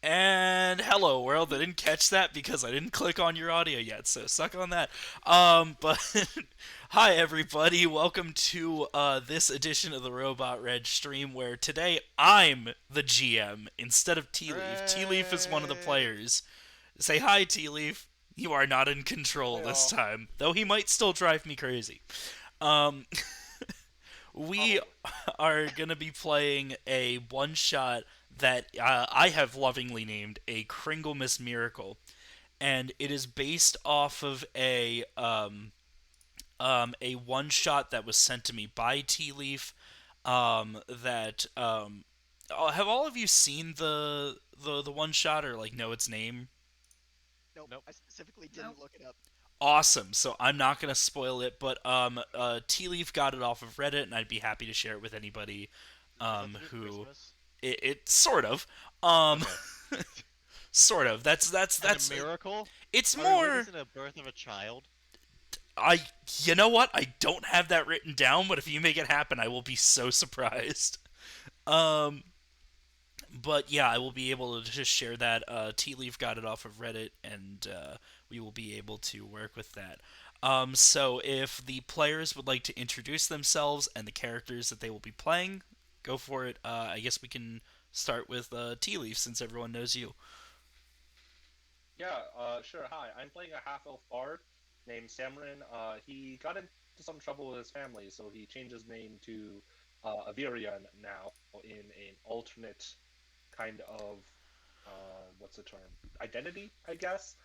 And hello world. I didn't catch that because I didn't click on your audio yet, so suck on that. But hi everybody, welcome to this edition of the Robot Red stream, where today I'm the GM instead of Tea Leaf. Tea Leaf is one of the Hooray! players. Say hi, Tea Leaf. You are not in control Hey this all. time, though he might still drive me crazy. Um, we Oh, are going to be playing a one shot that I have lovingly named a Kringle Miss Miracle, and it is based off of a one shot that was sent to me by Tea Leaf. Have all of you seen the one shot or like know its name? Nope, Nope. I specifically didn't Nope. look it up. Awesome. So I'm not gonna spoil it, but Tea Leaf got it off of Reddit, and I'd be happy to share it with anybody Is that to do with who Christmas? it sort of um Okay. sort of And a that's miracle? it's Are we more. witnessing a birth of a child? I You know what, I don't have that written down, but if you make it happen I will be so surprised. um but yeah, I will be able to just share that. Tea Leaf got it off of Reddit, and we will be able to work with that. So if the players would like to introduce themselves and the characters that they will be playing, go for it. I guess we can start with Tea Leaf since everyone knows you. Yeah, sure. Hi, I'm playing a half-elf bard named Samrin. He got into some trouble with his family, so he changed his name to Avirion now in an alternate kind of what's the term? Identity, I guess.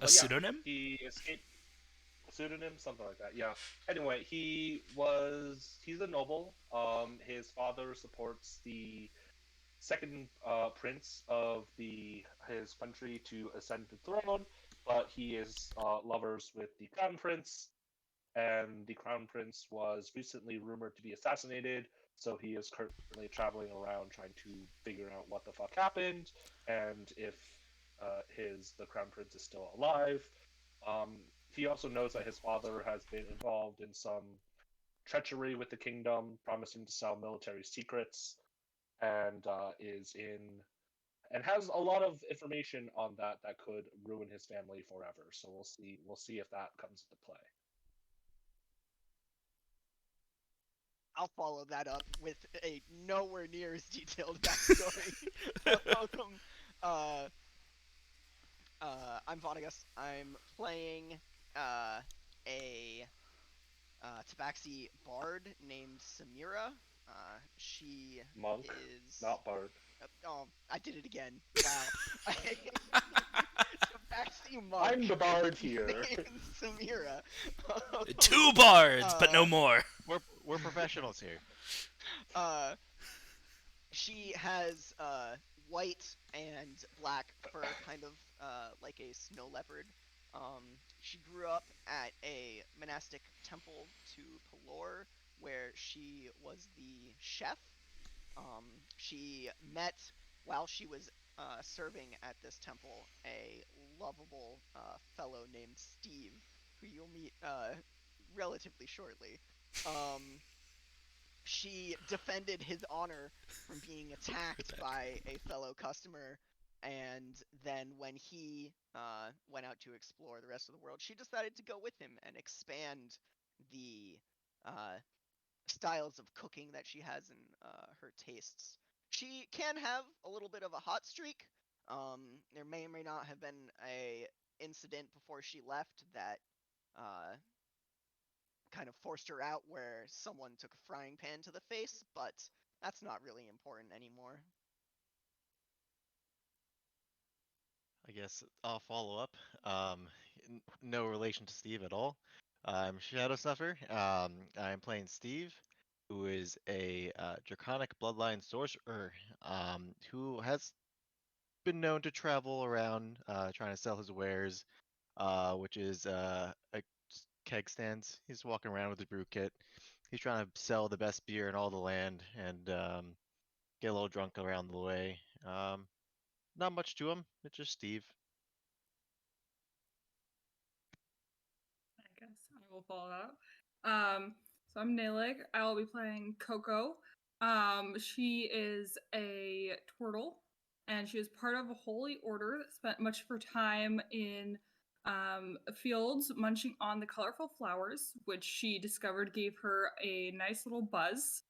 A But yeah, pseudonym? he escaped pseudonym, something like that. Yeah. Anyway, he's a noble. His father supports the second prince of the his country to ascend the throne, but he is lovers with the crown prince, and the crown prince was recently rumored to be assassinated. So he is currently traveling around trying to figure out what the fuck happened and if his the crown prince is still alive. Um, he also knows that his father has been involved in some treachery with the kingdom, promising to sell military secrets, and is in and has a lot of information on that could ruin his family forever. So we'll see if that comes into play. I'll follow that up with a nowhere near as detailed backstory. uh, I'm Vonagus. I'm playing uh, a Tabaxi bard named Samira. She Monk, is. not bard. Oh, I did it again. Wow. Tabaxi I'm monk the bard here. named Samira. Two bards, but no uh, more. We're professionals here. uh, she has white and black fur, kind of like a snow leopard. She grew up at a monastic temple to Pelor, where she was the chef. She met, while she was serving at this temple, a lovable fellow named Steve, who you'll meet relatively shortly. Um, she defended his honor from being attacked by a fellow customer, and then when he went out to explore the rest of the world, she decided to go with him and expand the uh, styles of cooking that she has in her tastes. She can have a little bit of a hot streak. There may or may not have been a incident before she left that uh, kind of forced her out, where someone took a frying pan to the face, but that's not really important anymore. I guess I'll follow up. Um, no relation to Steve at all. I'm Shadow Snuffer. I'm playing Steve, who is a draconic bloodline sorcerer, who has been known to travel around trying to sell his wares, which is keg stands. He's walking around with his brew kit. He's trying to sell the best beer in all the land and get a little drunk around the way. Not much to him. It's just Steve. I guess I will follow that up. So I'm Nalik. I will be playing Coco. She is a turtle, and she was part of a holy order that spent much of her time in fields munching on the colorful flowers, which she discovered gave her a nice little buzz.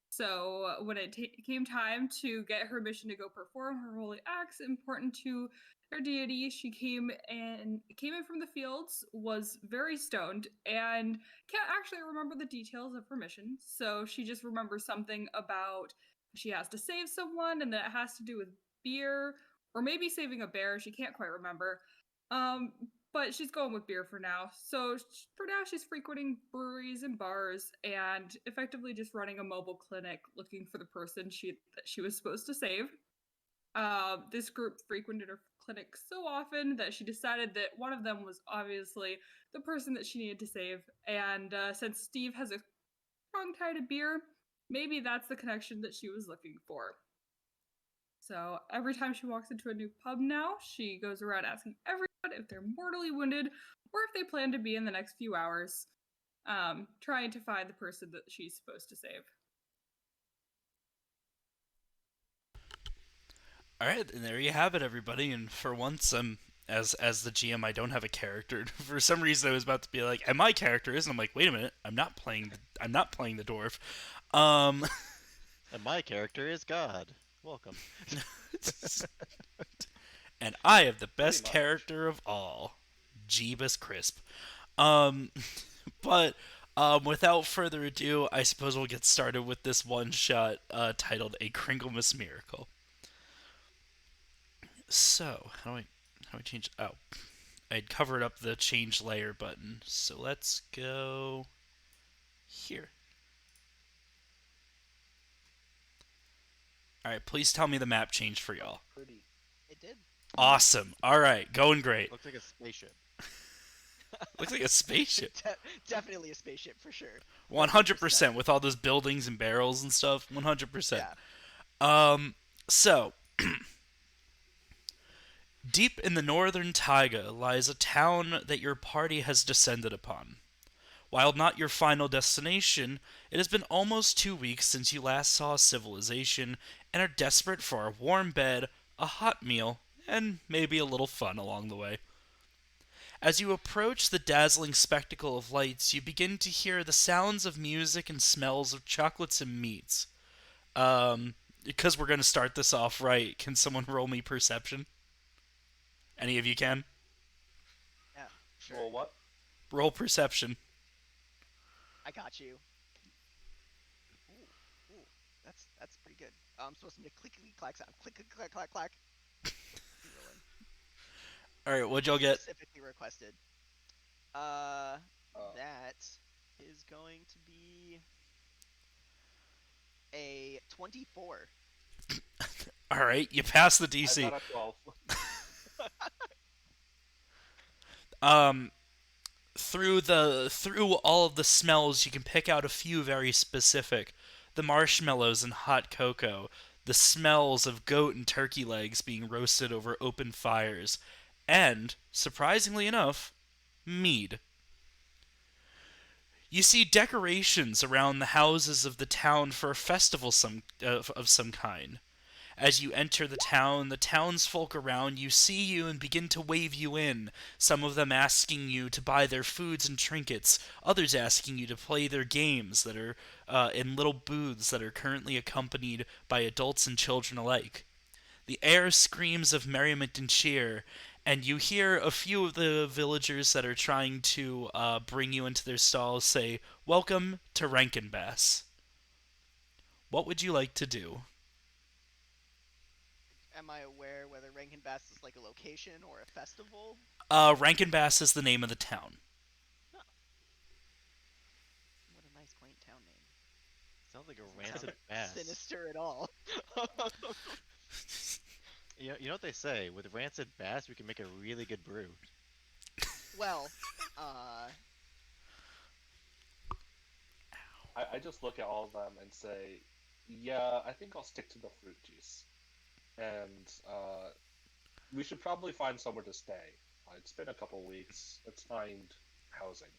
So when it came time to get her mission to go perform her holy acts important to her deity, she came in from the fields, was very stoned, and can't actually remember the details of her mission. So she just remembers something about she has to save someone, and that it has to do with beer or maybe saving a bear. She can't quite remember. Um, but she's going with beer for now. So for now, she's frequenting breweries and bars and effectively just running a mobile clinic looking for the person that she was supposed to save. This group frequented her clinic so often that she decided that one of them was obviously the person that she needed to save. And since Steve has a strong tie to beer, maybe that's the connection that she was looking for. So every time she walks into a new pub now, she goes around asking everyone if they're mortally wounded or if they plan to be in the next few hours, trying to find the person that she's supposed to save. All right, and there you have it, everybody. And for once, as the GM, I don't have a character. For some reason, I was about to be like, "And my character is," and I'm like, "Wait a minute, I'm not playing the dwarf." Um, And my character is God. Welcome. and I have the best much. character of all, Jeebus Crisp. Um, but without further ado, I suppose we'll get started with this one shot titled "A Kringlemas Miracle." So how do I change? Oh, I'd covered up the change layer button. So let's go here. All right, please tell me the map changed for y'all. Pretty. It did. Awesome. All right, going great. Looks like a spaceship. Looks like a spaceship. Definitely a spaceship for sure. 100% with all those buildings and barrels and stuff. 100%. Yeah. So deep in the northern taiga lies a town that your party has descended upon. While not your final destination, it has been almost 2 weeks since you last saw civilization and are desperate for a warm bed, a hot meal, and maybe a little fun along the way. As you approach the dazzling spectacle of lights, you begin to hear the sounds of music and smells of chocolates and meats. Because we're going to start this off right, can someone roll me perception? Any of you can? Yeah. Sure. Well, what? Roll perception. I got you. Ooh, that's pretty good. I'm supposed to make click click clack sound. Click click clack clack clack. Alright, what'd y'all get? Specifically requested. That is going to be a 24. Alright, you passed the I DC. got a 12. Through all of the smells, you can pick out a few very specific. The marshmallows and hot cocoa, the smells of goat and turkey legs being roasted over open fires, and, surprisingly enough, mead. You see decorations around the houses of the town for a festival of some kind. As you enter the townsfolk around you see you and begin to wave you in, some of them asking you to buy their foods and trinkets, others asking you to play their games that are in little booths that are currently accompanied by adults and children alike. The air screams of merriment and cheer, and you hear a few of the villagers that are trying to bring you into their stalls say, "Welcome to Rankenbass." What would you like to do? Am I aware whether Rankin-Bass is like a location or a festival? Rankenbass is the name of the town. No. What a nice quaint town name. Sounds like a Doesn't rancid sound bass. sinister at all. You know what they say? With rancid bass, we can make a really good brew. Well, I just look at all of them and say, yeah, I think I'll stick to the fruit juice. And we should probably find somewhere to stay. It's been a couple weeks. Let's find housing.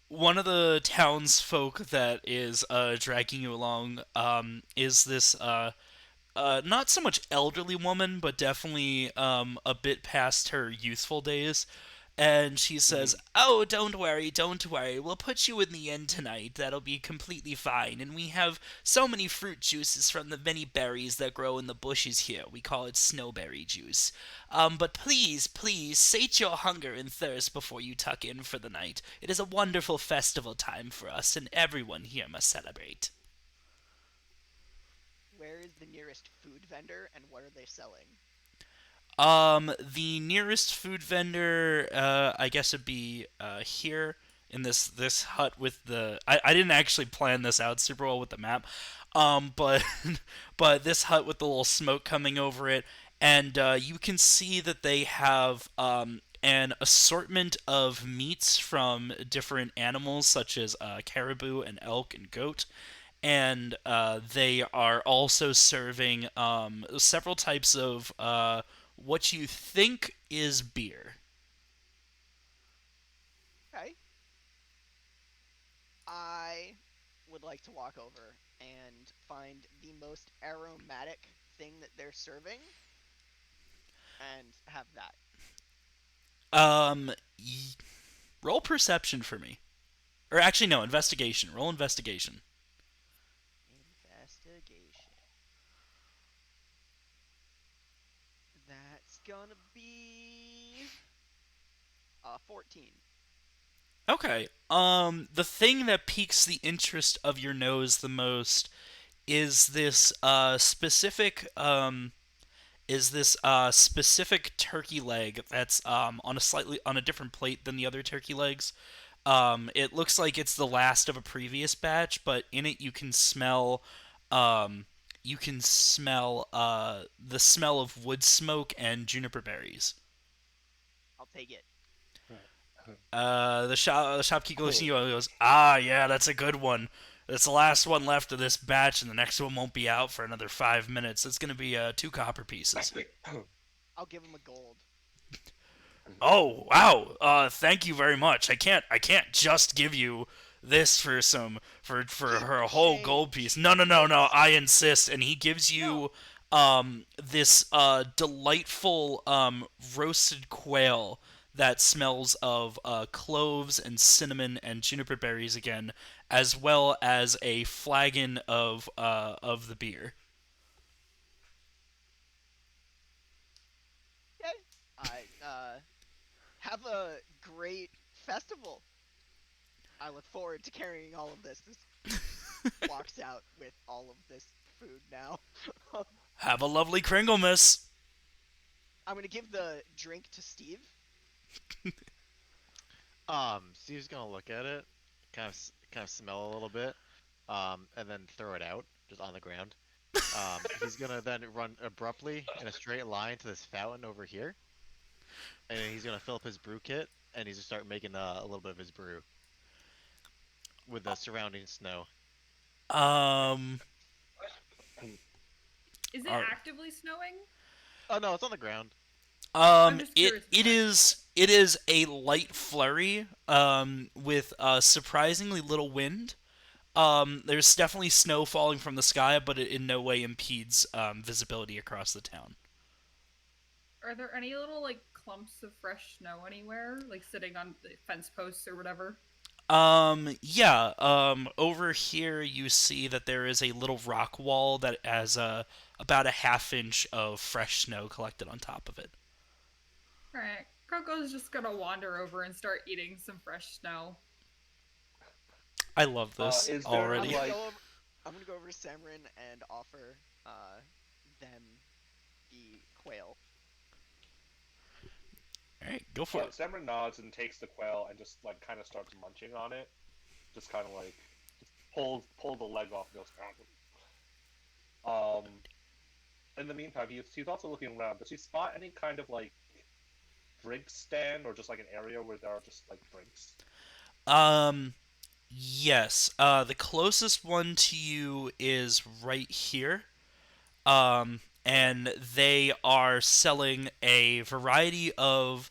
One of the townsfolk that is dragging you along is this not so much elderly woman, but definitely a bit past her youthful days. And she says, "Oh, don't worry, don't worry. We'll put you in the inn tonight. That'll be completely fine. And we have so many fruit juices from the many berries that grow in the bushes here. We call it snowberry juice. But please, please, sate your hunger and thirst before you tuck in for the night. It is a wonderful festival time for us, and everyone here must celebrate." Where is the nearest food vendor, and what are they selling? The nearest food vendor, I guess it'd be here in this hut with the. I didn't actually plan this out super well with the map, but but this hut with the little smoke coming over it, and you can see that they have an assortment of meats from different animals such as caribou and elk and goat. And they are also serving several types of what you think is beer. Okay. I would like to walk over and find the most aromatic thing that they're serving and have that. Um, y- Roll perception for me, or actually no, investigation. Roll investigation. Investigation. That's gonna be 14. Okay. The thing that piques the interest of your nose the most is this specific turkey leg that's on a different plate than the other turkey legs. It looks like it's the last of a previous batch, but in it um, you can smell the smell of wood smoke and juniper berries. I'll take it. The shopkeeper looks at you and goes, "Ah, yeah, that's a good one. That's the last one left of this batch, and the next one won't be out for another 5 minutes. It's gonna be 2 copper pieces." I'll give him a gold. Oh, wow. Thank you very much. I can't just give you this for her whole gold piece. No, no, no, no. I insist. And he gives you this delightful roasted quail that smells of cloves and cinnamon and juniper berries again, as well as a flagon of the beer. Okay. Have a great festival. I look forward to carrying all of this. This walks out with all of this food now. Have a lovely Kringle, miss. I'm gonna give the drink to Steve. Steve's gonna look at it, kind of smell a little bit, and then throw it out just on the ground. He's gonna then run abruptly in a straight line to this fountain over here, and then he's gonna fill up his brew kit, and he's gonna start making a little bit of his brew with the surrounding snow. Um, Is it Are- actively snowing? Oh no, it's on the ground. just it curious it is a light flurry, with surprisingly little wind. There's definitely snow falling from the sky, but it in no way impedes visibility across the town. Are there any little like clumps of fresh snow anywhere, like sitting on the fence posts or whatever? Yeah, over here you see that there is a little rock wall that has about a half inch of fresh snow collected on top of it. All right, Coco's just gonna wander over and start eating some fresh snow. I love this Is there, already. like- I'm gonna go over to Samrin and offer them the quail. Alright, go for it. Samra nods and takes the quail and just like kind of starts munching on it. Just kind of like just pull the leg off and goes. In the meantime, he's also looking around. Does he spot any kind of like drink stand or just like an area where there are just like drinks? Yes. The closest one to you is right here. And they are selling a variety of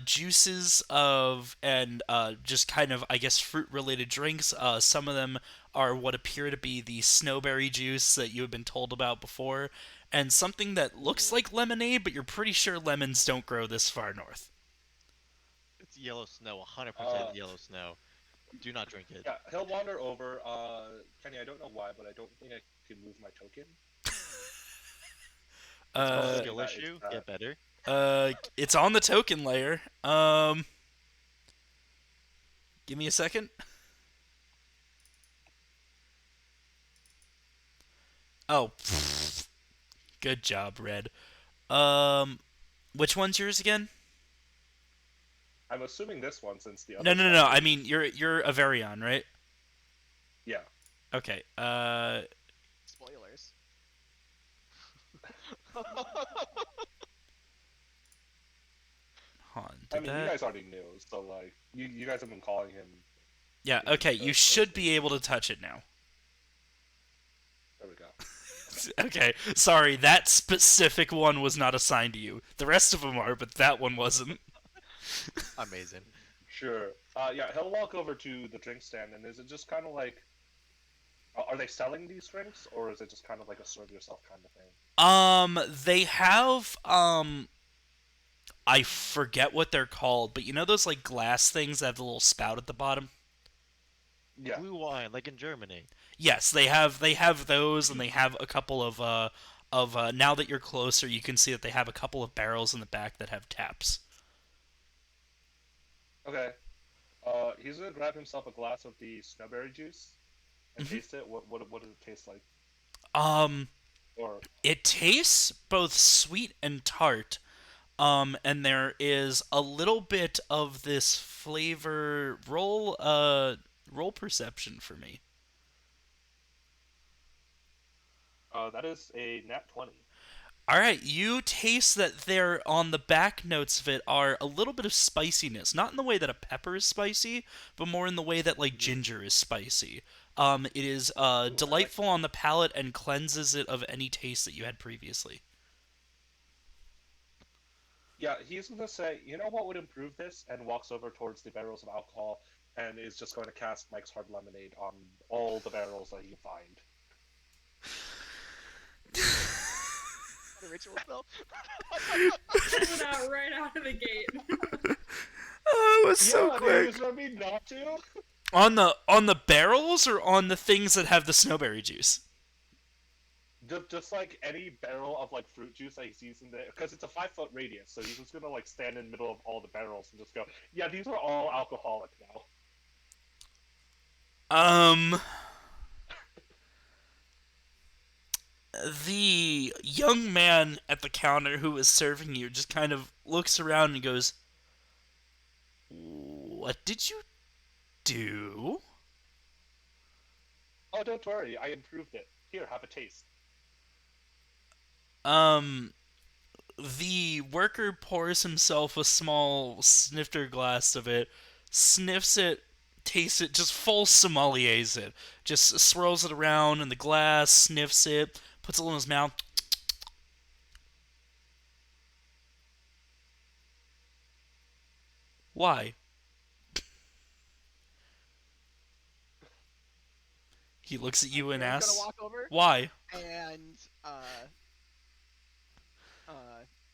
juices of and just kind of I guess fruit related drinks. Some of them are what appear to be the snowberry juice that you have been told about before, and something that looks like lemonade, but you're pretty sure lemons don't grow this far north. It's yellow snow, 100% Uh, yellow snow. Do not drink it. yeah, he'll wander over. Kenny, I don't know why, but I don't think I can move my token. It's called a Uh, skill that issue. it's, Get better. it's on the token layer. Give me a second. Oh, good job, Red. Um, which one's yours again? I'm assuming this one since the No, other no, no, stuff no. I is- mean, you're a Varion, right? yeah. Okay. Spoilers. Hold on. I Did mean, that? you guys already knew, so like, you guys have been calling him. Yeah. because Okay. of You the should first be able to touch it now. There we go. Okay. Sorry, that specific one was not assigned to you. The rest of them are, but that one wasn't. Amazing. Sure. Yeah, he'll walk over to the drink stand, and is it just kind of like, are they selling these drinks, or is it just kind of like a serve yourself kind of thing? They have I forget what they're called, but you know those like glass things that have the little spout at the bottom? Yeah. Blue wine, like in Germany. Yes, they have those, and they have a couple of now that you're closer, you can see that they have a couple of barrels in the back that have taps. Okay. He's gonna grab himself a glass of the snowberry juice and taste it. What does it taste like? Um, Or it tastes both sweet and tart. And there is a little bit of this flavor roll perception for me. that is a nat 20. All right, you taste that there on the back notes of it are a little bit of spiciness, not in the way that a pepper is spicy, but more in the way that like ginger is spicy. It is Ooh, delightful on the palate and cleanses it of any taste that you had previously. Yeah, he's gonna say, you know what would improve this, and walks over towards the barrels of alcohol, and is just going to cast Mike's Hard Lemonade on all the barrels that he can find. The ritual spell. Pull it out right out of the gate. Oh, it was so yeah, quick. He was me not to. On the barrels or on the things that have the snowberry juice? Just like any barrel of like fruit juice that he sees in there, because it's a 5-foot radius, so he's just gonna like stand in the middle of all the barrels and just go, yeah, these are all alcoholic now. The young man at the counter who is serving you just kind of looks around and goes, "What did you do?" Oh, don't worry, I improved it. Here, have a taste. Um, the worker pours himself a small snifter glass of it, sniffs it, tastes it, just full sommeliers it. Just swirls it around in the glass, sniffs it, puts it in his mouth. Why? He looks at you and Karen's asks, gonna walk over "Why?" and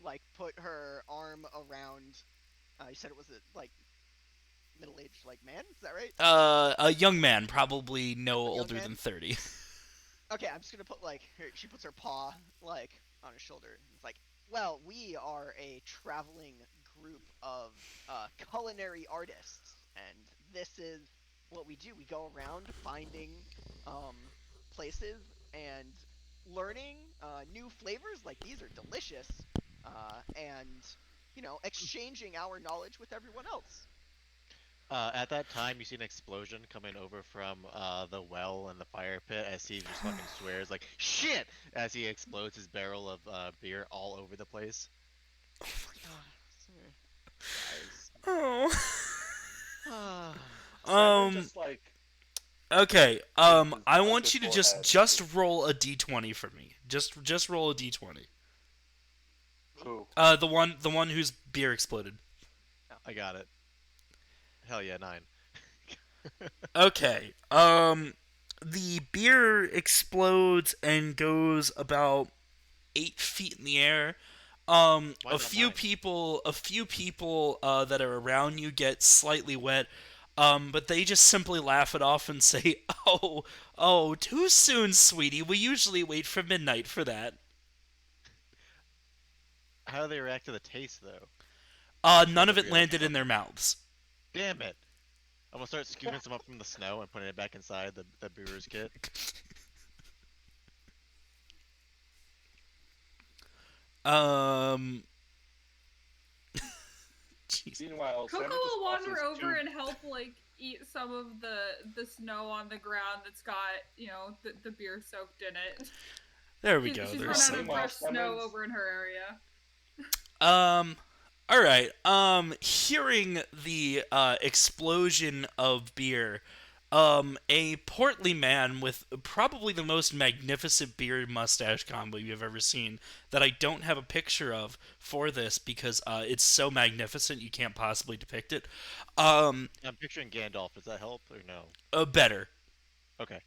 like put her arm around. You said it was a like middle-aged like man. Is that right? A young man, probably no A young older man? than 30. Okay, I'm just gonna put like she puts her paw like on his shoulder. And it's like, well, we are a traveling group of culinary artists, and this is what we do. We go around finding places and learning new flavors. Like these are delicious, and exchanging our knowledge with everyone else. At that time, you see an explosion coming over from the well and the fire pit as he just fucking swears like "shit" as he explodes his barrel of beer all over the place. Guys. Oh. Xander just like Okay. his I like, want his you to forehead. just roll a d20 for me. Just roll a d20. Who? The one whose beer exploded. I got it. Hell yeah, 9. Okay. the beer explodes and goes about 8 feet in the air. Why A not few mine? people, that are around you get slightly wet, but they just simply laugh it off and say, "Oh, too soon, sweetie. We usually wait for midnight for that." How do they react to the taste though? None Of of the it beer they landed come in up their with? mouths. Damn it! I'm gonna start scooping some up from the snow and putting it back inside the brewer's kit. Um, jeez. Meanwhile, Coco Samuel just will wander tosses over two. and help like eat some of the snow on the ground that's got the beer soaked in it. There we go. She's run There's out of some. Meanwhile, fresh snow Clemens. over in her area. Um. All right. Hearing the explosion of beer, a portly man with probably the most magnificent beard mustache combo you've ever seen that I don't have a picture of for this because it's so magnificent you can't possibly depict it. Um, I'm picturing Gandalf. Does that help or no? better. Okay.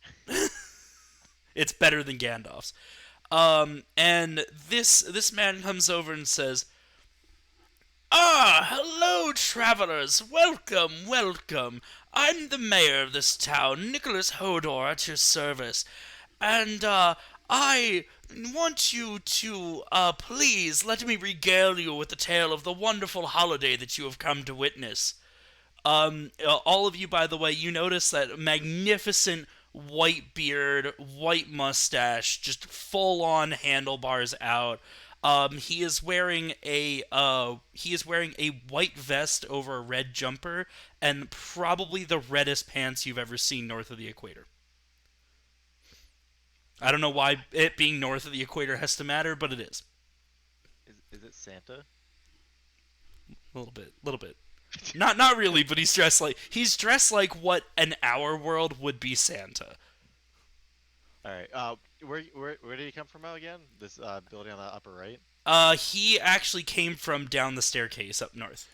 It's better than Gandalf's. And this man comes over and says, "Ah, hello, travelers. Welcome, welcome. I'm the mayor of this town, Nicholas Hodor, at your service. And, I want you to, please let me regale you with the tale of the wonderful holiday that you have come to witness." All of you, by the way, you notice that magnificent white beard, white mustache, just full on handlebars out. He is wearing a white vest over a red jumper and probably the reddest pants you've ever seen north of the equator. I don't know why it being north of the equator has to matter, but it is. Is it Santa? A little bit. Not really, but he's dressed like what in our world would be Santa. All right. Where did he come from again? This building on the upper right. He actually came from down the staircase up north.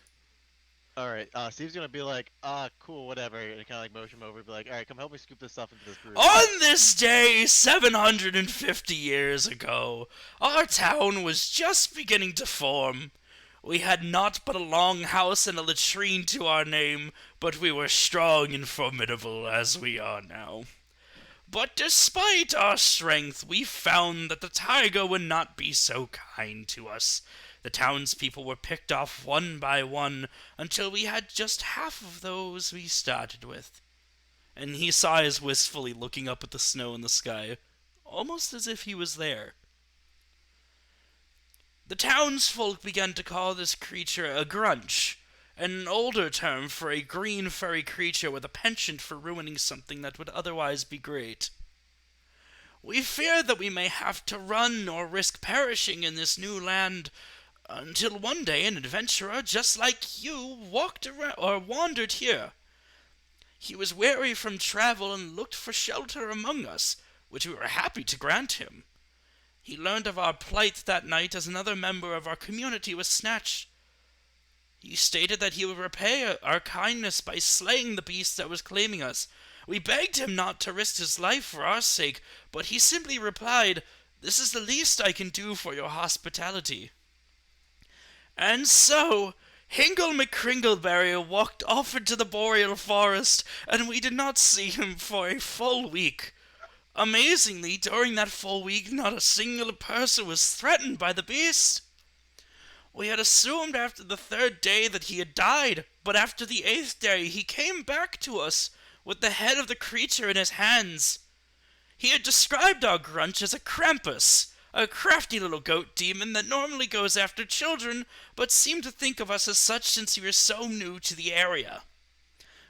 All right. Steve's gonna be like, cool, whatever, and kind of like motion him over, be like, all right, come help me scoop this stuff into this brew. On this day, 750 years ago, our town was just beginning to form. We had naught but a long house and a latrine to our name, but we were strong and formidable as we are now. But despite our strength, we found that the tiger would not be so kind to us. The townspeople were picked off one by one until we had just half of those we started with. And he sighs wistfully, looking up at the snow in the sky, almost as if he was there. The townsfolk began to call this creature a grunch, an older term for a green furry creature with a penchant for ruining something that would otherwise be great. We fear that we may have to run or risk perishing in this new land until one day an adventurer just like you walked around or wandered here. He was weary from travel and looked for shelter among us, which we were happy to grant him. He learned of our plight that night as another member of our community was snatched. He stated that he would repay our kindness by slaying the beast that was claiming us. We begged him not to risk his life for our sake, but he simply replied, "This is the least I can do for your hospitality." And so, Hingle McCringleberry walked off into the boreal forest, and we did not see him for a full week. Amazingly, during that full week, not a single person was threatened by the beast. We had assumed after the 3rd day that he had died, but after the 8th day he came back to us with the head of the creature in his hands. He had described our grunch as a Krampus, a crafty little goat demon that normally goes after children, but seemed to think of us as such since we were so new to the area.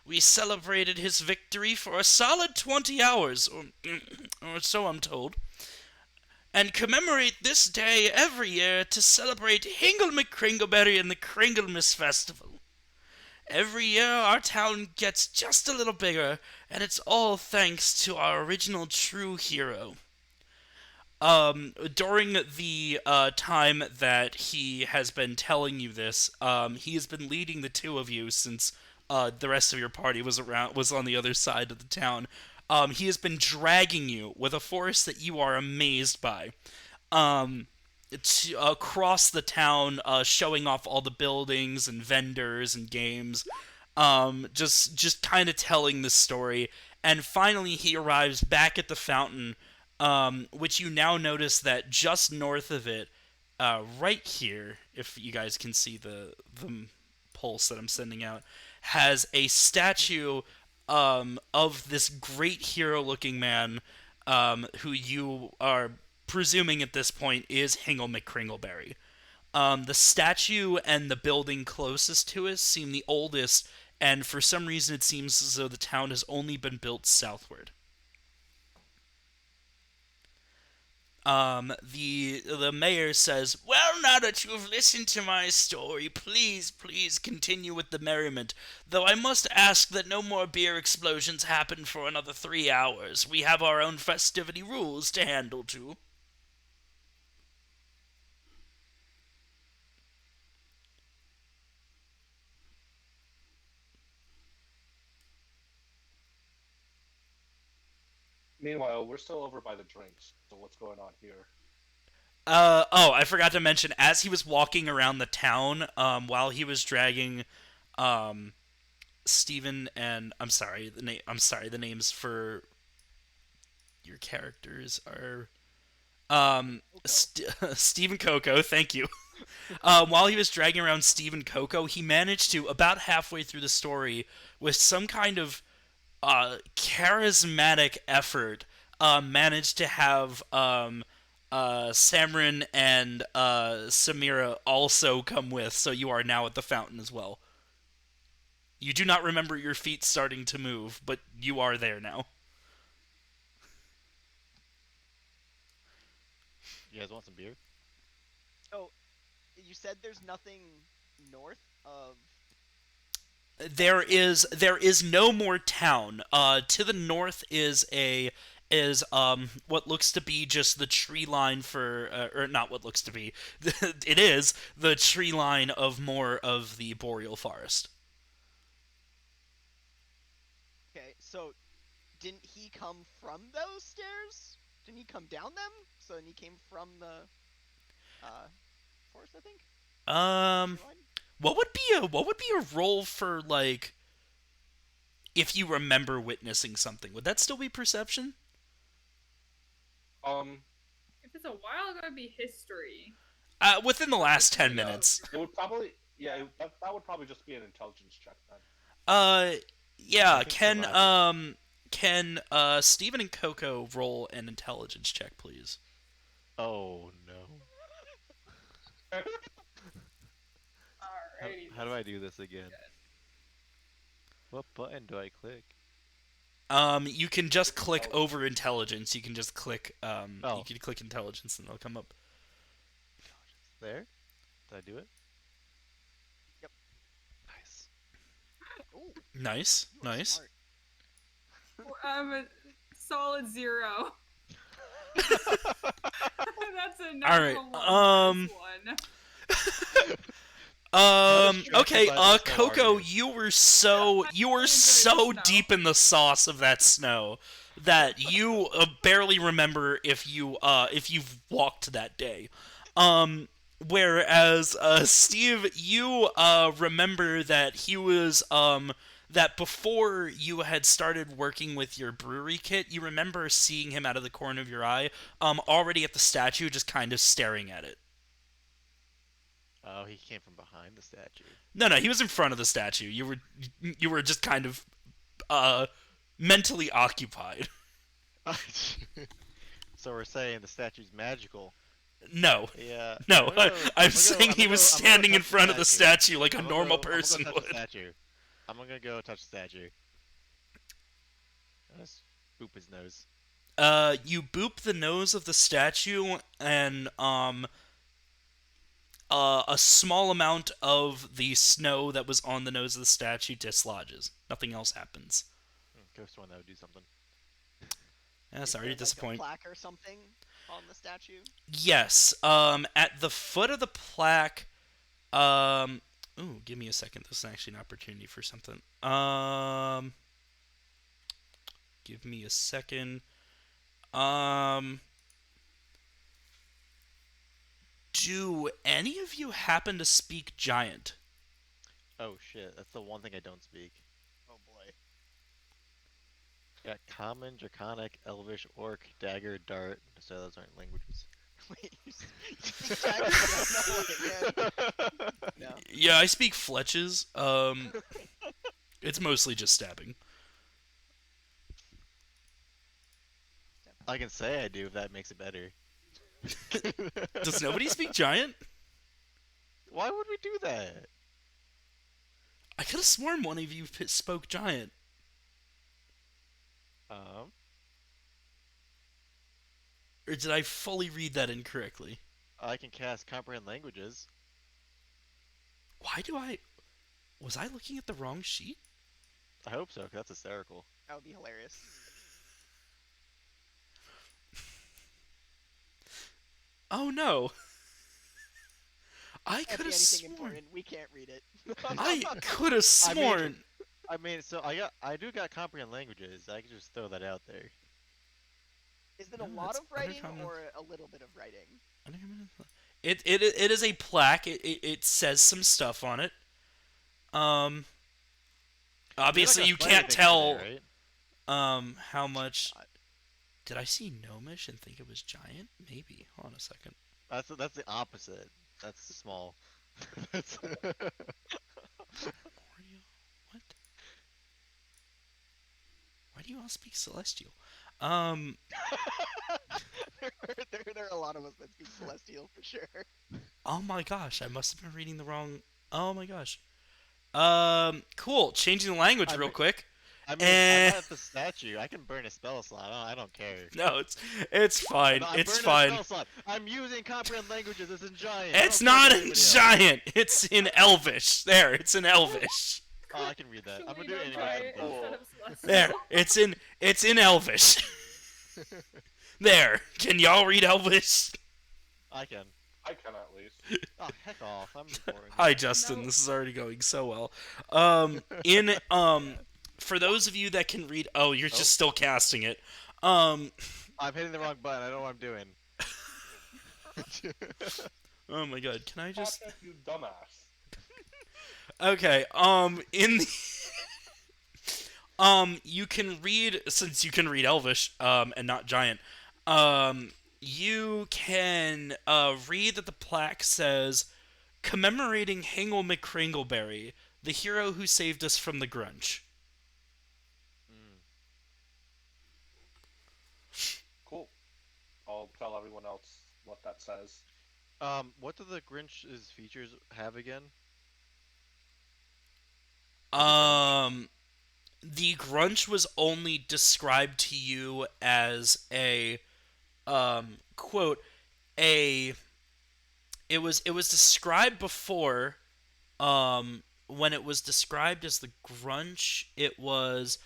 We celebrated his victory for a solid 20 hours, or so I'm told, and commemorate this day every year to celebrate Hingle McCringleberry and the Kringlemas Festival. Every year our town gets just a little bigger, and it's all thanks to our original true hero. During the time that he has been telling you this, he has been leading the two of you since the rest of your party was on the other side of the town. He has been dragging you with a force that you are amazed by. Um, Across the town, showing off all the buildings and vendors and games, just kind of telling the story. And finally, he arrives back at the fountain, which you now notice that just north of it, right here, if you guys can see the pulse that I'm sending out, has a statue of this great hero-looking man, who you are presuming at this point is Hingle McCringleberry. The statue and the building closest to us seem the oldest, and for some reason it seems as though the town has only been built southward. The mayor says, "Well, now that you've listened to my story, please continue with the merriment. Though I must ask that no more beer explosions happen for another 3 hours. We have our own festivity rules to handle too." Meanwhile, we're still over by the drinks. So what's going on here? I forgot to mention, as he was walking around the town, while he was dragging, um, Steven and the names for your characters are Stephen Coco. Thank you. While he was dragging around Stephen Coco, he managed to, about halfway through the story, with some kind of charismatic effort, managed to have Samrin and Samira also come with, so you are now at the fountain as well. You do not remember your feet starting to move, but you are there now. You guys want some beer? So, you said there's nothing north of. There is no more town. To the north is what looks to be just the tree line for, or not what looks to be. It is the tree line of more of the boreal forest. Okay, so didn't he come from those stairs? Didn't he come down them? So then he came from the forest, I think. Um, Tree line? what would be a role for, like, if you remember witnessing something? Would that still be perception? Um, If it's a while ago, it'd be history. Within the last 10 minutes. it would probably that would probably just be an intelligence check then. Yeah. I think survival. Can Steven and Coco roll an intelligence check, please? Oh no. How, Alrighty. how do I do this again? What button do I click? You can just click over intelligence. You can just click, Oh. you can click intelligence and it'll come up. There? Did I do it? Yep. Nice. Ooh, Nice, you are nice. smart. A solid 0. That's a Alright, natural one. Okay, by the snow, Coco, are you were so enjoyed the so snow. deep in the sauce of that snow that you barely remember if you've walked that day. Whereas Steve, you remember that he was that before you had started working with your brewery kit, you remember seeing him out of the corner of your eye, already at the statue, just kind of staring at it. Oh, he came from behind the statue. No, he was in front of the statue. You were just kind of mentally occupied. So we're saying the statue's magical. No. Yeah. No, I'm gonna go- I'm I'm saying gonna he go- was I'm gonna go standing in touch front of the statue like a I'm gonna normal go- I'm gonna go person touch would. The statue. I'm gonna go touch the statue. Let's boop his nose. You boop the nose of the statue, and a small amount of the snow that was on the nose of the statue dislodges. Nothing else happens. Ghost one that would do something. Yeah, Is sorry there, to like, disappoint. a plaque or something on the statue? Yes. At the foot of the plaque. Ooh, give me a second. This is actually an opportunity for something. Give me a second. Um, do any of you happen to speak giant? Oh shit, that's the one thing I don't speak. Oh boy. Got common, draconic, elvish, orc, dagger, dart. So those aren't languages. Wait, you speak Jack? No way, man. No. Yeah, I speak fletches. It's mostly just stabbing. I can say I do if that makes it better. Does nobody speak giant? Why would we do that? I could have sworn one of you spoke giant. Um, Or did I fully read that incorrectly? I can cast comprehend languages. Why do I... Was I looking at the wrong sheet? I hope so, 'cause that's hysterical. That would be hilarious. Oh no. I Can't could be have anything sworn... important. We can't read it. I could have sworn... I mean, so I do got comprehend languages. I can just throw that out there. Is it a No, lot that's of writing uncommon. or a little bit of writing? It is a plaque. It says some stuff on it. Obviously There's like a you flavor can't thing tell today, right? how much. God. Did I see gnomish and think it was giant? Maybe. Hold on a second. That's the opposite. That's small. That's Oreo? What? Why do you all speak celestial? There are a lot of us that speak Celestial for sure. Oh my gosh, I must have been reading the wrong. Oh my gosh. Cool. Changing the language I real mean- quick. I mean, Eh. I'm not the statue. I can burn a spell slot. I don't care. No, it's fine. No, I'm It's burning a fine. spell slot. I'm using comprehend languages. It's in giant. It's I don't care not about in anybody else. giant. It's in elvish. There, it's in elvish. Oh, I can read that. I'm gonna do it Selena anyway. Giant instead of Celestial. There, it's in elvish. There, can y'all read elvish? I can. I can at least. Oh, heck off. I'm important. Hi, Justin. No. This is already going so well. For those of you that can read, oh, you're Oh. just still casting it. I'm hitting the wrong button. I don't know what I'm doing. Oh my god, can I just? Patrick, you dumbass. Okay. In the. You can read, since you can read elvish, and not giant. You can read that the plaque says, commemorating Hangle McCringleberry, the hero who saved us from the grunge. Cool. I'll tell everyone else what that says. What do the Grinch's features have again? The grunge was only described to you as a, quote, it was described before, when it was described as the grunge, it was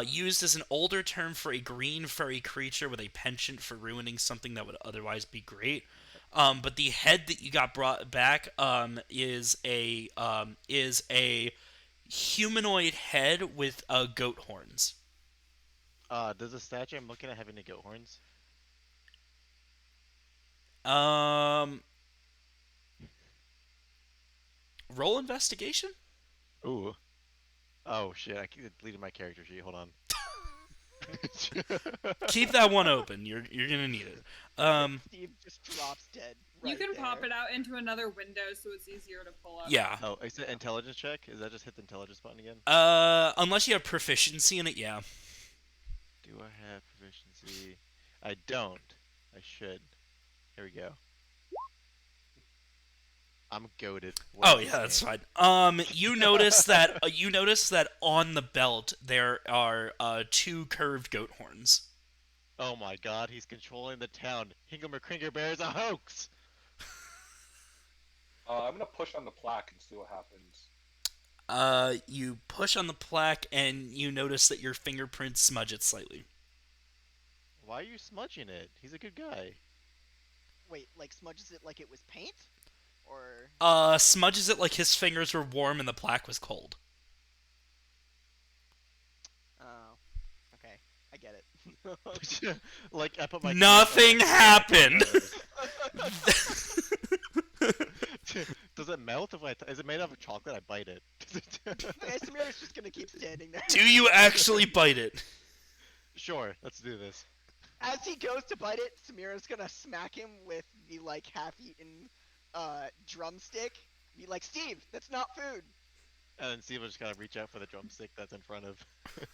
used as an older term for a green furry creature with a penchant for ruining something that would otherwise be great. But the head that you got brought back is a humanoid head with goat horns. Does the statue I'm looking at have any goat horns? Roll investigation. Ooh. Oh shit! I deleted my character sheet. Hold on. Keep that one open. You're gonna need it. Steve just drops dead. You right can pop there. it out into another window so it's easier to pull up. Yeah. Oh, is it intelligence check? Is that just hit the intelligence button again? Unless you have proficiency in it, yeah. Do I have proficiency? I don't. I should. Here we go. I'm goaded. Oh yeah, that's fine. You notice that on the belt there are two curved goat horns. Oh my god, he's controlling the town. Hingle McCringer Bear is a hoax! I'm gonna push on the plaque and see what happens. You push on the plaque and you notice that your fingerprints smudge it slightly. Why are you smudging it? He's a good guy. Wait, like smudges it like it was paint? Or Smudges it like his fingers were warm and the plaque was cold. oh, okay. I get it. Like I put my Nothing happened. Does it melt if is it made out of chocolate? I bite it. Okay, Samira's just gonna keep standing there. Do you actually bite it? Sure, let's do this. As he goes to bite it, Samira's gonna smack him with the like half-eaten drumstick. Be like, Steve, that's not food. And then Steve will just kind of reach out for the drumstick that's in front of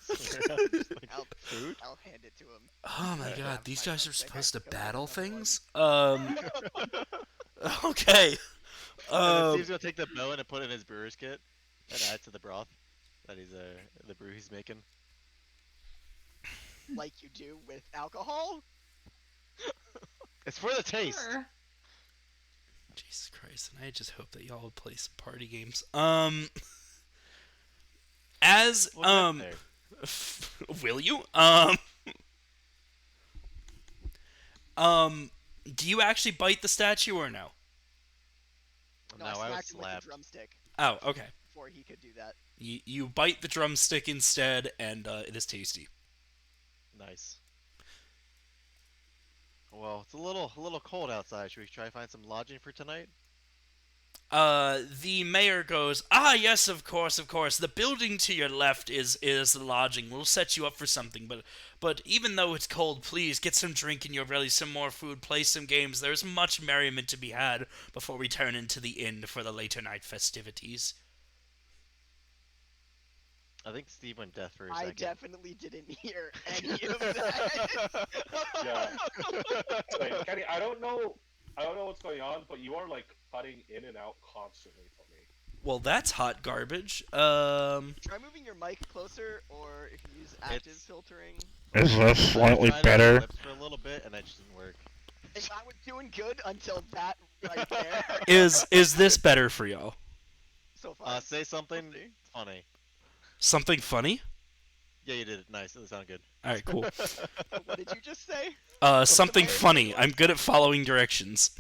Samira. Just like, food? I'll hand it to him. Oh my Yeah, god, these my guys are drumstick, supposed to I go battle for another things? one. Okay. And then Steve's gonna take the bone and put it in his brewer's kit and add to the broth that he's the brew he's making. Like you do with alcohol. It's for the taste. Sure. Jesus Christ, and I just hope that y'all would play some party games. As We'll get there. will you? Do you actually bite the statue or no? No, No, I I was smacked him with slapped. the drumstick Oh, okay. before he could do that. You bite the drumstick instead, and it is tasty. Nice. Well, it's a little cold outside. Should we try to find some lodging for tonight? The mayor goes, "Ah, yes, of course, of course. The building to your left is the lodging. We'll set you up for something, but even though it's cold, please get some drink in your belly, some more food, play some games. There's much merriment to be had before we turn into the inn for the later night festivities." I think Steve went deaf for a I second. definitely didn't hear any of that. Yeah. Wait, Kenny, I don't know what's going on, but you are like cutting in and out constantly for me. Well, that's hot garbage. Try moving your mic closer, or if you use active It's- filtering. Is this slightly I tried better? on my lips for a little bit, and that just didn't work. If I was doing good until that right there. is this better for y'all? So far. Say something We'll see. funny. Something funny? Yeah, you did it. Nice. That sounded good. All right, cool. What did you just say? Something mayor funny. say? I'm good at following directions.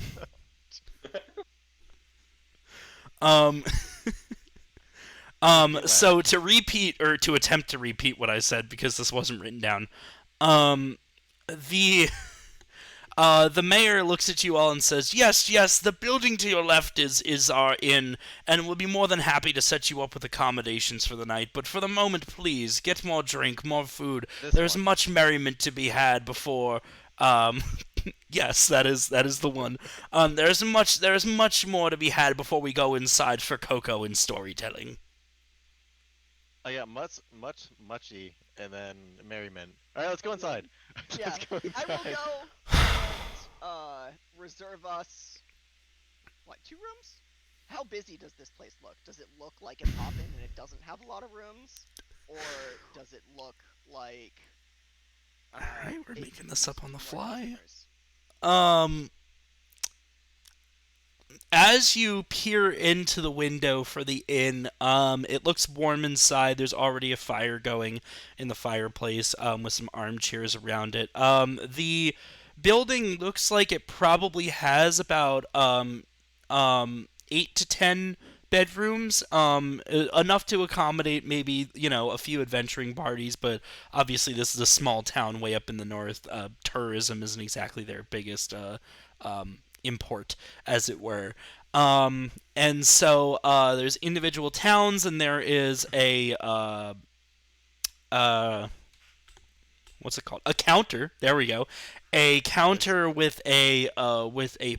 Um, so to repeat, or to attempt to repeat what I said, because this wasn't written down, the mayor looks at you all and says, "Yes, yes, the building to your left is our inn, and we'll be more than happy to set you up with accommodations for the night. But for the moment, please, get more drink, more food. This There's one. much merriment to be had before, yes, that is the one. There's much more to be had before we go inside for cocoa and storytelling." I got muchy, and then merriment. All right, let's go inside. Yeah, Let's go I will inside. go and reserve us, what, 2 rooms? How busy does this place look? Does it look like it's hopping and it doesn't have a lot of rooms? Or does it look like... Alright, we're it making this up on the needs more fly. customers? As you peer into the window for the inn, it looks warm inside. There's already a fire going in the fireplace, with some armchairs around it. The building looks like it probably has about 8 to 10 bedrooms, enough to accommodate maybe, a few adventuring parties, but obviously this is a small town way up in the north. Tourism isn't exactly their biggest import, as it were. And so there's individual towns, and there is a what's it called? A counter. There we go. A counter with a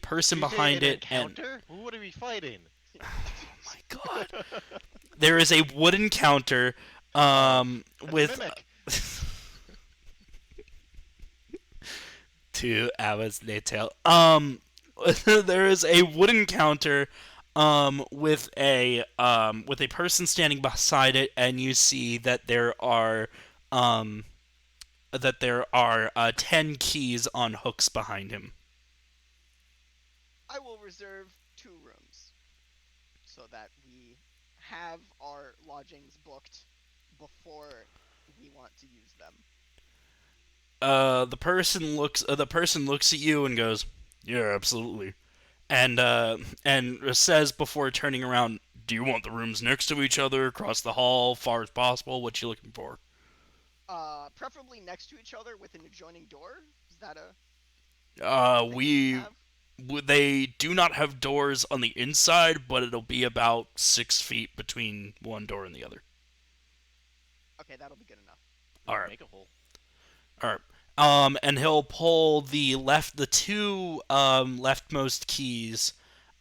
person Did you say behind an it, and encounter? What are we fighting? my God, there is a wooden counter That's a with mimic. 2 hours later. There is a wooden counter with a person standing beside it, and you see that there are 10 keys on hooks behind him. I will reserve 2 rooms so that we have our lodgings booked before we want to use them. The person looks at you and goes, "Yeah, absolutely," and says before turning around, "Do you want the rooms next to each other, across the hall, far as possible? What you looking for?" Preferably next to each other with an adjoining door. Is that a thing that we We have? they do not have doors on the inside, but it'll be about 6 feet between one door and the other. Okay, that'll be good enough. We All can right. make a hole. All right. And he'll pull the two leftmost keys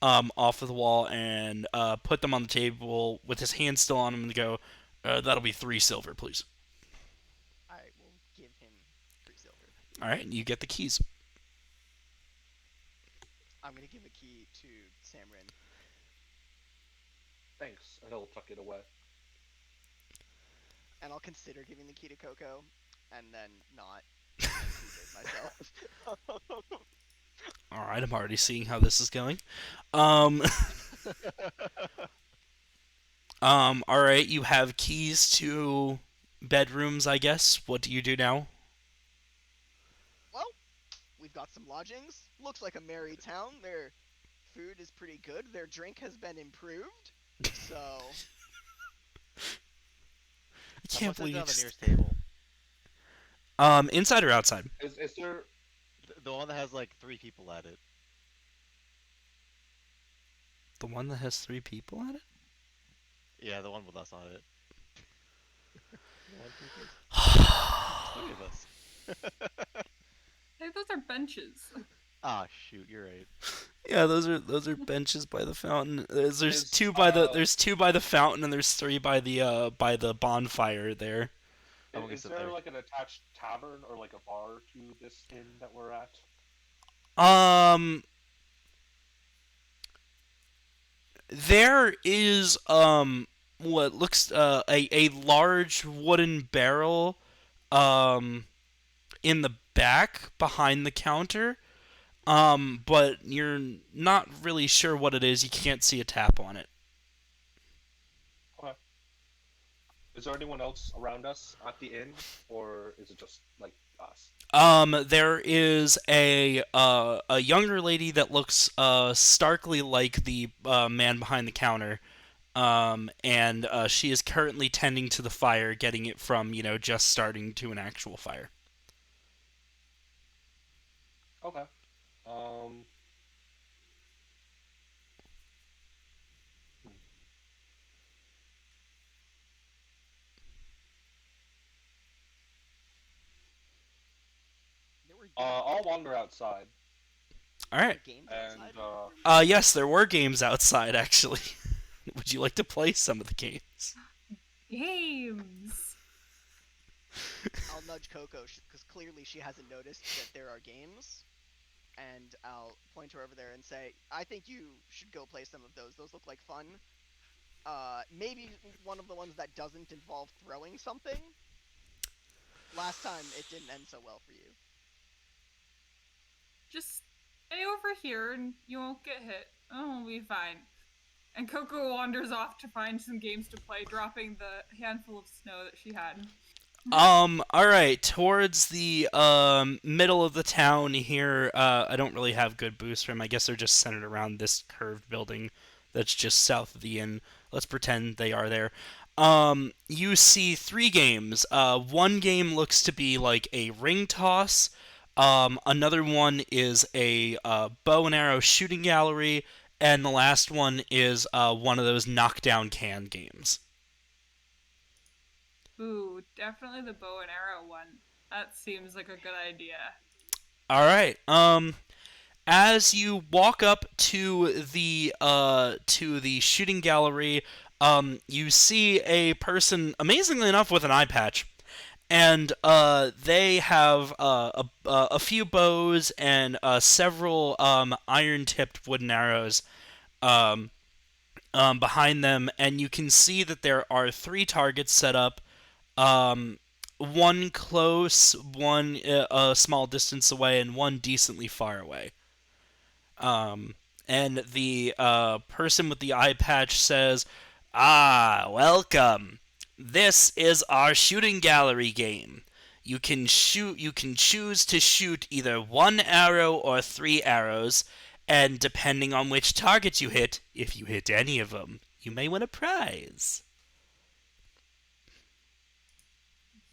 off of the wall and put them on the table with his hand still on them and go, that'll be 3 silver, please. I will give him 3 silver. All right, you get the keys. I'm gonna give a key to Samrin. Thanks, and he'll tuck it away. And I'll consider giving the key to Coco, and then not, and then TJ's myself. All right, I'm already seeing how this is going. Um, all right, you have keys to bedrooms, I guess. What do you do now? Well, we've got some lodgings. Looks like a merry town. Their food is pretty good. Their drink has been improved. So, I can't What's believe on you the just... nearest table? Inside or outside? Is there? The one that has like 3 people at it. The one that has 3 people at it? Yeah, the one with us on it. One, two, three. 3 of us. Hey, those are benches. Ah, shoot, you're right. Yeah, those are benches by the fountain. There's Is, two by the fountain and there's 3 by the bonfire there. I'm gonna is sit there there. like an attached tavern or like a bar to this inn that we're at? Um, there is what looks a large wooden barrel in the back behind the counter. But you're not really sure what it is. You can't see a tap on it. Okay. Is there anyone else around us at the inn, or is it just like us? There is a younger lady that looks starkly like the man behind the counter. And she is currently tending to the fire, getting it from just starting to an actual fire. Okay. Um. there were I'll wander outside, All right. games and outside. Yes, there were games outside actually. Would you like to play some of the games? Games. I'll nudge Coco because clearly she hasn't noticed that there are games, and I'll point her over there and say, "I think you should go play some of those. Those look like fun. Maybe one of the ones that doesn't involve throwing something. Last time it didn't end so well for you." Just stay over here and you won't get hit. Oh, we'll be fine. And Coco wanders off to find some games to play, dropping the handful of snow that she had. All right. Towards the middle of the town here, I don't really have good boosts for them. I guess they're just centered around this curved building that's just south of the inn. Let's pretend they are there. You see 3 games. One game looks to be like a ring toss. Another one is a bow and arrow shooting gallery, and the last one is one of those knockdown can games. Ooh, definitely the bow and arrow one. That seems like a good idea. All right. As you walk up to the shooting gallery, you see a person, amazingly enough, with an eye patch, and they have a few bows and several iron-tipped wooden arrows behind them, and you can see that there are 3 targets set up. One close, one a small distance away, and one decently far away. And the person with the eye patch says, "Ah, welcome. This is our shooting gallery game. You can choose to shoot either 1 arrow or 3 arrows, and depending on which target you hit, if you hit any of them, you may win a prize."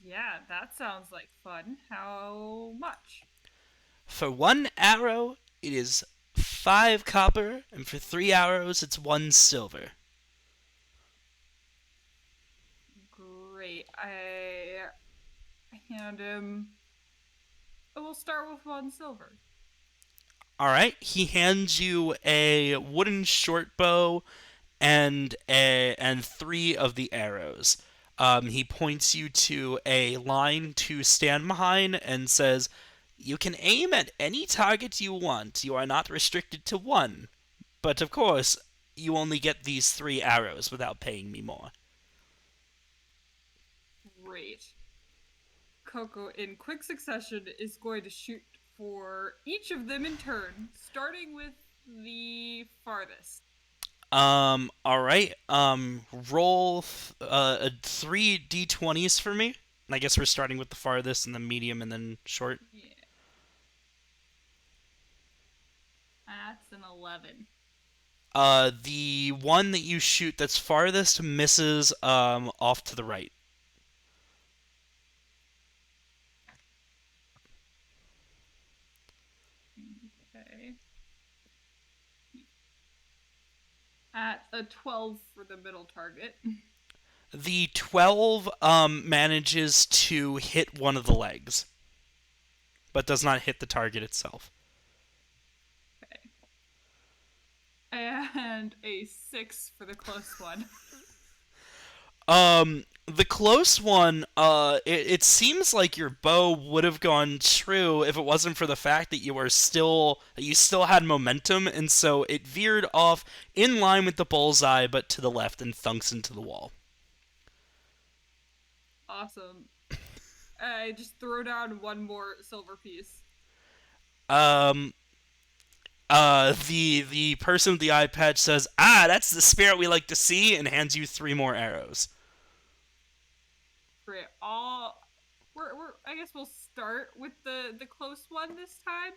Yeah, that sounds like fun. How much? For 1 arrow, it is 5 copper, and for 3 arrows, it's 1 silver. Great. I hand him. We'll start with 1 silver. All right, he hands you a wooden short bow and 3 of the arrows. He points you to a line to stand behind and says, "You can aim at any target you want. You are not restricted to one. But of course, you only get these 3 arrows without paying me more." Great. Coco, in quick succession, is going to shoot for each of them in turn, starting with the farthest. All right. Roll 3 d20s for me. And I guess we're starting with the farthest and then medium and then short. Yeah. That's an 11. The one that you shoot that's farthest misses off to the right. Okay. At a 12 for the middle target. The 12 manages to hit one of the legs, but does not hit the target itself. Okay. And a 6 for the close one. The close one, it seems like your bow would have gone true if it wasn't for the fact that you still had momentum, and so it veered off in line with the bullseye, but to the left and thunks into the wall. Awesome. I just throw down one more silver piece. The person with the eye patch says, "Ah, that's the spirit we like to see," and hands you 3 more arrows. Great. I guess we'll start with the close one this time.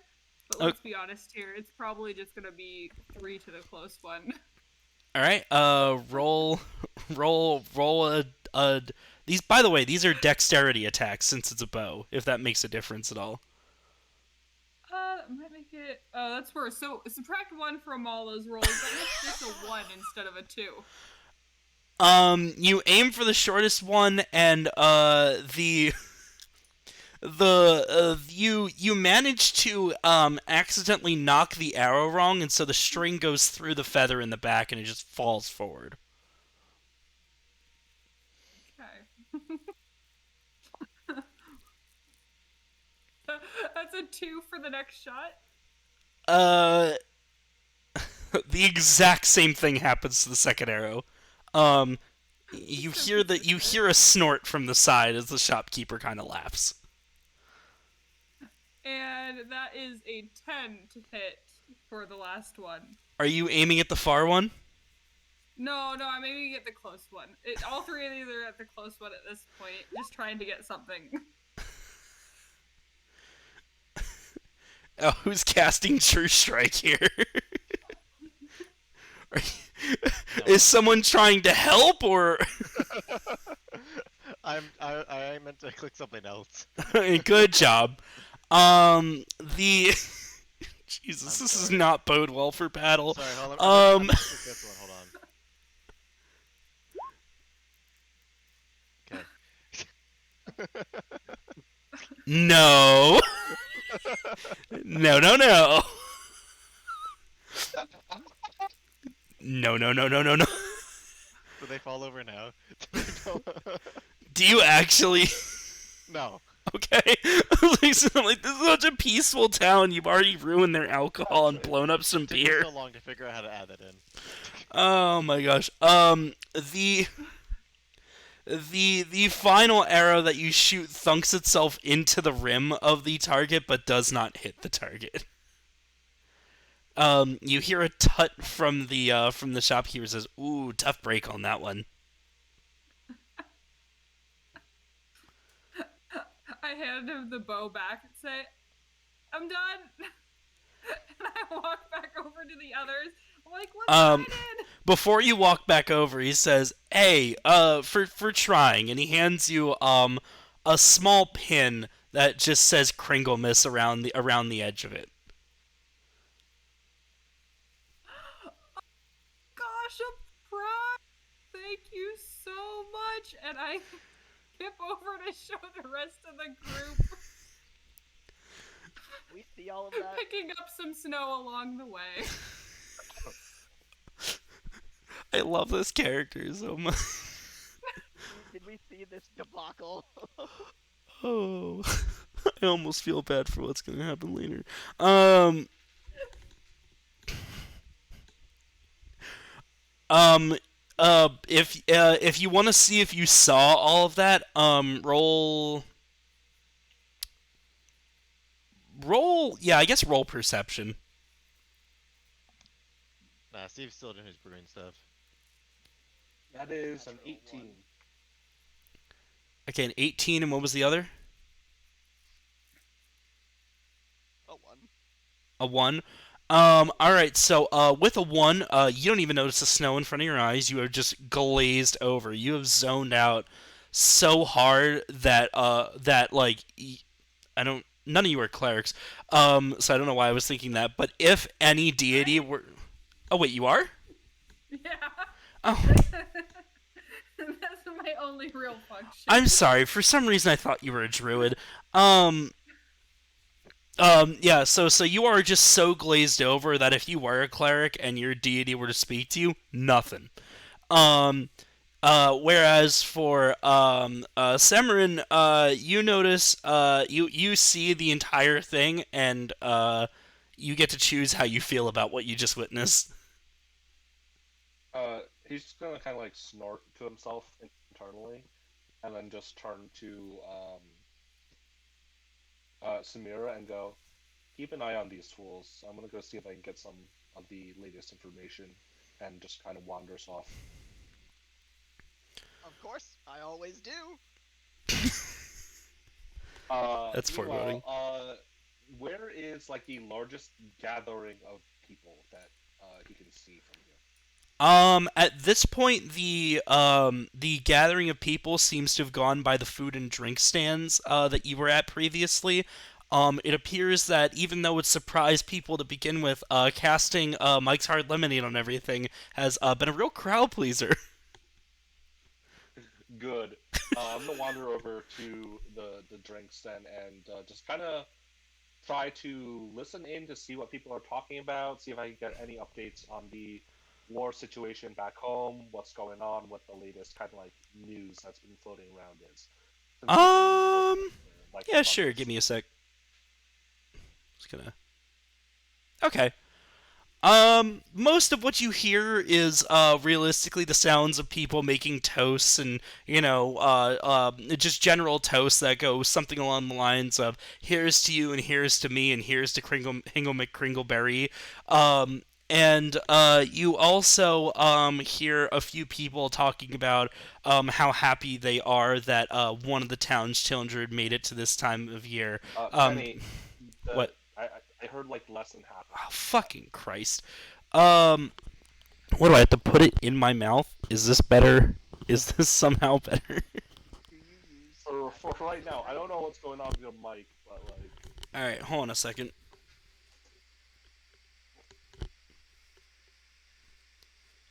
But let's be honest here, it's probably just gonna be 3 to the close one. All right. Roll a. These, by the way, these are dexterity attacks since it's a bow. If that makes a difference at all. Might make it. Oh, that's worse. So subtract 1 from all those rolls. That makes this a 1 instead of a 2. You aim for the shortest one, and you manage to accidentally knock the arrow wrong, and so the string goes through the feather in the back, and it just falls forward. Okay. That's a 2 for the next shot. The exact same thing happens to the second arrow. You hear a snort from the side as the shopkeeper kind of laughs. And that is a 10 to hit for the last one. Are you aiming at the far one? No, I'm aiming at the close one. All 3 of these are at the close one at this point, just trying to get something. Oh, who's casting True Strike here? Is someone trying to help, or? I meant to click something else. Good job. Jesus, this does not bode well for battle. Sorry, hold on. Click this one. Hold on. Okay. No. No. No. No. Do they fall over now? Do you actually? No. Okay. This is such a peaceful town. You've already ruined their alcohol and blown up some It took me beer. so long to figure out how to add that in. Oh my gosh. The final arrow that you shoot thunks itself into the rim of the target, but does not hit the target. You hear a tut from the shopkeeper says, "Ooh, tough break on that one." I hand him the bow back and say, "I'm done." And I walk back over to the others. I'm like, "What's I did?" Before you walk back over, he says, "Hey, for trying," and he hands you a small pin that just says Kringlemas around the edge of it. Gosh, a prize! Thank you so much. And I skip over to show the rest of the group. We see all of that. Picking up some snow along the way. I love this character so much. Did we see this debacle? Oh, I almost feel bad for what's gonna happen later. Um, um, if you want to see if you saw all of that, yeah, I guess roll perception. Nah, Steve's still doing his brewing stuff. That is an Natural 18. one. Okay, an 18, and what was the other? A 1. A 1. Alright, so, with a 1, you don't even notice the snow in front of your eyes. You are just glazed over. You have zoned out so hard that, none of you are clerics. So I don't know why I was thinking that, but if any deity were... Oh, wait, you are? Yeah. Oh, That's my only real function. I'm sorry. For some reason, I thought you were a druid. Yeah, so you are just so glazed over that if you were a cleric and your deity were to speak to you, nothing. Whereas for, Semarin, you notice, you see the entire thing, and, you get to choose how you feel about what you just witnessed. He's just gonna kind of like snort to himself internally, and then just turn to Samira and go, "Keep an eye on these fools. I'm gonna go see if I can get some of the latest information," and just kind of wanders off. Of course, I always do. That's foreboding. Where is like the largest gathering of people that he can see from here? At this point, the gathering of people seems to have gone by the food and drink stands, that you were at previously. It appears that even though it surprised people to begin with, casting, Mike's Hard Lemonade on everything has, been a real crowd pleaser. Good. I'm gonna wander over to the drink stand and just kind of try to listen in to see what people are talking about, see if I can get any updates on the war situation back home, what's going on, what the latest kind of like news that's been floating around is. Since we've been working for, like, Yeah, a sure. month. Give me a sec. Just gonna. Okay. Most of what you hear is, realistically the sounds of people making toasts and, just general toasts that go something along the lines of, here's to you and here's to me and here's to Hingle McCringleberry. And you also, hear a few people talking about, how happy they are that, one of the town's children made it to this time of year. Kenny, what? I heard like less than half. Oh, fucking Christ. What do I have to put it in my mouth? Is this better? Is this somehow better? Do you use... For right now, I don't know what's going on with your mic, but like... Alright, hold on a second.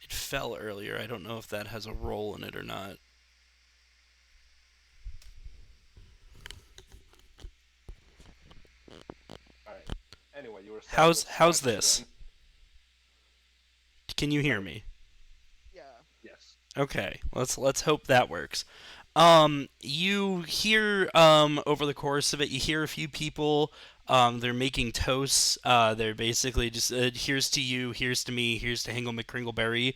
It fell earlier. I don't know if that has a roll in it or not. Alright. Anyway, you were saying How's this? Can you hear me? Yeah. Yes. Okay, let's hope that works. You hear, over the course of it, you hear a few people, they're making toasts, they're basically just, here's to you, here's to me, here's to Hingle McCringleberry,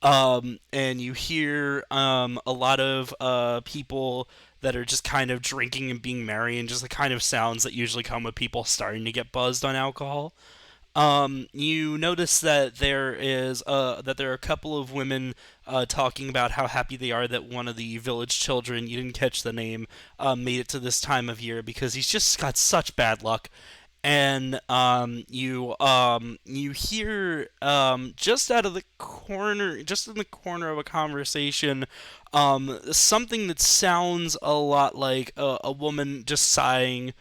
and you hear, a lot of, people that are just kind of drinking and being merry, and just the kind of sounds that usually come with people starting to get buzzed on alcohol. You notice that there are a couple of women, talking about how happy they are that one of the village children, you didn't catch the name, made it to this time of year because he's just got such bad luck. and you hear just out of the corner, just in the corner of a conversation, something that sounds a lot like a woman just sighing,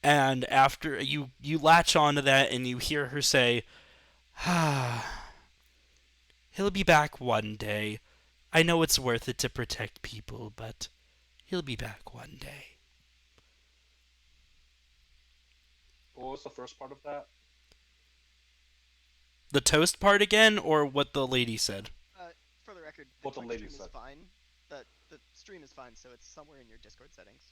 and after you latch onto that and you hear her say, "Ah, he'll be back one day. I know it's worth it to protect people, but he'll be back one day." What was the first part of that? The toast part again, or what the lady said? For the record, the What the Twitch lady stream is said. fine. The stream is fine, so it's somewhere in your Discord settings.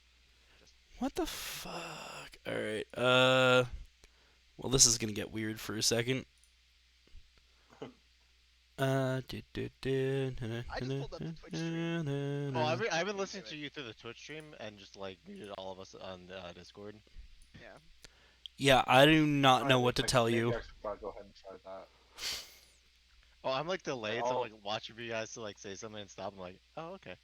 Just What the fuck? Alright, well, this is gonna get weird for a second. I just pulled up the Twitch stream. Oh, I've Looking been listening into to it. you through the Twitch stream and just like muted all of us on Discord. Yeah. Yeah, I do not I know think what to tell maybe you. I should probably go ahead and try that. Oh, I'm like delayed, so I'm Oh. like watching for you guys to like say something and stop. I'm like, oh, okay.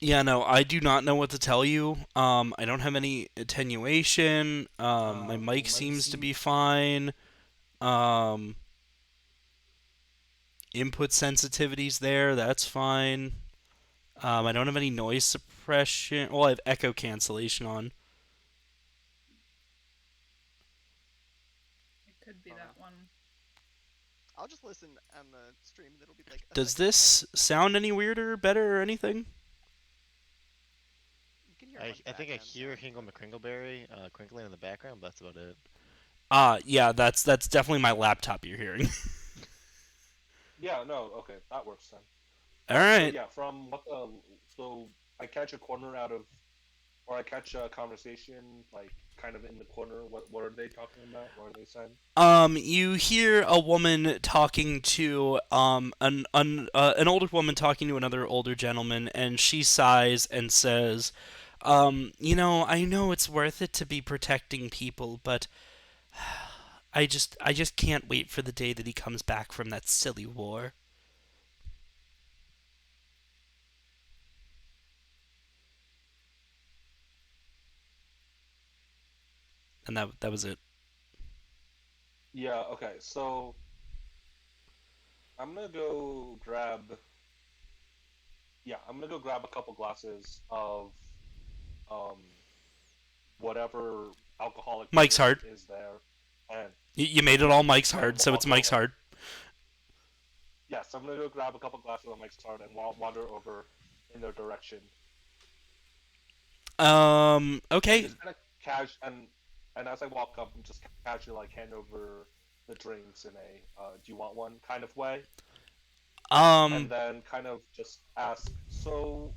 Yeah, no, I do not know what to tell you. I don't have any attenuation. My mic seems to be fine. Um, Input sensitivity's there. That's fine. I don't have any noise suppression. Well, I have echo cancellation on. It could be that one. I'll just listen on the stream. That'll be like. Does second this sound any weirder, better, or anything? You can hear I think I hear Hingle McCringleberry crinkling in the background, but that's about it. Yeah, that's definitely my laptop you're hearing. Yeah, no, okay, that works then. All right. So, yeah, from what the so I catch a corner out of, or I catch a conversation like kind of in the corner. What are they talking about? What are they saying? You hear a woman talking to an older woman talking to another older gentleman, and she sighs and says, I know it's worth it to be protecting people, but I just can't wait for the day that he comes back from that silly war." And that was it. Yeah, okay, so I'm gonna go grab. Yeah, I'm gonna go grab a couple glasses of um whatever alcoholic Mike's beverage hard. is there, and You made it all Mike's and hard, so I'll it's go. Mike's hard. Yes, I'm gonna go grab a couple glasses of Mike's Hard and wander over in their direction. And Okay. just kind of and as I walk up, I'm just casually like hand over the drinks in a "do you want one" kind of way, and then kind of just ask, "So,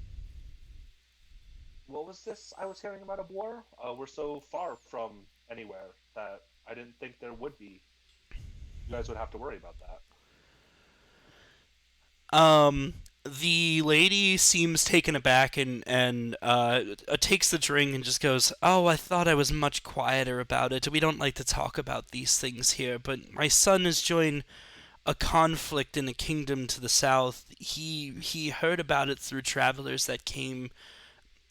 what was this I was hearing about a war? We're so far from anywhere that I didn't think there would be. You guys would have to worry about that." The lady seems taken aback and takes the drink and just goes, "Oh, I thought I was much quieter about it. We don't like to talk about these things here, but my son has joined a conflict in a kingdom to the south. He heard about it through travelers that came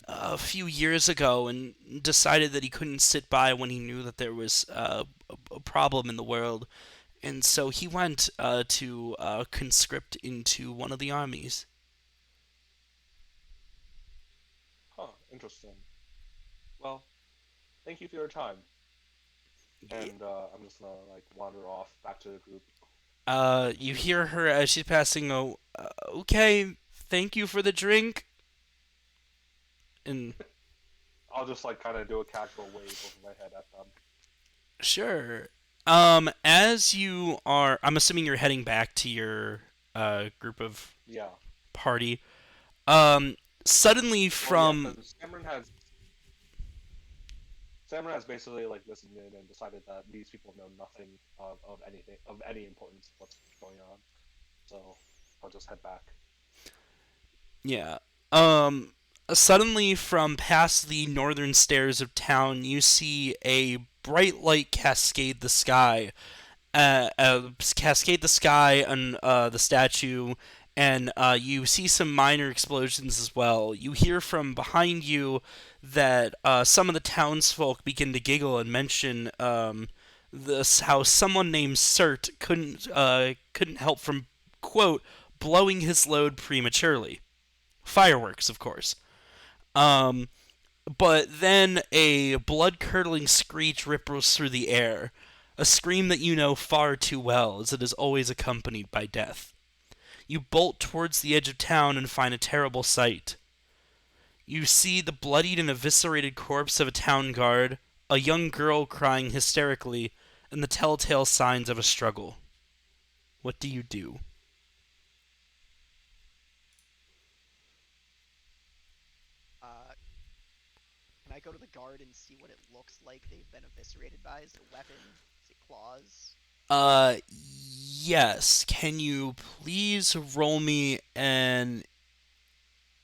a few years ago and decided that he couldn't sit by when he knew that there was a problem in the world. And so he went to conscript into one of the armies." Huh, interesting. Well, thank you for your time. And I'm just gonna like wander off back to the group. You hear her as she's passing. "Oh, okay, thank you for the drink." And I'll just like kind of do a casual wave over my head at them. sure. As you are, I'm assuming you're heading back to your group of Yeah. party. Suddenly from Well, yeah, 'cause Cameron has basically like listened in and decided that these people know nothing of anything of any importance of what's going on. So I'll just head back. Yeah. Suddenly from past the northern stairs of town, you see a bright light cascade the sky. Cascade the sky and the statue, and you see some minor explosions as well. You hear from behind you that some of the townsfolk begin to giggle and mention this how someone named Cert couldn't help from quote blowing his load prematurely. Fireworks, of course. Um, but then a blood-curdling screech ripples through the air, a scream that you know far too well, as it is always accompanied by death. You bolt towards the edge of town and find a terrible sight. You see the bloodied and eviscerated corpse of a town guard, a young girl crying hysterically, and the telltale signs of a struggle. What do you do? Uh, can I go to the guard and see what it looks like they've been eviscerated by? Is it a weapon? Is it claws? Uh, yes. Can you please roll me an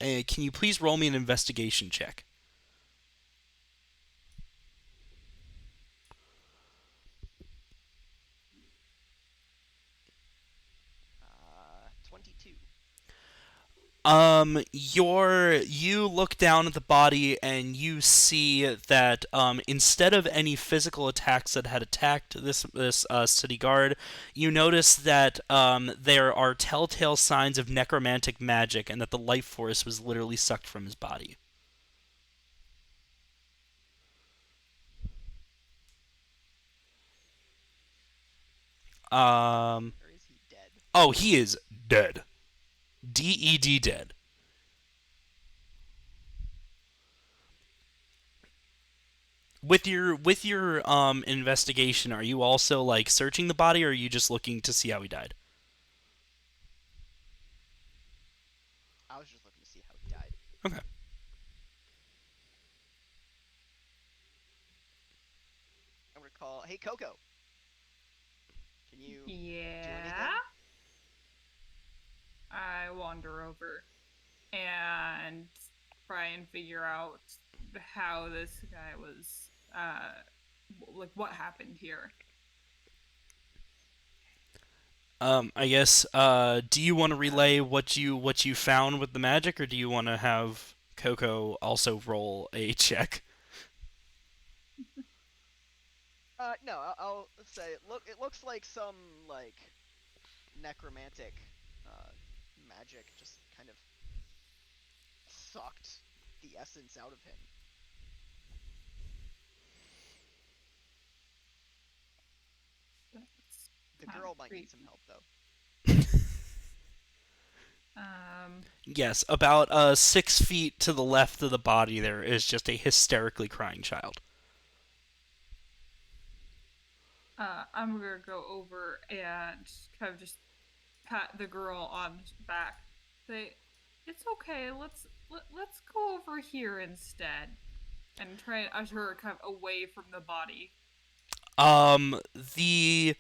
investigation check? 22. You look down at the body and you see that instead of any physical attacks that had attacked this city guard, you notice that there are telltale signs of necromantic magic and that the life force was literally sucked from his body. Or is he dead? Oh, he is dead. DED dead. With your investigation, are you also like searching the body, or are you just looking to see how he died? I was just looking to see how he died. Okay. I'm gonna call. Hey, Coco. Can you do Yeah. anything? I wander over and try and figure out how this guy was, like what happened here. I guess. Do you want to relay what you found with the magic, or do you want to have Coco also roll a check? No. I'll say it looks like some like necromantic magic just kind of sucked the essence out of him. That's The kind girl of might need some creepy. help though. Yes, about 6 feet to the left of the body, there is just a hysterically crying child. I'm gonna go over and kind of just pat the girl on the back. Say, "It's okay. Let's go over here instead," and try and usher her kind of away from the body. Um, the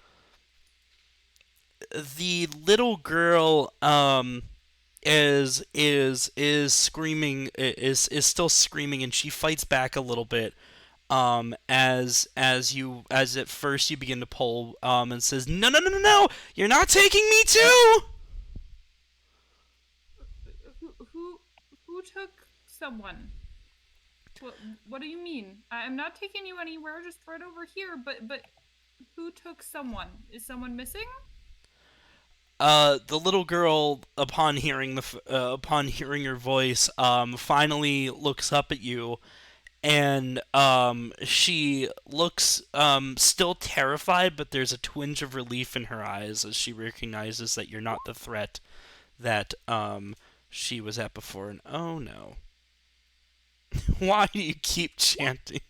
the little girl is screaming is still screaming, and she fights back a little bit as at first you begin to pull and says, no, no, no, no, no, you're not taking me too. Who took someone? What do you mean? I'm not taking you anywhere. Just right over here. But who took someone? Is someone missing? The little girl, upon hearing your voice, finally looks up at you, and she looks still terrified, but there's a twinge of relief in her eyes as she recognizes that you're not the threat that she was at before. And oh no, why do you keep chanting?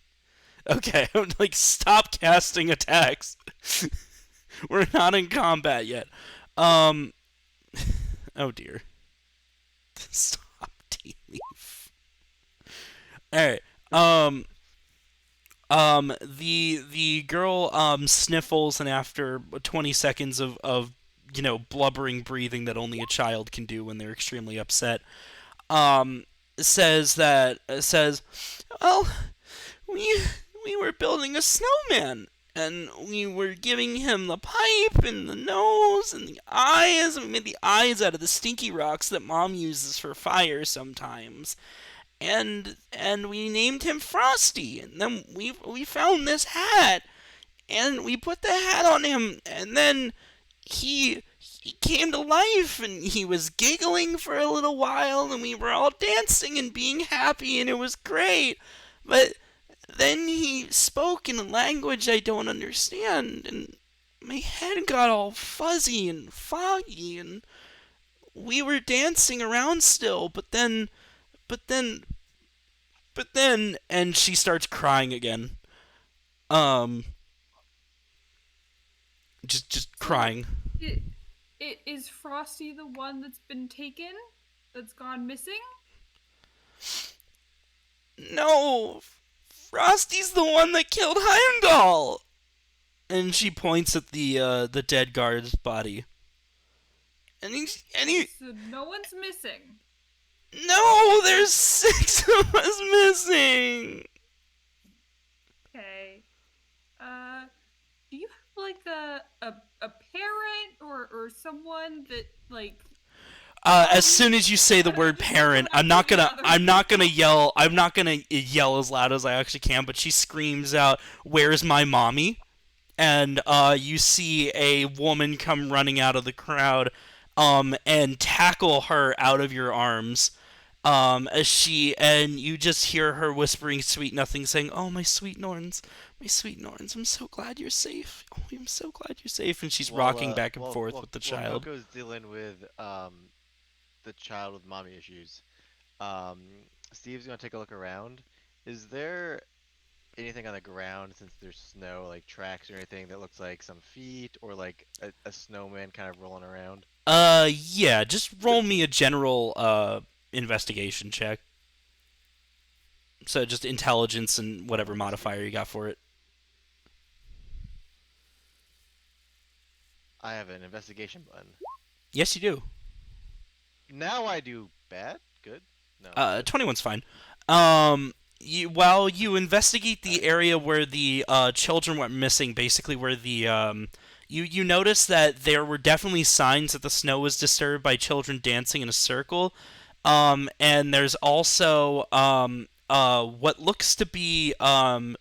Okay, I'm like, stop casting attacks. We're not in combat yet. Um, oh dear. Stop, Leaf. All right. The girl sniffles, and after 20 seconds of blubbering breathing that only a child can do when they're extremely upset, um says, well, we we were building a snowman, and we were giving him the pipe and the nose and the eyes, and we made the eyes out of the stinky rocks that Mom uses for fire sometimes. And we named him Frosty, and then we found this hat, and we put the hat on him, and then he came to life, and he was giggling for a little while, and we were all dancing and being happy, and it was great. But then he spoke in a language I don't understand, and my head got all fuzzy and foggy, and we were dancing around still, but then, and she starts crying again. Um, just So, crying. is Frosty the one that's been taken? That's gone missing? No, Frosty's the one that killed Heimdall. And she points at the dead guard's body. And he So no one's missing. no, there's 6 of us missing. Okay. Do you have like a parent or someone that like As soon as you say the word parent, I'm not gonna yell. I'm not gonna yell as loud as I actually can. But she screams out, "Where's my mommy?" And you see a woman come running out of the crowd, and tackle her out of your arms. As she and you just hear her whispering sweet nothing, saying, "Oh, my sweet Norns, I'm so glad you're safe. Oh, I'm so glad you're safe." And she's rocking back and forth with the child. Coco's dealing with the child with mommy issues. Um, Steve's gonna take a look around. Is there anything on the ground since there's snow, like tracks or anything that looks like some feet or like a snowman kind of rolling around? Yeah, just roll me a general investigation check. So just intelligence and whatever modifier you got for it. I have an investigation button. Yes, you do. Now I do bad? Good? No. 21's fine. While you investigate the area where the children went missing, basically where the you notice that there were definitely signs that the snow was disturbed by children dancing in a circle, and there's also what looks to be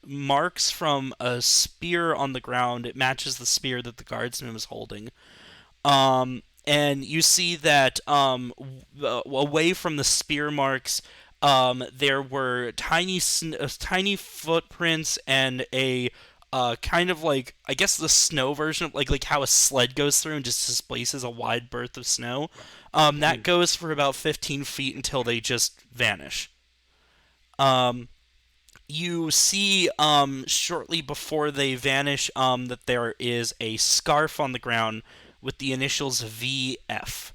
marks from a spear on the ground. It matches the spear that the guardsman was holding. And you see that away from the spear marks, there were tiny footprints and a kind of like, I guess, the snow version of like how a sled goes through and just displaces a wide berth of snow. That goes for about 15 feet until they just vanish. You see shortly before they vanish that there is a scarf on the ground with the initials VF.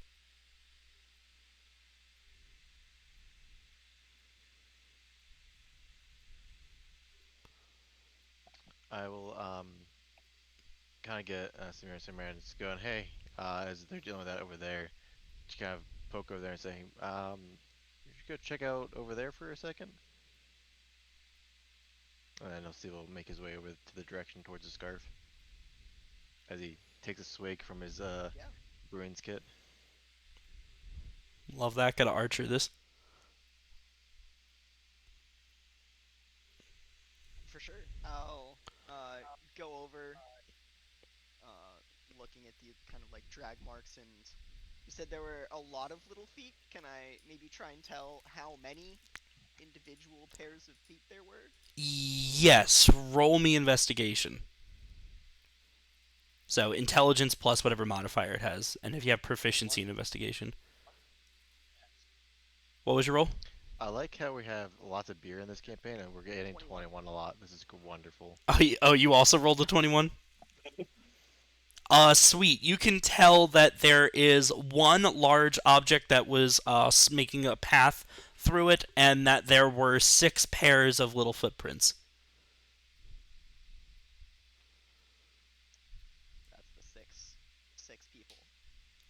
I will kind of get Samira and just going, hey, as they're dealing with that over there, just kind of poke over there and saying, you should go check out over there for a second. And then Steve will make his way over to the direction towards the scarf as he takes a swig from his Yeah, Bruins kit. Love that. Gotta archer this. for sure. I'll go over, looking at the kind of like drag marks, and you said there were a lot of little feet. Can I maybe try and tell how many individual pairs of feet there were? Yes, roll me investigation. So intelligence plus whatever modifier it has, and if you have proficiency in investigation. What was your roll? I like how we have lots of beer in this campaign and we're getting 21 a lot. This is wonderful. Oh, you also rolled a 21? Sweet. You can tell that there is one large object that was making a path through it, and that there were 6 pairs of little footprints. That's the six people,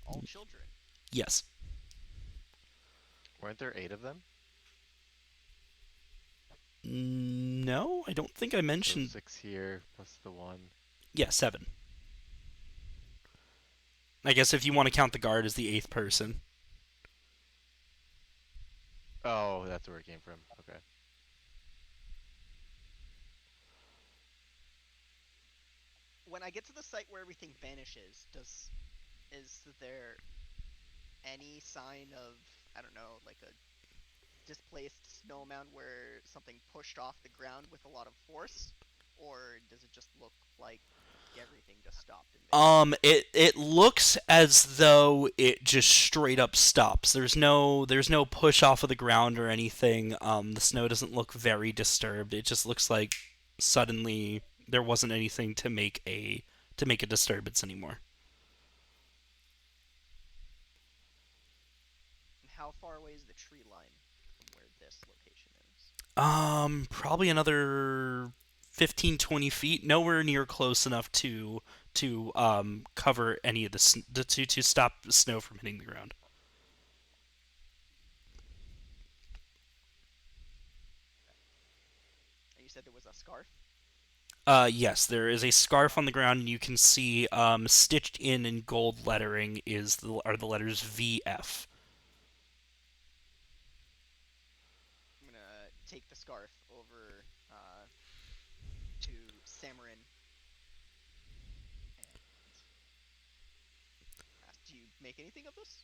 all children. Yes. Weren't there 8 of them? No, I don't think I So mentioned. 6 here plus the 1. Yeah, 7. I guess if you want to count the guard as the 8th person. Oh, that's where it came from. Okay. When I get to the site where everything vanishes, is there any sign of, I don't know, like a displaced snow mound where something pushed off the ground with a lot of force, or does it just look like everything just stopped in midair? It looks as though it just straight up stops. There's no push off of the ground or anything. The snow doesn't look very disturbed. It just looks like suddenly there wasn't anything to make a disturbance anymore. And how far away is the tree line from where this location is? Probably another 15, 20 feet. Nowhere near close enough to cover any of to stop the snow from hitting the ground. And you said there was a scarf? Yes, there is a scarf on the ground, and you can see stitched in gold lettering are the letters VF. I'm gonna take the scarf over to Samarin and ask, do you make anything of this?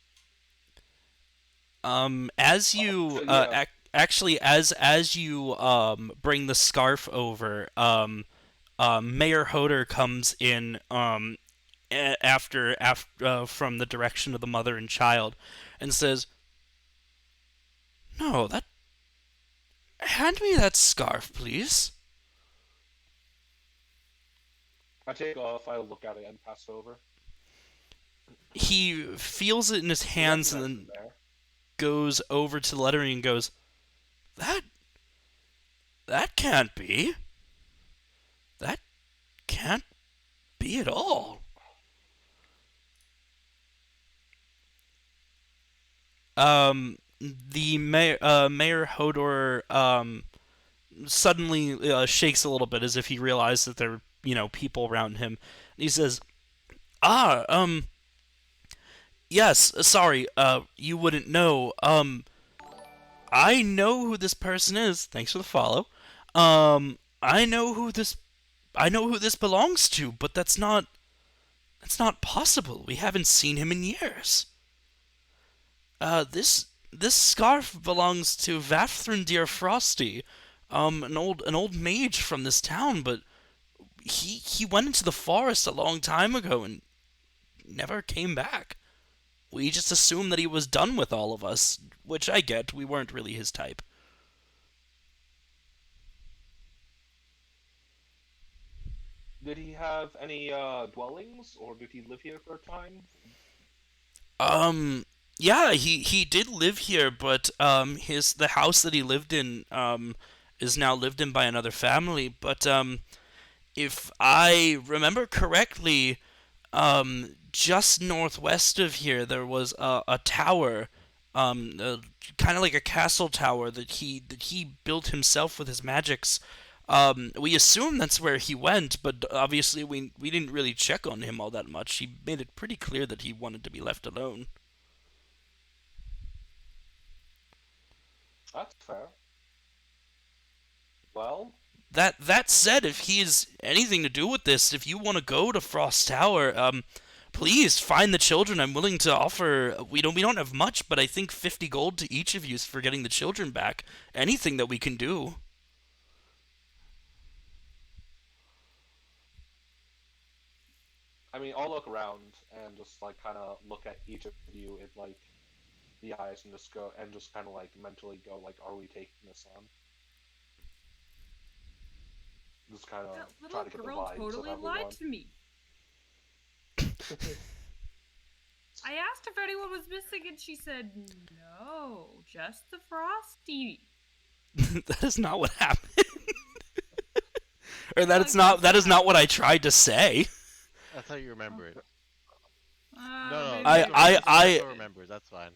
As you So yeah, actually as you bring the scarf over, Mayor Hoder comes in after from the direction of the mother and child, and says, "No, that hand me that scarf, please." I take off, I look at it and pass it over. He feels it in his He hands and recognizes then it there. goes over to the lettering and goes, "That that can't be. That can't be at all." Mayor Hodor suddenly shakes a little bit as if he realized that there are, people around him. And he says, "Ah, yes, sorry, you wouldn't know. I know who this person is. Thanks for the follow. I know who this belongs to, but that's not possible. We haven't seen him in years. This scarf belongs to Vafthrundir Frosty, an old mage from this town, but he went into the forest a long time ago and never came back. We just assumed that he was done with all of us, which I get. We weren't really his type. Did he have any dwellings, or did he live here for a time? Um, yeah, he did live here, but the house that he lived in is now lived in by another family. But if I remember correctly, just northwest of here there was a tower, kind of like a castle tower that he built himself with his magics. We assume that's where he went, but obviously we didn't really check on him all that much. He made it pretty clear that he wanted to be left alone. That's fair. Well, That said, if he has anything to do with this, if you want to go to Frost Tower, please find the children. I'm willing to offer. We don't have much, but I think 50 gold to each of you for getting the children back. Anything that we can do. I mean, I'll look around and just like kind of look at each of you in like the eyes and just go and just kind of like mentally go like, are we taking this on? Just kind of That try little to get the girl vibes totally of lied everyone. to me. I asked if anyone was missing, and she said no, just the Frosty. That is not what happened. Or Well, that is not what I tried to say. That's how you remember it. Uh, No, maybe no, I- Nezuko I- remembers. That's fine.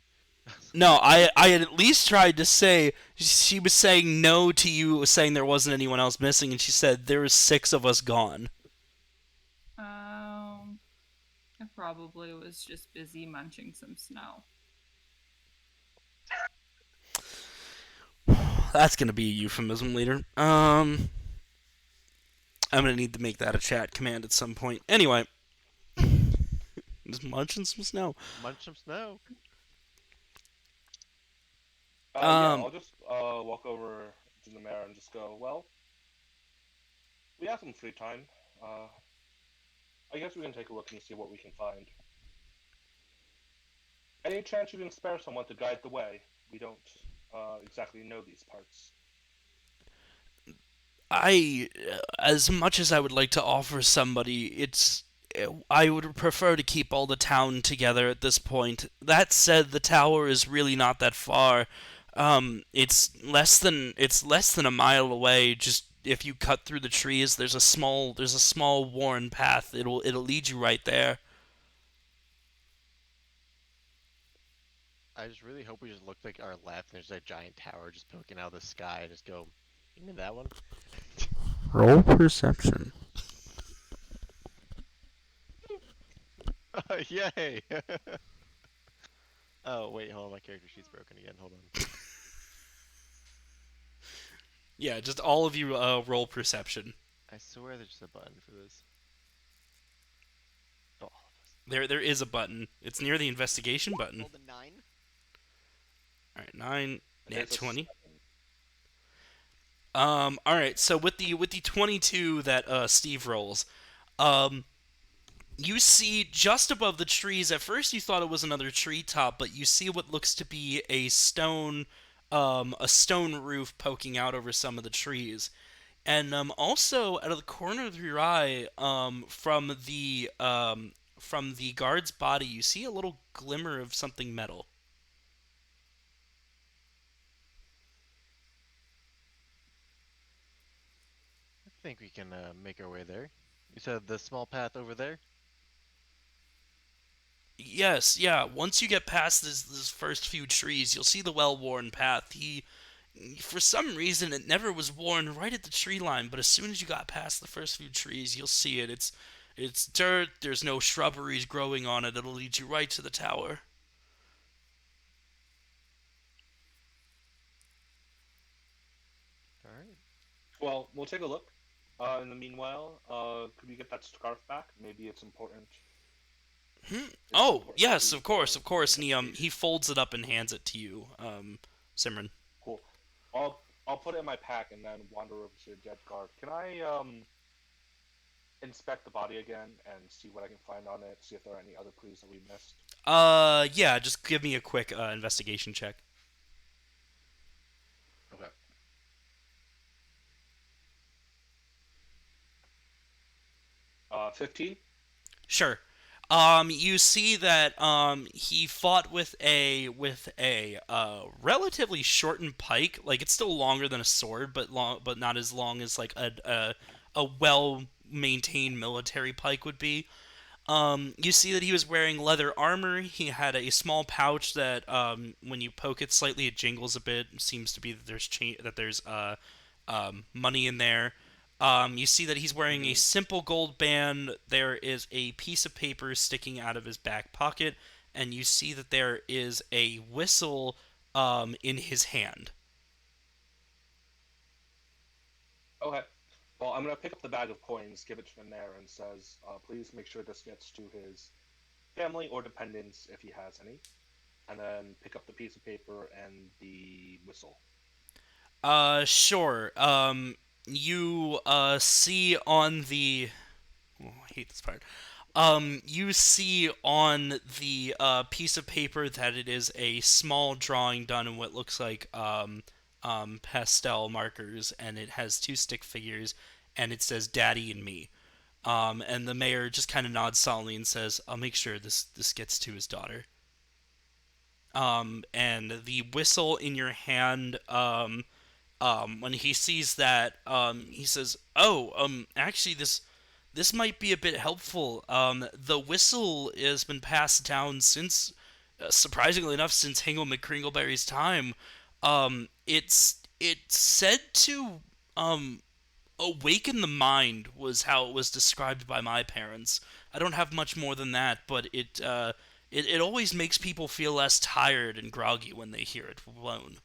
No, I had at least tried to say. She was saying no to you, saying there wasn't anyone else missing, and she said there was 6 of us gone. Um, I probably was just busy munching some snow. That's gonna be a euphemism later. I'm gonna need to make that a chat command at some point. Anyway, just munching some snow. Munch some snow. Yeah, Um, I'll just walk over to the mayor and just go, well, we have some free time. Uh, I guess we can take a look and see what we can find. Any chance you can spare someone to guide the way? We don't exactly know these parts. as much as I would like to offer somebody, I would prefer to keep all the town together at this point. That said, the tower is really not that far. It's less than a mile away. Just if you cut through the trees, there's a small worn path. It'll lead you right there. I just really hope we just look like our left and there's a giant tower just poking out of the sky and just go, you mean that one? Roll perception. Yay! Oh, wait, hold on, my character sheet's broken again, hold on. Yeah, just all of you roll perception. I swear there's just a button for this. Oh, all of us. There is a button. It's near the investigation button. Rolled a 9. All right, 9, There's nat a 20. seven. All right. So with the 22 that Steve rolls, um, you see just above the trees. At first, you thought it was another treetop, but you see what looks to be a stone roof poking out over some of the trees, and also out of the corner of your eye, from the guard's body, you see a little glimmer of something metal. I think we can make our way there. You said the small path over there? Yes, yeah. Once you get past this first few trees, you'll see the well-worn path. For some reason, it never was worn right at the tree line, but as soon as you got past the first few trees, you'll see it. It's dirt. There's no shrubberies growing on it. It'll lead you right to the tower. Alright. Well, we'll take a look. In the meanwhile, could we get that scarf back? Maybe it's important. It's Oh, important yes, to of course, the of course. And he investigation. folds it up and hands it to you, Simran. Cool. I'll put it in my pack and then wander over to the dead guard. Can I inspect the body again and see what I can find on it? See if there are any other clues that we missed. Yeah. Just give me a quick investigation check. Okay. Uh, 15. Sure. You see that he fought with a relatively shortened pike. Like it's still longer than a sword, but not as long as like a well maintained military pike would be. You see that he was wearing leather armor. He had a small pouch that, when you poke it slightly, it jingles a bit. It seems to be that there's money in there. You see that he's wearing a simple gold band. There is a piece of paper sticking out of his back pocket, and you see that there is a whistle in his hand. Okay. Well, I'm gonna pick up the bag of coins, give it to the mayor, and says, "Please make sure this gets to his family or dependents if he has any." And then pick up the piece of paper and the whistle. Sure. You see on the. Oh, I hate this part. You see on the piece of paper that it is a small drawing done in what looks like pastel markers, and it has two stick figures, and it says "Daddy and me." And the mayor just kind of nods solemnly and says, "I'll make sure this gets to his daughter." And the whistle in your hand, when he sees that, he says, "Oh, actually, this might be a bit helpful. The whistle has been passed down since surprisingly enough, since Hingle McCringleberry's time, it's said to awaken the mind was how it was described by my parents. I don't have much more than that, but it always makes people feel less tired and groggy when they hear it blown.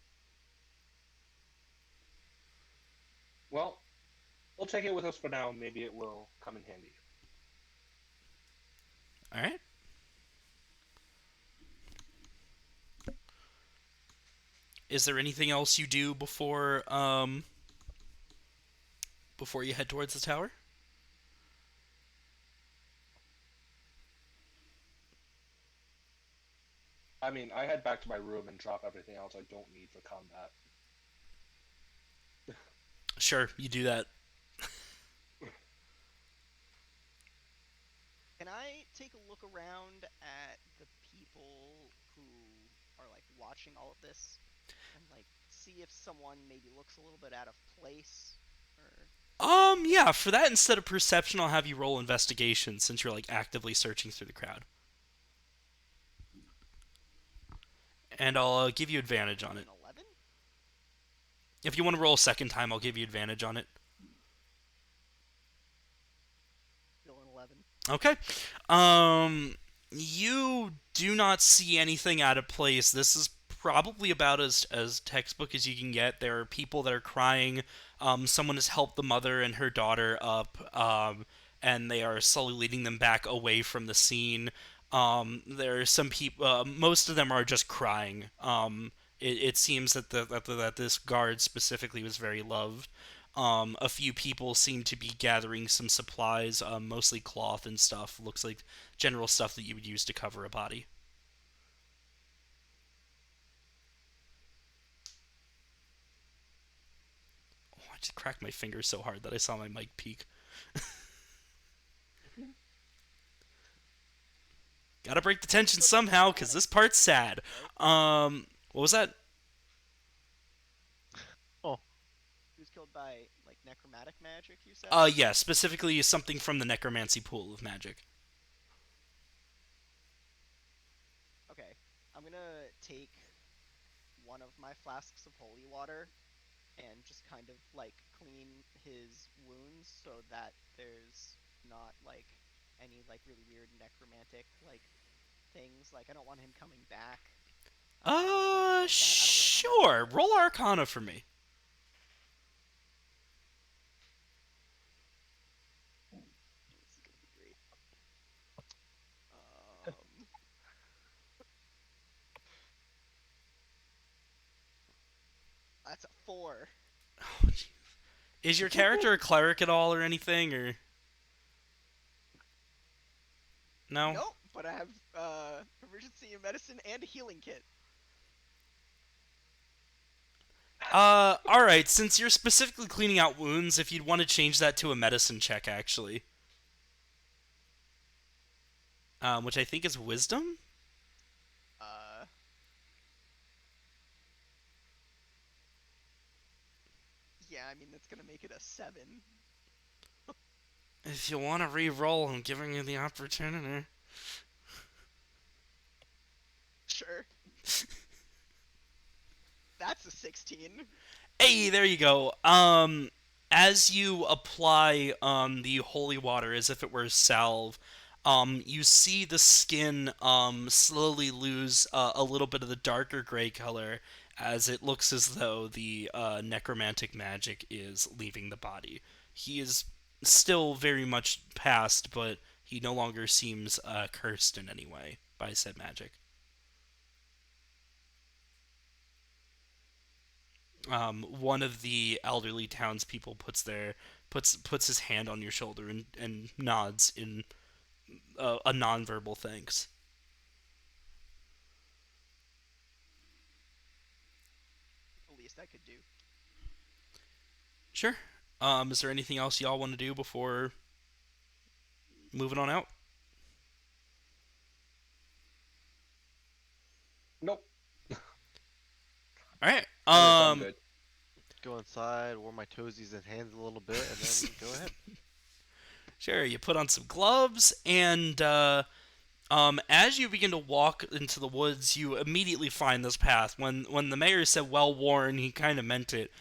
Well, we'll take it with us for now. Maybe it will come in handy. All right. Is there anything else you do before you head towards the tower? I mean, I head back to my room and drop everything else I don't need for combat. Sure, you do that. Can I take a look around at the people who are like watching all of this and like see if someone maybe looks a little bit out of place or Yeah, for that instead of perception, I'll have you roll investigation since you're like actively searching through the crowd. And I'll give you advantage on it. an 11? If you want to roll a second time, I'll give you advantage on it. Still an 11. Okay. You do not see anything out of place. This is probably about as textbook as you can get. There are people that are crying. Someone has helped the mother and her daughter up, and they are slowly leading them back away from the scene. There are some people. Most of them are just crying. It seems that this guard specifically was very loved. A few people seem to be gathering some supplies, mostly cloth and stuff. Looks like general stuff that you would use to cover a body. Oh, I just cracked my fingers so hard that I saw my mic peak. Gotta break the tension somehow, because this part's sad. What was that? Oh, He was killed by like necromantic magic, you said? Yeah, specifically something from the necromancy pool of magic. Okay. I'm gonna take one of my flasks of holy water and just kind of like clean his wounds so that there's not like any like really weird necromantic like things. Like I don't want him coming back. Or something like that. I don't know how much Sure. water. Roll Arcana for me. This is gonna be great. That's a 4. Oh, jeez. Is your character a cleric at all or anything, or no? Nope, but I have proficiency in medicine and a healing kit. All right. Since you're specifically cleaning out wounds, if you'd want to change that to a medicine check, actually, which I think is wisdom. Uh, yeah, I mean that's gonna make it a 7. If you want to re-roll, I'm giving you the opportunity. Sure. That's a 16. Hey, there you go. As you apply the holy water as if it were salve, you see the skin slowly lose a little bit of the darker gray color as it looks as though the necromantic magic is leaving the body. He is still very much past, but he no longer seems cursed in any way by said magic. One of the elderly townspeople puts his hand on your shoulder and nods in a nonverbal thanks. The least I could do. Sure. Is there anything else y'all want to do before moving on out? Nope. All right. I'm good. go inside, warm my toesies and hands a little bit, and then go ahead. Sure. You put on some gloves and As you begin to walk into the woods, you immediately find this path. When the mayor said well worn, he kind of meant it.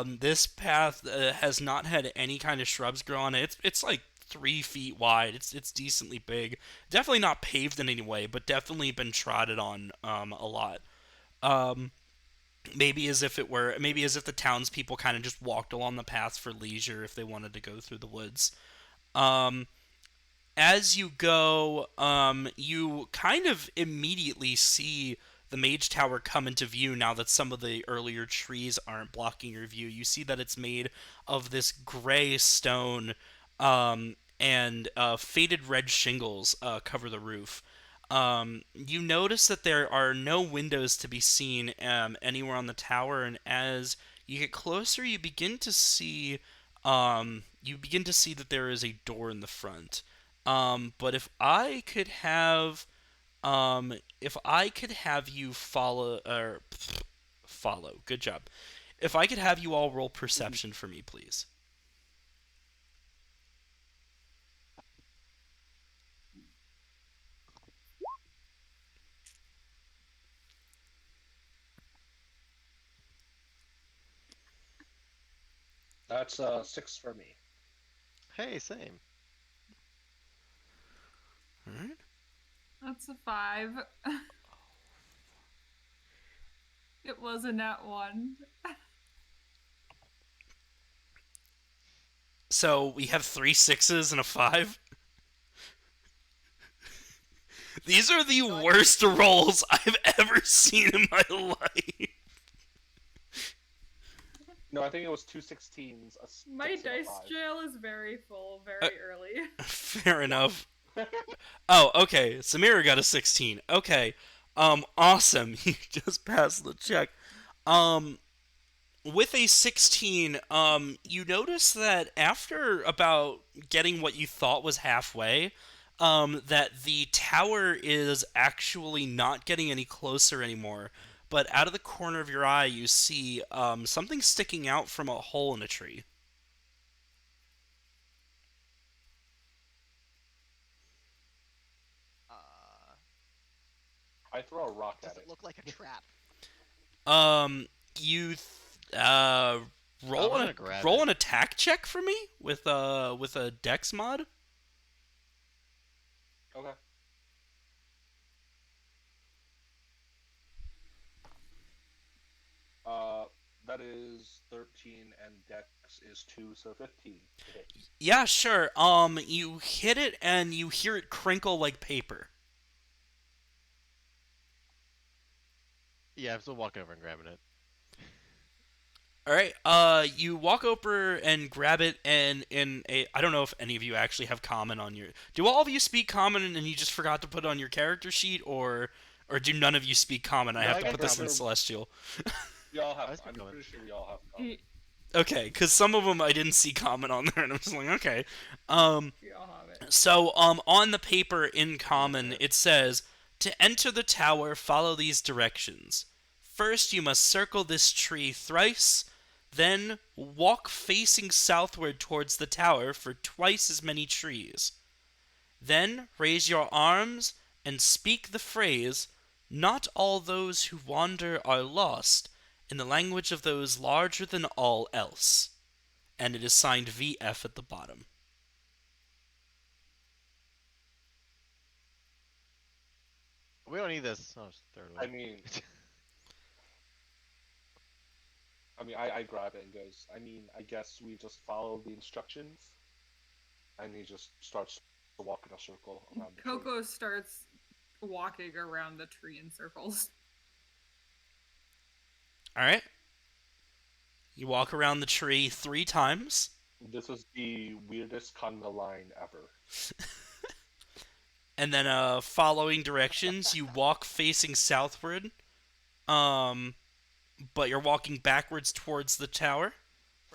This path has not had any kind of shrubs grow on it. It's like 3 feet wide. It's decently big. Definitely not paved in any way, but definitely been trodden on a lot. Um, maybe as if the townspeople kind of just walked along the paths for leisure if they wanted to go through the woods. Um, as you go, you kind of immediately see the Mage Tower come into view now that some of the earlier trees aren't blocking your view. You see that it's made of this gray stone, and faded red shingles cover the roof. You notice that there are no windows to be seen anywhere on the tower, and as you get closer, you begin to see that there is a door in the front. But if I could have you follow, good job. If I could have you all roll perception for me, please. That's 6 for me. Hey, same. All right. That's a 5. It was a nat 1. So we have 3 6s and a 5. These are the worst rolls I've ever seen in my life. No, I think it was 2 16s. My 6 and a dice 5. jail is very full very early. Fair enough. Oh, okay. Samira got a 16. Okay. Awesome. You just passed the check. With a 16, you notice that after about getting what you thought was halfway, that the tower is actually not getting any closer anymore. But out of the corner of your eye, you see something sticking out from a hole in a tree. I throw a rock Does at it it. look like a trap? You roll I'm gonna grab roll it. an attack check for me with a Dex mod. Okay. That is 13, and Dex is 2, so 15 to hit. Yeah, sure. You hit it and you hear it crinkle like paper. Yeah, I'm still walking over and grabbing it. All right. You walk over and grab it, and I don't know if any of you actually have common on your. Do all of you speak common, and you just forgot to put it on your character sheet, or do none of you speak common? I No, have I to got put this in common. Celestial. We all have. I speak I'm common. pretty sure we all have common. Okay, because some of them I didn't see common on there, and I'm just like, okay. We all have it. So, on the paper in common, Yeah. it says, to enter the tower, follow these directions. First, you must circle this tree thrice, then walk facing southward towards the tower for twice as many trees. Then raise your arms and speak the phrase, not all those who wander are lost, in the language of those larger than all else. And it is signed VF at the bottom. We don't need this. Oh, just throw it away. I grab it and goes, I guess we just follow the instructions. And he just starts to walk in a circle around the tree. Coco starts walking around the tree in circles. Alright? You walk around the tree 3 times. This is the weirdest conga line ever. And then, following directions, you walk facing southward. But you're walking backwards towards the tower.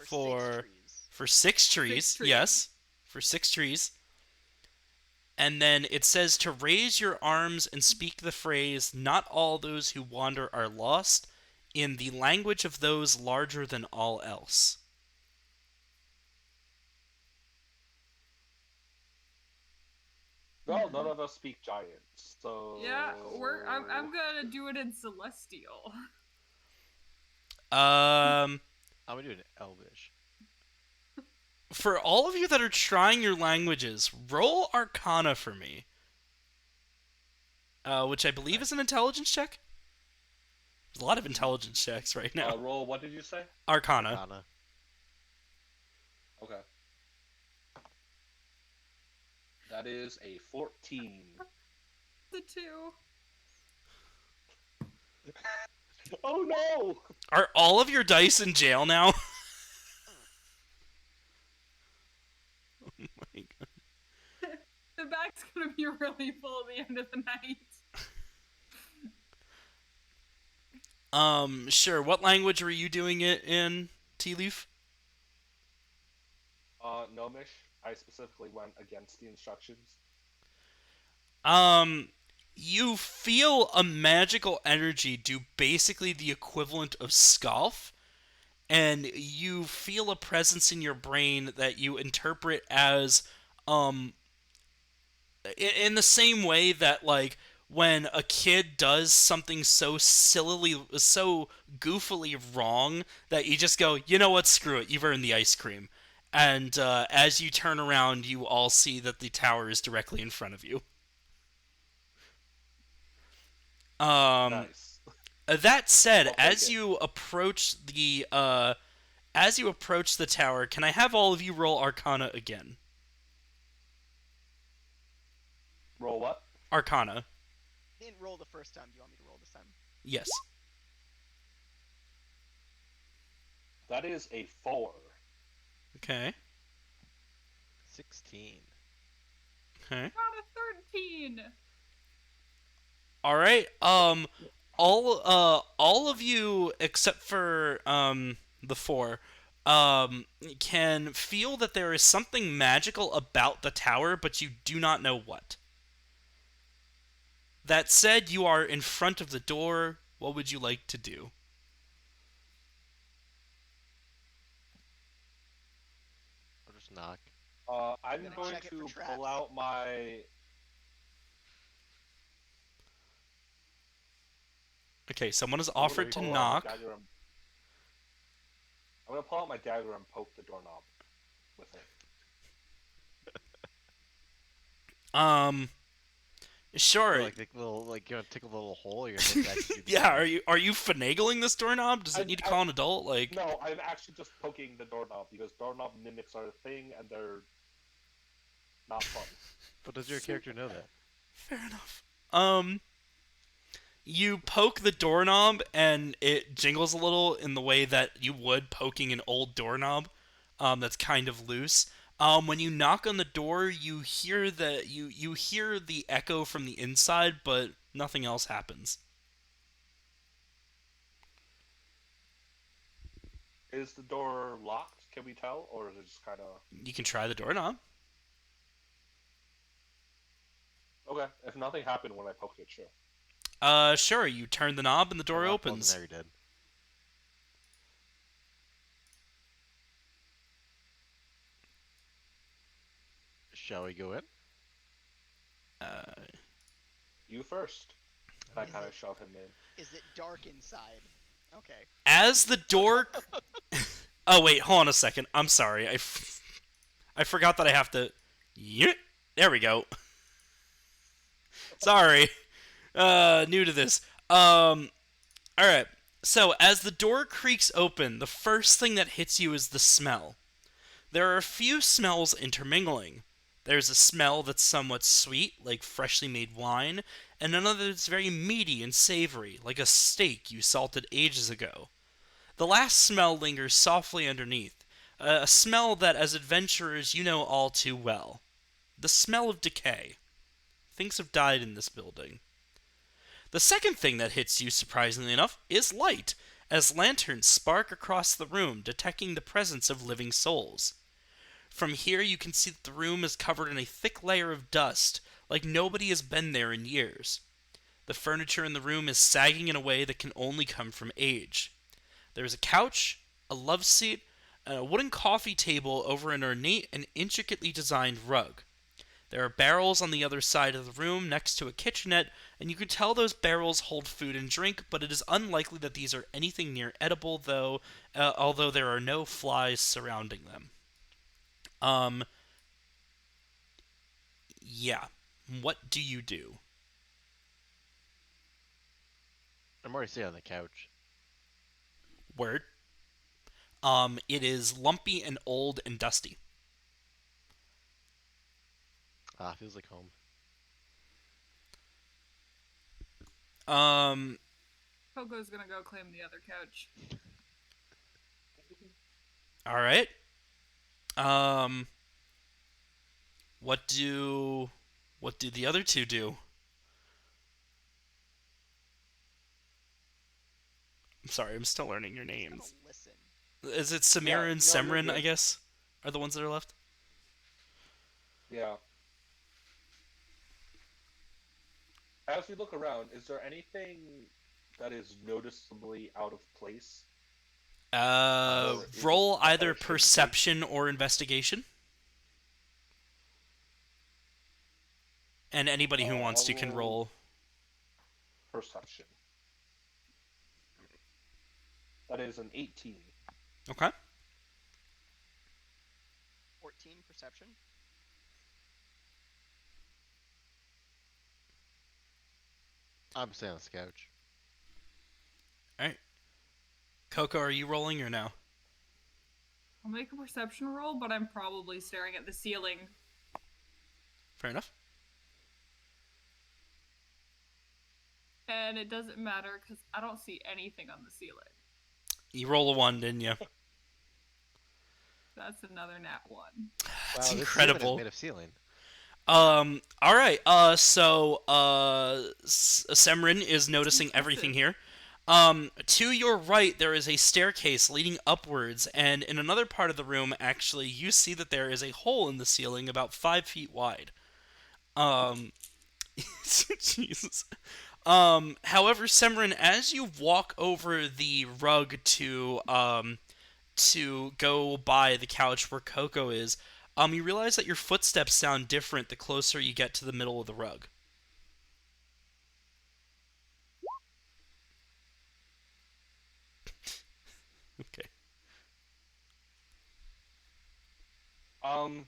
For 6 trees. For 6 trees. 6 trees. Yes. For 6 trees. And then it says to raise your arms and speak the phrase, not all those who wander are lost, in the language of those larger than all else. Well, none of us speak giant, so Yeah, I'm gonna do it in Celestial. Um, I'm gonna do an Elvish. for all of you that are trying your languages, roll Arcana for me. Which I believe is an intelligence check. There's a lot of intelligence checks right now. roll. What did you say? Arcana. Arcana. Okay. That is a 14. The two. Oh no! Are all of your dice in jail now? Oh my god. The bag's gonna be really full at the end of the night. Sure. What language were you doing it in, Tea Leaf? Gnomish. I specifically went against the instructions. You feel a magical energy do basically the equivalent of scoff, and you feel a presence in your brain that you interpret as, in the same way that, like, when a kid does something so so goofily wrong that you just go, you know what, screw it, you've earned the ice cream. And as you turn around, you all see that the tower is directly in front of you. Nice. That said, I'll take as it. you approach the tower, can I have all of you roll Arcana again? Roll what? Arcana. Didn't roll the first time. Do you want me to roll this time? Yes. That is a 4. Okay. 16. Okay. Got a 13. All right. All of you except for the 4 can feel that there is something magical about the tower, but you do not know what. That said, you are in front of the door. What would you like to do? I'll just knock. I'm gonna going check it for to traps. pull out my. Okay, someone has I'm gonna offered to pull out my knock. dagger and- I'm gonna pull out my dagger and poke the doorknob with it. Sure. Like the little, like you're gonna tickle the little hole. You're gonna actually do the Yeah, damage. are you finagling this doorknob? Does it need to call an adult? Like, No, I'm actually just poking the doorknob because doorknob mimics are a thing and they're not fun. But does your character know that? fair enough. You poke the doorknob and it jingles a little in the way that you would poking an old doorknob, that's kind of loose. When you knock on the door, you hear you hear the echo from the inside, but nothing else happens. Is the door locked? Can we tell, or is it just kind of You can try the doorknob. okay? If nothing happened when I poked it, sure. Sure. You turn the knob and the door The lock wasn't opens. there, you're dead. Shall we go in? You first. I Is kind of it- shove him in. Is it dark inside? Okay. As the door. Oh wait, hold on a second. I'm sorry. I forgot that I have to. Yeet. There we go. Sorry. New to this. Alright. So, as the door creaks open, the first thing that hits you is the smell. There are a few smells intermingling. There's a smell that's somewhat sweet, like freshly made wine, and another that's very meaty and savory, like a steak you salted ages ago. The last smell lingers softly underneath, a smell that, as adventurers, you know all too well. The smell of decay. Things have died in this building. The second thing that hits you, surprisingly enough, is light, as lanterns spark across the room, detecting the presence of living souls. From here, you can see that the room is covered in a thick layer of dust, like nobody has been there in years. The furniture in the room is sagging in a way that can only come from age. There is a couch, a love seat, and a wooden coffee table over an ornate and intricately designed rug. There are barrels on the other side of the room next to a kitchenette, and you can tell those barrels hold food and drink, but it is unlikely that these are anything near edible, though, although there are no flies surrounding them. Um, yeah. What do you do? I'm already sitting on the couch. Word. It is lumpy and old and dusty. Ah, feels like home. Um, Coco's gonna go claim the other couch. all right. Um, what do the other two do? I'm sorry, I'm still learning your Just gonna names. listen. Is it Yeah, Samira and no, you're Semrin, I good. guess? Are the ones that are left? Yeah. As we look around, is there anything that is noticeably out of place? Or is it Roll that either there shouldn't be? perception or investigation. And anybody who wants to I'll can roll roll. perception. That is an 18. Okay. 14 perception. I'm sitting on the couch. Alright. Coco, are you rolling or no? I'll make a perception roll, but I'm probably staring at the ceiling. Fair enough. And it doesn't matter because I don't see anything on the ceiling. You roll a 1, didn't you? That's another nat 1. That's Wow, this incredible. ceiling is made of ceiling. Alright, Semrin is noticing everything here. To your right, there is a staircase leading upwards, and in another part of the room, actually, you see that there is a hole in the ceiling about 5 feet wide. Jesus. However, Semrin, as you walk over the rug to go by the couch where Coco is, you realize that your footsteps sound different the closer you get to the middle of the rug. Okay. Um,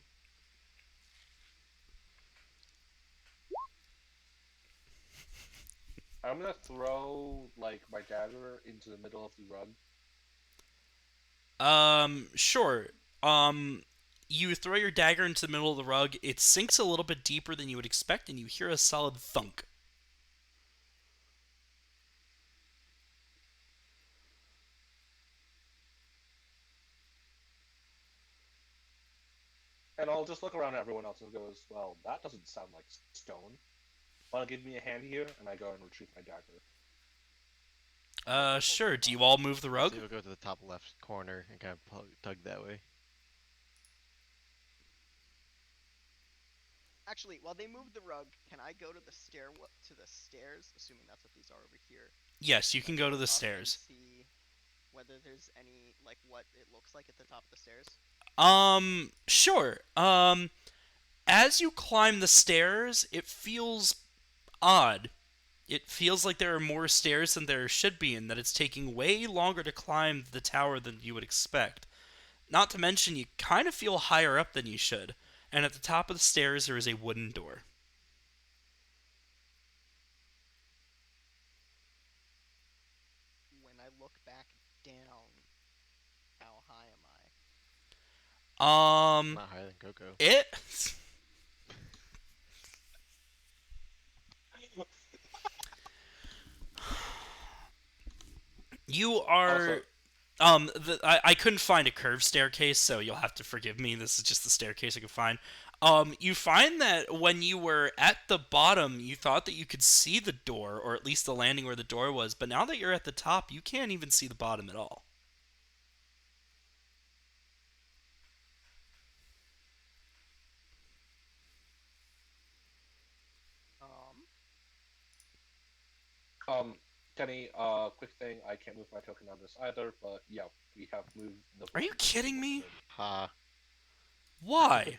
I'm gonna throw like my dagger into the middle of the rug. Sure. You throw your dagger into the middle of the rug. It sinks a little bit deeper than you would expect, and you hear a solid thunk. And I'll just look around at everyone else and goes, well, that doesn't sound like stone. Wanna give me a hand here? And I go and retrieve my dagger. Sure. Do you all move the rug? So you'll go to the top left corner and kind of tug that way. Actually, while they move the rug, can I go to the stairs, assuming that's what these are over here? Yes, you can go to the Up and stairs. see whether there's any like what it looks like at the top of the stairs. Sure. As you climb the stairs, it feels odd. It feels like there are more stairs than there should be, and that it's taking way longer to climb the tower than you would expect. Not to mention, you kind of feel higher up than you should. And at the top of the stairs, there is a wooden door. When I look back down, how high am Not higher than Coco. It. You are. I couldn't find a curved staircase, so you'll have to forgive me. This is just the staircase I could find. You find that when you were at the bottom, you thought that you could see the door, or at least the landing where the door was, but now that you're at the top, you can't even see the bottom at all. I? Kenny, quick thing, I can't move my token on this either, but yeah, we have moved the... Are you kidding me? Ha. Why?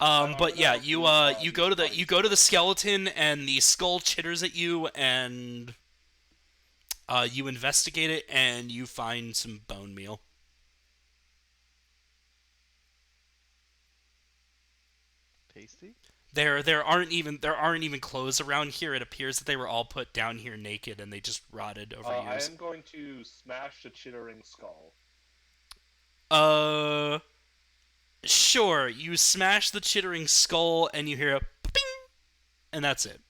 I'm But yeah, gonna read you these go to party the skills. skeleton, and the skull chitters at you, and you investigate it, and you find some bone meal. Tasty. There aren't even clothes around here. It appears that they were all put down here naked, and they just rotted over I years. am going to smash the chittering skull. Uh, sure. You smash the chittering skull, and you hear a ping, and that's it.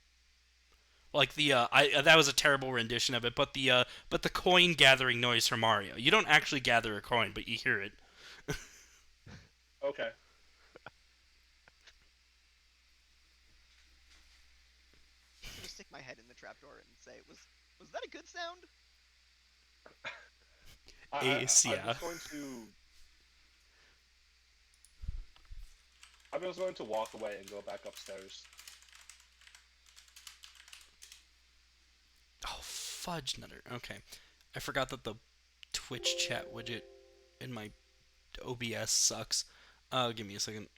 Like the that was a terrible rendition of it, but the coin gathering noise from Mario. You don't actually gather a coin, but you hear it. Okay. I'm gonna stick my head in the trapdoor and say, was that a good sound? Ace, I'm yeah. just going to. I'm just going to walk away and go back upstairs. Oh, fudge nutter. Okay. I forgot that the Twitch chat widget in my OBS sucks. Give me a second.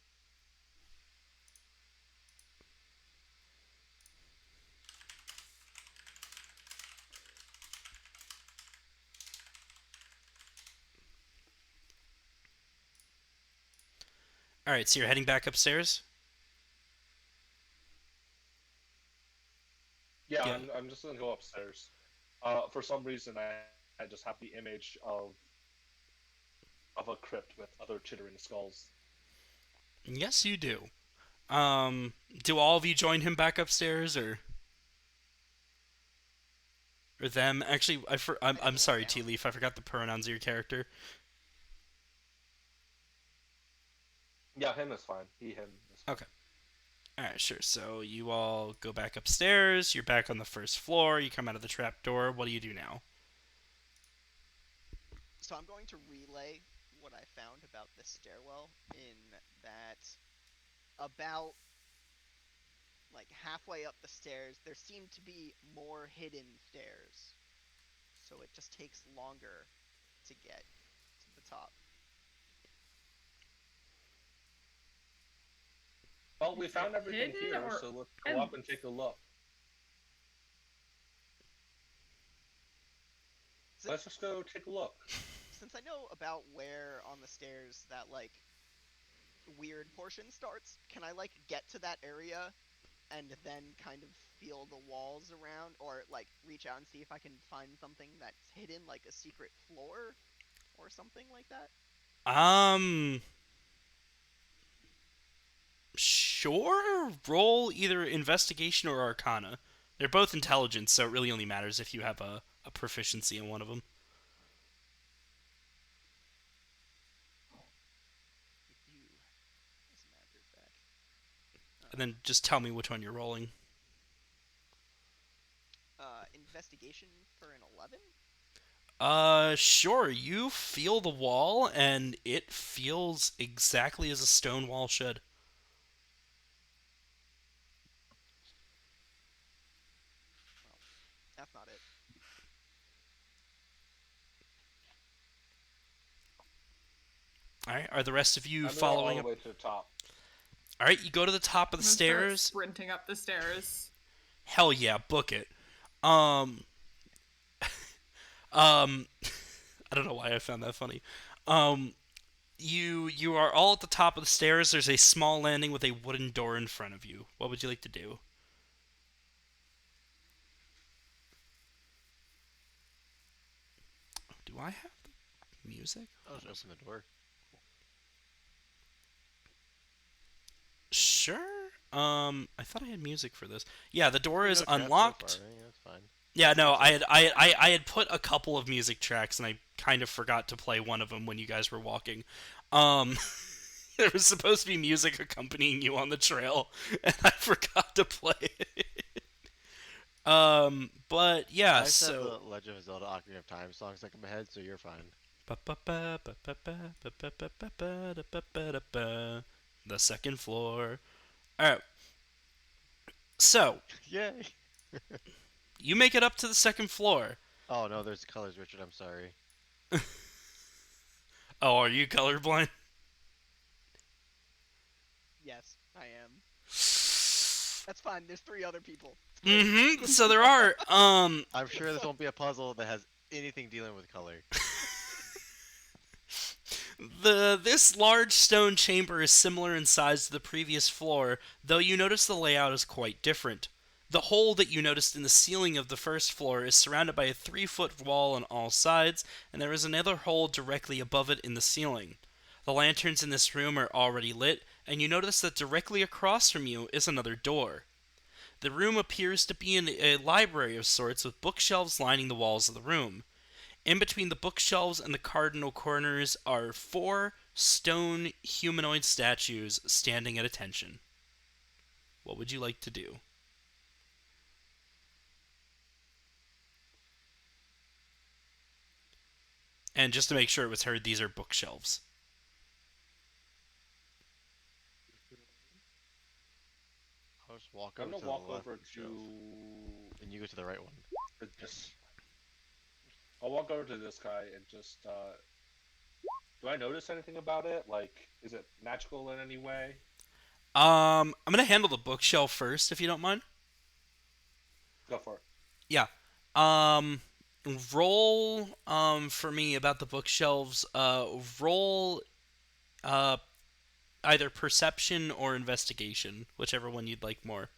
Alright, so you're heading back upstairs? Yeah, Yeah. I'm just gonna go upstairs. For some reason, I just have the image of a crypt with other chittering skulls. Yes, you do. Do all of you join him back upstairs, or them? Actually, I'm Anyone sorry, T down? Leaf. I forgot the pronouns of your character. Yeah, him is fine. Him is fine. Okay. Alright, sure. So you all go back upstairs. You're back on the first floor. You come out of the trap door. What do you do now? So I'm going to relay what I found about this stairwell in that about like halfway up the stairs, there seem to be more hidden stairs. So it just takes longer to get to the top. Well, we Is found it everything hidden, here, or so let's go up and take a look. Si- Let's just go take a look. Since I know about where on the stairs that like weird portion starts, can I like get to that area and then kind of feel the walls around, or like reach out and see if I can find something that's hidden, like a secret floor or something like that? Um, sure. Roll either investigation or arcana. They're both intelligence, so it really only matters if you have a proficiency in one of them. With you, as a matter of fact. And then just tell me which one you're rolling. Investigation for an 11? Sure. You feel the wall, and it feels exactly as a stone wall should. Well, that's not it. Alright, are the rest of you I'm gonna go all following the up? way to the top. Alright, you go to the top of I'm the gonna start stairs. sprinting up the stairs. Hell yeah, book it. Um, um, I don't know why I found that funny. Um, you are all at the top of the stairs. There's a small landing with a wooden door in front of you. What would you like to do? Do I have the music? I'll just open the door. Sure. I thought I had music for this. Yeah, the door is No chat so unlocked. far, right? That's fine. Yeah, no, I had put a couple of music tracks, and I kind of forgot to play one of them when you guys were walking. Um, there was supposed to be music accompanying you on the trail, and I forgot to play it. But yeah, I just have so. the Legend of Zelda Ocarina of Time song stuck in my head, so you're fine. The second floor. Alright, so, Yay! you make it up to the second floor. Oh no, there's colors, Richard. I'm sorry. Oh, are you colorblind? Yes. Yes, I am. That's fine. There's 3 other people. So there are. I'm sure this won't be a puzzle that has anything dealing with color. This large stone chamber is similar in size to the previous floor, though you notice the layout is quite different. The hole that you noticed in the ceiling of the first floor is surrounded by a 3-foot wall on all sides, and there is another hole directly above it in the ceiling. The lanterns in this room are already lit, and you notice that directly across from you is another door. The room appears to be in a library of sorts with bookshelves lining the walls of the room. In between the bookshelves and the cardinal corners are 4 stone humanoid statues standing at attention. What would you like to do? And just to make sure it was heard, these are bookshelves. I'll just walk I'm over gonna to the walk left over bookshelf, to and you go to the right one. this. I'll walk over to this guy and just. Do I notice anything about it? Like, is it magical in any way? I'm gonna handle the bookshelf first, if you don't mind. Go for it. Yeah. Roll for me about the bookshelves. Roll either perception or investigation, whichever one you'd like more.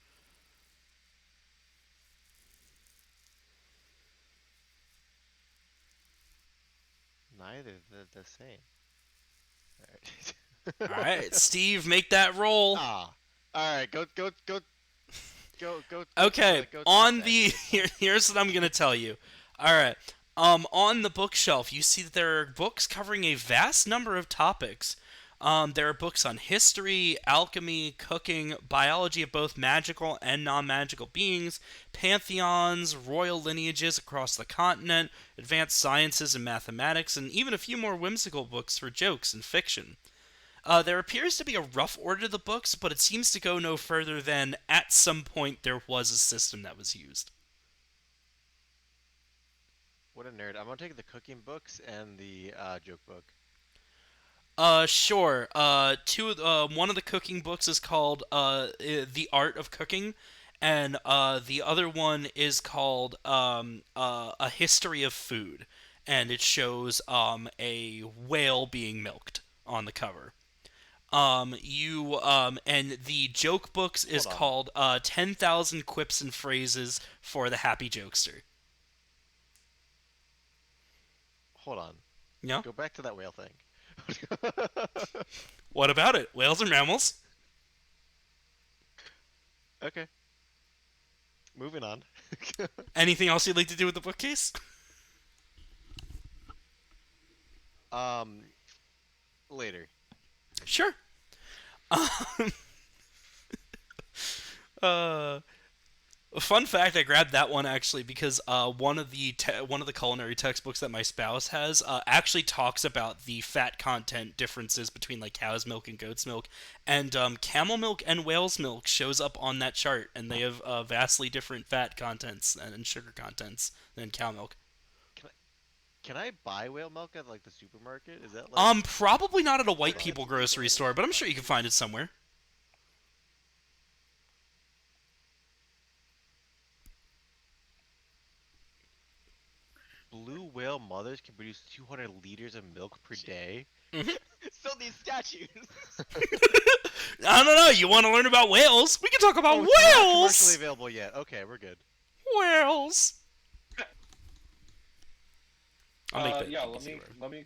Neither the same. All right, Steve, make that roll. Ah. All right. Go. Okay, go on check the that. here's what I'm gonna tell you. All right, on the bookshelf, you see that there are books covering a vast number of topics. There are books on history, alchemy, cooking, biology of both magical and non-magical beings, pantheons, royal lineages across the continent, advanced sciences and mathematics, and even a few more whimsical books for jokes and fiction. There appears to be a rough order to the books, but it seems to go no further than at some point there was a system that was used. What a nerd! I'm gonna take the cooking books and the joke book. Sure. One of the cooking books is called The Art of Cooking, and the other one is called A History of Food, and it shows a whale being milked on the cover. And the joke books is Hold on. called 10,000 Quips and Phrases for the Happy Jokester. Hold on. Yeah? Go back to that whale thing. What about it? Whales and mammals? Okay. Moving on. Anything else you'd like to do with the bookcase? Later. Sure. A fun fact: I grabbed that one actually because one of the culinary textbooks that my spouse has actually talks about the fat content differences between like cow's milk and goat's milk, and camel milk and whale's milk shows up on that chart, and they have vastly different fat contents and sugar contents than cow milk. Can I buy whale milk at like the supermarket? Is that like Probably not at a white Right. people grocery store, but I'm sure you can find it somewhere. blue whale mothers can produce 200 liters of milk per day? So these statues. I don't know. You want to learn about whales? We can talk about Oh, it's not commercially whales. available yet. Okay, we're good. Whales. I'll make that. Yeah, easy let word. me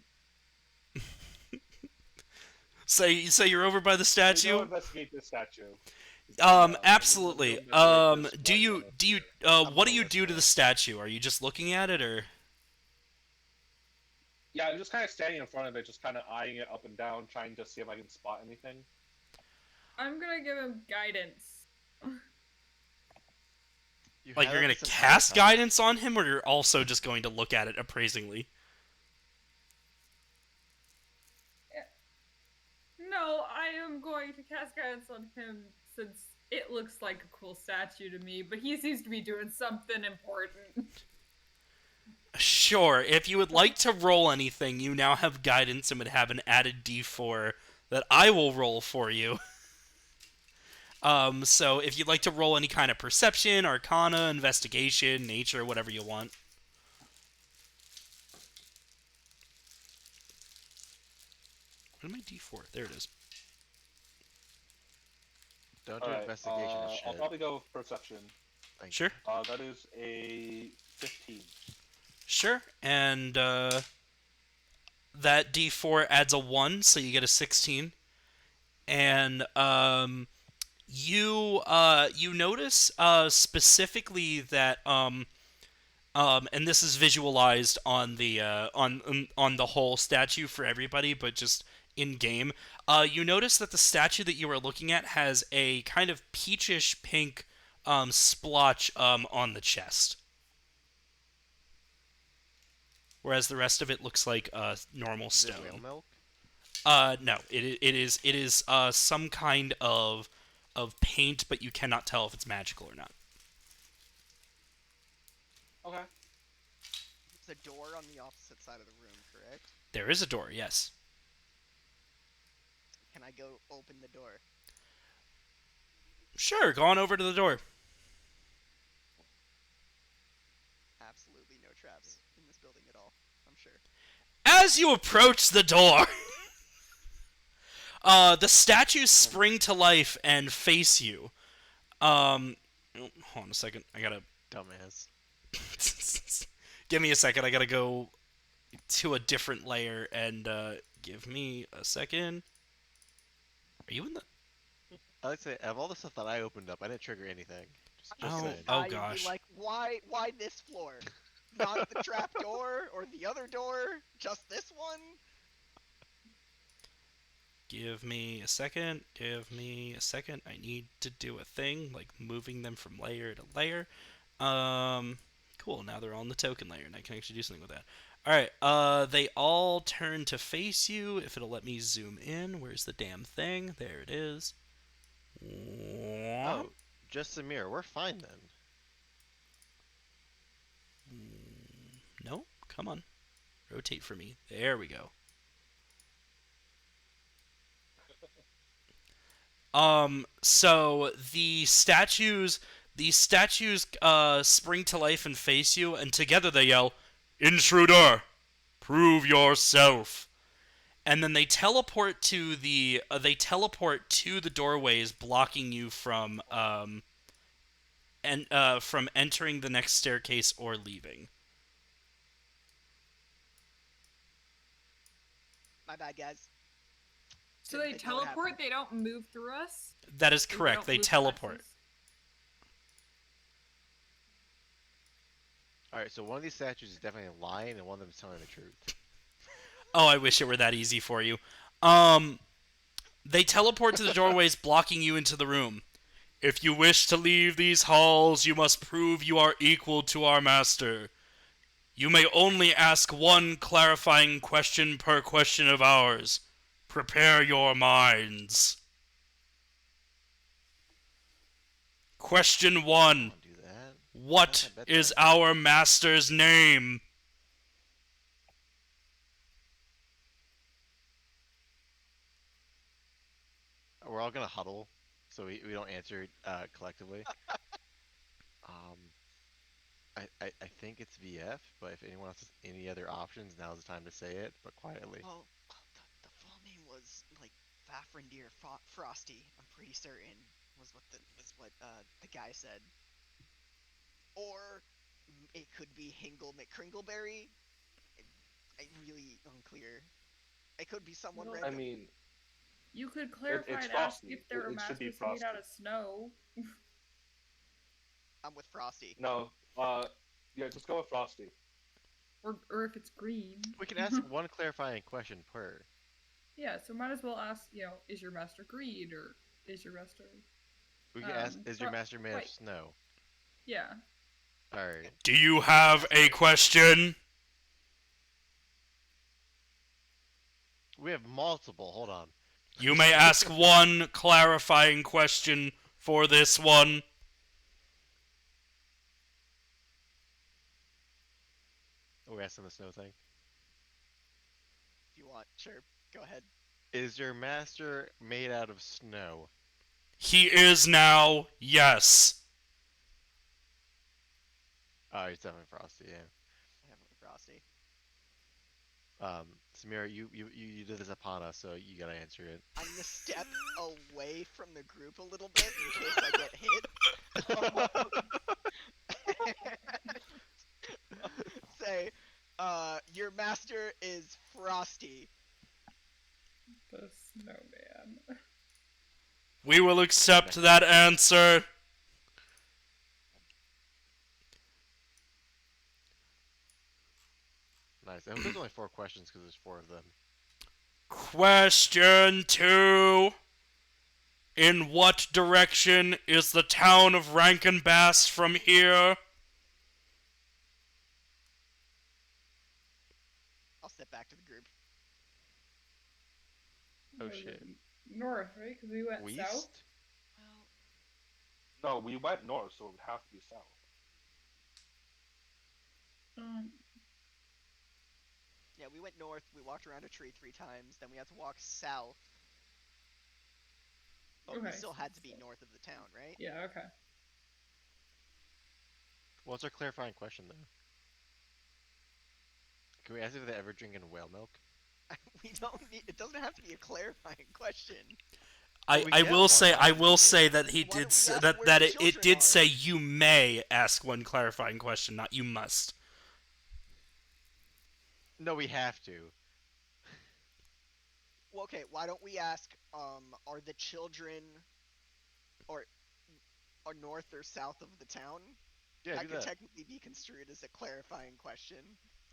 Say you're over by the go statue. investigate this statue. Let me Absolutely. go investigate this What do you do to the statue? Are you just looking at it, or? Yeah, I'm just kind of standing in front of it, just kind of eyeing it up and down, trying to see if I can spot anything. I'm gonna give him guidance. Like have you're gonna this entire cast time. guidance on him, or you're also just going to look at it appraisingly? No, I am going to cast guidance on him since it looks like a cool statue to me, but he seems to be doing something important. Sure. If you would like to roll anything, you now have guidance and would have an added D4 that I will roll for you. So if you'd like to roll any kind of perception, arcana, investigation, nature, whatever you want. Where's my D4? There it is. Don't All do right. investigation and I'll shit. probably go with perception. Thank Sure. That is a 15. Sure. And that D4 adds a 1, so you get a 16. And you notice specifically that and this is visualized on the on the whole statue for everybody, but just in game. You notice that the statue that you are looking at has a kind of peachish pink splotch on the chest, whereas the rest of it looks like normal Is it whale stone. milk? No, it is some kind of paint, but you cannot tell if it's magical or not. Okay. There's a door on the opposite side of the room, correct? There is a door, yes. Can I go open the door? Sure, go on over to the door. Absolutely no traps in this building at all, I'm sure. As you approach the door, the statues spring to life and face you. Oh, hold on a second. I gotta Dumbass. give me a second. I gotta go to a different layer and give me a second. Are you in the? I like to say, of all the stuff that I opened up, I didn't trigger anything. Just Oh, saying. oh You'd gosh. be like, why this floor? Not the trap door or the other door? Just this one? Give me a second. Give me a second. I need to do a thing like moving them from layer to layer. Cool. Now they're all in the token layer, and I can actually do something with that. All right. They all turn to face you. If it'll let me zoom in, where's the damn thing? There it is. Oh, just a mirror. We're fine then. No, come on. Rotate for me. There we go. So these statues, spring to life and face you, and together they yell, "Intruder, prove yourself!" And then they teleport to the doorways, blocking you from from entering the next staircase or leaving. My bad, guys. So Didn't they think that would teleport, happen. they don't move through us? That is Like, we correct. don't They lose teleport. access? Alright, so one of these statues is definitely lying, and one of them is telling the truth. Oh, I wish it were that easy for you. They teleport to the doorways, blocking you into the room. If you wish to leave these halls, you must prove you are equal to our master. You may only ask one clarifying question per question of ours. Prepare your minds. Question I 1. don't do that. What I bet is that. our master's name? We're all gonna huddle, so we don't answer collectively. Um, I think it's VF, but if anyone else has any other options, now's the time to say it, but quietly. Well, the full name was like Fafrendir Frosty. I'm pretty certain was what the guy said. Or it could be Hingle McCringleberry. I really unclear. It could be someone Well, I random. mean, You could clarify it's and ask Frosty. if their It should be master's made out Frosty. of snow. I'm with Frosty. No, yeah, just go with Frosty. Or if it's green. We can ask one clarifying question per. Yeah, so might as well ask, is your master green or is your master We can ask, is your Fro- master made of wait. snow? Yeah. Alright. Do you have a question? We have multiple, hold on. You may ask one clarifying question for this one. We're asking the snow thing. If you want, sure. Go ahead. Is your master made out of snow? He is now, yes. Oh, he's definitely Frosty. Yeah. Definitely Frosty. Samira, you did this upon us, so you gotta answer it. I'm gonna step away from the group a little bit in case I get hit. Say, your master is Frosty. The snowman. We will accept that answer. Nice. And there's only 4 questions because there's 4 of them. Question 2. In what direction is the town of Rankin-Bass from here? I'll step back to the group. Oh, Was shit. it North, right? Because we went West? south. Well, No, we went north, so it would have to be south. yeah, we went north. We walked around a tree 3 times. Then we had to walk south. But we Okay, still so had to be south. north of the town, right? Yeah. Okay. What's our clarifying question, though? Can we ask if they ever drink in whale milk? We don't need. It doesn't have to be a clarifying question. Well, we I get will one, say why I don't we will do say it? that he Why did don't we say ask that where that the it children did are? say you may ask one clarifying question, not you must. No, we have to. Well, okay. Why don't we ask? Are the children, or are north or south of the town? Yeah, that do could that. technically be construed as a clarifying question.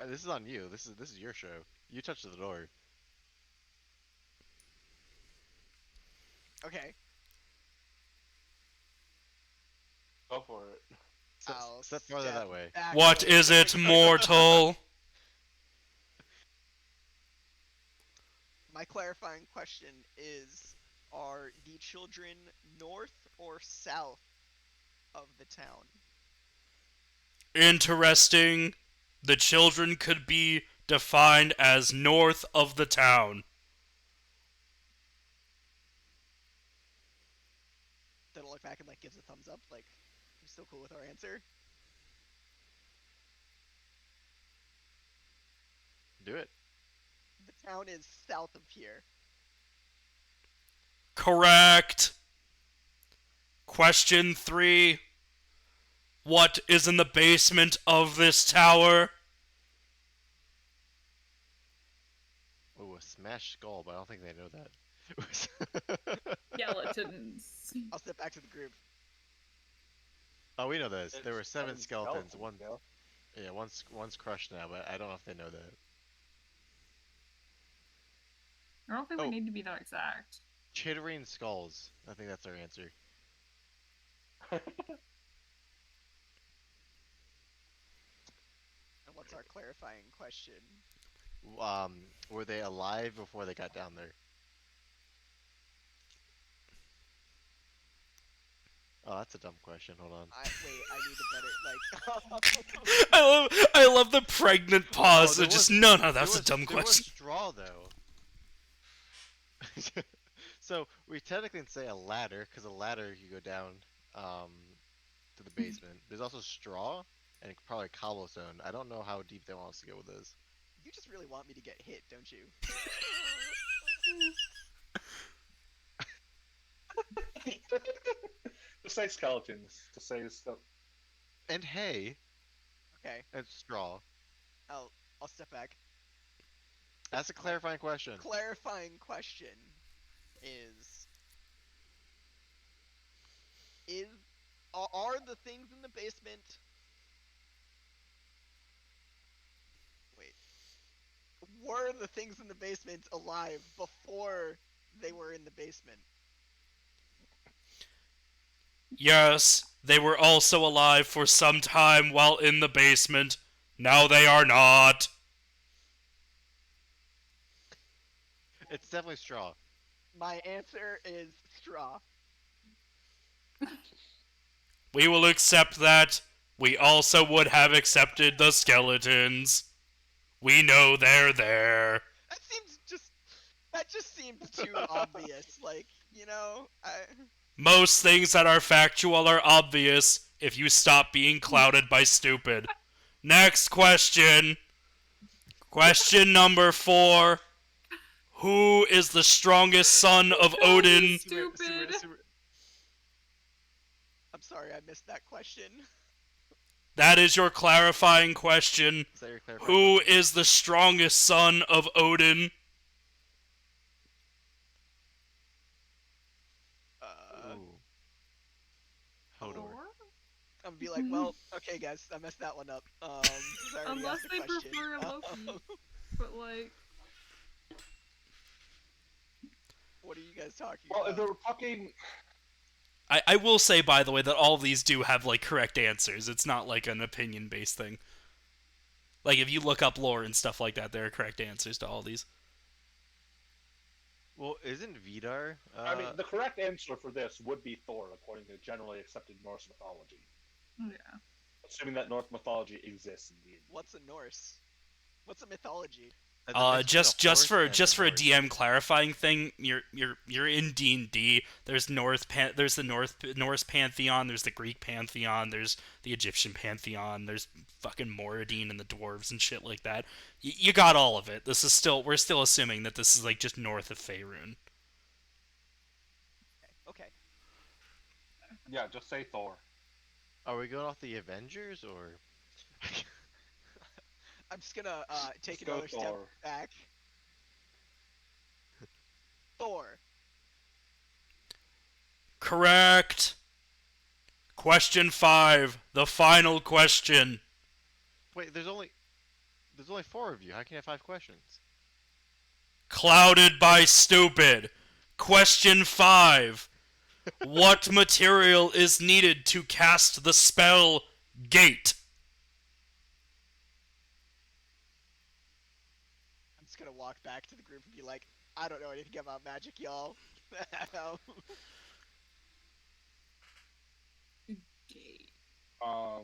This is on you. This is your show. You touched the door. Okay. Go for it. I'll Step farther that way. back What a is little it, bit. mortal? My clarifying question is, are the children north or south of the town? Interesting. The children could be defined as north of the town. Then I'll look back and gives a thumbs up, I'm still cool with our answer. Do it. The town is south of here. Correct. Question 3. What is in the basement of this tower? Oh, a smashed skull, but I don't think they know that. Skeletons. I'll step back to the group. Oh, we know this. There were It's 7 skeletons. One, yeah. yeah, one's crushed now, but I don't know if they know that. I don't think Oh. we need to be that exact. Chittering skulls. I think that's our answer. And what's our clarifying question? Were they alive before they got down there? Oh, that's a dumb question. Hold on. Wait, I need a better, I love the pregnant pause. there It just was- no, There that's a was- dumb there was question. straw though. So we technically can say a ladder, because a ladder you go down to the basement. There's also straw and probably cobblestone. I don't know how deep they want us to go with this. You just really want me to get hit, don't you? Just say skeletons. Just say And hay Okay, and straw. I'll step back. That's a clarifying question. Clarifying question is are the things in the basement? Wait. Were the things in the basement alive before they were in the basement? Yes, they were also alive for some time while in the basement. Now they are not. It's definitely straw. My answer is straw. We will accept that. We also would have accepted the skeletons. We know they're there. That just seemed too obvious. You know, Most things that are factual are obvious if you stop being clouded by stupid. Next question. Question number 4. Who is the strongest son of Odin? Stupid. I'm sorry, I missed that question. That is your clarifying question. Is that your clarifying Who question? is the strongest son of Odin? Ooh. Hodor. Or? I'm gonna be like, well, okay, guys, I messed that one up. 'Cause I already Unless asked the they question. prefer Loki. But like, What are you guys talking Well, if about? they were talking, I will say, by the way, that all of these do have, like, correct answers. It's not, like, an opinion-based thing. Like, if you look up lore and stuff like that, there are correct answers to all these. Well, isn't Vidar? I mean, the correct answer for this would be Thor, according to generally accepted Norse mythology. yeah. Assuming that Norse mythology exists in D&D. What's a Norse? What's a mythology? the mix between Just horse for and just the for a Norse. DM clarifying thing, you're in D&D. There's there's the Norse pantheon, there's the Greek pantheon, there's the Egyptian pantheon, there's fucking Moradin and the dwarves and shit like that. You got all of it. We're still assuming that this is like just north of Faerun. Okay. Yeah, just say Thor. Are we going off the Avengers or? I'm just gonna take Let's go another step Thor. back. Thor. Correct. Question 5, the final question. Wait, there's only 4 of you. How can you have 5 questions? Clouded by stupid. Question 5. What material is needed to cast the spell Gate? I'm just gonna walk back to the group and be like, I don't know anything about magic, y'all. Gate. Um,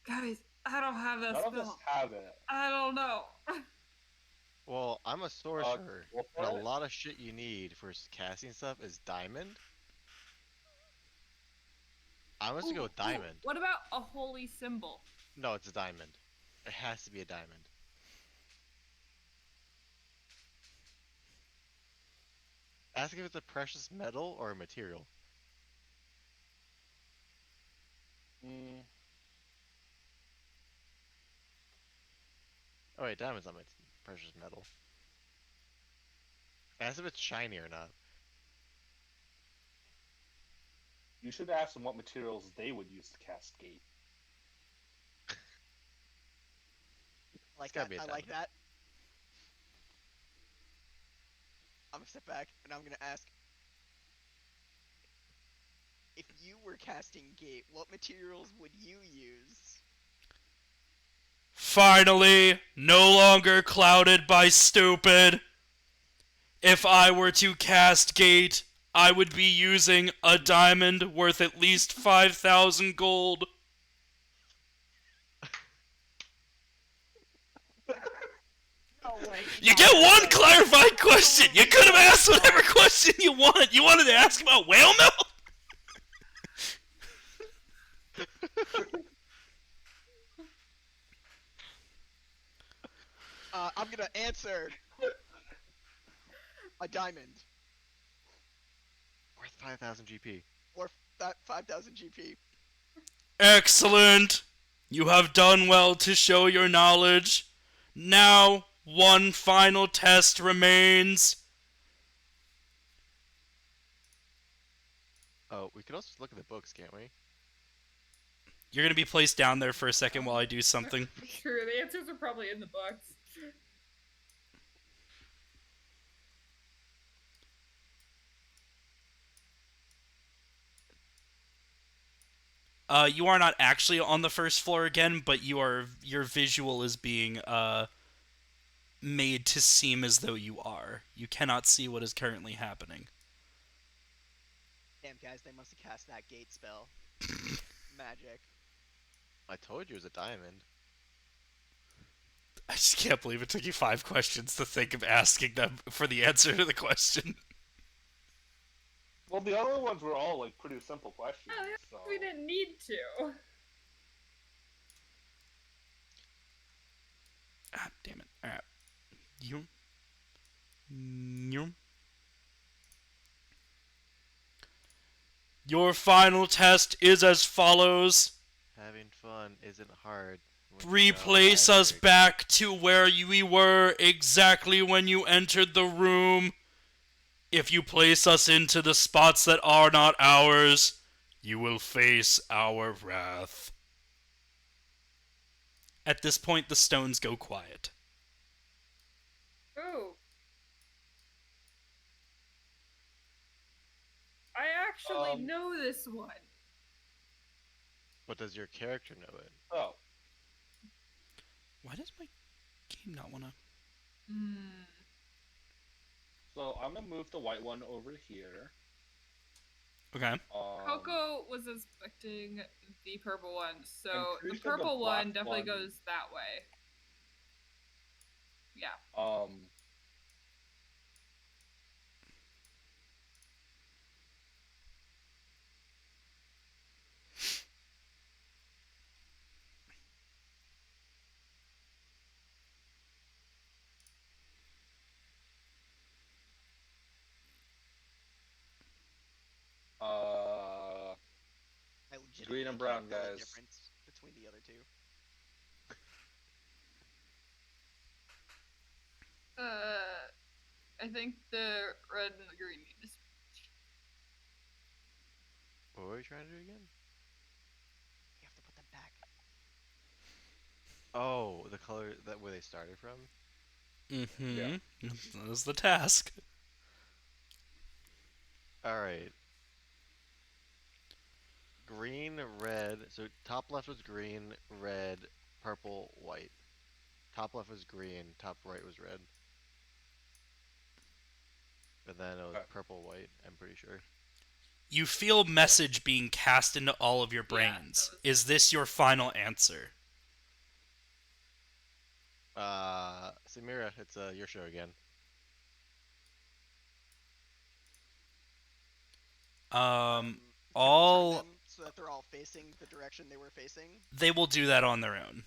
Guys, I don't have that none of us spell. have it. I don't know. Well, I'm a sorcerer, go for and a it. lot of shit you need for casting stuff is diamond. I'm just gonna go with diamond. What about a holy symbol? No, it's a diamond. It has to be a diamond. Ask if it's a precious metal or a material. Mm, Oh wait, diamond's not my precious metal. Ask if it's shiny or not. you should ask them what materials they would use to cast Gate. Like gotta that. be a I like diamond. that. I'm gonna step back and I'm gonna ask, if you were casting Gate, what materials would you use? Finally, no longer clouded by stupid. If I were to cast Gate, I would be using a diamond worth at least 5,000 gold. No way. You get one clarifying question. You could have asked whatever question you want. You wanted to ask about whale milk? I'm gonna answer a diamond Worth 5,000 GP. or that 5,000 GP. Excellent. You have done well to show your knowledge. Now, one final test remains. Oh, we could also look at the books, can't we? You're going to be placed down there for a second while I do something. Sure, the answers are probably in the books. You are not actually on the first floor again, but your visual is being made to seem as though you are. You cannot see what is currently happening. Damn, guys, they must have cast that Gate spell. Magic. I told you it was a diamond. I just can't believe it took you 5 questions to think of asking them for the answer to the question. Well, the other ones were all like pretty simple questions. Oh, yeah, So we didn't need to. Ah, damn it. Alright. You. You. Your final test is as follows. Having fun isn't hard. When you know Replace us lyrics. back to where we were exactly when you entered the room. If you place us into the spots that are not ours, you will face our wrath. At this point, the stones go quiet. Ooh. I actually know this one. But does your character know it? oh, Why does my game not want to... Hmm. so I'm gonna move the white one over here. Okay. Coco was expecting the purple one, so I'm the pretty sure the purple black one definitely one- goes that way. Yeah. I legitimately Green and can't brown, tell the guys. difference between the other two. I think the red and the green need to What were you trying to do again? You have to put them back. Oh, the color that where they started from? Mm-hmm. Yeah. That was the task. Alright. Green, red. So top left was green, red, purple, white. Top left was green, top right was red. And then it was Okay. purple, white, I'm pretty sure. You feel message being cast into all of your brains. that was Is this your final answer? Samira, it's your show again. Can we All... turn them so that they're all facing the direction they were facing. They will do that on their own.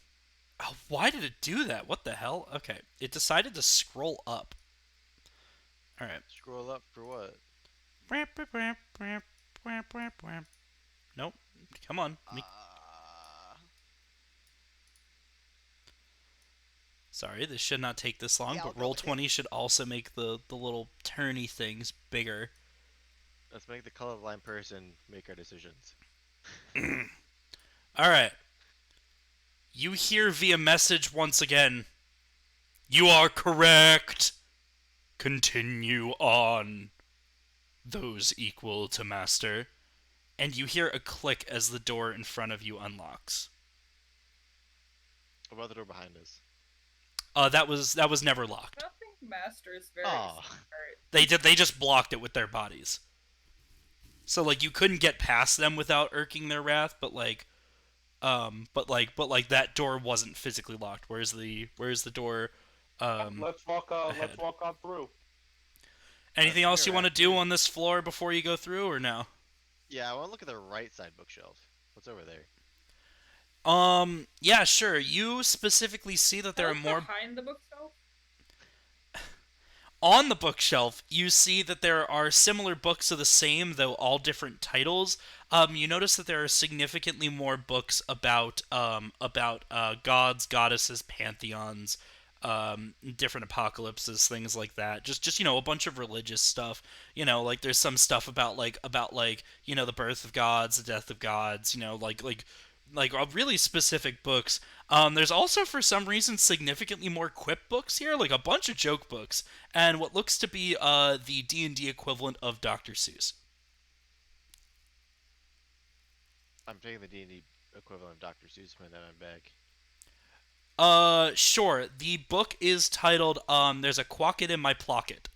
Oh, why did it do that? What the hell? Okay. It decided to scroll up. Alright. Scroll up for what? Nope. Come on. Sorry, this should not take this long, Yeah, I'll but go with Roll20 should also make the little turny things bigger. Let's make the colorblind person make our decisions. Alright. You hear via message once again. You are correct. Continue on. Those equal to master. And you hear a click as the door in front of you unlocks. What about the door behind us? That was never locked. I don't think Master is very Oh. smart. They just blocked it with their bodies. So like you couldn't get past them without irking their wrath, but that door wasn't physically locked. Where's the door? Let's walk ahead. on through. Anything else you want to after do you. on this floor before you go through, or no? Yeah, I want to look at the right side bookshelf. What's over there? Yeah, sure. You specifically see that there are more behind the bookshelf. on the bookshelf. You see that there are similar books of the same, though all different titles. You notice that there are significantly more books about gods, goddesses, pantheons, different apocalypses, things like that. Just a bunch of religious stuff. Like there's some stuff about the birth of gods, the death of gods. Like really specific books. There's also for some reason significantly more quip books here, like a bunch of joke books, and what looks to be the D&D equivalent of Dr. Seuss. I'm taking the D&D equivalent of Dr. Seuss, putting that in my bag. Sure. The book is titled There's a Quacket in My Plocket.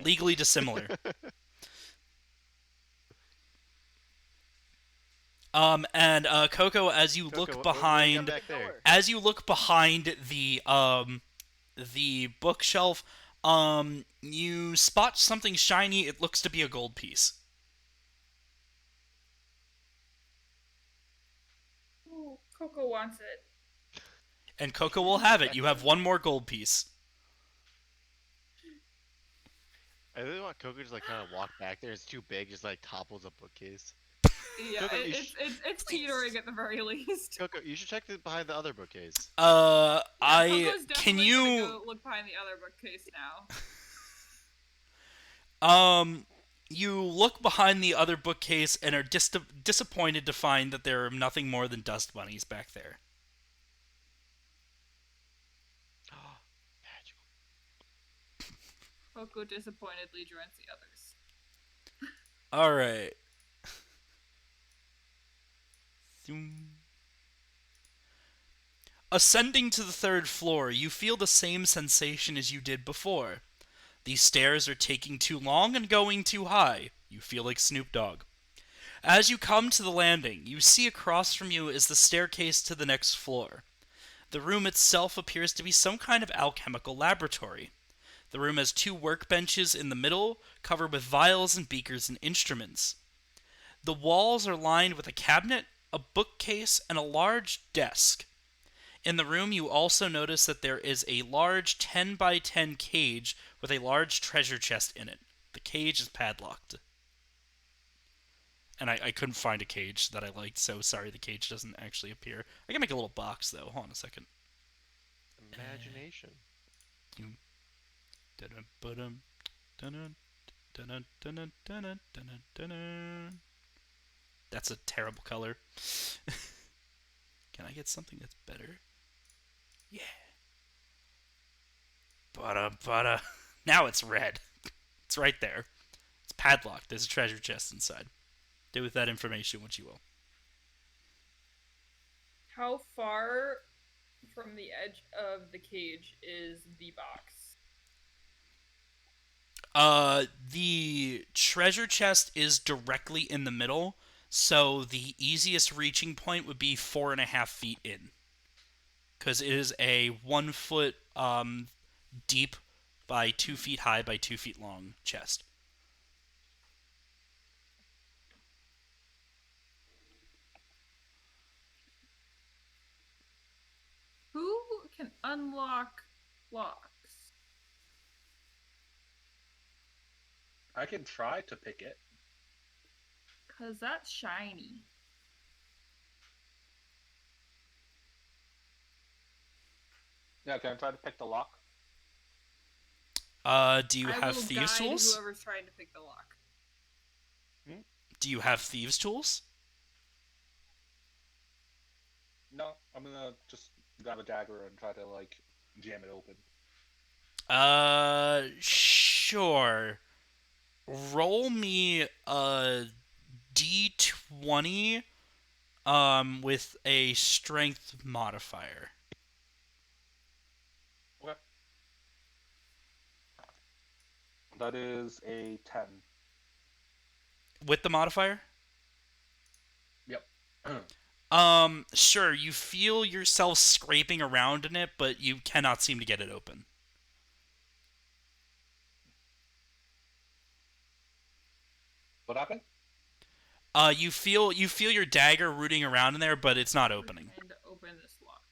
Legally dissimilar. And Coco, as you Coco, look what do you got behind, back there? as you look behind the bookshelf, You spot something shiny. It looks to be a gold piece. Ooh, Coco wants it. And Coco will have it. You have one more gold piece. I really want Coco to just like kind of walk back there. It's too big, just like topples a bookcase. Yeah, Coco, you it's teetering at the very least. Coco, you should check behind the other bookcase. Yeah, I Coco's can definitely you gonna go look behind the other bookcase now. You look behind the other bookcase and are disappointed to find that there are nothing more than dust bunnies back there. Magical. Coco disappointedly joins the others. All right. Ascending to the third floor, you feel the same sensation as you did before. These stairs are taking too long and going too high. You feel like Snoop Dogg. As you come to the landing, you see across from you is the staircase to the next floor. The room itself appears to be some kind of alchemical laboratory. The room has 2 workbenches in the middle, covered with vials and beakers and instruments. The walls are lined with a cabinet, a bookcase, and a large desk. In the room, you also notice that there is a large 10 by 10 cage with a large treasure chest in it. The cage is padlocked. And I couldn't find a cage that I liked, so sorry the cage doesn't actually appear. I can make a little box, though. Hold on a second. Imagination. That's a terrible color. Can I get something that's better? Yeah. But now it's red. It's right there. It's padlocked. There's a treasure chest inside. Do with that information what you will. How far from the edge of the cage is the box? The treasure chest is directly in the middle, so the easiest reaching point would be 4.5 feet in. Because it is a 1 foot deep by 2 feet high by 2 feet long chest. Who can unlock locks? I can try to pick it. Cause that's shiny. Yeah, can I try to pick the lock? Do you have thieves guide tools? Whoever's trying to pick the lock. Do you have thieves tools? No, I'm gonna just grab a dagger and try to, like, jam it open. Sure. Roll me a d20 with a strength modifier. Okay. That is a 10. With the modifier? Yep. Sure, you feel yourself scraping around in it, but you cannot seem to get it open. What happened? You feel your dagger rooting around in there, but it's not opening. Trying to open this lock.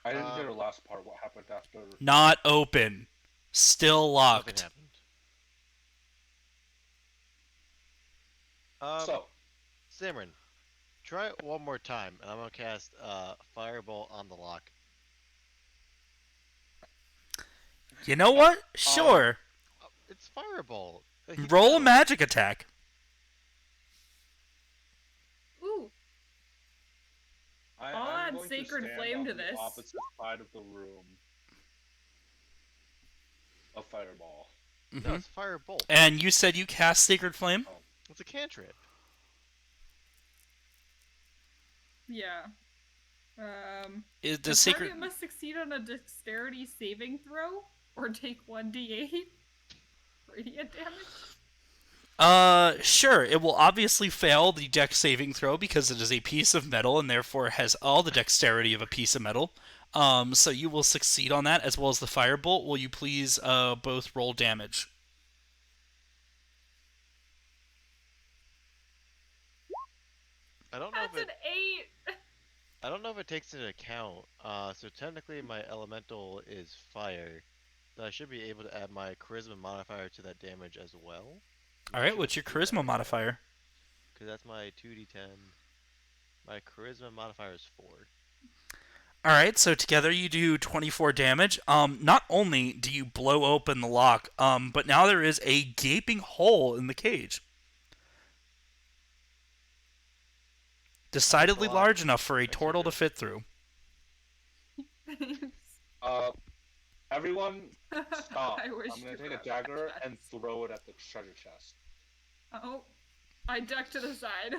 I didn't hear the last part. What happened after? Not open. Still Nothing locked. happened. Simran, try it one more time, and I'm gonna cast Firebolt on the lock. You know what? Sure. It's Firebolt. Roll a magic attack. Ooh, I'll I'm add going Sacred stand Flame on to the this. opposite side of the room. A fireball. No, it's Firebolt. And you said you cast Sacred Flame? It's a cantrip. Does the Sacred... target must succeed on a dexterity saving throw or take 1d8 radiant damage. Sure. It will obviously fail the dex saving throw because it is a piece of metal and therefore has all the dexterity of a piece of metal. So you will succeed on that as well as the firebolt. Will you please both roll damage? I don't know if That's it. an 8. I don't know if it takes into account. So technically my elemental is fire. So I should be able to add my charisma modifier to that damage as well. All Make right, sure what's to your do that charisma right. modifier? Because that's my 2d10. My charisma modifier is 4. All right, so together you do 24 damage. Not only do you blow open the lock, but now there is a gaping hole in the cage, I hit the decidedly lock. large enough for a Thanks for turtle to doing fit through. Uh, everyone, stop. I wish I'm gonna to take a grab that dagger chest. and throw it at the treasure chest. Oh, I duck to the side.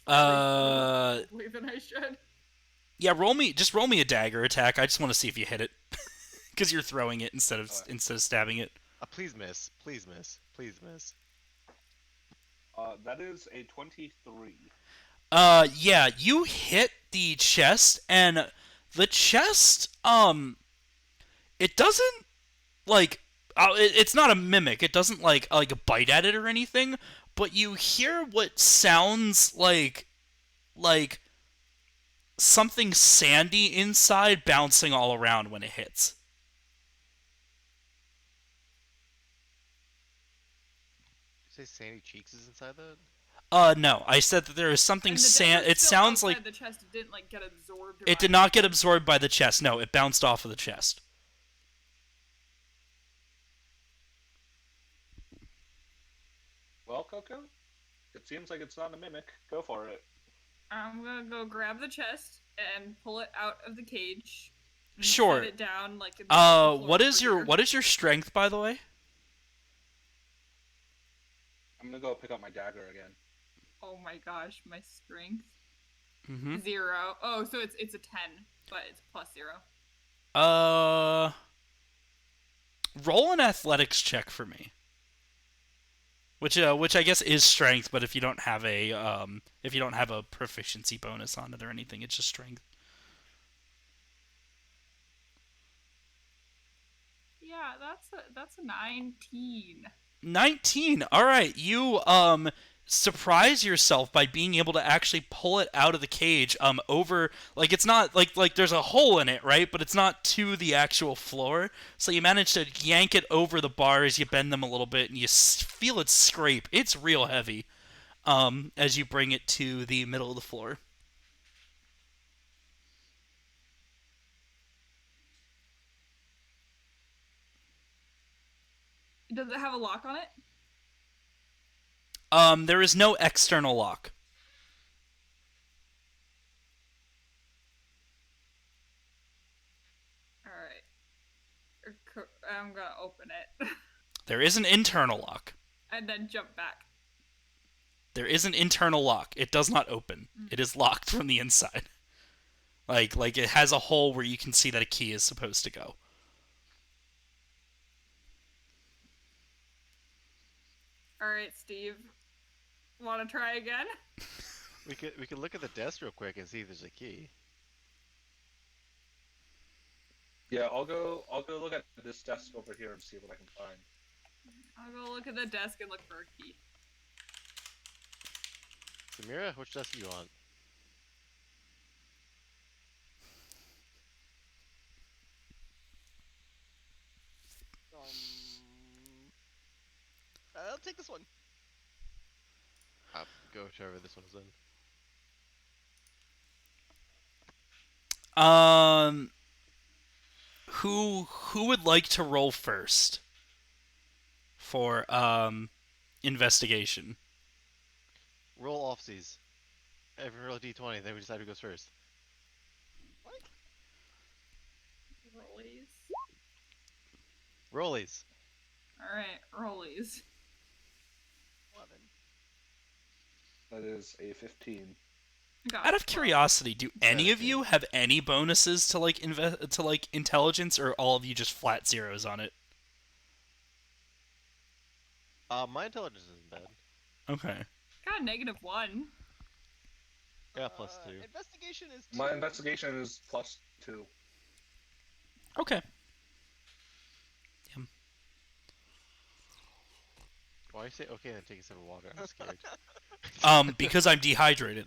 Uh, Probably than I should. yeah, roll me a dagger attack. I just want to see if you hit it, because you're throwing it Alright. instead of stabbing it. Please miss. Please miss. Please miss. That is a 23. Yeah, you hit the chest, and the chest, it doesn't like, it's not a mimic. It doesn't like bite at it or anything. But you hear what sounds like something sandy inside bouncing all around when it hits. Did you say Sandy Cheeks is inside that? No, I said that there is something And the dagger's It still sounds outside like the chest. It didn't like get absorbed. it by did not get absorbed by the chest. No, it bounced off of the chest. Well, Coco, it seems like it's not a mimic. Go for it. I'm gonna go grab the chest and pull it out of the cage. And Sure. Set it down like. In the floor What is over your here. what is your strength, by the way? I'm gonna go pick up my dagger again. Oh my gosh, my strength. Mm-hmm. 0. Oh, so it's a 10, but it's plus 0. Roll an athletics check for me. Which I guess is strength, but if you don't have a proficiency bonus on it or anything, it's just strength. Yeah, that's a 19. 19. All right, you surprise yourself by being able to actually pull it out of the cage over, like, it's not like there's a hole in it, right? But it's not to the actual floor. So you manage to yank it over the bars, you bend them a little bit and you feel it scrape. It's real heavy as you bring it to the middle of the floor. Does it have a lock on it? There is no external lock. Alright. I'm gonna open it. There is an internal lock. And then jump back. There is an internal lock. It does not open. It is locked from the inside. Like it has a hole where you can see that a key is supposed to go. Alright, Steve. Wanna try again? We could look at the desk real quick and see if there's a key. Yeah, I'll go look at this desk over here and see what I can find. I'll go look at the desk and look for a key. Samira, which desk do you want? I'll take this one. Go whichever this one's in. Who would like to roll first for investigation? Roll offsies. Everyone roll a d20, then we decide who goes first. What? Rollies. Rollies. Alright, rollies. 11. That is a 15. Got Out of 12. curiosity, do any of 17. you have any bonuses to like intelligence, or all of you just flat zeros on it? My intelligence isn't bad. Okay. Got a -1. Yeah, +2. Investigation is 2. My investigation is +2. Okay. Why you say okay and then take a sip of water? I'm scared. Because I'm dehydrated.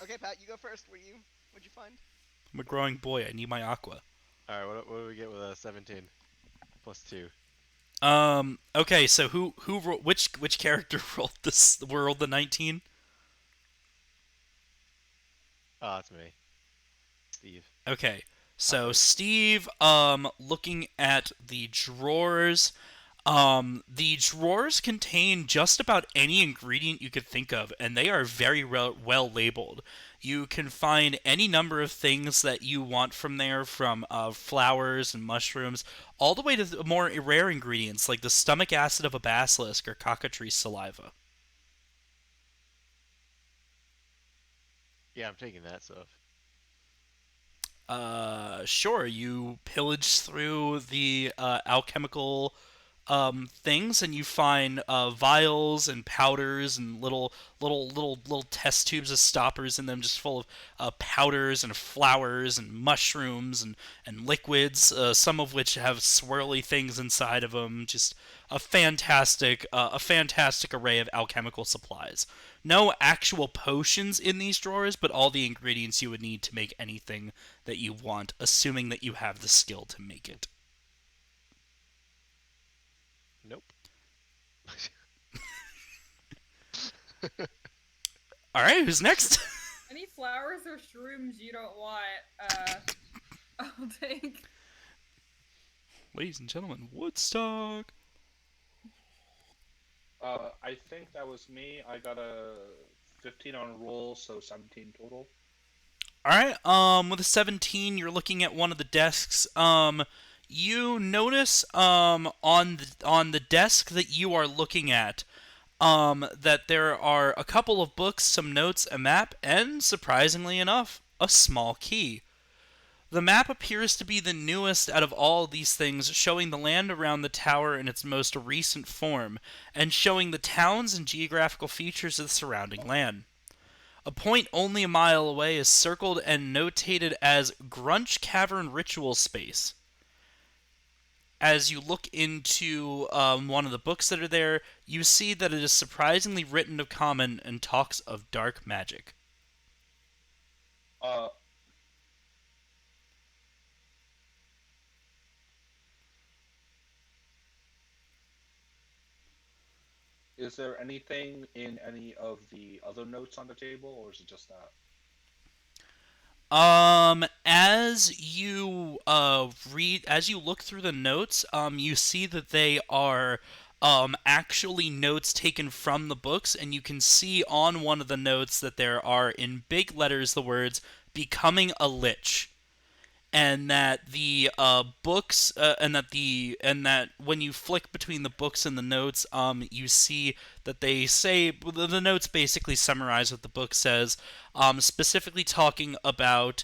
Okay, Pat, you go first. What'd you find? I'm a growing boy. I need my aqua. Alright, what do we get with a 17? +2. Okay, so which character rolled this? Rolled the 19? It's me. Steve. Okay. So Alright. Steve, looking at the drawers, the drawers contain just about any ingredient you could think of, and they are very well labeled. You can find any number of things that you want from there, from flowers and mushrooms, all the way to the more rare ingredients like the stomach acid of a basilisk or cockatrice saliva. Yeah, I'm taking that stuff. Sure, you pillage through the alchemical things, and you find vials and powders and little test tubes of stoppers in them, just full of powders and flowers and mushrooms and liquids, some of which have swirly things inside of them. Just a fantastic array of alchemical supplies. No actual potions in these drawers, but all the ingredients you would need to make anything that you want, assuming that you have the skill to make it. Nope. All right, who's next? Any flowers or shrooms you don't want, I'll take. Ladies and gentlemen, Woodstock. I think that was me. I got a 15 on roll, so 17 total. All right. With a 17, you're looking at one of the desks. You notice on the desk that you are looking at, that there are a couple of books, some notes, a map, and surprisingly enough, a small key. The map appears to be the newest out of all of these things, showing the land around the tower in its most recent form, and showing the towns and geographical features of the surrounding land. A point only a mile away is circled and notated as Grunch Cavern Ritual Space. As you look into one of the books that are there, you see that it is surprisingly written of common and talks of dark magic. Uh, is there anything in any of the other notes on the table, or is it just that? As you as you look through the notes, you see that they are actually notes taken from the books, and you can see on one of the notes that there are in big letters the words "becoming a lich." And that the books and that when you flick between the books and the notes, you see that they say the notes basically summarize what the book says, specifically talking about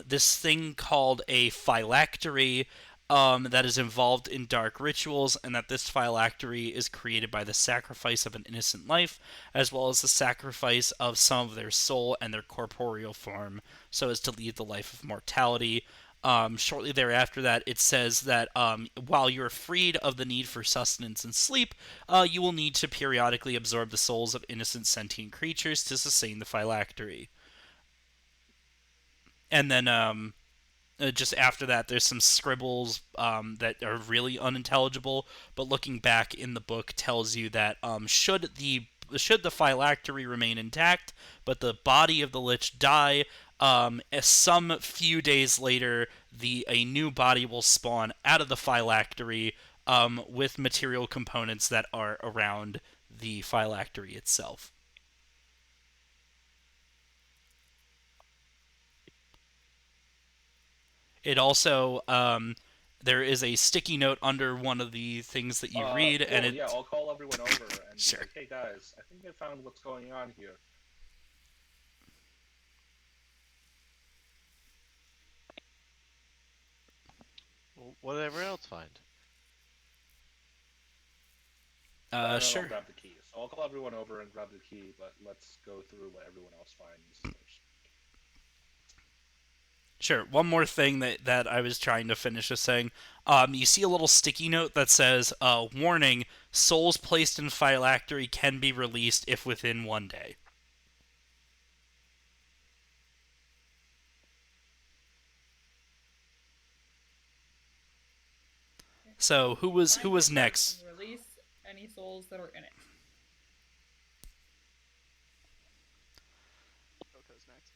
this thing called a phylactery. That is involved in dark rituals, and that this phylactery is created by the sacrifice of an innocent life, as well as the sacrifice of some of their soul and their corporeal form, so as to lead the life of mortality. Shortly thereafter, that it says that while you're freed of the need for sustenance and sleep, you will need to periodically absorb the souls of innocent sentient creatures to sustain the phylactery. And then just after that, there's some scribbles that are really unintelligible, but looking back in the book tells you that should the phylactery remain intact, but the body of the lich die, some few days later, a new body will spawn out of the phylactery with material components that are around the phylactery itself. It also there is a sticky note under one of the things that you read, Cool, and it yeah, I'll call everyone over and Sure. be like, hey guys, I think I found what's going on here. What did everyone else find? And then I'll sure. grab the key. So I'll call everyone over and grab the key, but let's go through what everyone else finds first. Sure. One more thing that I was trying to finish just saying. You see a little sticky note that says, "Warning: Souls placed in phylactery can be released if within 1 day." So who Find was it first next? and release any souls that are in it. Coco's next.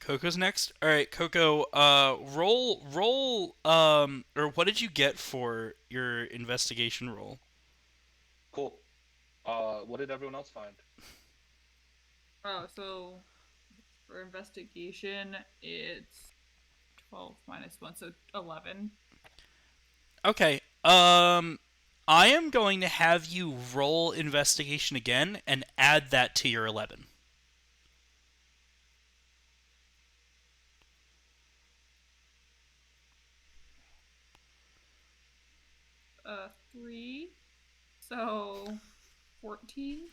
Coco's next. All right, Coco. Roll. Or what did you get for your investigation roll? Cool. What did everyone else find? Oh, so for investigation, it's 12 minus 1, so 11. Okay. I am going to have you roll investigation again and add that to your 11. 3. So 14.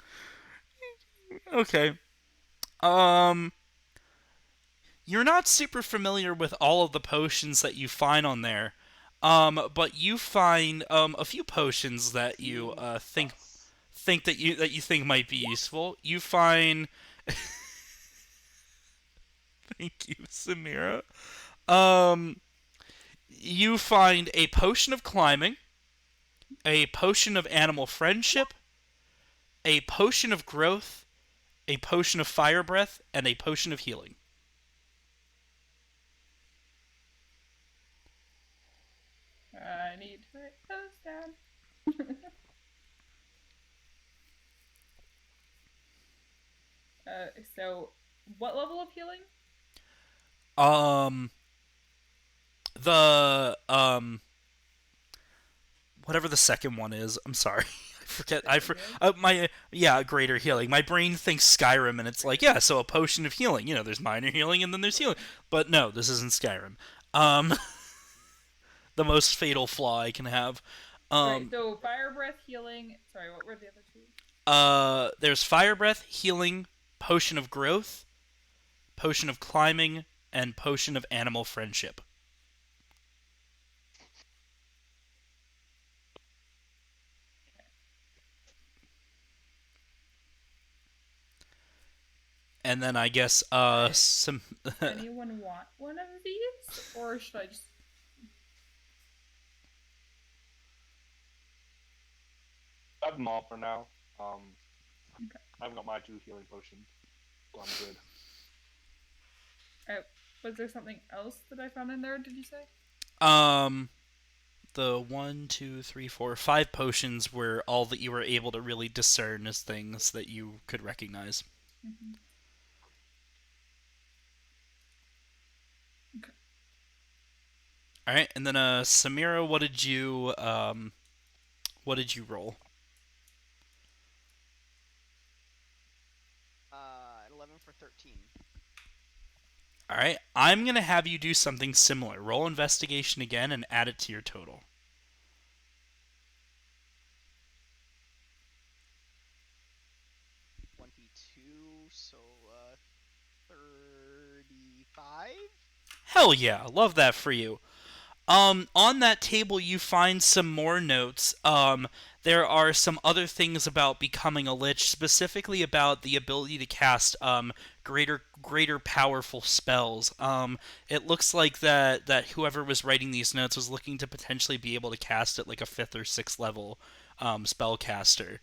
Okay. You're not super familiar with all of the potions that you find on there. But you find a few potions that you Team sus. think that you think might be useful. You find thank you, Samira. Um you find a potion of climbing, a potion of animal friendship, a potion of growth, a potion of fire breath, and a potion of healing. I need to write those down. So what level of healing? Um the whatever the second one is. I'm sorry. I forget. Greater healing? My yeah, greater healing. My brain thinks Skyrim, and it's like, yeah, so a potion of healing. You know, there's minor healing, and then there's healing. But no, this isn't Skyrim. Um, the most fatal flaw I can have. Right, Um, so fire breath healing. Sorry, what were the other two? there's fire breath, healing, potion of growth, potion of climbing, and potion of animal friendship. And then I guess Right. some. Anyone want one of these? Or should I just. I have them all for now. Okay. I haven't got my 2 healing potions, so I'm good. Was there something else that I found in there, did you say? um, the 1, 2, 3, 4, 5 potions were all that you were able to really discern as things that you could recognize. Mm-hmm. Okay. All right, and then Samira, what did you roll? 11 for 13. All right, I'm gonna have you do something similar. Roll investigation again and add it to your total. 22, so 35? Hell yeah, love that for you. On that table, you find some more notes. There are some other things about becoming a lich, specifically about the ability to cast greater powerful spells. It looks like that whoever was writing these notes was looking to potentially be able to cast at like a 5th or 6th level spellcaster,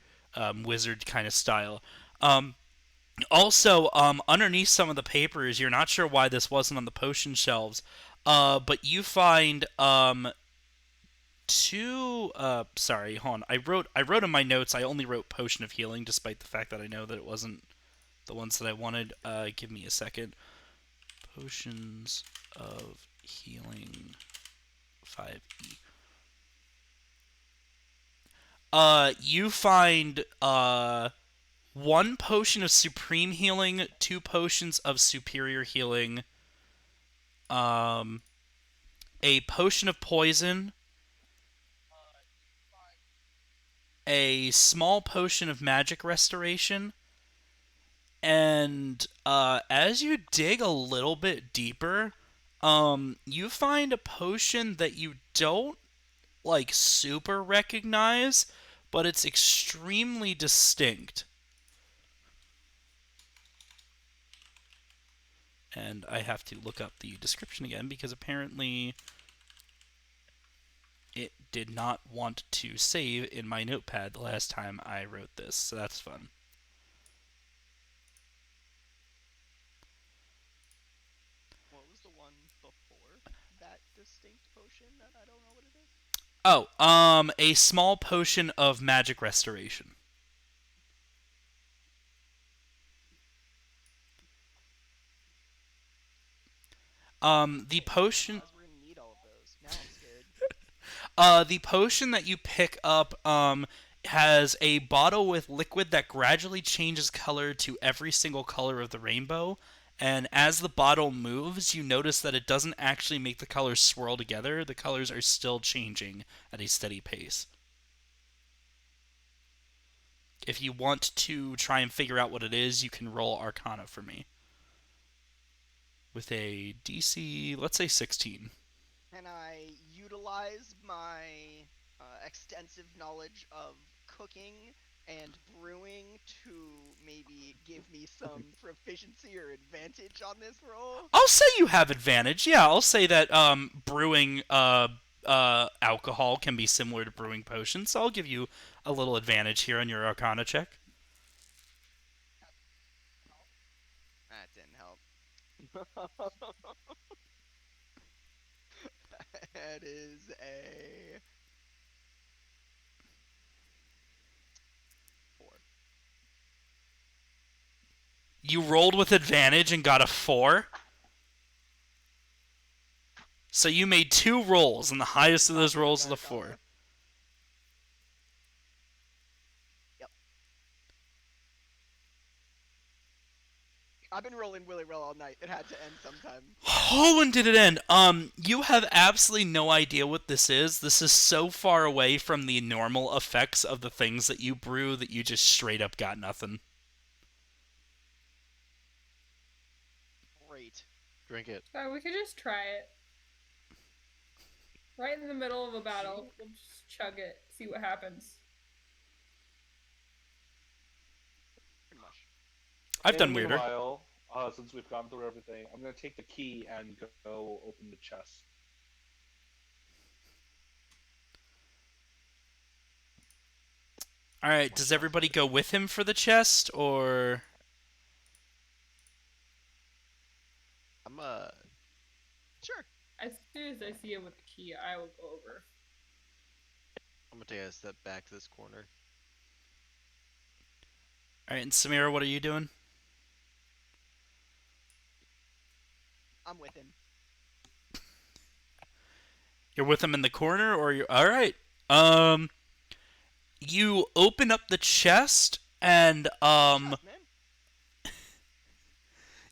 wizard kind of style. Also, underneath some of the papers, you're not sure why this wasn't on the potion shelves, but you find two. Sorry, hold on. I wrote in my notes. I only wrote potion of healing, despite the fact that I know that it wasn't the ones that I wanted. Give me a second. Potions of healing 5e. You find one potion of supreme healing, 2 potions of superior healing, um, a potion of poison, a small potion of magic restoration, and as you dig a little bit deeper, You find a potion that you don't like super recognize, but it's extremely distinct. And I have to look up the description again because apparently it did not want to save in my notepad the last time I wrote this, so that's fun. What was the one before that distinct potion that I don't know what it is? Oh, a small potion of magic restoration. The I didn't potion realize we're gonna need all of those. Now I'm scared. The potion that you pick up has a bottle with liquid that gradually changes color to every single color of the rainbow. And as the bottle moves, you notice that it doesn't actually make the colors swirl together. The colors are still changing at a steady pace. If you want to try and figure out what it is, you can roll Arcana for me. With a DC, let's say 16. Can I utilize my extensive knowledge of cooking and brewing to maybe give me some proficiency or advantage on this roll? I'll say you have advantage. Yeah, I'll say that brewing alcohol can be similar to brewing potions. So I'll give you a little advantage here on your Arcana check. That didn't help. That is a 4. You rolled with advantage and got a 4. So you made 2 rolls, and the highest of those rolls is a 4. Yep. I've been rolling really well all night. It had to end sometime. Oh, when did it end? You have absolutely no idea what this is. This is so far away from the normal effects of the things that you brew that you just straight up got nothing. Great. Drink it. We could just try it. Right in the middle of a battle, we'll just chug it, see what happens. Pretty much. I've done weirder. Meanwhile, since we've gone through everything, I'm gonna take the key and go open the chest. All right, does everybody go with him for the chest, or I'm Sure. As soon as I see him with the key, I will go over. gonna take a step back to this corner. all right? And Samira, what are you doing? I'm with him. You're with him in the corner, or you're all right? You open up the chest, and Chest, man.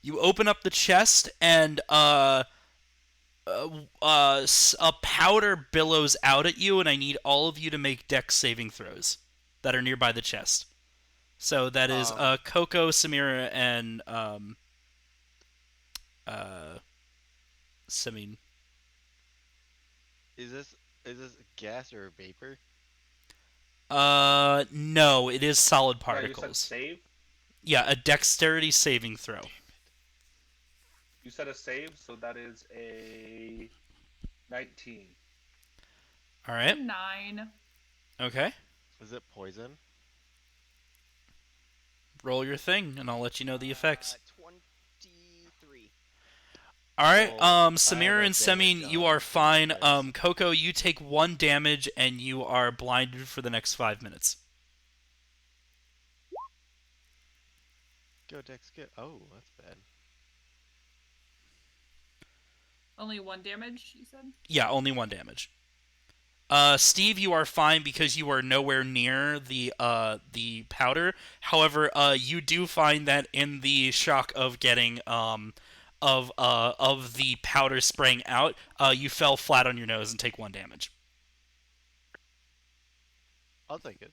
you open up the chest, and a powder billows out at you, and I need all of you to make dex saving throws that are nearby the chest. So that is Coco, Samira, and Samine. Is this gas or vapor? No, it is solid Yeah, you said particles. save. Yeah, a dexterity saving throw. You said a save, so that is a 19. All right. 9. Okay. Is it poison? Roll your thing, and I'll let you know the effects. 23. All right. Well, I have Samira and advantage Semin, you on are fine. checks. Coco, you take 1 damage, and you are blinded for the next 5 minutes. Go Dex, go. Oh, that's bad. Only 1 damage, you said? Yeah, only 1 damage. Steve, you are fine because you are nowhere near the powder. However, you do find that in the shock of getting of the powder spraying out, you fell flat on your nose and take 1 damage. I'll take it.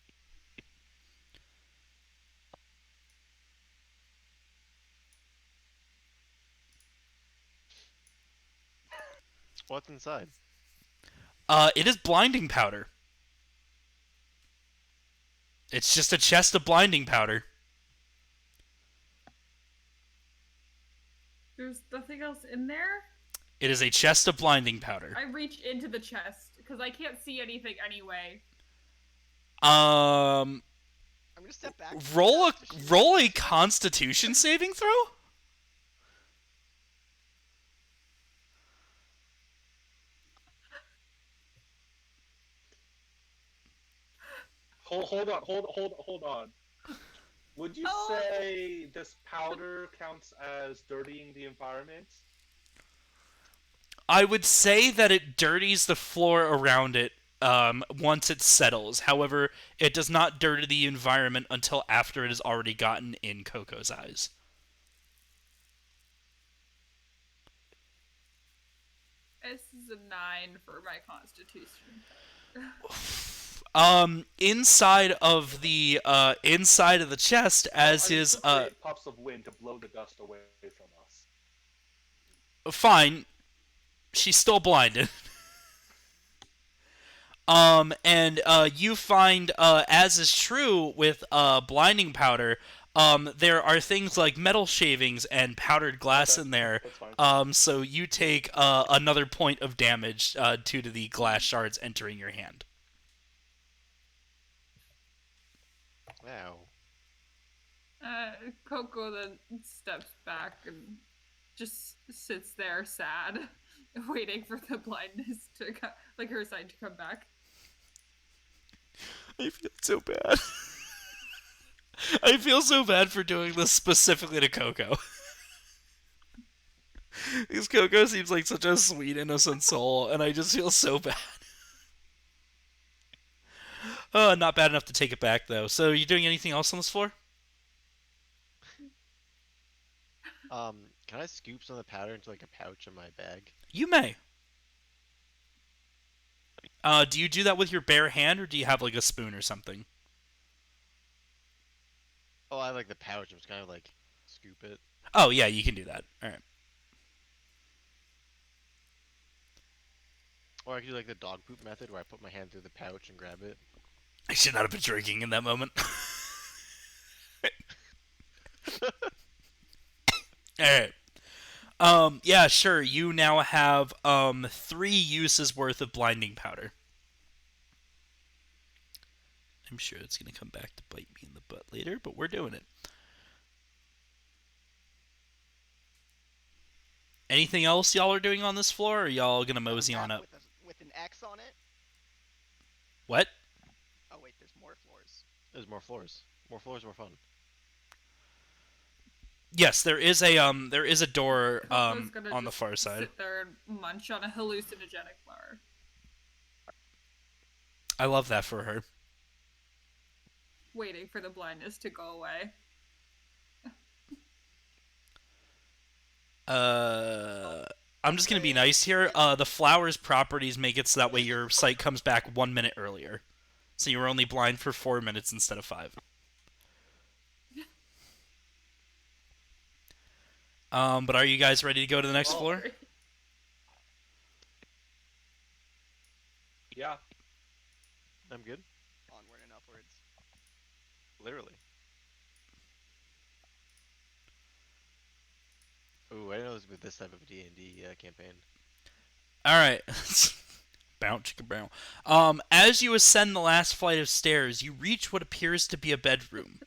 What's inside? It is blinding powder. It's just a chest of blinding powder. There's nothing else in there? It is a chest of blinding powder. I reach into the chest, because I can't see anything anyway. Um, I'm gonna step back. roll a Constitution saving throw. Hold on. Would you say this powder counts as dirtying the environment? I would say that it dirties the floor around it once it settles. However, it does not dirty the environment until after it has already gotten in Coco's eyes. This is a 9 for my constitution. Inside of the chest, as I is create puffs of wind to blow the dust away from us. fine. She's still blinded. And you find, as is true with blinding powder, there are things like metal shavings and powdered glass in there. That's fine. So you take another point of damage due to the glass shards entering your hand. Wow. Coco then steps back and just sits there sad, waiting for the blindness to come, like her sight to come back. I feel so bad. I feel so bad for doing this specifically to Coco. Because Coco seems like such a sweet, innocent soul, and I just feel so bad. Not bad enough to take it back, though. So, are you doing anything else on this floor? Can I scoop some of the powder into like a pouch in my bag? You may. Do you do that with your bare hand, or do you have like a spoon or something? Oh, I like the pouch. I'm just kind of like scoop it. Oh, yeah, you can do that. Alright. Or I could do like the dog poop method where I put my hand through the pouch and grab it. I should not have been drinking in that moment. Alright. Yeah, sure. You now have 3 uses worth of blinding powder. I'm sure it's going to come back to bite me in the butt later, but we're doing it. Anything else y'all are doing on this floor, or are y'all going to mosey on up? With an X on it. What? Oh wait, there's more floors. There's more floors. More floors, more fun. Yes, there is a door Coco's gonna on the just far side. sit there and munch on a hallucinogenic flower. I love that for her. Waiting for the blindness to go away. I'm just gonna be nice here. The flower's properties make it so that way your sight comes back 1 minute earlier. So you were only blind for 4 minutes instead of 5. But are you guys ready to go to the next floor? Yeah. I'm good. Onward and upwards. Literally. Ooh, I didn't know this would be this type of D&D campaign. All right. Bounce, chicka bounce. As you ascend the last flight of stairs, you reach what appears to be a bedroom.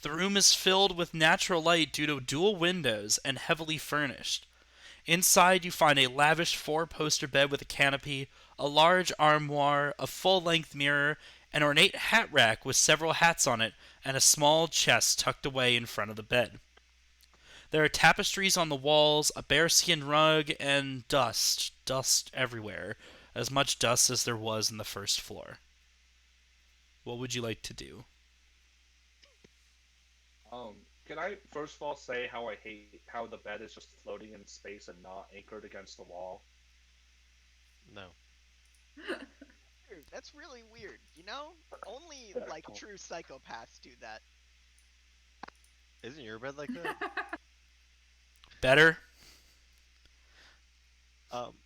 The room is filled with natural light due to dual windows and heavily furnished. Inside, you find a lavish 4-poster bed with a canopy, a large armoire, a full-length mirror, an ornate hat rack with several hats on it, and a small chest tucked away in front of the bed. There are tapestries on the walls, a bearskin rug, and dust. Dust everywhere. As much dust as there was in the first floor. What would you like to do? Can I first of all say how I hate how the bed is just floating in space and not anchored against the wall? No. Dude, that's really weird. You know, only like Cool. true psychopaths do that. Isn't your bed like that? Better?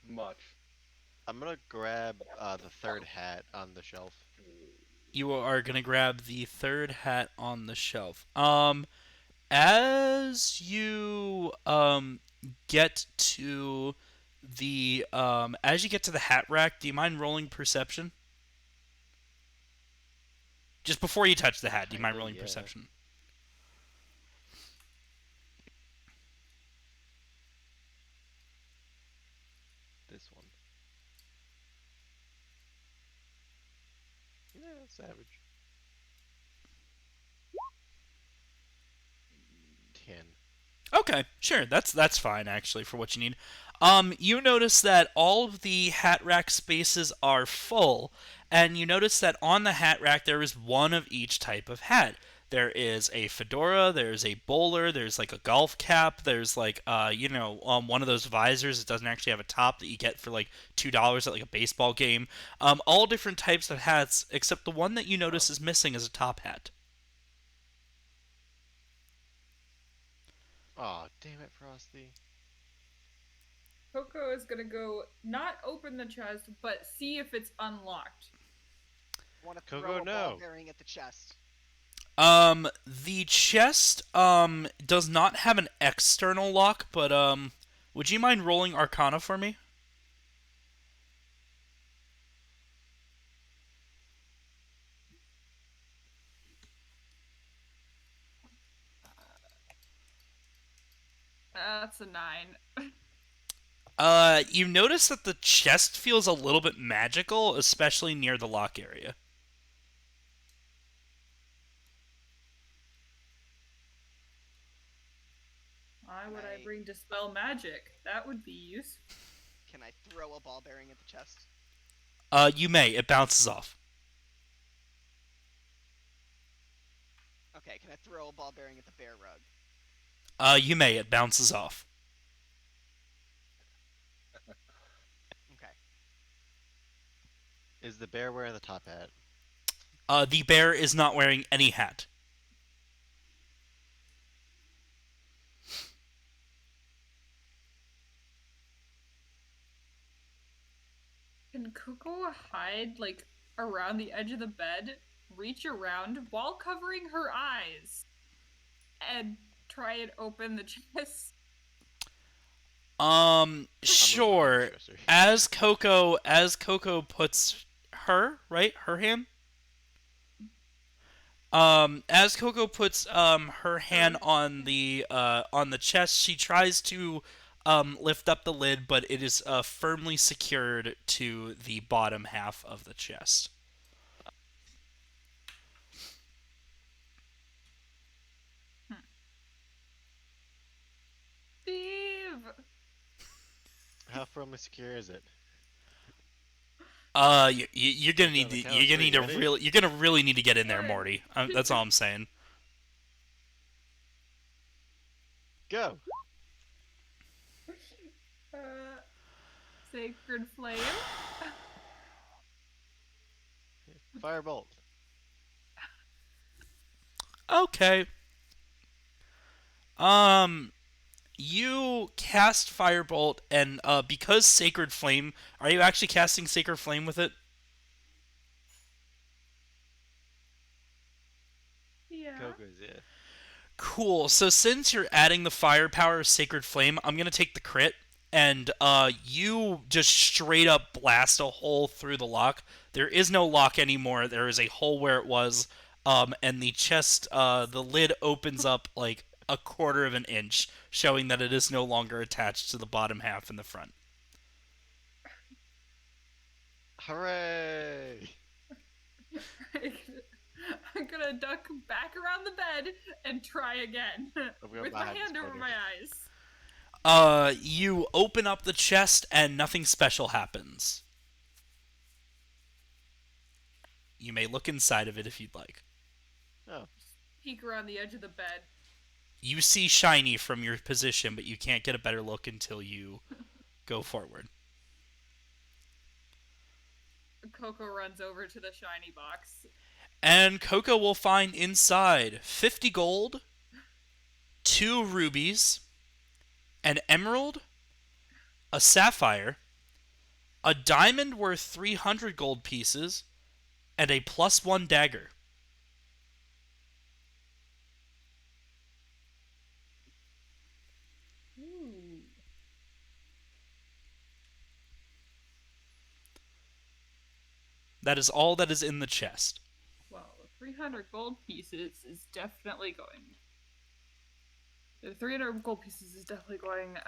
Much. I'm gonna grab the third hat on the shelf. You are gonna grab the third hat on the shelf. As you get to as you get to the hat rack, do you mind rolling perception? Just before you touch the hat, do you mind Kinda, rolling yeah. perception? This one. Yeah, savage. 10. Okay, sure. That's fine actually for what you need. You notice that all of the hat rack spaces are full, and you notice that on the hat rack there is one of each type of hat. There is a fedora, there's a bowler, there's like a golf cap, there's like one of those visors that doesn't actually have a top that you get for like $2 at like a baseball game. All different types of hats, except the one that you notice is missing is a top hat. Oh, damn it, Frosty. Coco is gonna go not open the chest, but see if it's unlocked. Want to Coco, throw a no. ball bearing at the chest. The chest does not have an external lock, but would you mind rolling Arcana for me? That's a 9. You notice that the chest feels a little bit magical, especially near the lock area. Why would I I- bring Dispel Magic? That would be useful. Can I throw a ball bearing at the chest? You may. It bounces off. Okay, can I throw a ball bearing at the bear rug? You may. It bounces off. Okay. Is the bear wearing the top hat? The bear is not wearing any hat. Can Coco hide, like, around the edge of the bed, reach around while covering her eyes, and try and open the chest? Sure. Twister. As Coco puts her hand. As Coco puts her hand on the chest, she tries to lift up the lid, but it is firmly secured to the bottom half of the chest. Steve! How firmly secure is it? You're gonna need to, On the count of you're gonna three, need to ready? really you're gonna really need to get in there, One. Morty. That's all I'm saying. Go! Uh, Sacred Flame. Firebolt. Okay. You cast Firebolt, and because Sacred Flame, are you actually casting Sacred Flame with it? Yeah. Coco's, yeah. Cool. So since you're adding the firepower of Sacred Flame, I'm gonna take the crit, and you just straight up blast a hole through the lock. There is no lock anymore. There is a hole where it was, and the chest, the lid opens up like a quarter of an inch, showing that it is no longer attached to the bottom half in the front. Hooray! I'm gonna duck back around the bed and try again we with go my behind hand this over corner. my eyes. You open up the chest and nothing special happens. You may look inside of it if you'd like. Oh, Peek around the edge of the bed. You see shiny from your position, but you can't get a better look until you go forward. Coco runs over to the shiny box. And Coco will find inside 50 gold, 2 rubies, an emerald, a sapphire, A diamond worth 300 gold pieces, and a +1 dagger. Ooh. That is all that is in the chest. Well, the 300 gold pieces is definitely going. The 300 gold pieces is definitely going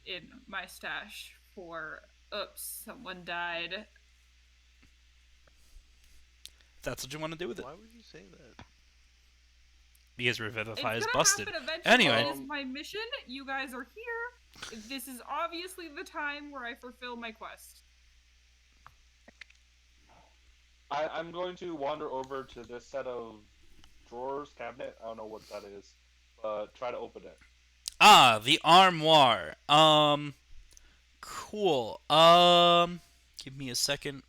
in my stash for. Oops, someone died. If that's what you want to do with it. Why would you say that? Because It's Revivify is gonna busted. happen eventually. Anyway. It is my mission. You guys are here. This is obviously the time where I fulfill my quest. I'm going to wander over to this set of drawers, cabinet. I don't know what that is, but try to open it. Ah, the armoire. Cool. Give me a second.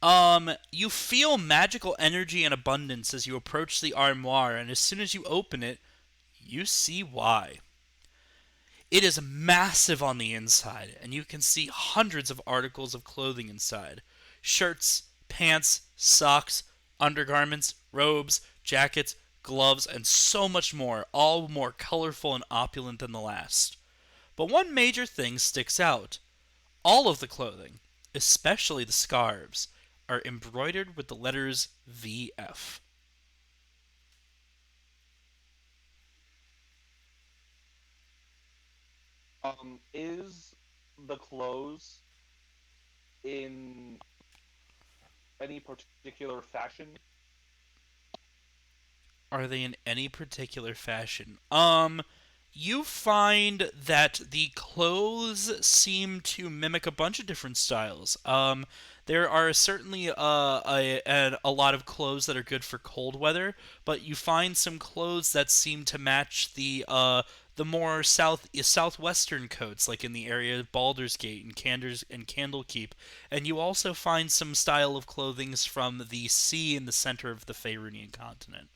You feel magical energy and abundance as you approach the armoire, and as soon as you open it, you see why. It is massive on the inside, and you can see hundreds of articles of clothing inside. Shirts, pants, socks, undergarments, robes, jackets, gloves, and so much more, all more colorful and opulent than the last. But one major thing sticks out. All of the clothing, especially the scarves, are embroidered with the letters VF. Is the clothes in any particular fashion? Are they in any particular fashion? You find that the clothes seem to mimic a bunch of different styles. There are certainly a lot of clothes that are good for cold weather, but you find some clothes that seem to match the more southwestern coats, like in the area of Baldur's Gate and Candlekeep, and you also find some style of clothings from the sea in the center of the Faerunian continent.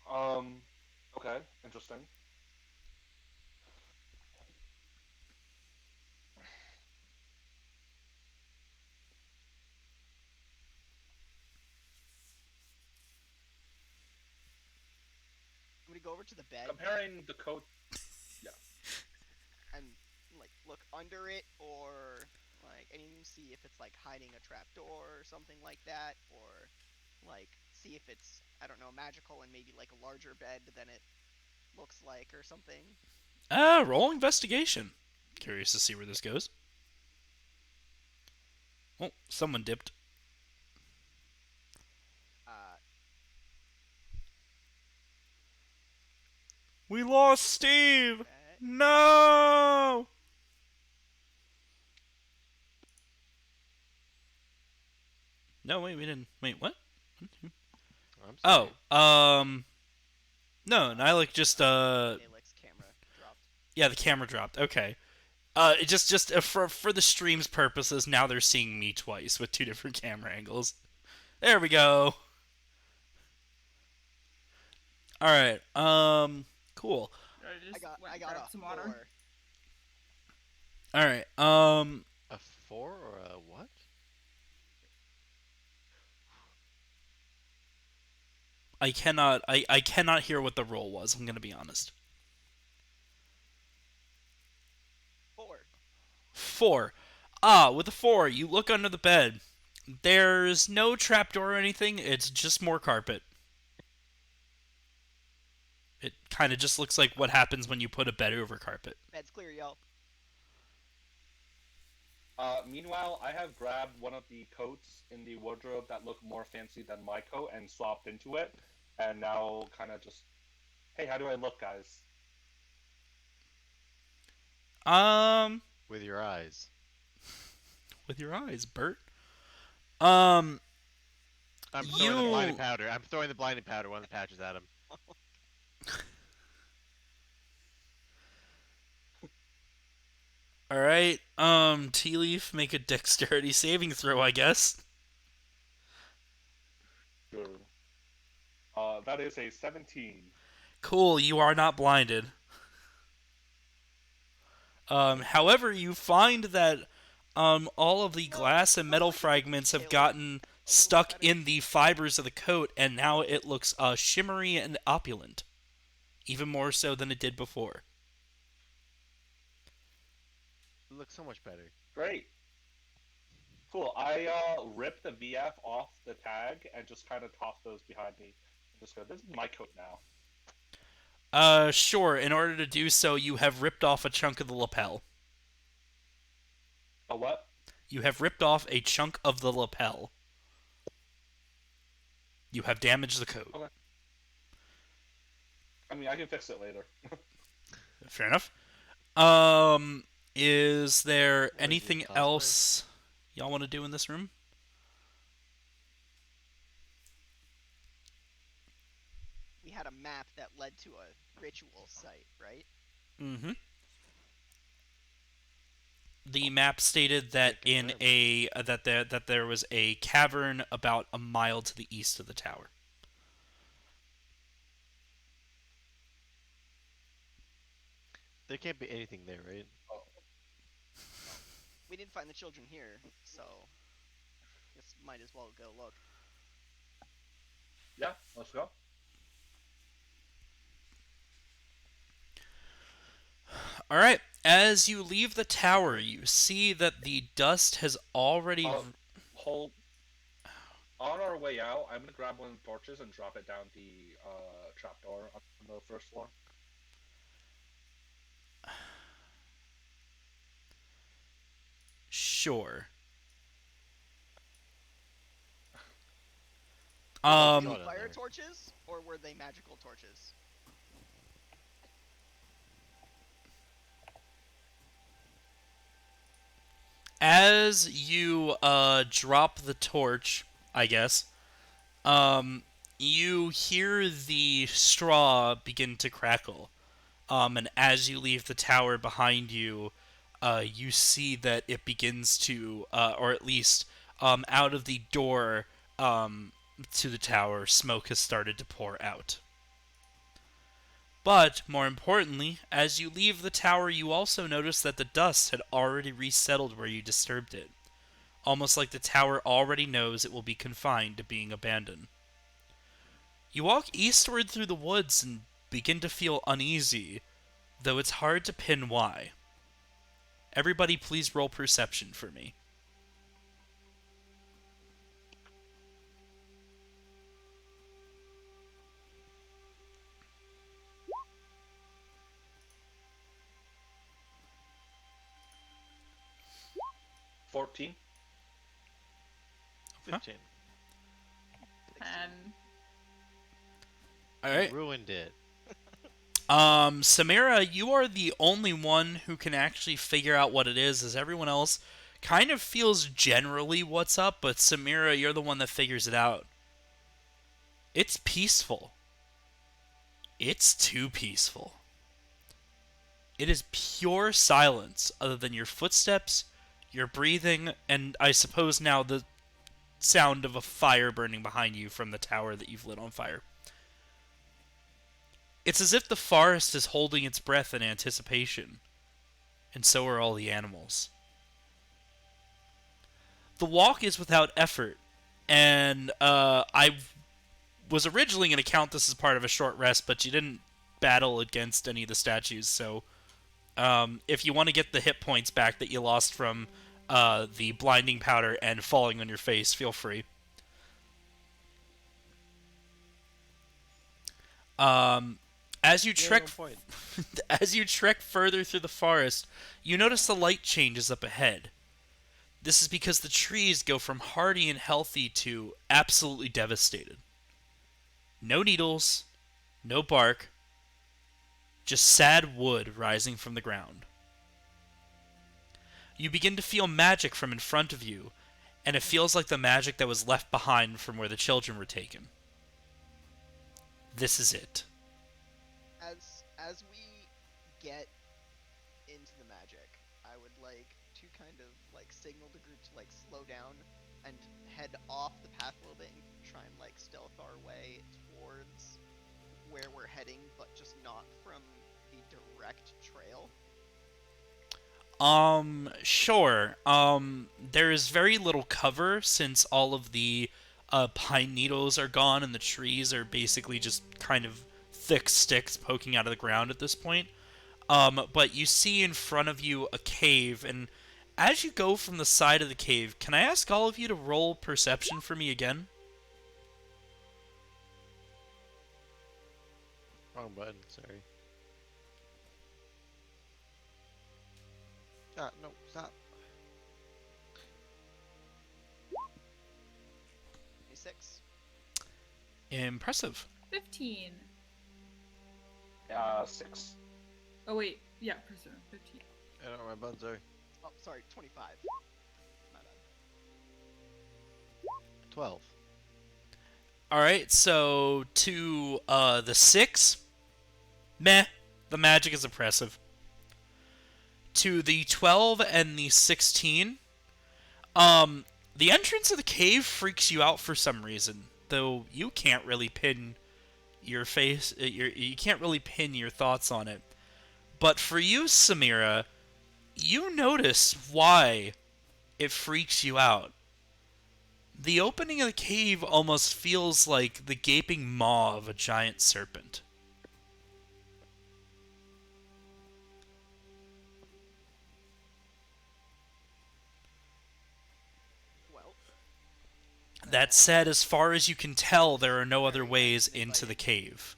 Um, okay, interesting. I'm gonna go over to the bed Comparing the coat, yeah. and like look under it, or like, and even see if it's like hiding a trapdoor or something like that, or like see if it's, I don't know, magical and maybe like a larger bed than it looks like or something. Roll investigation. Curious to see where this goes. Oh, someone dipped. Uh, We lost Steve! that, No! No, wait, we didn't. Wait, what? I'm sorry. Oh, no, Nilek just, Alex's camera dropped. yeah, the camera dropped. Okay. It just for the stream's purposes, now they're seeing me twice with two different camera angles. There we go. Alright, cool. I just went I and got grabbed a some water. 4. Alright, A 4 or a what? I cannot hear what the roll was, I'm gonna be honest. 4. 4. With a 4, you look under the bed. There's no trapdoor or anything, it's just more carpet. It kind of just looks like what happens when you put a bed over carpet. Bed's clear, yo. Meanwhile, I have grabbed one of the coats in the wardrobe that look more fancy than my coat and swapped into it, and now kind of just, hey, how do I look, guys? With your eyes. With your eyes, Bert. I'm throwing the You- blinding powder. I'm throwing the blinding powder, one of the patches at him. Alright, Tea Leaf, make a dexterity saving throw, I guess. Sure. That is a 17. Cool, you are not blinded. However, you find that all of the glass and I metal like it to fragments have detail it gotten a little stuck better. in the fibers of the coat, and now it looks shimmery and opulent, even more so than it did before. It looks so much better. Great. Cool. I ripped the VF off the tag and just kind of tossed those behind me. Just go, this is my coat now. Sure. In order to do so, you have ripped off a chunk of the lapel. A what? You have ripped off a chunk of the lapel. You have damaged the coat. Okay. I mean, I can fix it later. Fair enough. Is there What are you, anything cosplay? else y'all want to do in this room? We had a map that led to a ritual site, right? Mm-hmm. The map stated that in a that there was a cavern about a mile to the east of the tower. There can't be anything there, right? Oh, We didn't find the children here, so guess might as well go look. yeah, let's go. All right. As you leave the tower, you see that the dust has already. Hold. On our way out, I'm gonna grab one of the torches and drop it down the trapdoor on the first floor. Sure. Were Um, they Got it fire there. torches or were they magical torches? As you drop the torch, I guess, you hear the straw begin to crackle. And as you leave the tower behind you, you see that it begins to, or at least out of the door to the tower, smoke has started to pour out. But, more importantly, as you leave the tower, you also notice that the dust had already resettled where you disturbed it, almost like the tower already knows it will be confined to being abandoned. You walk eastward through the woods and begin to feel uneasy, though it's hard to pin why. Everybody please roll perception for me. – 14. 15. And Alright. Ruined it. Samira, you are the only one who can actually figure out what it is, as everyone else kind of feels generally what's up, but Samira, you're the one that figures it out. It's peaceful. It's too peaceful. It is pure silence, other than your footsteps, your breathing, and I suppose now the sound of a fire burning behind you from the tower that you've lit on fire. It's as if the forest is holding its breath in anticipation, and so are all the animals. The walk is without effort, and I was originally going to count this as part of a short rest, but you didn't battle against any of the statues, so if you want to get the hit points back that you lost from the blinding powder and falling on your face, feel free. As you trek, No point. as you trek further through the forest, you notice the light changes up ahead. This is because the trees go from hardy and healthy to absolutely devastated. No needles, no bark, just sad wood rising from the ground. You begin to feel magic from in front of you, and it feels like the magic that was left behind from where the children were taken. This is it. As we get into the magic, I would like to kind of like signal the group to like slow down and head off the path a little bit and try and like stealth our way towards where we're heading, but just not from the direct trail. Sure. There is very little cover since all of the pine needles are gone and the trees are basically just kind of thick sticks poking out of the ground at this point. But you see in front of you a cave, and as you go from the side of the cave, can I ask all of you to roll perception for me again? Wrong button. Sorry. No, stop. 26. Impressive. 15. 6. Oh wait, yeah, percent 15. I don't know where my buttons are. Oh, sorry, 25. My bad. 12. All right, so to the 6, meh, the magic is oppressive. To the 12 and the 16, the entrance of the cave freaks you out for some reason, though you can't really pin you can't really pin your thoughts on it. But for you, Samira, you notice why it freaks you out. The opening of the cave almost feels like the gaping maw of a giant serpent. Well, That said, as far as you can tell, there are no other ways into the cave.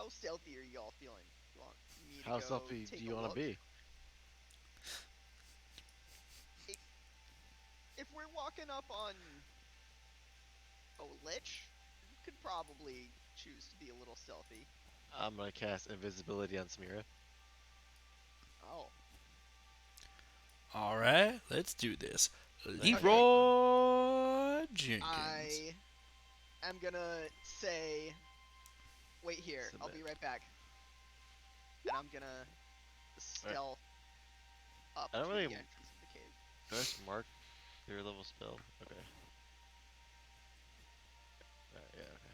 how stealthy are y'all feeling? You want me to How go stealthy take do a you want to look? be? If we're walking up on a lich, you could probably choose to be a little stealthy. I'm gonna cast invisibility on Samira. Oh. Alright, let's do this. Okay. Leroy Jenkins. I am gonna say, wait here, I'll Submit. be right back. And I'm gonna stealth up I to don't the really- entrance of the cave. Do I just mark your level spell? Okay. Alright, yeah, okay.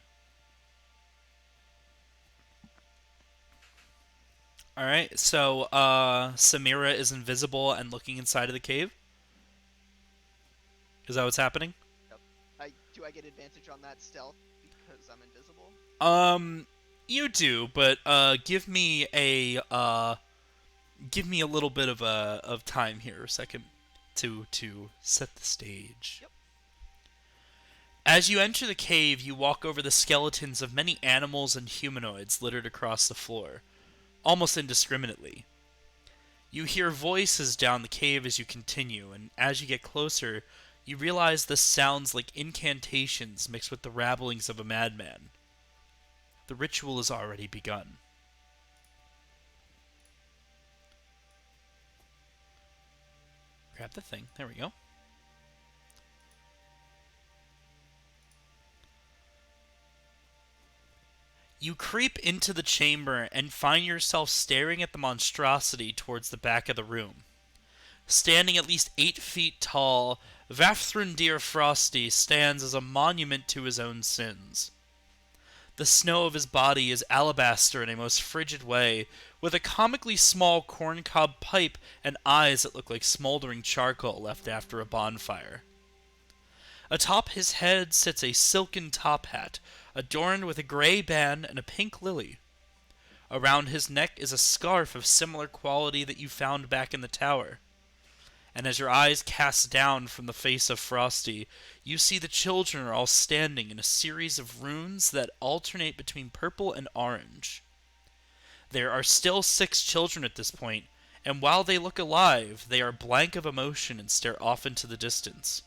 Alright, so Samira is invisible and looking inside of the cave? Is that what's happening? Do I get advantage on that stealth because I'm invisible? You do, but give me a little bit of time here, a second, to set the stage. Yep. As you enter the cave, you walk over the skeletons of many animals and humanoids littered across the floor, almost indiscriminately. You hear voices down the cave as you continue, and as you get closer, you realize this sounds like incantations mixed with the rabblings of a madman. The ritual has already begun. Grab the thing. There we go. You creep into the chamber and find yourself staring at the monstrosity towards the back of the room. Standing at least 8 feet tall, Vafthrundir Frosty stands as a monument to his own sins. The snow of his body is alabaster in a most frigid way, with a comically small corncob pipe and eyes that look like smoldering charcoal left after a bonfire. Atop his head sits a silken top hat, adorned with a gray band and a pink lily. Around his neck is a scarf of similar quality that you found back in the tower. And as your eyes cast down from the face of Frosty, you see the children are all standing in a series of runes that alternate between purple and orange. There are still 6 children at this point, and while they look alive, they are blank of emotion and stare off into the distance.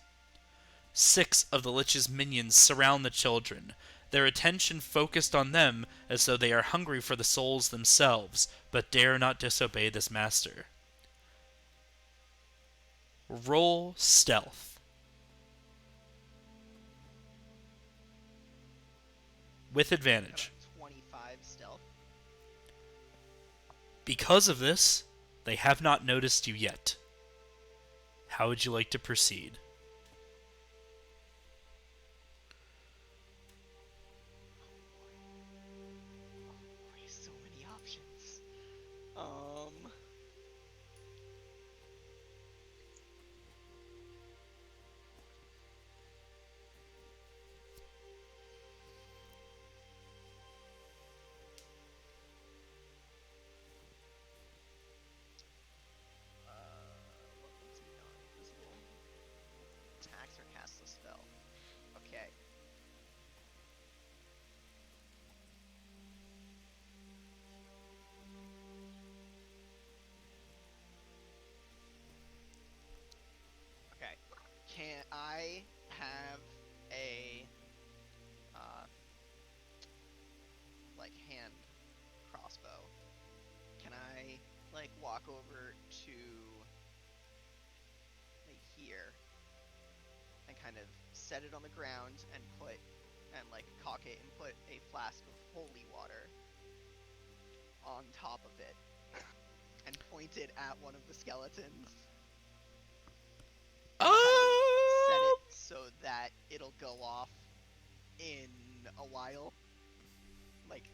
6 of the Lich's minions surround the children, their attention focused on them as though they are hungry for the souls themselves, but dare not disobey this master. Roll stealth. With advantage. Got a 25 stealth. Because of this, they have not noticed you yet. How would you like to proceed? Boy, so many options. Um. What makes me non-invisible? Attacks or casts a spell. Okay. Okay. Can I have a uh like hand crossbow? Can I like walk over to like here and kind of set it on the ground and put and like cock it and put a flask of holy water on top of it and point it at one of the skeletons and kind of set it so that it'll go off in a while, like,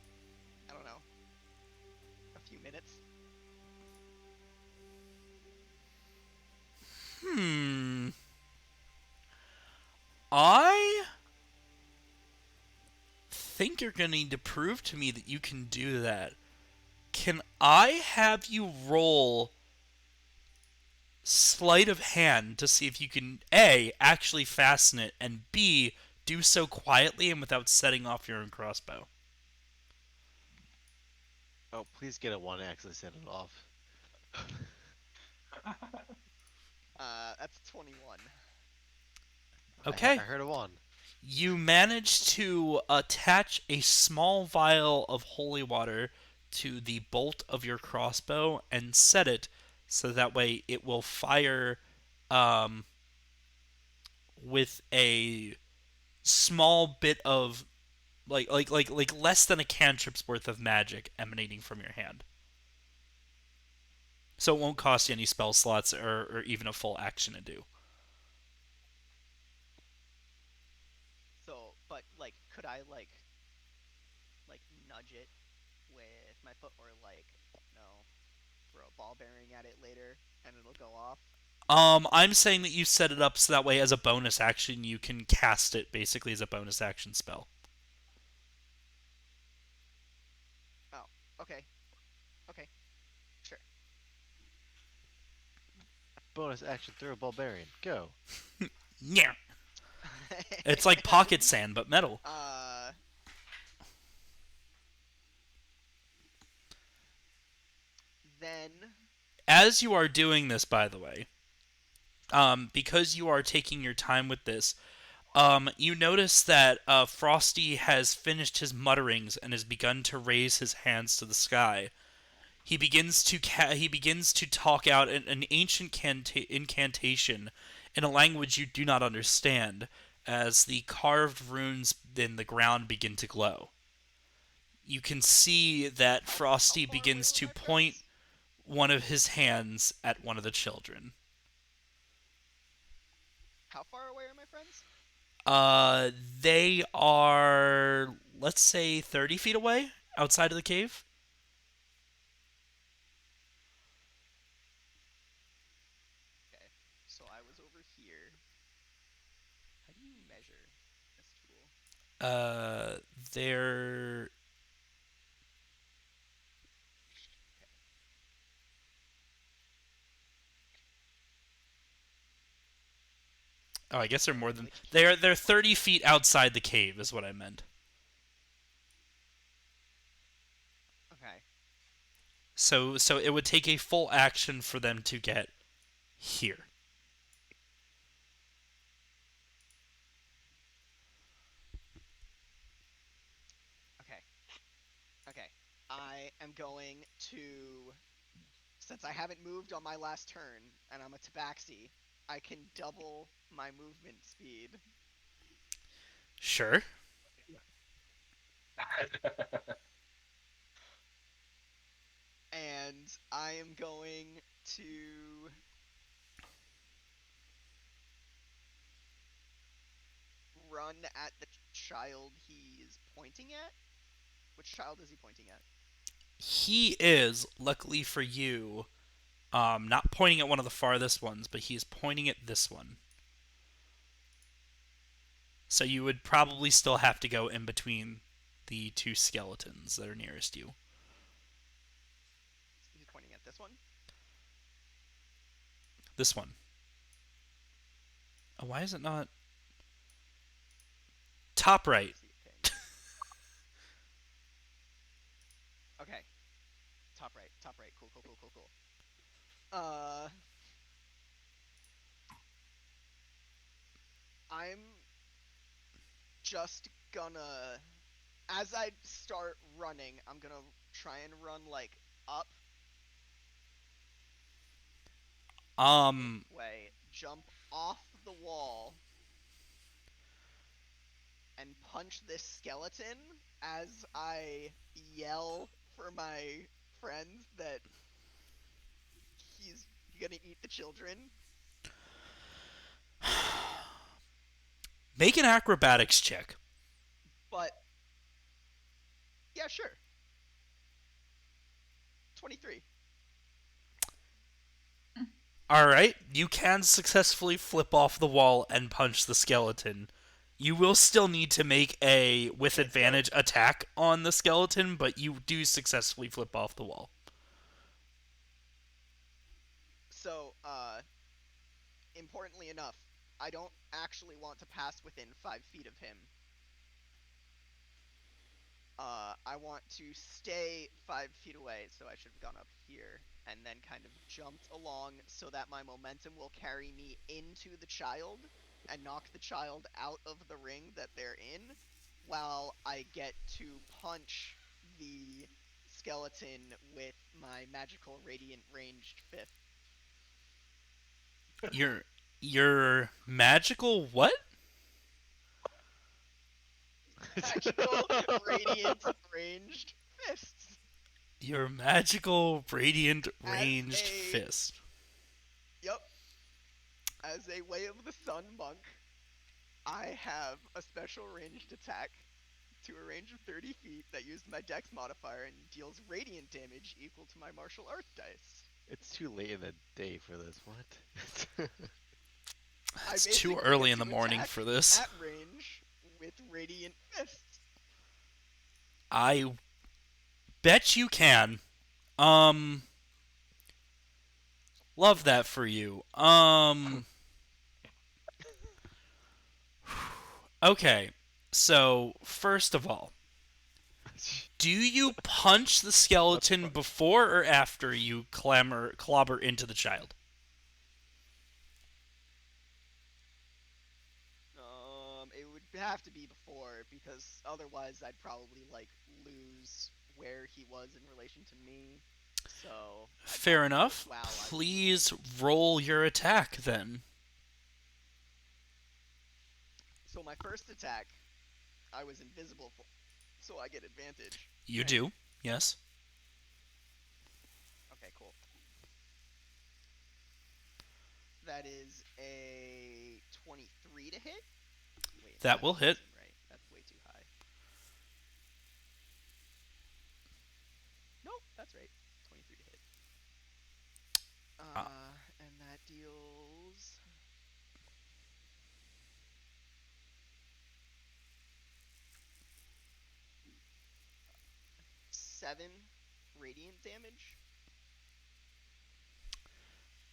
I don't know, a few minutes. Hmm. I think you're going to need to prove to me that you can do that. Can I have you roll sleight of hand to see if you can A, actually fasten it, and B, do so quietly and without setting off your own crossbow? Oh, please get a 1x and set it off. That's 21. Okay. I heard a 1. You manage to attach a small vial of holy water to the bolt of your crossbow and set it so that way it will fire um, with a small bit of like less than a cantrip's worth of magic emanating from your hand. So it won't cost you any spell slots or even a full action to do. So, but like, could I like nudge it with my foot, or like, no, throw a ball bearing at it later and it'll go off? I'm saying that you set it up so that way as a bonus action you can cast it basically as a bonus action spell. Oh, okay, okay, sure. Bonus action throw barbarian. Go. Yeah. It's like pocket sand but metal. uh, then As you are doing this, by the way, because you are taking your time with this, you notice that Frosty has finished his mutterings and has begun to raise his hands to the sky. He begins to talk out an ancient incantation in a language you do not understand, as the carved runes in the ground begin to glow. You can see that how Frosty far away begins were to my point friends? one of his hands at one of the children. How far away are my friends? Uh, they are, let's say, 30 feet away outside of the cave. Okay, so I was over here. How do you measure this tool? Uh, they're. Okay, Oh, I guess they're more and than. the key. They're 30 feet outside the cave, is what I meant. Okay, So it would take a full action for them to get here. okay, okay. I am going to, since I haven't moved on my last turn and I'm a tabaxi, I can double my movement speed, Sure. and I am going to run at the child he's pointing at? Which child is he pointing at? He is, luckily for you, not pointing at one of the farthest ones, but he is pointing at this one. So you would probably still have to go in between the two skeletons that are nearest you. He's pointing at this one. This one. Oh, why is it not? Top right. Okay. Okay. Top right. Top right. Cool. Cool. Cool. Cool. Cool. I'm just gonna, as I start running, I'm gonna try and run like up way, jump off the wall, and punch this skeleton as I yell for my friends that he's gonna eat the children. Make an acrobatics check. But yeah, sure. 23. Alright, you can successfully flip off the wall and punch the skeleton. You will still need to make a with advantage attack on the skeleton, but you do successfully flip off the wall. So, importantly enough, I don't actually want to pass within 5 feet of him. I want to stay 5 feet away, so I should have gone up here, and then kind of jumped along so that my momentum will carry me into the child, and knock the child out of the ring that they're in, while I get to punch the skeleton with my magical radiant ranged fist. Your magical what? Magical radiant ranged fists. Your magical radiant As ranged a- fist. Yep. As a Way of the Sun monk, I have a special ranged attack to a range of 30 feet that uses my dex modifier and deals radiant damage equal to my martial arts dice. It's too late in the day for this. What? I It's too basically early get in the to morning attack for this. at range with radiant fists. I bet you can. Love that for you. Okay. So, first of all, do you punch the skeleton before or after you clobber into the child? It would have to be before, because otherwise I'd probably like lose where he was in relation to me. So I'd Fair have to do it enough. while I was Please moving. roll your attack then. So my first attack, I was invisible for, so I get advantage. You right? do. Yes. Okay, cool. That is a 23 to hit. Wait, That will hit. doesn't seem right. That's way too high. Nope, that's right. 23 to hit. And that deals 7 radiant damage.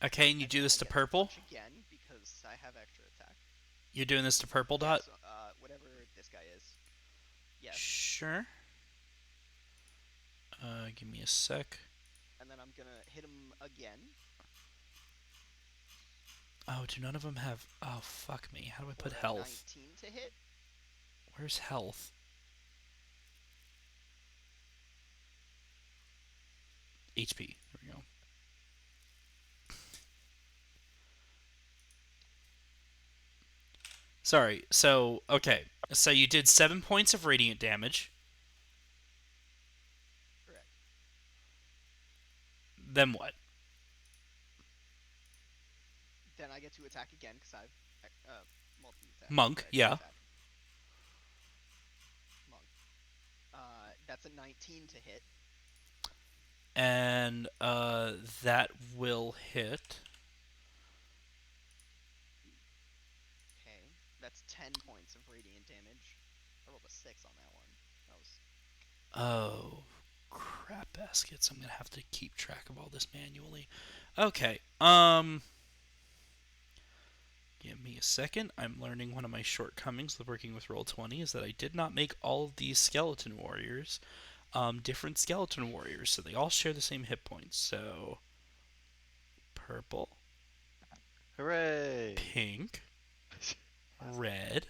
Okay, and you And do then this I to get purple? punch again because I have extra attack. You're doing this to purple dot? Yes, whatever this guy is. Yes. Sure. Give me a sec. And then I'm gonna hit him again. Oh, do none of them have... Oh, fuck me. How do I put for a health? 19 to hit. Where's health? HP. There we go. Sorry. So, okay. So you did 7 points of radiant damage. Correct. Then what? Then I get to attack again because I've multi-attack. Monk, I yeah. attack. That's a 19 to hit. And that will hit. Okay, that's 10 points of radiant damage. I rolled a 6 on that one. That was Oh, crap baskets. I'm gonna have to keep track of all this manually. Okay. Give me a second. I'm learning one of my shortcomings with working with Roll20 is that I did not make all of these skeleton warriors different skeleton warriors, so they all share the same hit points. So, purple, Hooray! pink, red,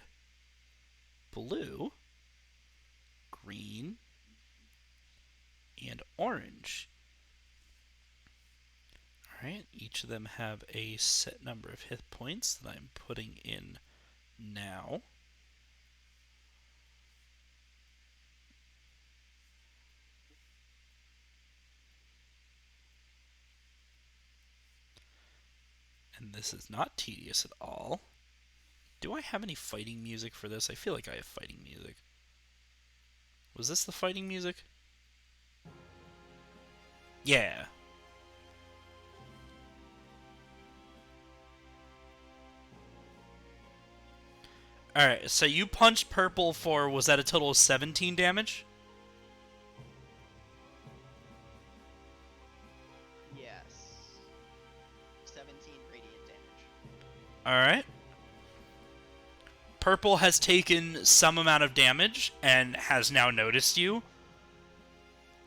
blue, green, and orange. Alright, each of them have a set number of hit points that I'm putting in now. And this is not tedious at all. Do I have any fighting music for this? I feel like I have fighting music. Was this the fighting music? Yeah. Alright, so you punched purple for, was that a total of 17 damage? yes. 17 radiant damage. Alright. Purple has taken some amount of damage and has now noticed you.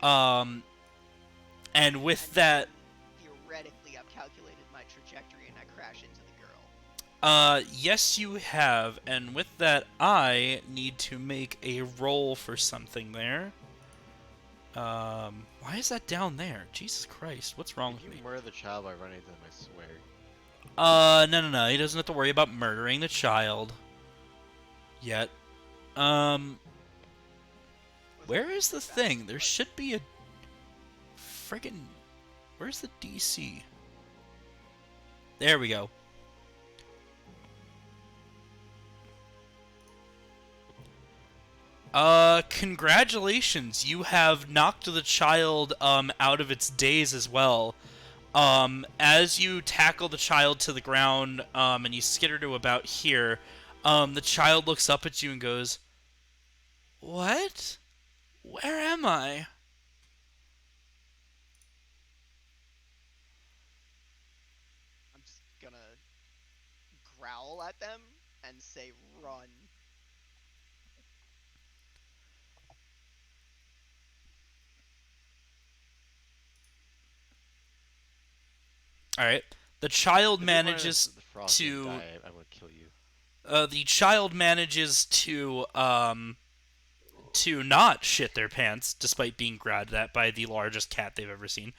And with And that, theoretically, I've calculated my trajectory and I crash into the girl. yes you have, and with that, I need to make a roll for something there. Why is that down there? Jesus Christ, what's wrong Did with you me? murder the child by running to them, I swear. No, he doesn't have to worry about murdering the child. Yet. Where is the thing? There should be a friggin'... Where's the DC? There we go. Congratulations. You have knocked the child, out of its daze as well. As you tackle the child to the ground, and you skitter to about here, the child looks up at you and goes, "What? Where am I?" I'm just gonna growl at them and say, run. Alright. The child If you wanted manages the Frosty and to... die, I would kill you. The child manages to not shit their pants, despite being grabbed at by the largest cat they've ever seen,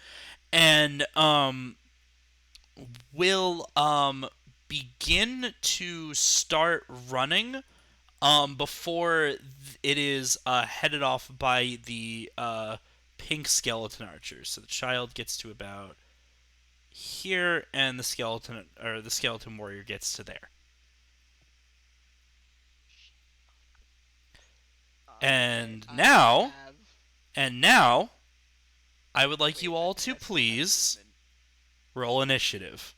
and will begin to start running before it is headed off by the pink skeleton archers. So the child gets to about here, and the skeleton warrior gets to there. And Okay, now, I have and now, I would like Wait, you I all think to I still have please movement. roll initiative.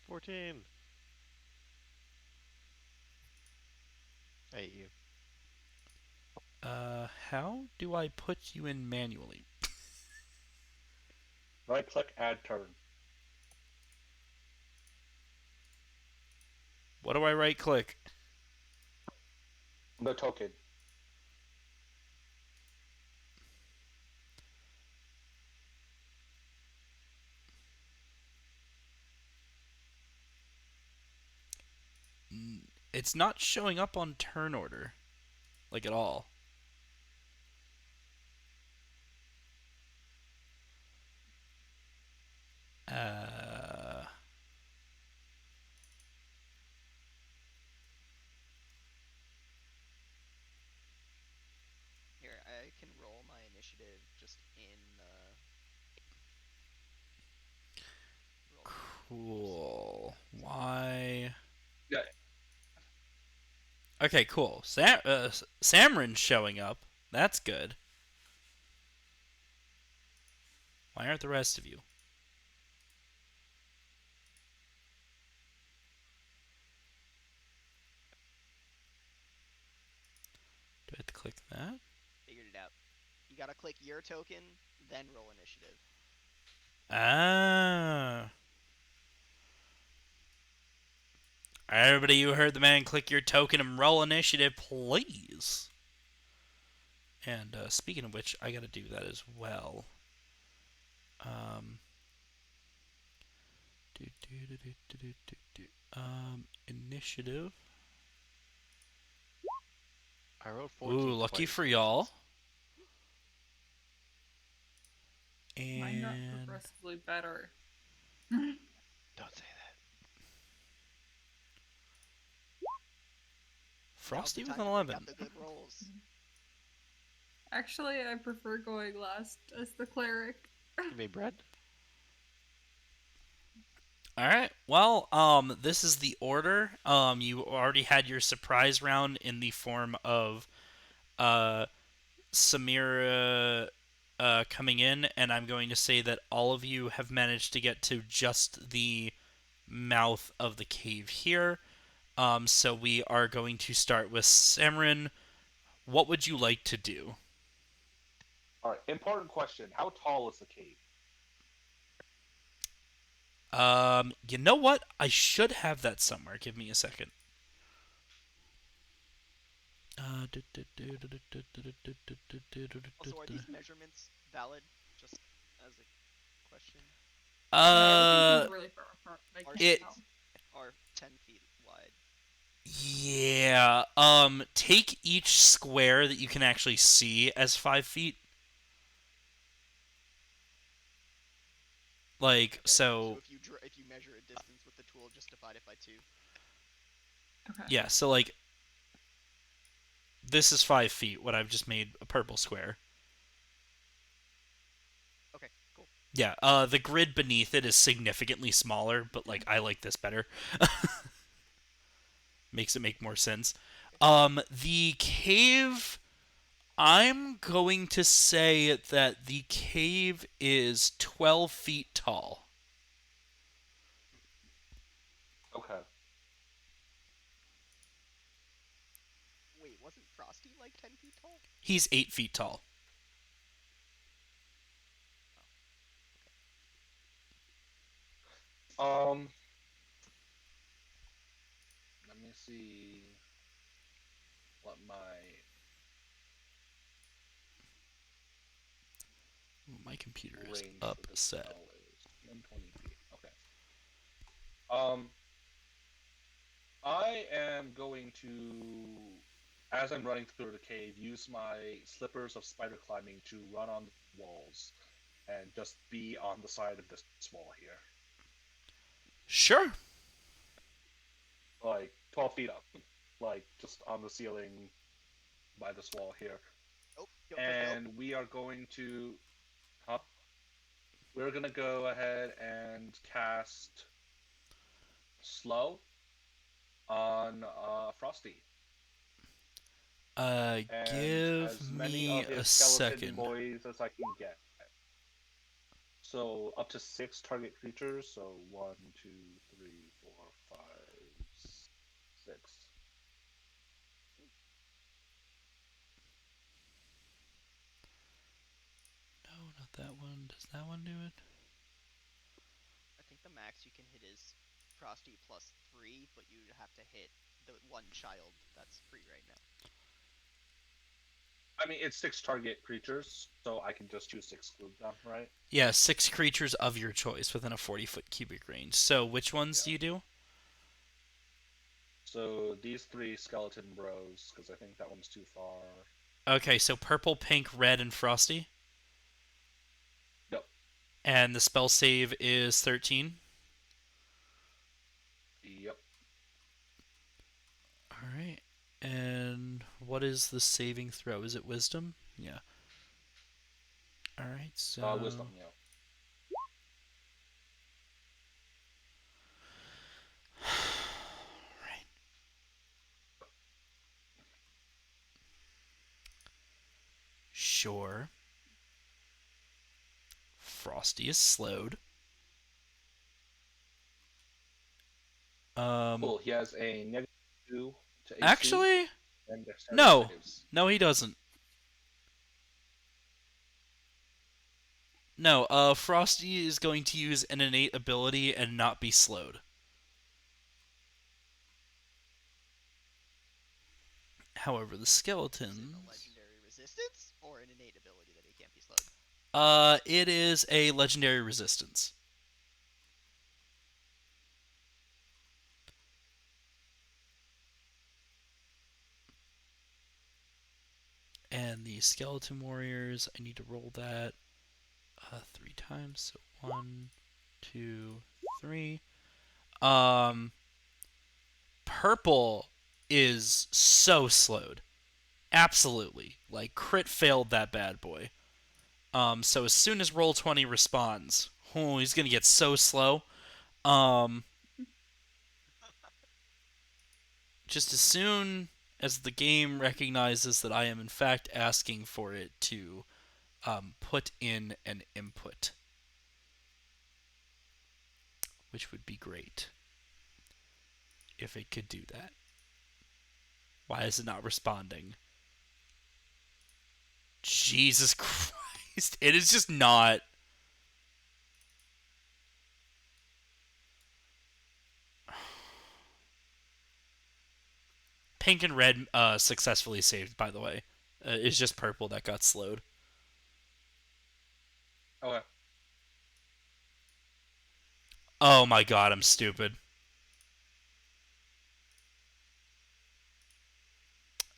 14. I hate you. How do I put you in manually? Right click, add turn. What do I right click? The token. It's not showing up on turn order, like at all. Uh, Here, I can roll my initiative just in the Cool. Why? Yeah. Okay, cool. Samrin's showing up. That's good. Why aren't the rest of you? Do I have to click that? Figured it out. You gotta click your token, then roll initiative. Ah. Everybody, you heard the man. Click your token and roll initiative, please. And speaking of which, I gotta do that as well. Um. Initiative. I wrote 14 Ooh, lucky twice, for which y'all. is- Mine got And progressively better. Don't say that. Now's the Frosty with time an to bring out 11. the good rolls. Actually, I prefer going last as the cleric. You made bread? All right. Well, this is the order. You already had your surprise round in the form of uh, Samira coming in, and I'm going to say that all of you have managed to get to just the mouth of the cave here. So we are going to start with Samrin. What would you like to do? All right. Important question: how tall is the cave? You know what? I should have that somewhere. Give me a second. Also, are these measurements valid? Just as a question. Everything Uh, seems really far apart. I Our can't it tell. streets are 10 feet wide. yeah. Take each square that you can actually see as 5 feet. Like Okay. So so. if you measure a distance with the tool, just divide it by 2. Okay. Yeah. So like this is 5 feet. What I've just made a purple square. Okay, cool. Yeah. The grid beneath it is significantly smaller, but like I like this better. Makes it make more sense. The cave. I'm going to say that the cave is 12 feet tall. Okay. Wait, wasn't Frosty like 10 feet tall? He's 8 feet tall. Um. Let me see what my Ooh, my computer is range for this upset. spell is. 120 feet. Okay. Um. I am going to, as I'm running through the cave, use my slippers of spider climbing to run on the walls and just be on the side of this wall here. Sure. Like 12 feet up. Like just on the ceiling by this wall here. Oh, yo, And we are going to. Huh? We're going to go ahead and cast Slow on Frosty. And Give as many me of a his skeleton second. boys as I can get. So up to 6 target creatures. So 1, 2, 3, 4, 5, 6. No, not that one. Does that one do it? I think the max you can hit is Frosty plus 3, but you'd have to hit the one child that's free right now. I mean, it's 6 target creatures, so I can just choose to exclude them, right? Yeah, 6 creatures of your choice within a 40-foot cubic range. So which ones do Yeah. you do? So these 3 skeleton bros, because I think that one's too far. Okay, so purple, pink, red, and frosty. Yep. And the spell save is 13. Yep. Alright. And what is the saving throw? Is it wisdom? Yeah. Alright, so. Wisdom, yeah. sure Frosty is slowed. Cool. He has a -2 to AC Actually, and dexterity no. saves. No, he doesn't. No, Frosty is going to use an innate ability and not be slowed. However, the Is it a skeletons... legendary resistance or an innate ability that he can't be slowed? It is a legendary resistance. And the skeleton warriors, I need to roll that 3 times. So 1, 2, 3. Purple is so slowed. Absolutely. Like, crit failed that bad boy. So as soon as Roll20 responds, oh, he's gonna get so slow. Just as soon as the game recognizes that I am in fact asking for it to put in an input, which would be great if it could do that. Why is it not responding? Jesus Christ. It is just not. Pink and red successfully saved, by the way. It's just purple that got slowed. Okay. Oh my god, I'm stupid.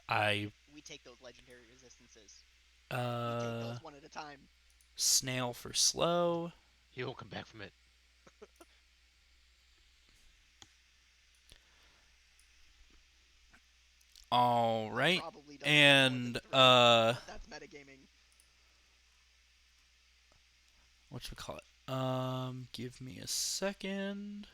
We take those legendary resistances. We take those one at a time. Snail for slow. He won't come back from it. All right. Probably doesn't And get more than 3, but that's metagaming. whatchamacallit? Give me a second.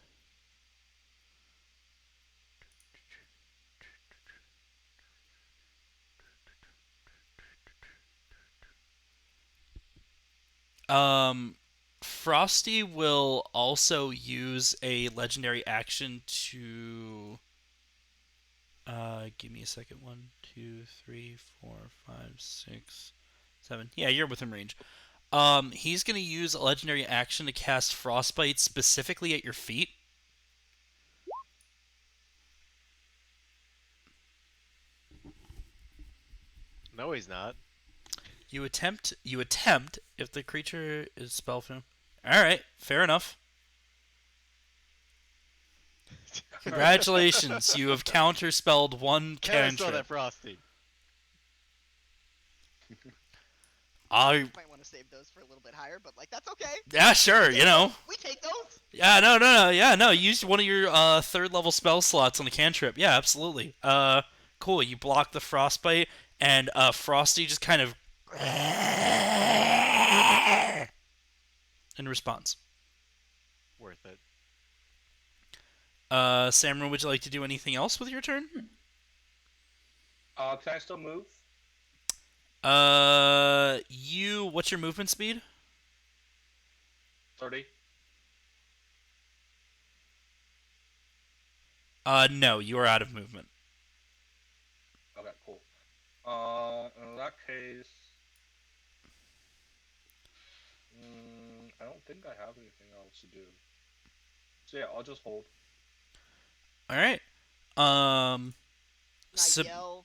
Frosty will also use a legendary action to. Give me a second. 1, 2, 3, 4, 5, 6, 7. Yeah, you're within range. He's gonna use a legendary action to cast Frostbite specifically at your feet. No, he's not. You attempt if the creature is spellbound. All right, fair enough. Congratulations, you have counterspelled one Counterspell cantrip. that Frosty. I Might want to save those for a little bit higher, but like that's okay. yeah, sure, you know. We take those. Yeah, no, yeah, no. Use one of your third level spell slots on the cantrip. Yeah, absolutely. Cool. You block the frostbite, and Frosty just kind of in response. Worth it. Samra, would you like to do anything else with your turn? Can I still move? What's your movement speed? 30. No, you are out of movement. Okay, cool. In that case, I don't think I have anything else to do. So yeah, I'll just hold. All right. Can I yell,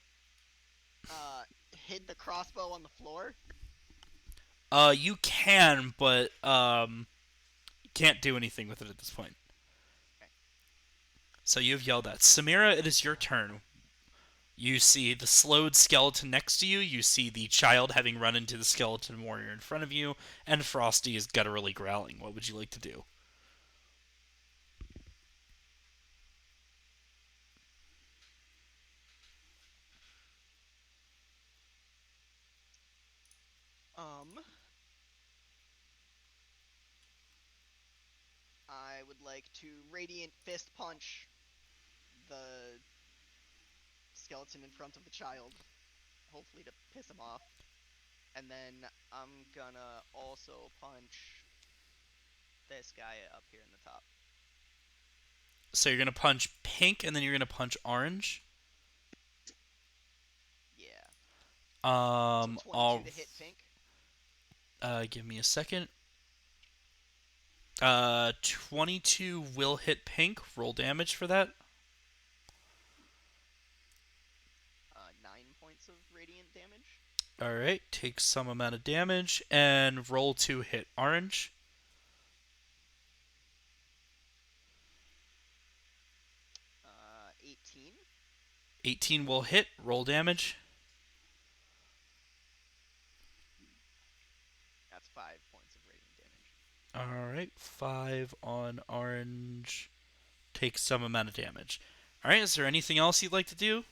hid the crossbow on the floor? You can, but can't do anything with it at this point. Okay. So you've yelled at Samira. It is your turn. You see the slowed skeleton next to you. You see the child having run into the skeleton warrior in front of you, and Frosty is gutturally growling. What would you like to do? I would like to radiant fist punch the skeleton in front of the child, hopefully to piss him off, And then I'm gonna also punch this guy up here in the top. So you're gonna punch pink, and then you're gonna punch orange. Yeah. So 22 All. to hit pink. Give me a second. 22 will hit pink. Roll damage for that. 9 points of radiant damage. All right, take some amount of damage and roll to hit orange. 18. 18 will hit. Roll damage. That's 5 points of radiant damage. All right, 5 on orange. Take some amount of damage. All right, is there anything else you'd like to do?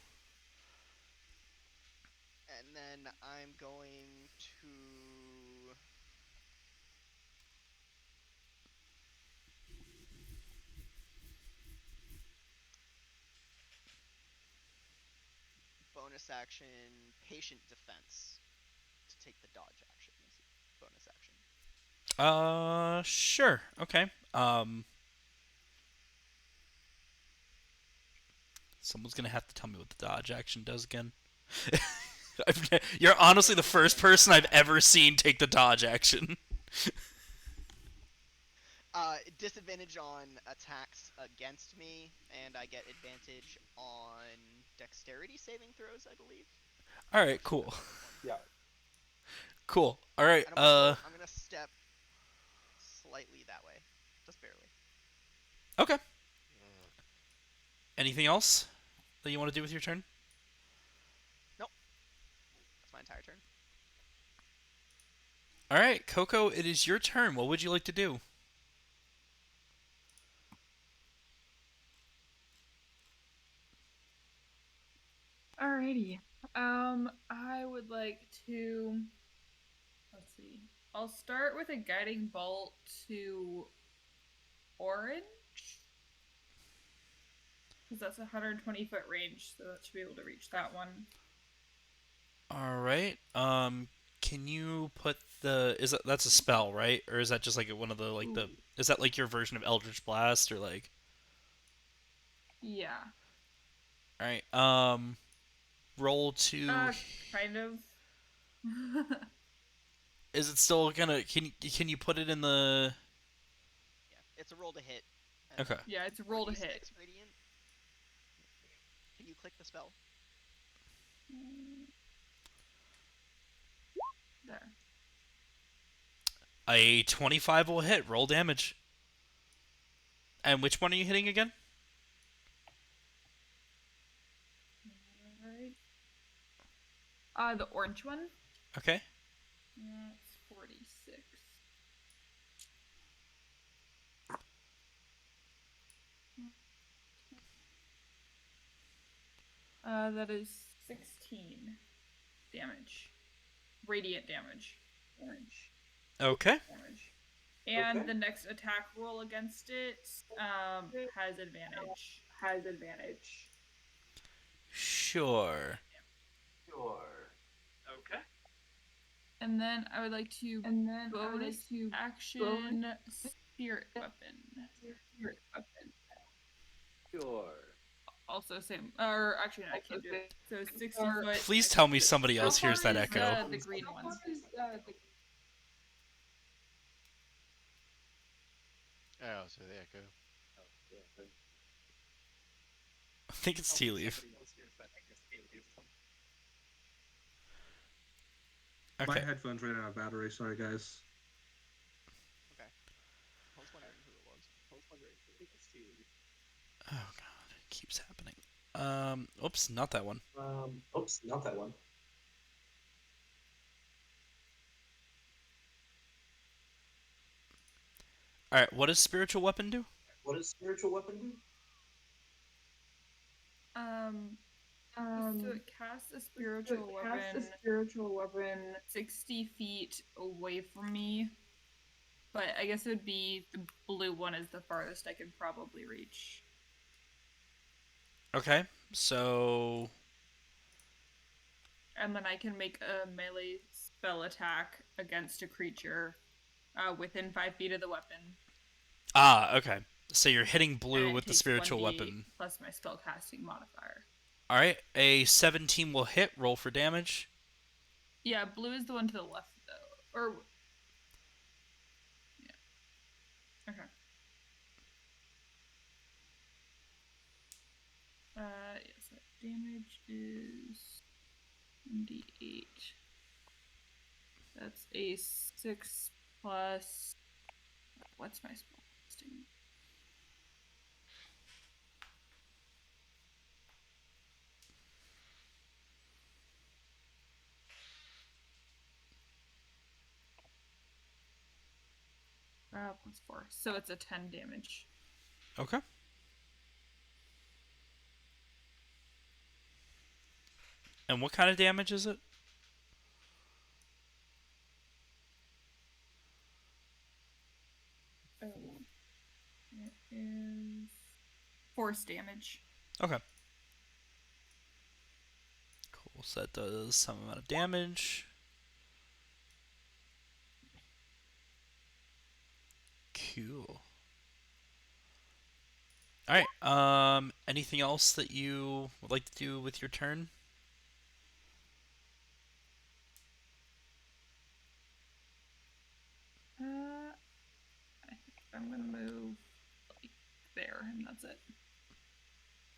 And then I'm going to bonus action patient defense to take the dodge action as a bonus action. Sure. Okay. Someone's gonna have to tell me what the dodge action does again. You're honestly the first person I've ever seen take the dodge action. Disadvantage on attacks against me, and I get advantage on dexterity saving throws, I believe. All right, cool. Yeah. Cool. All right. And I'm gonna step slightly that way, just barely. Okay. Anything else that you want to do with your turn? Nope. That's my entire turn. All right, Coco, it is your turn. What would you like to do? Alrighty. I would like to. Let's see. I'll start with a guiding bolt to orange. Because that's 120-foot range, so that should be able to reach that one. All right. Can you put the that's a spell, right? Or is that just like one of the like the is that like your version of Eldritch Blast or like? Yeah. All right. Roll to. Kind of. Is it still gonna? Can you put it in the? Yeah, it's a roll to hit. Okay. Yeah, it's a roll to hit. 4d6 radiant. Can you click the spell? There. A 25 will hit. Roll damage. And which one are you hitting again? The orange one. Okay. That's 46. That is 16 damage. Radiant damage. Orange. Okay. Damage. And the next attack roll against it has advantage. Sure. Okay. And then I would like to bonus action spirit weapon. Sure. Also same, or actually no, I can't do it. So 60 foot. Please tell me somebody else How hears far that is echo. the green one. Oh, so the echo. I think it's tea leaf. My Okay. headphones ran out of battery. Sorry, guys. Okay. I was wondering who it was. Oh god, it keeps happening. Oops, not that one. All right, what does spiritual weapon do? So it casts a spiritual weapon 60 feet away from me. But I guess it would be the blue one is the farthest I could probably reach. Okay, so and then I can make a melee spell attack against a creature within 5 feet of the weapon, Ah, okay. So you're hitting and blue it with the takes spiritual 1d weapon. plus my spellcasting modifier. All right, a 17 will hit. Roll for damage. Yeah, blue is the one to the left, though. Or yeah, okay. Yes, that damage is 1d8. That's a 6 plus. What's my spellcasting? Plus 4. So it's a 10 damage. Okay. And what kind of damage is it? Oh. It is force damage. Okay. Cool. So that does some amount of damage. Cool. All right. Anything else that you would like to do with your turn? I think I'm gonna move like there, and that's it.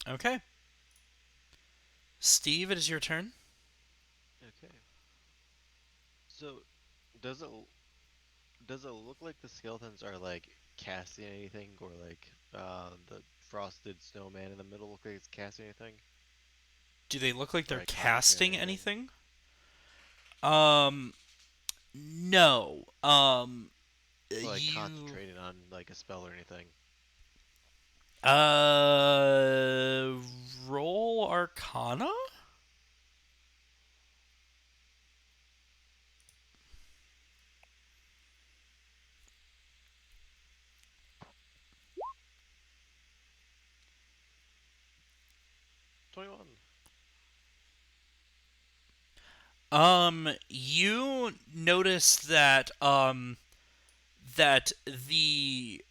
Okay. Steve, it is your turn. Okay. So, does it does it look like the skeletons are like casting anything, or like the frosted snowman in the middle look like it's casting anything, Do they look like or they're like casting conjuring anything? anything? Um, no. Or like You concentrating on like a spell or anything? uh roll Arcana? 21. You notice that that the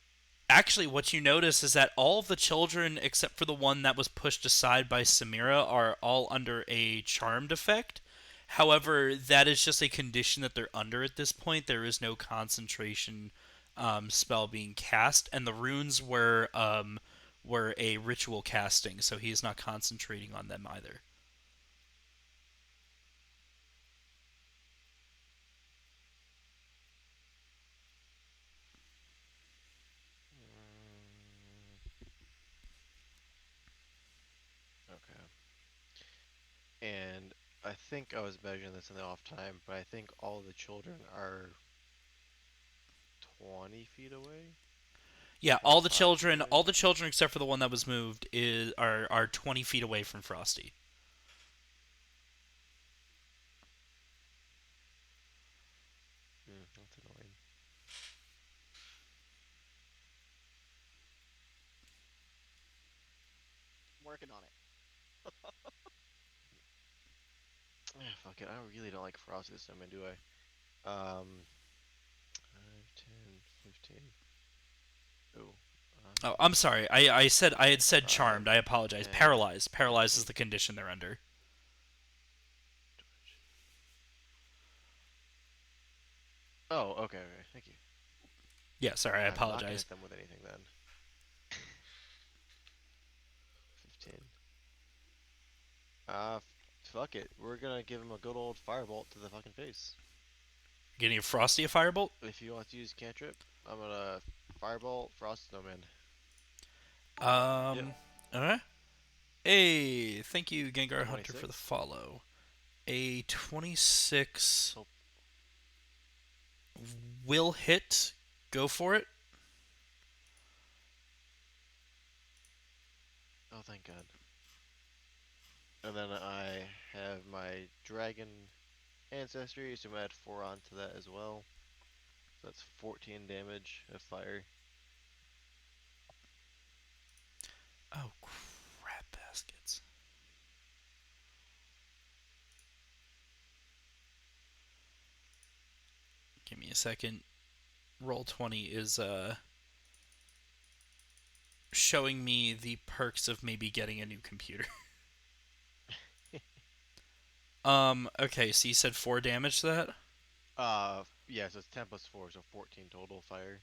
actually what you notice is that all of the children except for the one that was pushed aside by Samira are all under a charmed effect. However, that is just a condition that they're under at this point. There is no concentration spell being cast, and the runes were a ritual casting, so he is not concentrating on them either. Okay. And I think I was measuring this in the off time, but I think all the children are 20 feet away, Yeah, 25 feet away. all the children except for the one that was moved are 20 feet away from Frosty. That's annoying. I'm working on it. Fuck it. I really don't like Frosty this time, do I? 5, 10, 15. Oh. Oh, I'm sorry. I had said 5, charmed. I apologize. 10, Paralyzed. Paralyzed is 15. the condition they're under. Oh, okay, okay. Thank you. Yeah, sorry. I I'm not gonna apologize. hit them with anything then. 15. Fuck it. We're gonna give him a good old firebolt to the fucking face. Getting a Frosty a firebolt. If you want to use cantrip, I'm gonna firebolt Frost Snowman. Yep. Okay. Hey, thank you, Gengar Hunter, for the 26. follow. A 26 Hope. will hit. Go for it. Oh, thank God. And then I have my dragon ancestry, so I'm gonna add 4 onto that as well. So that's 14 damage of fire. Oh, crap baskets. second. Roll20 is showing me the perks of maybe getting a new computer. Okay, so you said 4 damage to that? Yeah, so it's 10 plus 4, so 14 total fire.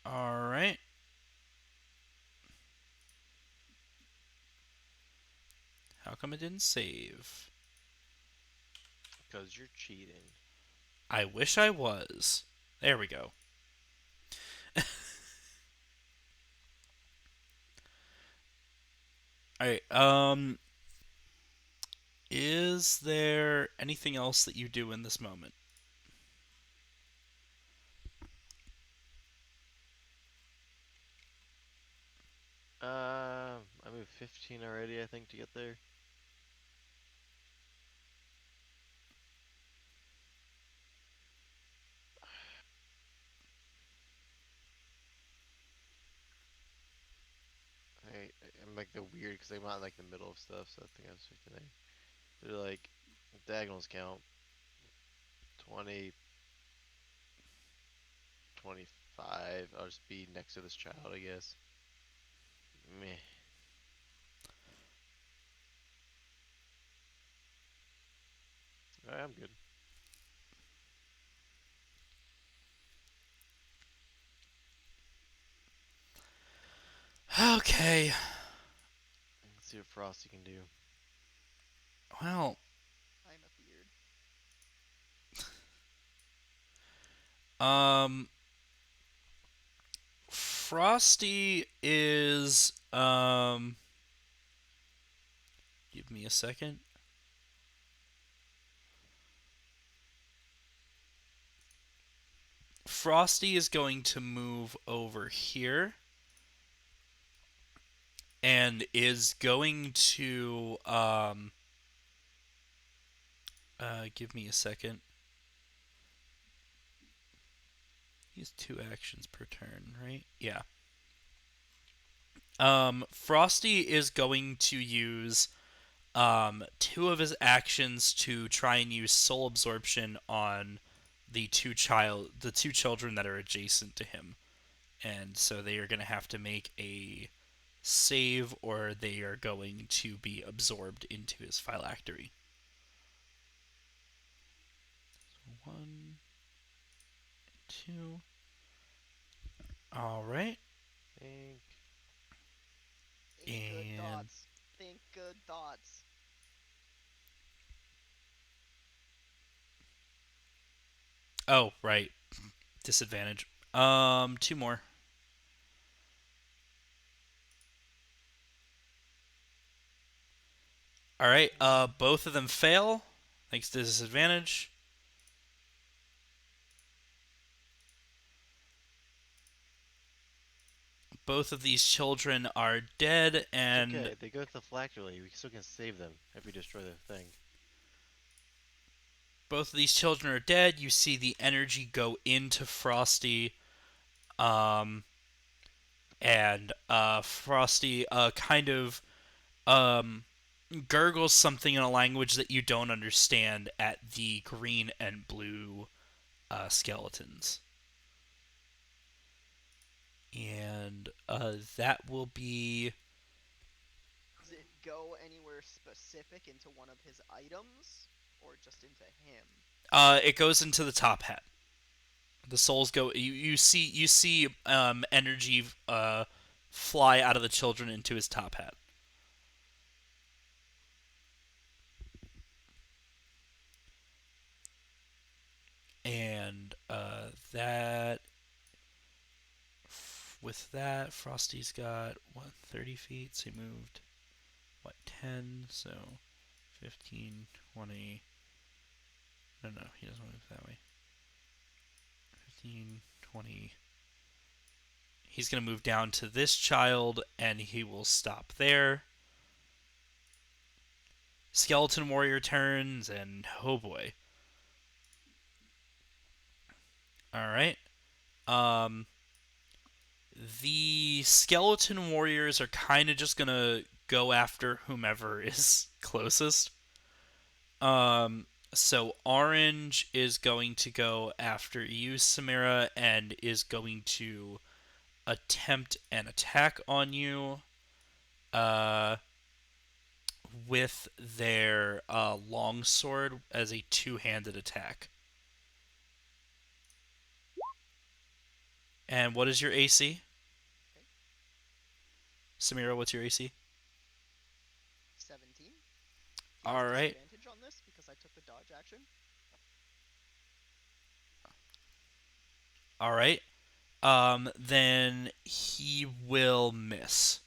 Alright. How come it didn't save? Because you're cheating. I wish I was. There we go. Alright, is there anything else that you do in this moment? I moved 15 already, I think, to get there. I'm like the weird because I'm not like the middle of stuff, so I think I was 59. They're like diagonals count 20, 25. I'll just be next to this child, I guess. Meh. Alright, I'm good. Okay. Let's see what Frosty can do. Well, I'm a beard. Frosty is give me a second. Frosty is going to move over here and is going to give me a second. He's 2 actions per turn, right? Yeah. Frosty is going to use 2 of his actions to try and use soul absorption on the two children that are adjacent to him, and so they are going to have to make a save, or they are going to be absorbed into his phylactery. So 1, 2. All right. Think. Think good And- thoughts. Think good thoughts. Oh, right. Disadvantage. 2 more. All right. Both of them fail, thanks to disadvantage. Both of these children are dead, It's and okay, they go to the phylactery. We still can save them if we destroy the thing. both of these children are dead. You see the energy go into Frosty, and Frosty kind of gurgles something in a language that you don't understand at the green and blue skeletons. And that will be... Does it go anywhere specific into one of his items, or just into him? It goes into the top hat. The souls go. You see energy fly out of the children into his top hat. And with that, Frosty's got 30 feet. So he moved 10. So 15, 20. No, he doesn't move that way. 15, 20. He's going to move down to this child, and he will stop there. Skeleton Warrior turns, and oh boy. Alright. The Skeleton Warriors are kind of just going to go after whomever is closest. So orange is going to go after you, Samira, and is going to attempt an attack on you uh, with their longsword as a two-handed attack. And what is your AC? Okay. Samira, what's your AC? 17. Do you All have right. disadvantage on this because I took the dodge action? All right. Then he will miss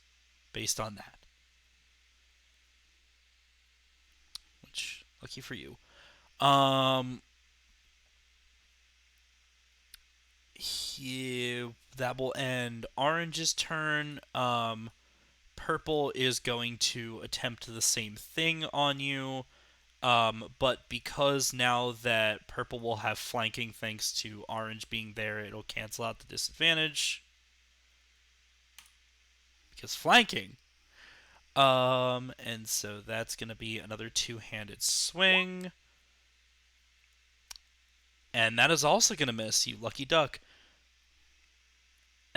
based on that. Which, lucky for you. That will end Orange's turn. Purple is going to attempt the same thing on you. But because now that Purple will have flanking thanks to Orange being there, it'll cancel out the disadvantage. Because flanking. And so that's going to be another two-handed swing. And that is also going to miss, you lucky duck.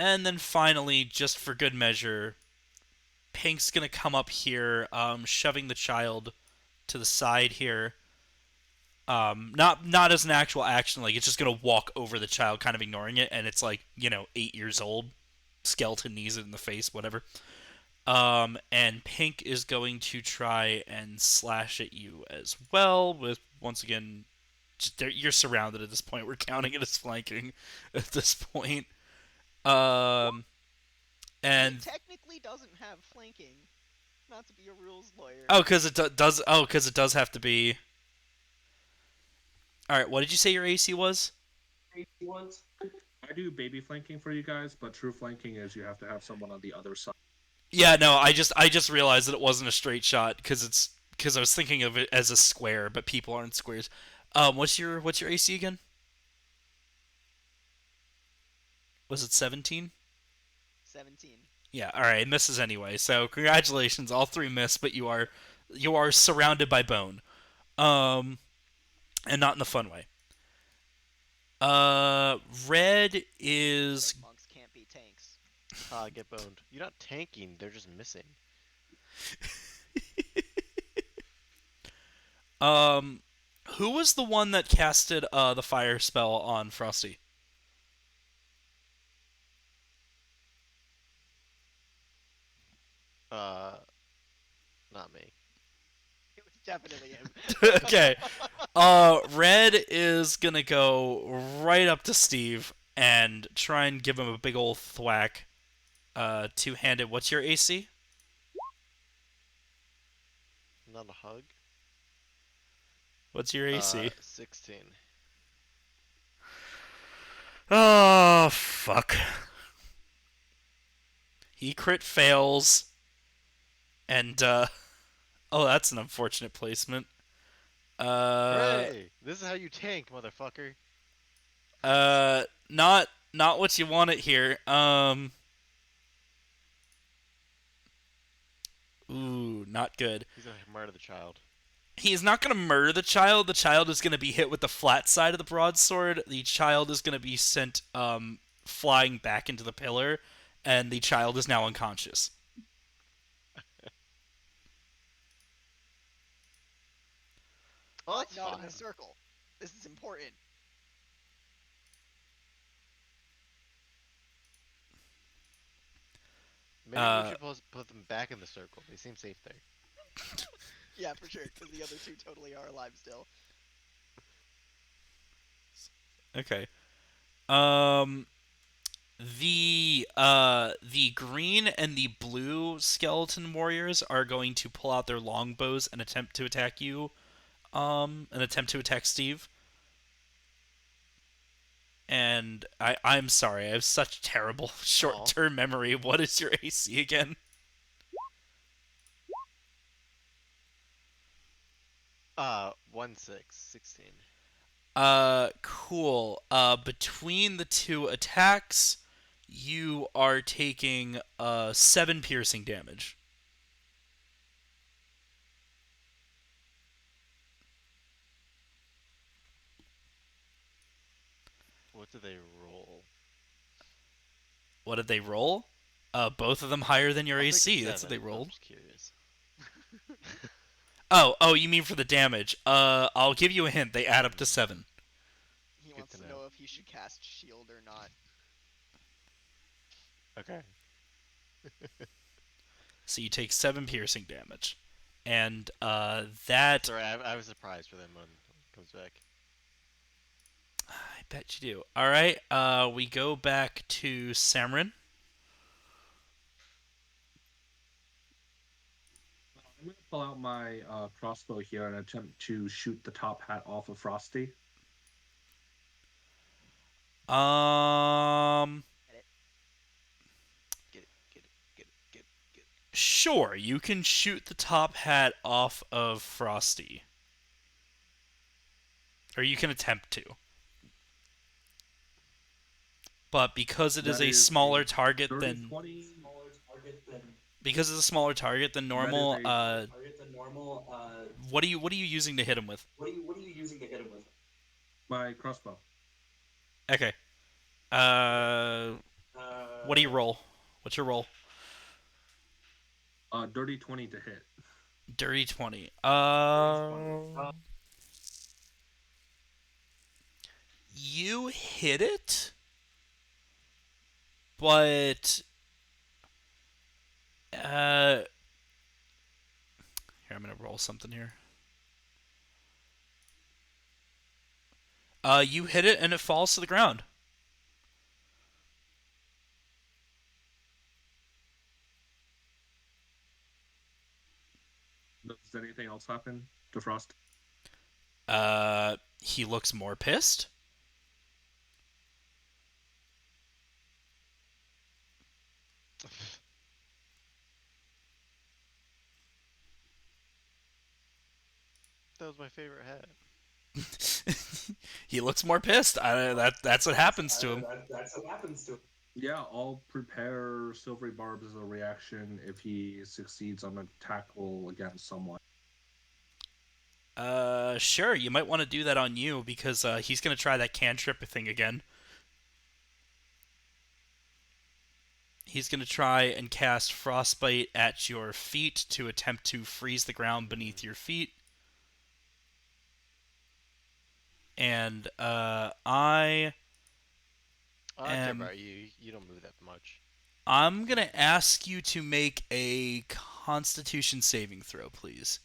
And then finally, just for good measure, Pink's going to come up here, shoving the child to the side here. Not as an actual action, like it's just gonna walk over the child, kind of ignoring it, and it's like 8 years old, skeleton knees it in the face, whatever. And Pink is going to try and slash at you as well. With once again, you're surrounded at this point. We're counting it as flanking at this point. And It technically doesn't have flanking. Not to be a rules lawyer. because it does. Oh, because it does have to be. All right, what did you say your AC was? I do baby flanking for you guys, but true flanking is you have to have someone on the other side. Yeah, no, I just realized that it wasn't a straight shot because I was thinking of it as a square, but people aren't squares. What's your AC again? Was it 17? 17. Yeah, all right, it misses anyway. So congratulations, all three miss, but you are surrounded by bone, and not in the fun way. Red is Red monks can't be tanks. Get boned. You're not tanking, they're just missing. Who was the one that casted the fire spell on Frosty? Not me. It was definitely him. Okay. Red is gonna go right up to Steve and try and give him a big old thwack. Two-handed. What's your AC? Not a hug. What's your AC? 16. Oh, fuck. He crit fails. And, oh, that's an unfortunate placement. Hooray! This is how you tank, motherfucker. Not what you want it here. Ooh, not good. He's gonna murder the child. He's not going to murder the child. The child is going to be hit with the flat side of the broadsword. The child is going to be sent flying back into the pillar, and the child is now unconscious. Oh, that's Not in fine. a circle. This is important. Maybe we should put them back in the circle. They seem safe there. Yeah, for sure, because the other two totally are alive still. Okay. The green and the blue skeleton warriors are going to pull out their longbows and attempt to attack you. And attempt to attack Steve. And I'm sorry, I have such terrible short-term memory. What is your AC again? 16. Cool. Between the two attacks, you are taking 7 piercing damage. What do they roll? What did they roll? Both of them higher than your I'll take the AC. That's what 7. they I'm rolled. just curious. Oh, you mean for the damage? I'll give you a hint. They add up to 7. He Good wants to to know. know if he should cast shield or not. Okay. So you take 7 piercing damage, and that Sorry, I was surprised for them when it comes back. I bet you do. All right. We go back to Samrin. I'm gonna pull out my crossbow here and attempt to shoot the top hat off of Frosty. Um, Get it, get it, get it, get it, get it. sure, you can shoot the top hat off of Frosty, or you can attempt to. But because it is That a is smaller a target dirty than 20. because it's a smaller target than That is normal, a what are you using to hit him with? my crossbow. Okay. What do you roll? What's your roll? Dirty 20 to hit. Dirty 20. You hit it, but here I'm gonna roll something here. You hit it and it falls to the ground. Does anything else happen to Frost? He looks more pissed. That was my favorite hat. He looks more pissed. That's what happens to him. Yeah, I'll prepare Silvery Barbs as a reaction if he succeeds on an attack roll against someone. Sure. You might want to do that on you because he's gonna try that cantrip thing again. He's gonna try and cast Frostbite at your feet to attempt to freeze the ground beneath your feet. And I I don't care am about you. You don't move that much. I'm gonna ask you to make a Constitution saving throw, please.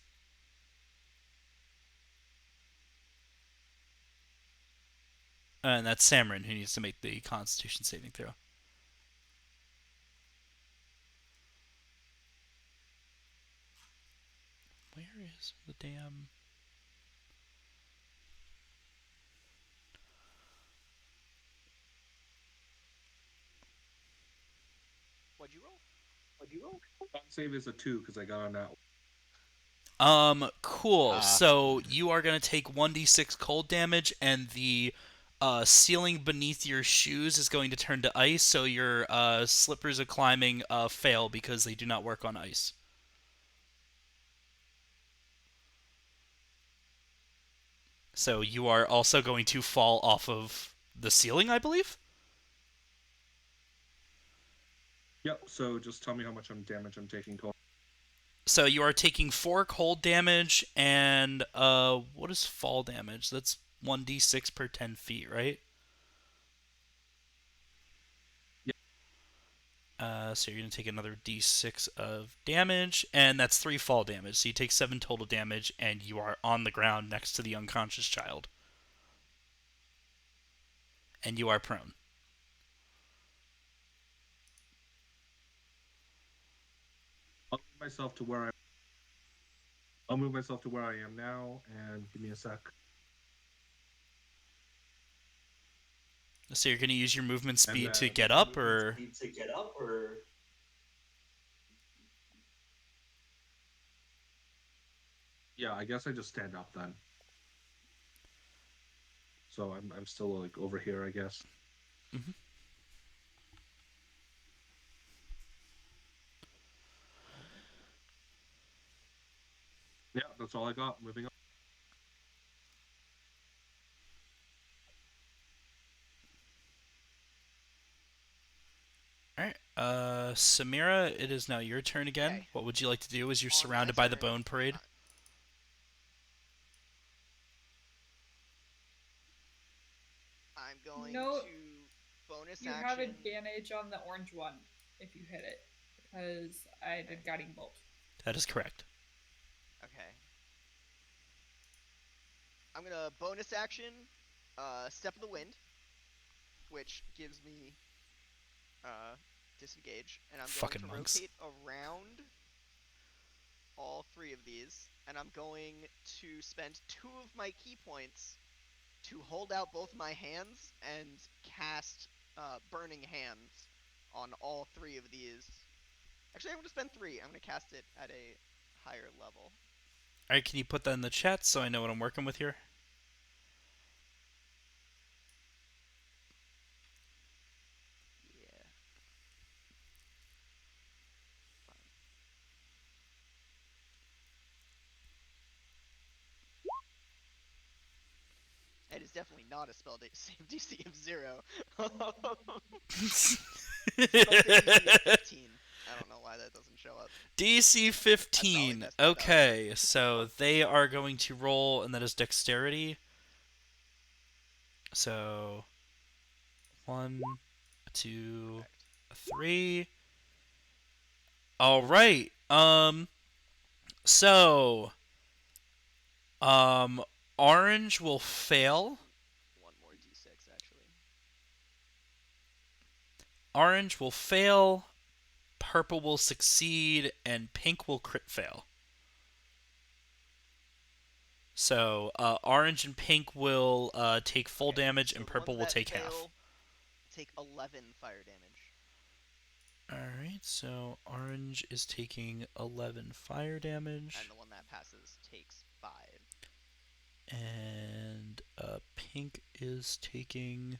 And that's Samrin who needs to make the Constitution saving throw. Where is the damn... What'd you roll? Con save is a 2 because I got on that. Cool. So you are going to take 1d6 cold damage, and the ceiling beneath your shoes is going to turn to ice, so your slippers of climbing fail because they do not work on ice. So you are also going to fall off of the ceiling, I believe? Yep, so just tell me how much damage I'm taking total. So you are taking 4 cold damage, and what is fall damage? That's 1d6 per 10 feet, right? So you're going to take another d6 of damage, and that's 3 fall damage. So you take 7 total damage, and you are on the ground next to the unconscious child. And you are prone. I'll move myself to where I am now, and give me a sec. So you're going to use your movement speed to get up, or... Yeah, I guess I just stand up then. So I'm still like over here, I guess. Mm-hmm. Yeah, that's all I got. Moving on. Samira, it is now your turn again. Okay. What would you like to do as you're On my surrounded by the turn, bone parade? I'm going No, to bonus You action. have advantage on the orange one if you hit it, because I did guiding bolt. That is correct. Okay. I'm gonna bonus action, step of the wind, which gives me disengage, and I'm going Fucking to monks. rotate around all 3 of these, and I'm going to spend 2 of my key points to hold out both my hands and cast Burning Hands on all 3 of these. Actually, I'm going to spend 3. I'm going to cast it at a higher level. Alright, can you put that in the chat so I know what I'm working with here? Yeah. Fine. It is definitely not a spell save DC of 0. Spell save DC of 15. I don't know why that doesn't show up. DC 15. messed that up. Okay, so they are going to roll, and that is dexterity. So 1, 2, Correct. 3. All right. So orange will fail. 1 more D6, actually. Orange will fail. Purple will succeed, and pink will crit fail. So orange and pink will take full Okay, damage, so and the ones purple will that take fail half. take 11 fire damage. Alright, so orange is taking 11 fire damage. And the one that passes takes 5. And pink is taking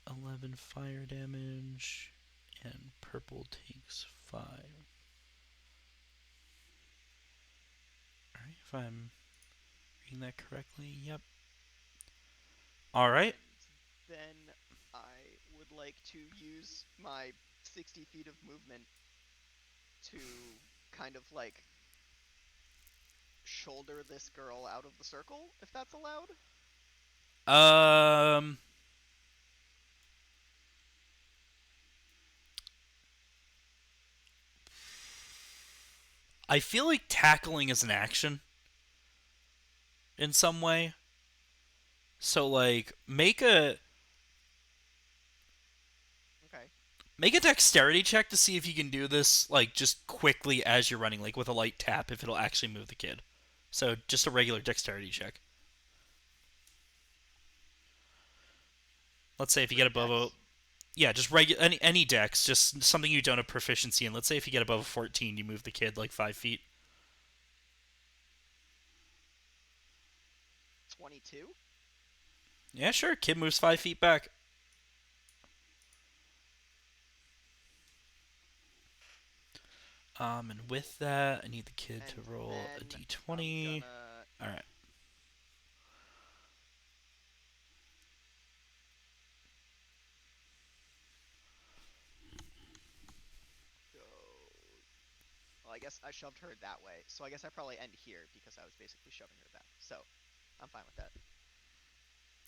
11 fire damage. And purple takes 5. Alright, if I'm reading that correctly, yep. Alright. And then I would like to use my 60 feet of movement to kind of like shoulder this girl out of the circle, if that's allowed. I feel like tackling is an action in some way. So like Okay. make a dexterity check to see if you can do this like just quickly as you're running, like with a light tap, if it'll actually move the kid. So just a regular dexterity check. Let's say if you get above a, Dex. yeah, just any dex, just something you don't have proficiency in. Let's say if you get above a 14, you move the kid like 5 feet. 22. Yeah, sure. Kid moves 5 feet back. And with that, I need the kid to And roll a then d20. I'm All right. go. Well, I guess I shoved her that way, so I guess I probably end here because I was basically shoving her back. So I'm fine with that.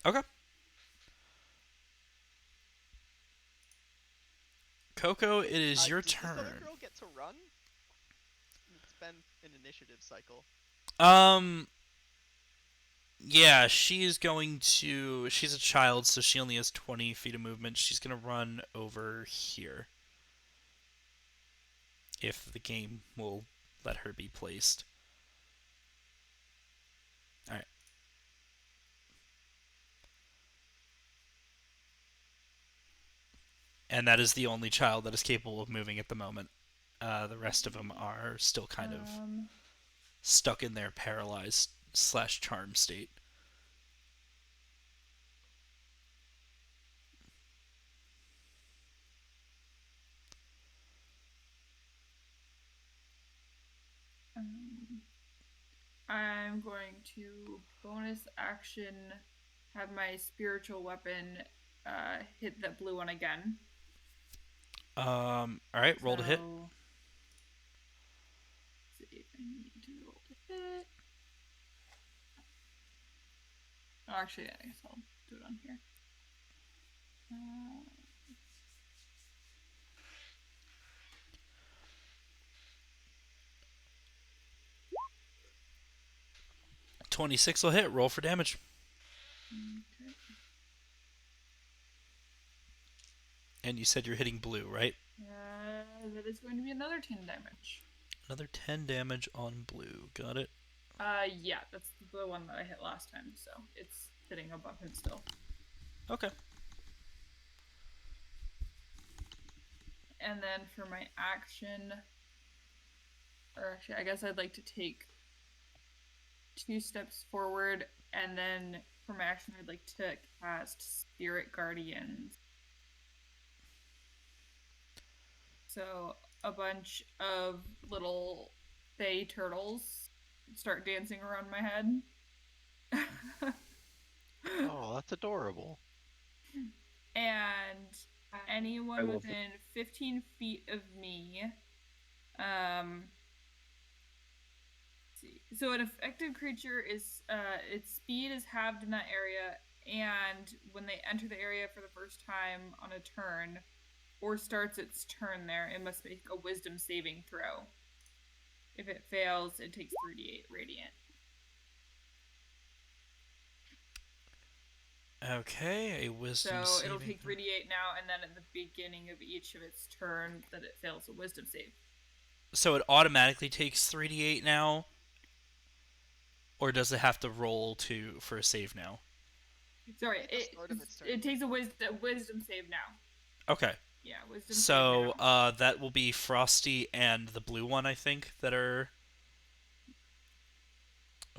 Okay. Coco, it is your Does this other turn. girl get to run? It's been an initiative cycle. Yeah, she's going to. She's a child, so she only has 20 feet of movement. She's going to run over here. If the game will let her be placed. Alright. And that is the only child that is capable of moving at the moment. The rest of them are still kind of stuck in their paralyzed / charm state. I'm going to bonus action have my spiritual weapon hit that blue one again. All right, roll to hit. So, let's see if I need to roll to hit. Oh, actually, I guess I'll do it on here. 26 will hit. Roll for damage. Okay. And you said you're hitting blue, right? That is going to be another 10 damage. Another 10 damage on blue. Got it. Yeah, that's the one that I hit last time, so it's sitting above him still. Okay. And then for my action, or actually, I guess I'd like to take 2 steps forward, and then for my action, I'd like to cast Spirit Guardians. So a bunch of little fey turtles start dancing around my head. Oh, that's adorable. And I anyone love within 15 feet of me, see. So an affected creature is its speed is halved in that area, and when they enter the area for the first time on a turn, or starts its turn there, it must make a wisdom saving throw. If it fails, it takes 3d8 radiant. Okay, a wisdom So saving. it'll take 3d8 now, and then at the beginning of each of its turn that it fails a wisdom save. So it automatically takes 3d8 now? Or does it have to roll for a save now? Sorry, At the start of its turn. it takes a wisdom save now. Okay. Yeah, wisdom So save now. that will be Frosty and the blue one, I think, that are...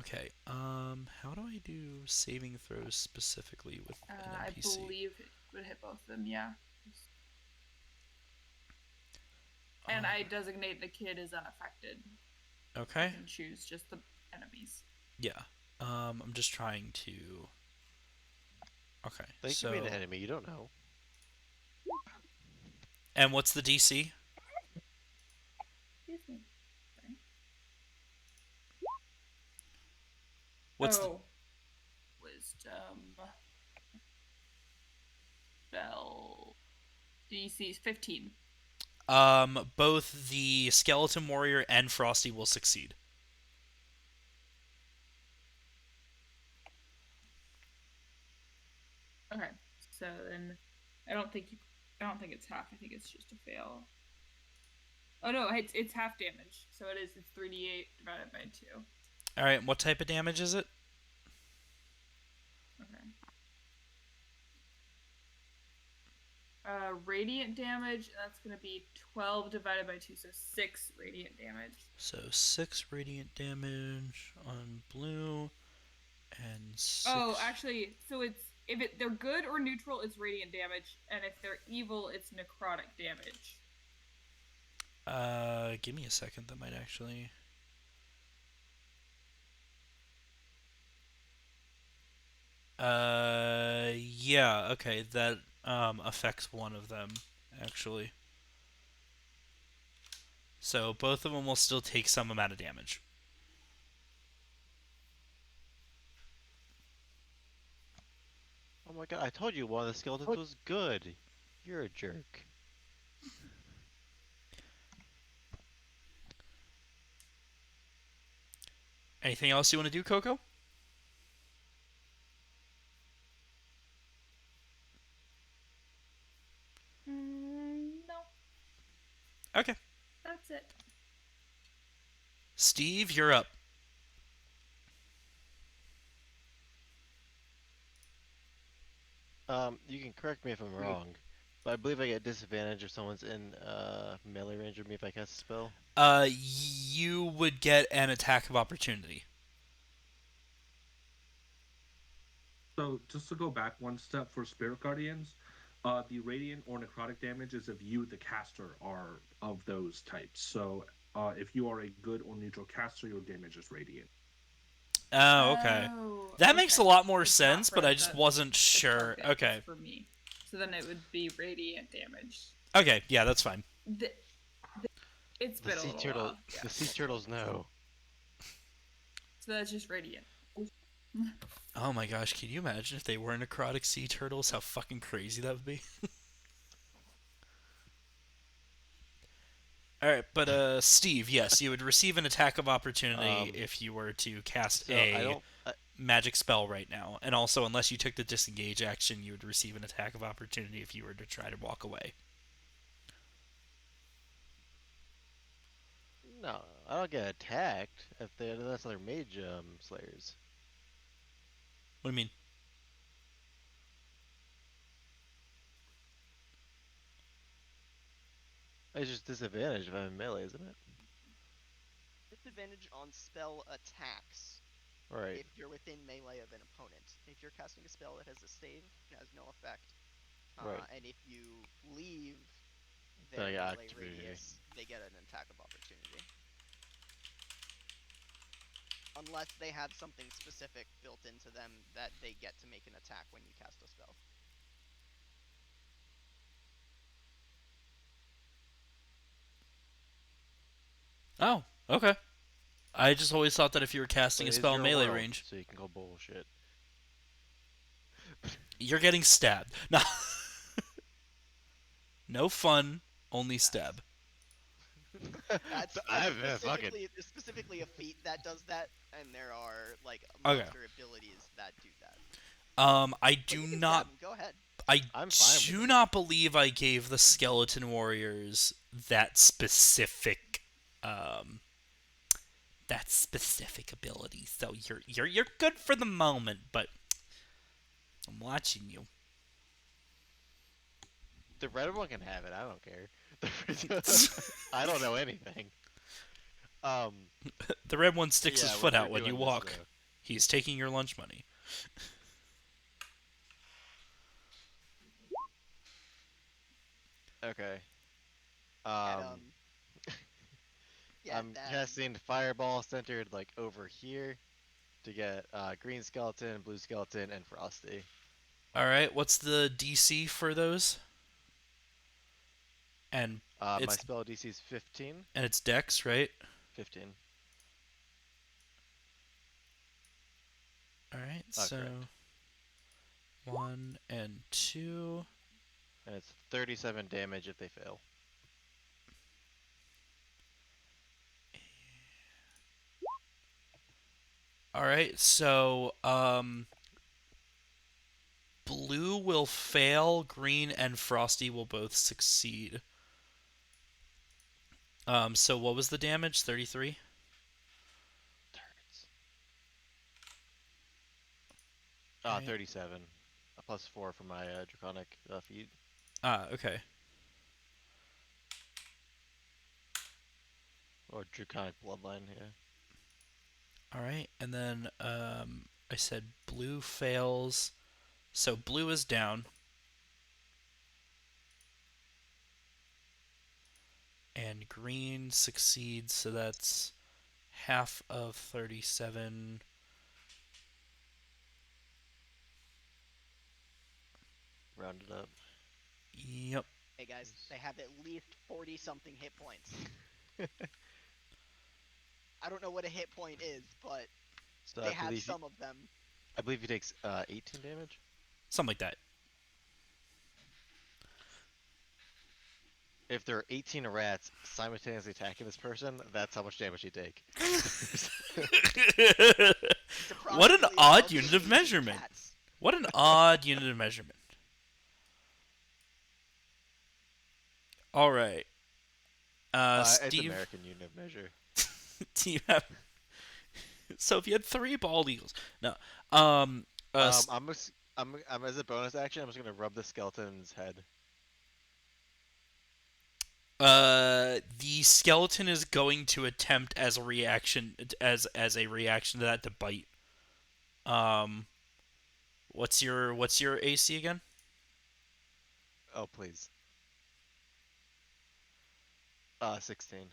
Okay, how do I do saving throws specifically with an NPC? I believe it would hit both of them, yeah. And I designate the kid as unaffected. Okay. I can choose just the enemies. Yeah. I'm just trying to... Okay, They so... could be an enemy, you don't know. And what's the DC? Excuse me. Sorry. What's Wisdom. Spell. DC is 15. Both the Skeleton Warrior and Frosty will succeed. Okay, so then I don't think it's half. I think it's just a fail. Oh no, it's half damage. So it's 3d8 divided by 2. All right, what type of damage is it? Okay. Radiant damage, and that's going to be 12 divided by 2, so 6 radiant damage. So 6 radiant damage on blue, and 6... Oh, actually, so they're good or neutral, it's radiant damage, and if they're evil, it's necrotic damage. Give me a second. That might actually... Yeah, okay, that affects one of them, actually. So both of them will still take some amount of damage. Oh my god, I told you one of the skeletons was good. You're a jerk. Anything else you want to do, Coco? No, Okay. that's it. Steve, you're up. You can correct me if I'm wrong, but I believe I get disadvantage if someone's in melee range of me if I cast a spell. You would get an attack of opportunity. So just to go back one step for Spirit Guardians, the radiant or necrotic damage is if you, the caster, are of those types. So if you are a good or neutral caster, your damage is radiant. Oh, okay. Oh, That makes a lot more It's not sense, for but I just the- wasn't the sure. target, Okay. it's for me. So then it would be radiant damage. Okay, yeah, that's fine. The, it's The been a sea little turtle. while. Yeah. The sea turtles know. So that's just radiant. Oh my gosh, can you imagine if they were necrotic sea turtles? How fucking crazy that would be. All right, but Steve, yes, you would receive an attack of opportunity Um. if you were to cast So I a don't. I, magic spell right now, and also unless you took the disengage action, you would receive an attack of opportunity if you were to try to walk away. no, I don't get attacked if they. That's other mage slayers. What do you mean? It's just disadvantage if I'm in melee, isn't it? Disadvantage on spell attacks Right. if you're within melee of an opponent. If you're casting a spell that has a save, it has no effect. Right. And if you leave Then their I got melee opportunity. radius, they get an attack of opportunity. Unless they have something specific built into them that they get to make an attack when you cast a spell. Oh, okay. I just always thought that if you were But casting a it is spell in your melee world, range, so you can go bullshit. you're getting stabbed. No, no fun, only That's stab. that's I've been fucking. specifically a feat that does that, and there are like Okay. monster abilities that do that. I But do you can not. stab 'em, go ahead. I I'm fine with do it. not believe I gave the skeleton warriors um, that specific ability. So you're good for the moment, but I'm watching you. The red one can have it. I don't care. I don't know anything. Um. The red one sticks his Yeah, foot we're out when you doing this walk. He's taking your lunch money. though. Okay. And, Um. yeah, I'm casting fireball centered like over here to get green skeleton, blue skeleton, and frosty. All right, what's the DC for those? And My it's spell DC is 15. and it's Dex, right? 15. All right, Oh, so correct. 1 and 2. And it's 37 damage if they fail. All right, so blue will fail, green and frosty will both succeed. So what was the damage? 33? Turds. Right. 37. A plus 4 for my draconic feat. Okay. Or draconic bloodline, yeah. All right, and then I said blue fails. So blue is down. And green succeeds, so that's half of 37. Round it up. Yep. Hey guys, they have at least 40 something hit points. I don't know what a hit point is, but So they I have believe some of them. I believe he takes 18 damage. Something like that. If there are 18 rats simultaneously attacking this person, that's how much damage he take. What an Surprisingly odd enough, unit of 18 measurement. cats. What an odd unit of measurement. All right. It's Steve, American unit of measure. do you have... So if you had 3 bald eagles... No. Um, I'm as a bonus action, I'm just gonna rub the skeleton's head. The skeleton is going to attempt as a reaction to that to bite. Um, what's your AC again? Oh please. 16.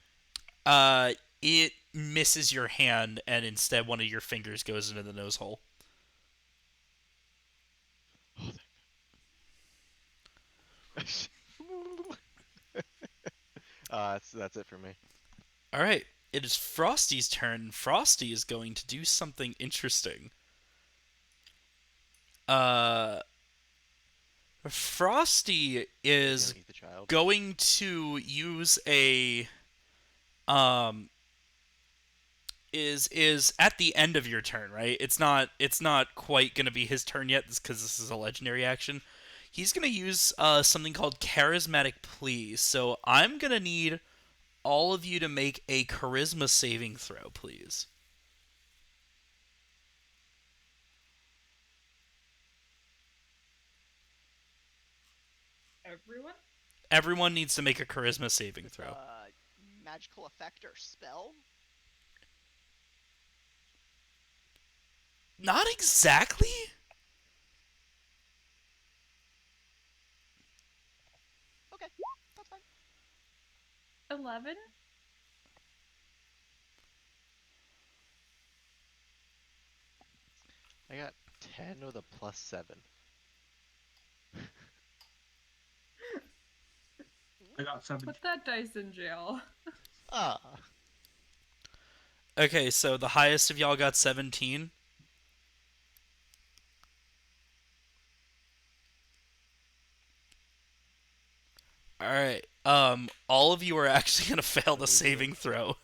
Uh, it misses your hand, and instead one of your fingers goes into the nose hole. That's it for me. All right, it is Frosty's turn. Frosty is going to do something interesting. Uh, Frosty He's is gonna eat the child. going to use a um is at the end of your turn, right? It's not quite going to be his turn yet because this is a legendary action. He's going to use something called charismatic plea. So I'm going to need all of you to make a charisma saving throw, please. Everyone? Everyone needs to make a charisma Is saving this throw. a magical effect or spell? Not exactly. Okay, that's fine. 11? I got 10 with a +7. I got 7. Put that dice in jail. Ah. Okay, so the highest of y'all got 17. All right. All of you are actually gonna fail the saving throw.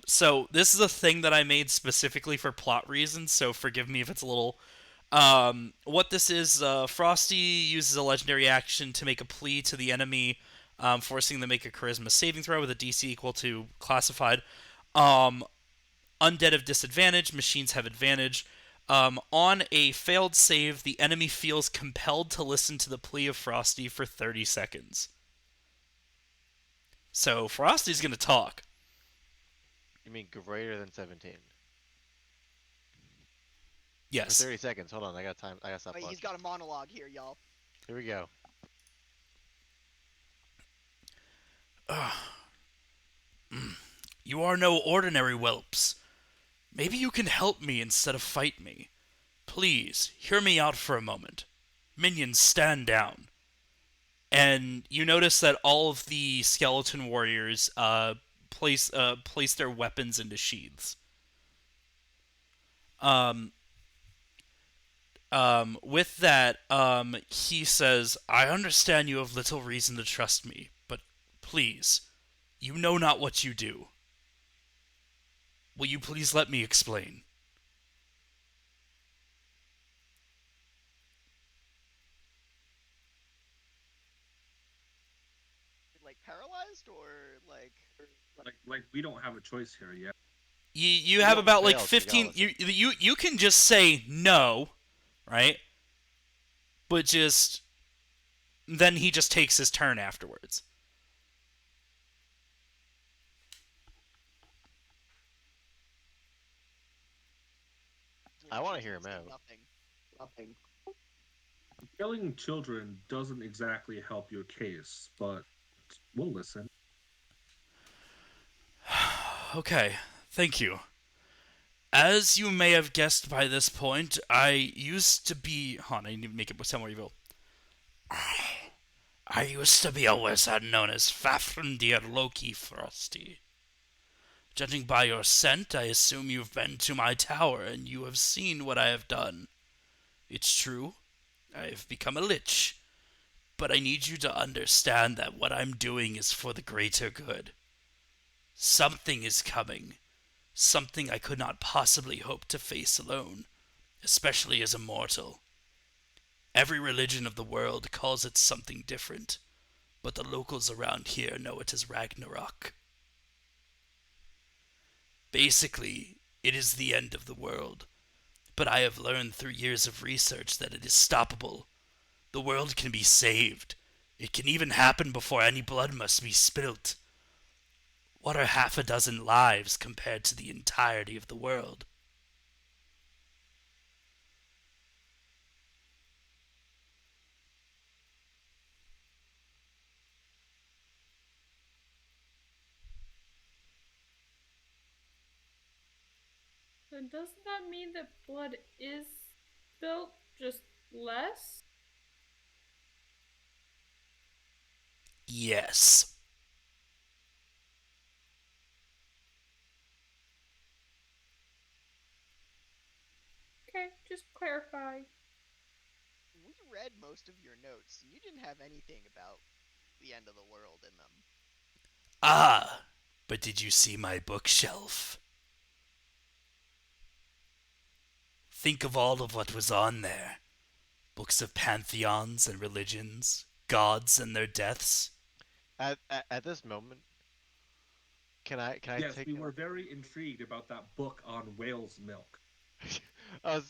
So this is a thing that I made specifically for plot reasons. So forgive me if it's a little. What this is, Frosty uses a legendary action to make a plea to the enemy, forcing them to make a charisma saving throw with a DC equal to classified. Um, Undead have disadvantage. Machines have advantage. On a failed save, the enemy feels compelled to listen to the plea of Frosty for 30 seconds. So Frosty's gonna talk. You mean greater than 17? For Yes. 30 seconds. Hold on, I got time. I got stop Wait, clock. he's got a monologue here, y'all. Here we go. You are no ordinary whelps. Maybe you can help me instead of fight me. Please, hear me out for a moment. Minions, stand down. And you notice that all of the skeleton warriors place their weapons into sheaths. Um, with that, he says, I understand you have little reason to trust me, but please, you know not what you do. Will you please let me explain? Like paralyzed or like? Like we don't have a choice here yet. You You have don't about like fail, so you gotta 15. listen. You can just say no, right? But just then he just takes his turn afterwards. I want to hear Choosing him say out. Nothing. Killing children doesn't exactly help your case, but we'll listen. Okay, thank you. As you may have guessed by this point, I used to be. Hold on, I need to make it sound more evil. I used to be a wizard known as Fafnir Loki Frosty. Judging by your scent, I assume you've been to my tower and you have seen what I have done. It's true, I have become a lich, but I need you to understand that what I'm doing is for the greater good. Something is coming, something I could not possibly hope to face alone, especially as a mortal. Every religion of the world calls it something different, but the locals around here know it as Ragnarok. Basically, it is the end of the world, but I have learned through years of research that it is stoppable. The world can be saved. It can even happen before any blood must be spilt. What are half a dozen lives compared to the entirety of the world? So doesn't that mean that blood is spilt, just less? Yes. Okay, just clarify. We read most of your notes, and you didn't have anything about the end of the world in them. Ah, but did you see my bookshelf? Think of all of what was on there. Books of pantheons and religions, gods and their deaths. At this moment, can I Yes, take we were very intrigued about that book on whale's milk. can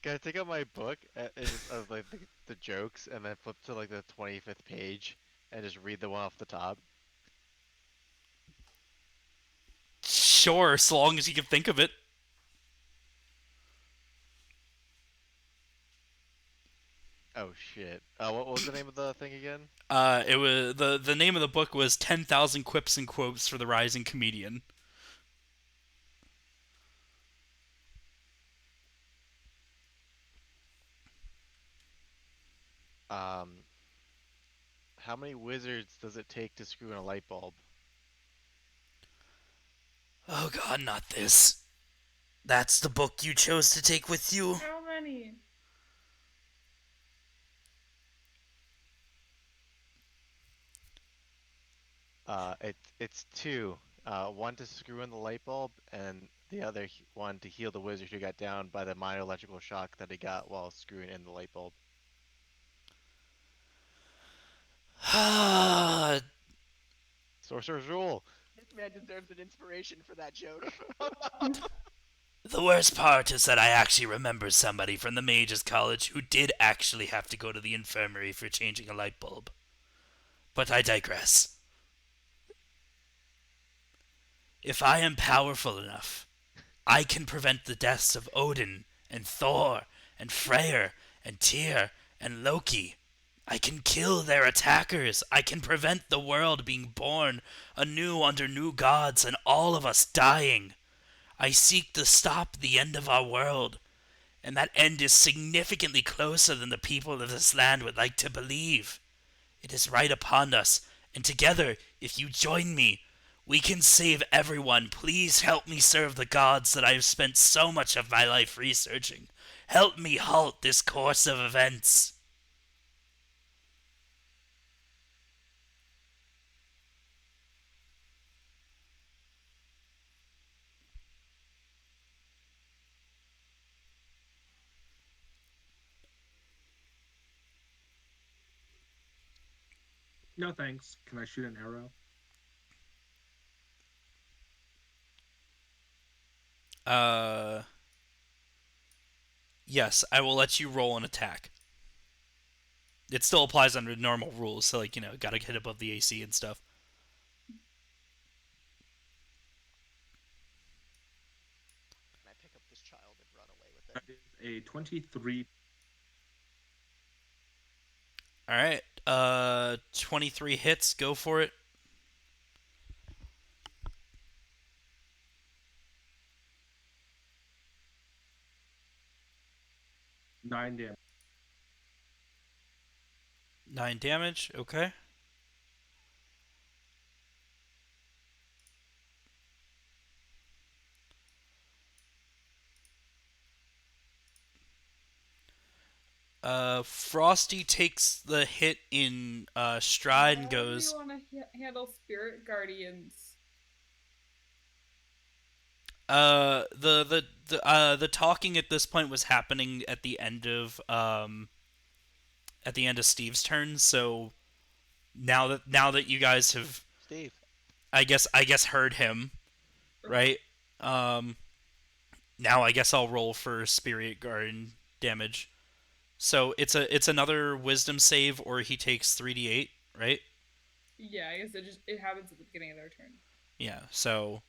I take out my book and just of like the jokes and then flip to like the 25th page and just read the one off the top? Sure, so long as you can think of it. Oh shit. What was the name of the thing again? It was the name of the book was 10,000 Quips and Quotes for the Rising Comedian. Um, how many wizards does it take to screw in a light bulb? Oh god, not this. That's the book you chose to take with you? How many? It's two. One to screw in the light bulb, and the other one to heal the wizard who got down by the minor electrical shock that he got while screwing in the light bulb. Sorcerer's rule. This man deserves an inspiration for that joke. The worst part is that I actually remember somebody from the Mages College who did actually have to go to the infirmary for changing a light bulb. But I digress. If I am powerful enough, I can prevent the deaths of Odin and Thor and Freyr and Tyr and Loki. I can kill their attackers. I can prevent the world being born anew under new gods and all of us dying. I seek to stop the end of our world, and that end is significantly closer than the people of this land would like to believe. It is right upon us, and together, if you join me, we can save everyone. Please help me serve the gods that I have spent so much of my life researching. Help me halt this course of events. No thanks. Can I shoot an arrow? Uh, yes, I will let you roll an attack. It still applies under normal rules, so like, gotta hit above the AC and stuff. And I pick up this child and run away with That it. is a 23. All right. 23 hits. Go for it. Nine damage. 9 damage. Okay. Frosty takes the hit in stride and How do goes, you want to handle spirit guardians? the talking at this point was happening at the end of Steve's turn. So now that you guys have, Steve. I guess heard him, right? Now I guess I'll roll for Spirit Guard damage. So it's another Wisdom save, or he takes 3d8, right? Yeah, I guess it happens at the beginning of their turn. Yeah. So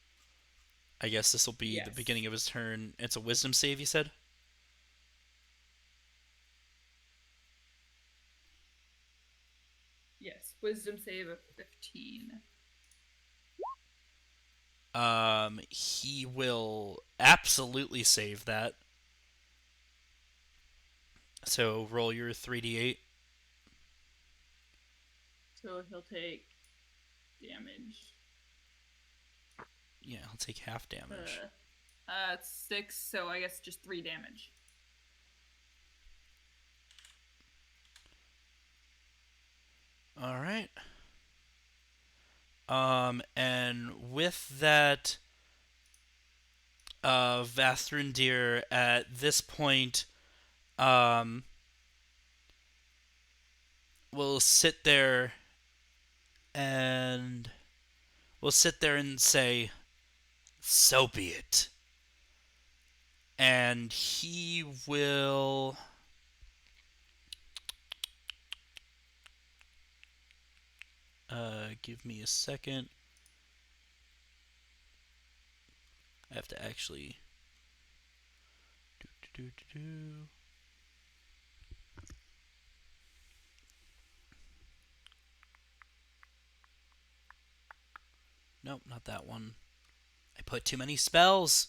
I guess this will be the Yes. beginning of his turn. It's a Wisdom save, you said. Yes, wisdom save of 15. He will absolutely save that. So roll your 3d8. So he'll take damage. Yeah, he'll take half damage. It's 6, so I guess just 3 damage. All right. And with that, Vathrandir at this point, um, will sit there and say, "So be it." And he will. Give me a second. I have to actually. Do, do, do, do, do. Nope, not that one. I put too many spells.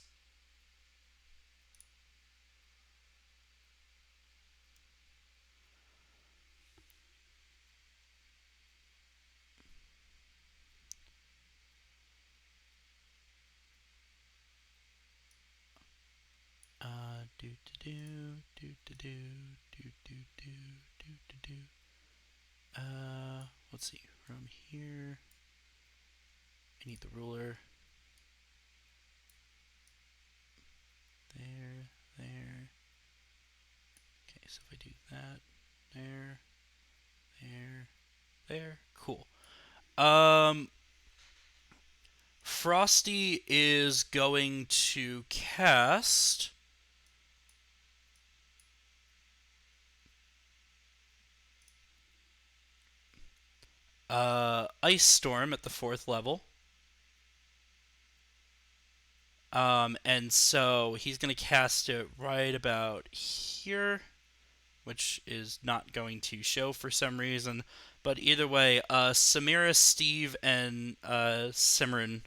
Do do do do do do do do do do do. Let's see. From here, I need the ruler. There, there. Okay, so if I do that, there, there, there. Cool. Um, Frosty is going to cast. Ice Storm at the 4th level. And so he's going to cast it right about here, which is not going to show for some reason. But either way, Samira, Steve, and Simran,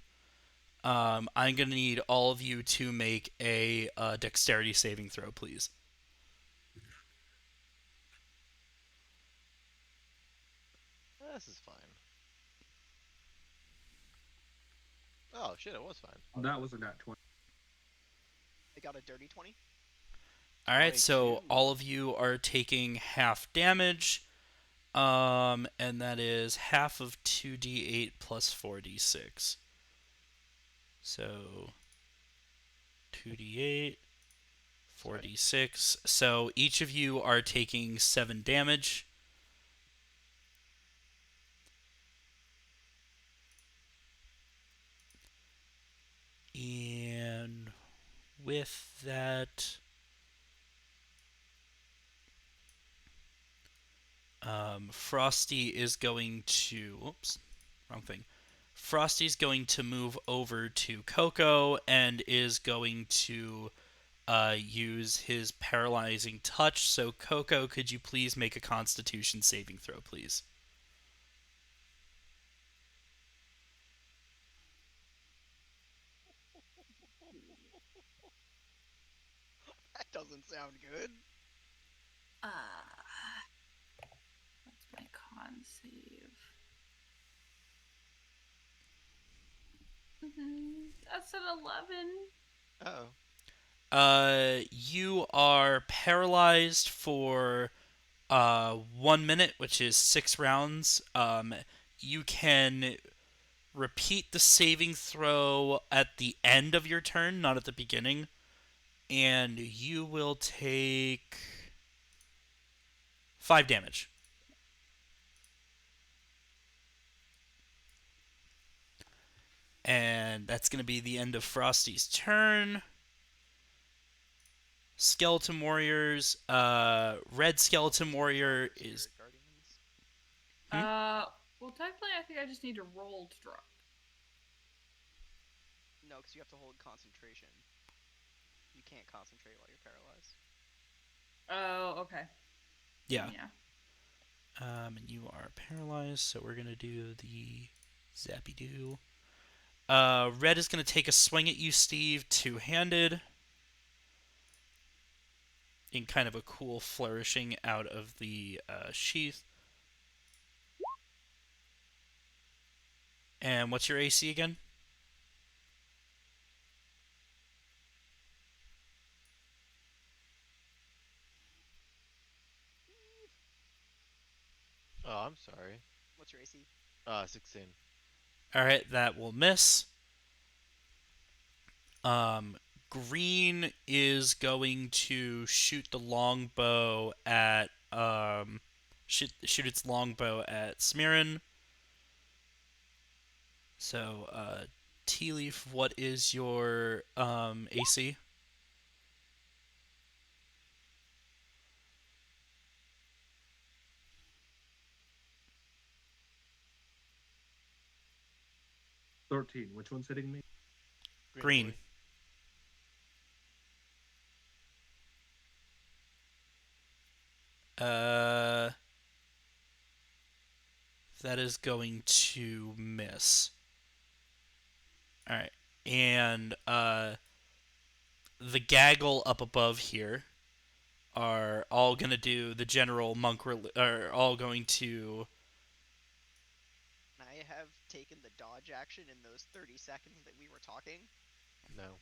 I'm going to need all of you to make a dexterity saving throw, please. This is fine. Oh shit, it was fine. That was a nat 20. I got a dirty 20. Alright, so 22. all of you are taking half damage. And that is half of 2d8 plus 4d6. So 2d8, 4d6. So each of you are taking 7 damage. And with that, Frosty is going to. Oops, wrong thing. Frosty's going to move over to Coco and is going to use his paralyzing touch. So, Coco, could you please make a Constitution saving throw, please? That doesn't sound good. What's my con save? That's an 11. Oh. You are paralyzed for 1 minute, which is 6 rounds. You can repeat the saving throw at the end of your turn, not at the beginning. And you will take 5 damage. And that's going to be the end of Frosty's turn. Skeleton Warriors. Red Skeleton Warrior is. Spirit Guardians. Well, technically, I think I just need to roll to drop. No, because you have to hold concentration. You can't concentrate while you're paralyzed. Oh, okay. Yeah. Yeah. And you are paralyzed, so we're going to do the Zappy Doo. Red is going to take a swing at you, Steve, two-handed. In kind of a cool flourishing out of the sheath. And what's your AC again? Oh, I'm sorry. What's your AC? 16. All right, that will miss. Um, Green is going to shoot the longbow at shoot its longbow at Smirin. So, Tea Leaf, what is your AC? 13. Which one's hitting me? Green. Uh, that is going to miss. All right, and the gaggle up above here are all gonna do the general are all going to. I have taken the dodge action in those 30 seconds that we were talking. No.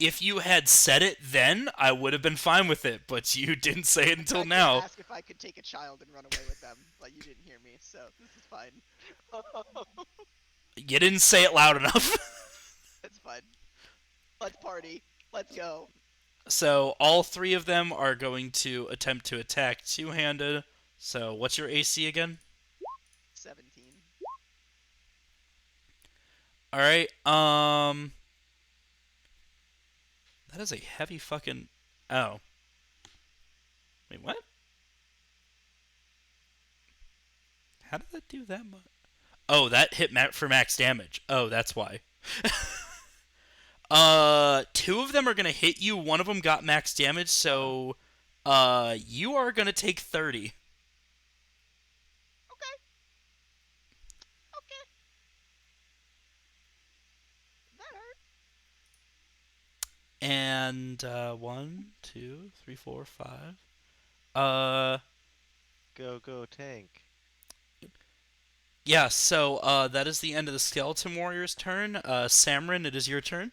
If you had said it then, I would have been fine with it, but you didn't say it until I now. did ask if I could take a child and run away with them, but you didn't hear me, so this is fine. You didn't say it loud enough. It's fine. Let's party. Let's go. So all three of them are going to attempt to attack two-handed. So what's your AC again? 17. All right. That is a heavy fucking. Oh. Wait, what? How did that do that much? Oh, that hit for max damage. Oh, that's why. Two of them are gonna hit you. One of them got max damage, so you are gonna take 30. Okay. Okay. That hurt. And 1, 2, 3, 4, 5. Uh, Go tank. yeah. So that is the end of the Skeleton Warrior's turn. Samrin, it is your turn.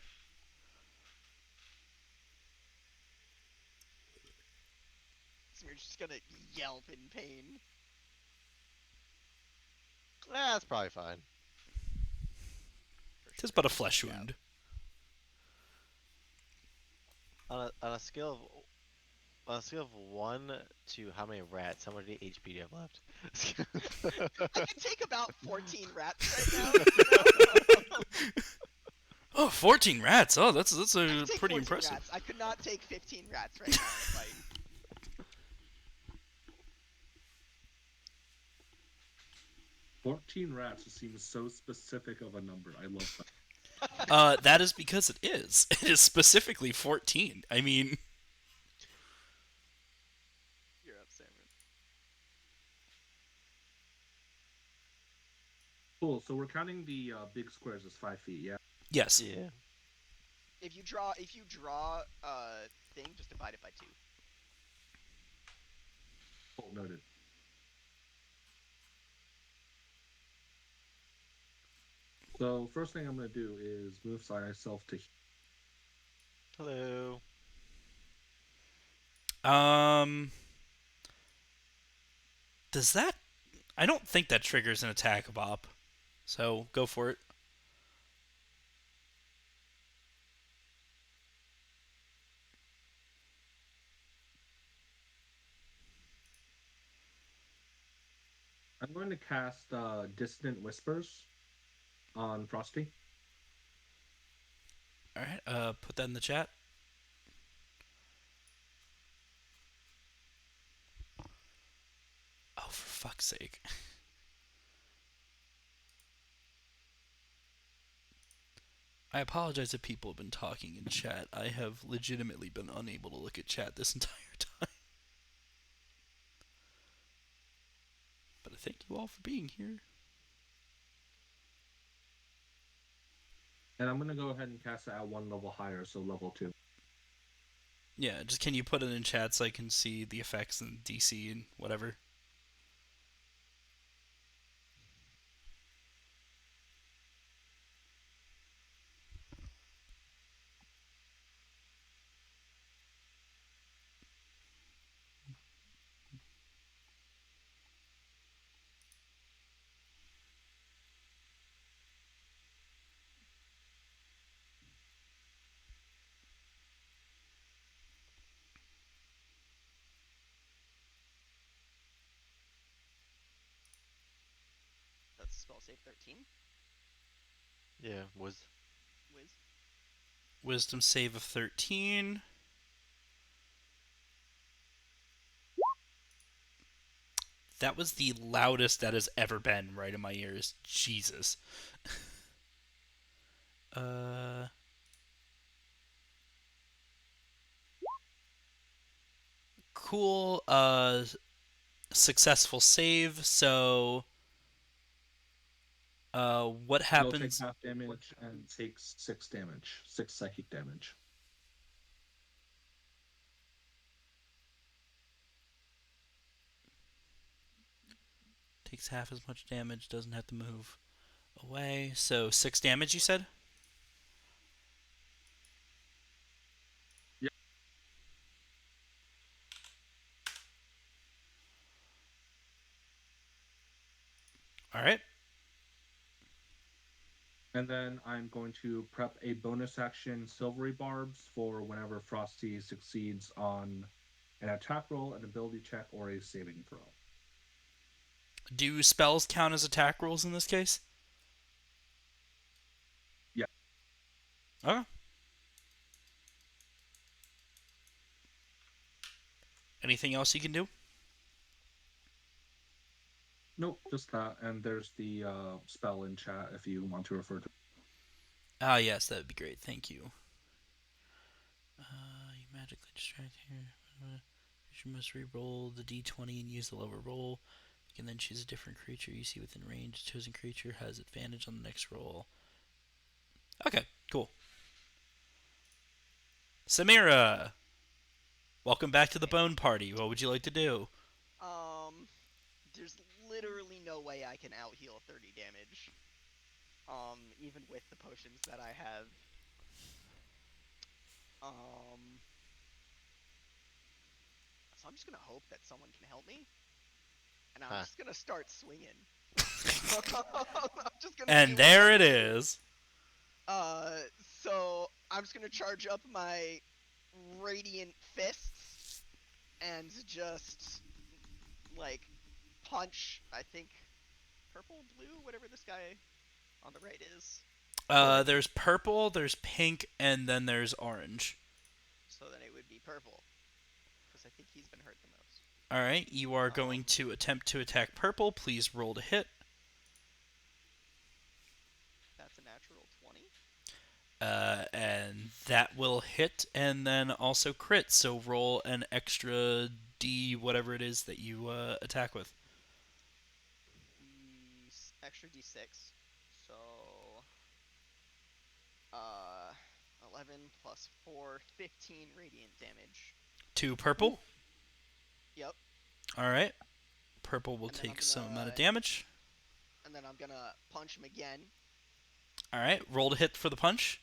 So you're just gonna yelp in pain. That's probably fine. Tis but a flesh wound. On a scale of 1 to how many rats, how much HP do you have left? I can take about 14 rats right now. Oh, 14 rats. Oh, that's I can take pretty 14 impressive. Rats. I could not take 15 rats right now in a fight. 14 rats seems so specific of a number. I love that. That is because it is. It is specifically 14. I mean, You're up, Samron. Cool. So we're counting the big squares as 5 feet, yeah? yes. Yeah. If you draw a thing, just divide it by 2. Cool, noted. So first thing I'm going to do is move myself to. Hello. Does that? I don't think that triggers an attack of op. So go for it. I'm going to cast Dissonant Whispers on Frosty. All right. Put that in the chat. Oh, for fuck's sake. I apologize if people have been talking in chat. I have legitimately been unable to look at chat this entire time. But I thank you all for being here. And I'm going to go ahead and cast it at 1 level higher, so level 2. Yeah, just can you put it in chat so I can see the effects and DC and whatever? spell save 13. Yeah, was. Whiz. Wisdom save of 13. That was the loudest that has ever been right in my ears. Jesus. uh. Cool. Successful save. So. What You'll take happens? half damage and take 6 damage, 6 psychic damage. Takes half as much damage. Doesn't have to move away. So 6 damage, you said? Yep. All right. And then I'm going to prep a bonus action Silvery Barbs for whenever Frosty succeeds on an attack roll, an ability check, or a saving throw. Do spells count as attack rolls in this case? Yeah. Okay. Anything else you can do? Nope, just that. And there's the spell in chat if you want to refer to. Ah, yes, that would be great. Thank you. You magically distract here. You must re-roll the d20 and use the lower roll. You can then choose a different creature you see within range. The chosen creature has advantage on the next roll. Okay, cool. Samira! Welcome back to the Bone Party. What would you like to do? There's literally no way I can out heal 30 damage. Even with the potions that I have. So I'm just gonna hope that someone can help me. And I'm just gonna start swinging. I'm just gonna And there it is. So I'm just gonna charge up my radiant fists and just like punch. I think purple, blue, whatever this guy on the right is. There's purple, there's pink, and then there's orange. So then it would be purple, because I think he's been hurt the most. Alright, you are going to attempt to attack purple. Please roll to hit. That's a natural 20. And that will hit and then also crit. So roll an extra D, whatever it is that you attack with. Extra D6. So 11 plus 4, 15 radiant damage. To purple? Ooh. Yep. Alright. Purple will take some amount of damage. And then I'm gonna punch him again. Alright, roll to hit for the punch.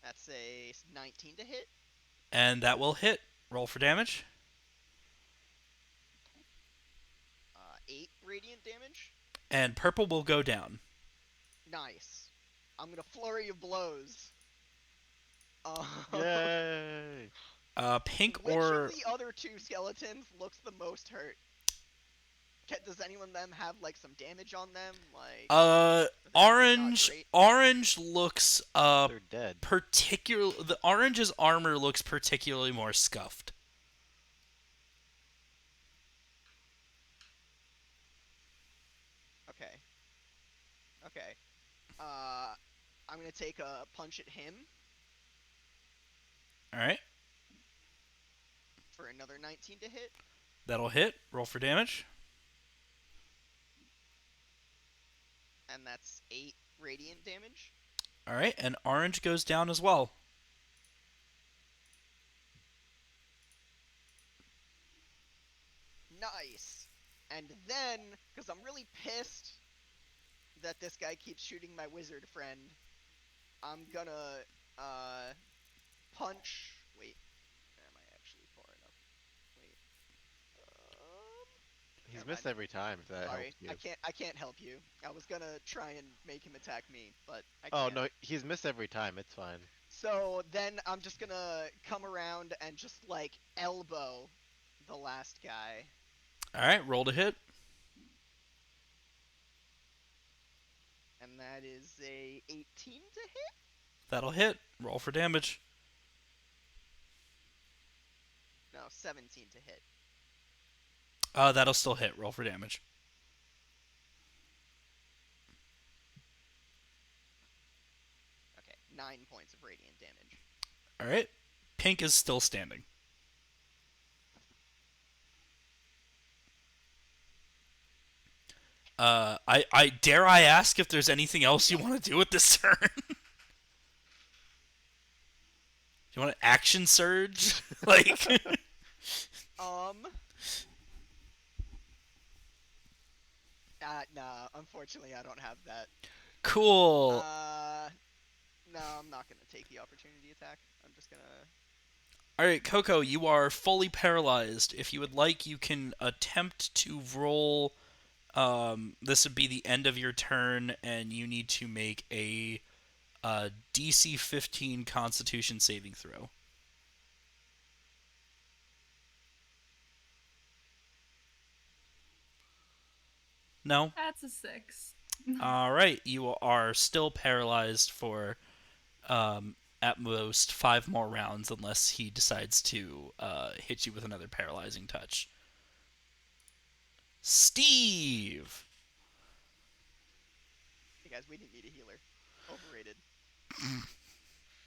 That's a 19 to hit. And that will hit. Roll for damage. 8 radiant damage. And purple will go down. Nice. I'm gonna flurry of blows. Yay! Pink Which or... of the other two skeletons looks the most hurt? Does anyone of them have like some damage on them? Like Orange looks They're dead. the orange's armor looks particularly more scuffed. Okay. Okay. I'm gonna take a punch at him Alright. for another 19 to hit. That'll hit. Roll for damage. And that's 8 radiant damage. Alright, and orange goes down as well. Nice. And then, because I'm really pissed that this guy keeps shooting my wizard friend, I'm gonna punch. Wait, am I actually far enough? Wait. He's missed every time. If that Sorry, helps you. I can't help you. I was gonna try and make him attack me, but I Oh can't. no, he's missed every time. It's fine. So then I'm just gonna come around and just like elbow the last guy. Alright, roll to hit. And that is a 18 to hit. That'll hit. Roll for damage. No, 17 to hit. That'll still hit. Roll for damage. Okay, 9 points of radiant damage. All right. Pink is still standing. I dare I ask if there's anything else you want to do with this turn? You want an action surge? Like, Nah, unfortunately I don't have that. cool. No, I'm not gonna take the opportunity attack. I'm just gonna... All right, Coco, you are fully paralyzed. If you would like, you can attempt to roll. This would be the end of your turn, and you need to make a DC 15 Constitution saving throw. No? That's a 6. All right, you are still paralyzed for at most 5 more rounds unless he decides to hit you with another paralyzing touch. Steve! Hey guys, we didn't need a healer. Overrated.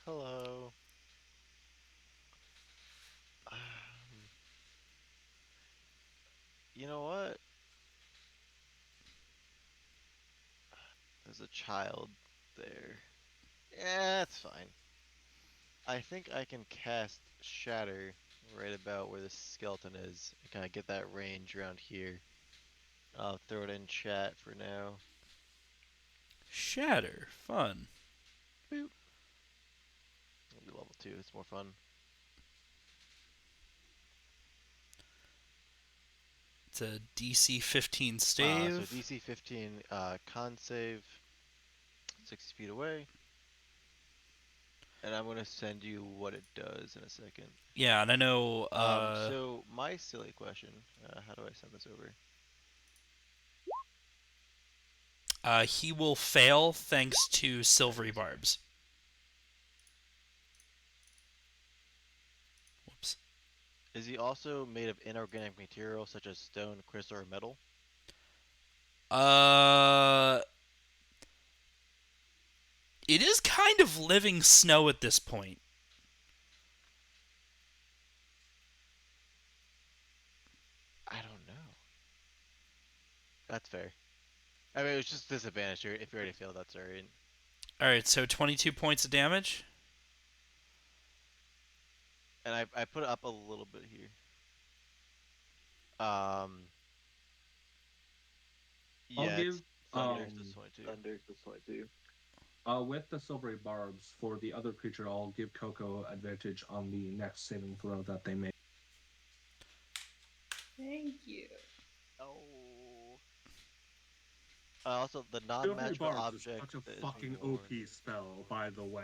Hello. You know what? There's a child there. Yeah, that's fine. I think I can cast Shatter right about where the skeleton is and kind of get that range around here. I'll throw it in chat for now. Shatter. Fun. Boop. It'll be level 2, it's more fun. It's a DC 15 So stave. DC 15 con save, 60 feet away. And I'm going to send you what it does in a second. Yeah, and I know. So, my silly question, how do I send this over? He will fail thanks to silvery barbs. Whoops. Is he also made of inorganic material such as stone, crystal, or metal? It is kind of living snow at this point. I don't know. That's fair. I mean, it was just disadvantage here. If you already failed, that's alright. Alright, so 22 points of damage. And I put it up a little bit here. I'll Yeah, give it's thunder to 22. Thunder to 22. With the silvery barbs for the other creature, I'll give Coco advantage on the next saving throw that they make. Thank you. Oh. Also, the Silvery non-magical barbs is object such a that is fucking being OP worn. spell, by the way.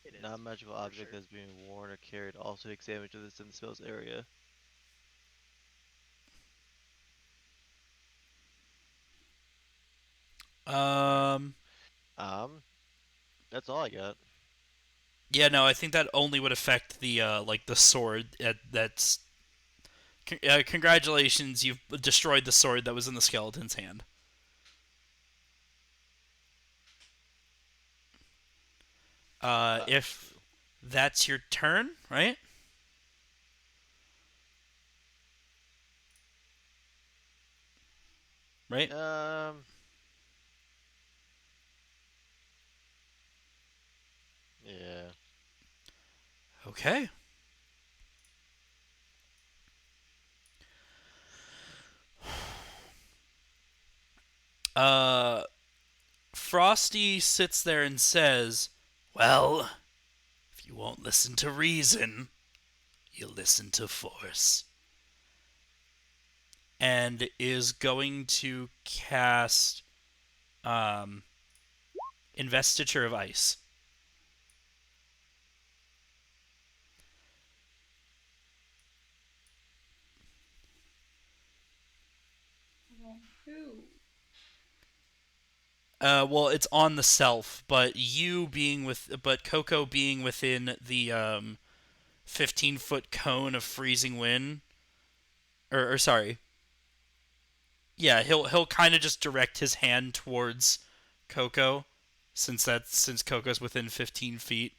It is. Non-magical for object sure. that's being worn or carried also takes damage of this in the spell's area. Um, That's all I got. yeah, no, I think that only would affect the like the sword. That's congratulations, you've destroyed the sword that was in the skeleton's hand. If True. that's your turn, right? Right? Yeah. Okay. Frosty sits there and says, "Well, if you won't listen to reason, you listen to force." And is going to cast Investiture of Ice. Who? Well, it's on the self, but Coco being within the 15-foot cone of freezing wind, or sorry, yeah, he'll kind of just direct his hand towards Coco, since Coco's within 15 feet,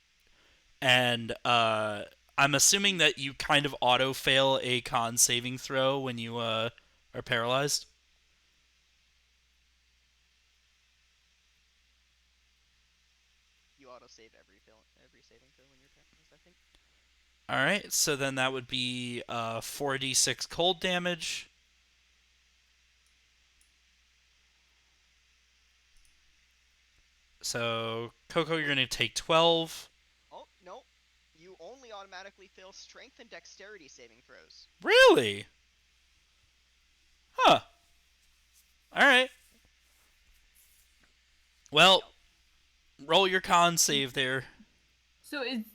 and I'm assuming that you kind of auto fail a con saving throw when you are paralyzed. You auto save every saving throw when you're paralyzed, I think. All right, so then that would be 4d6 cold damage. So Coco, you're gonna take 12. Oh no, you only automatically fail strength and dexterity saving throws. Really? Huh. All right. Well, roll your con save there. So it?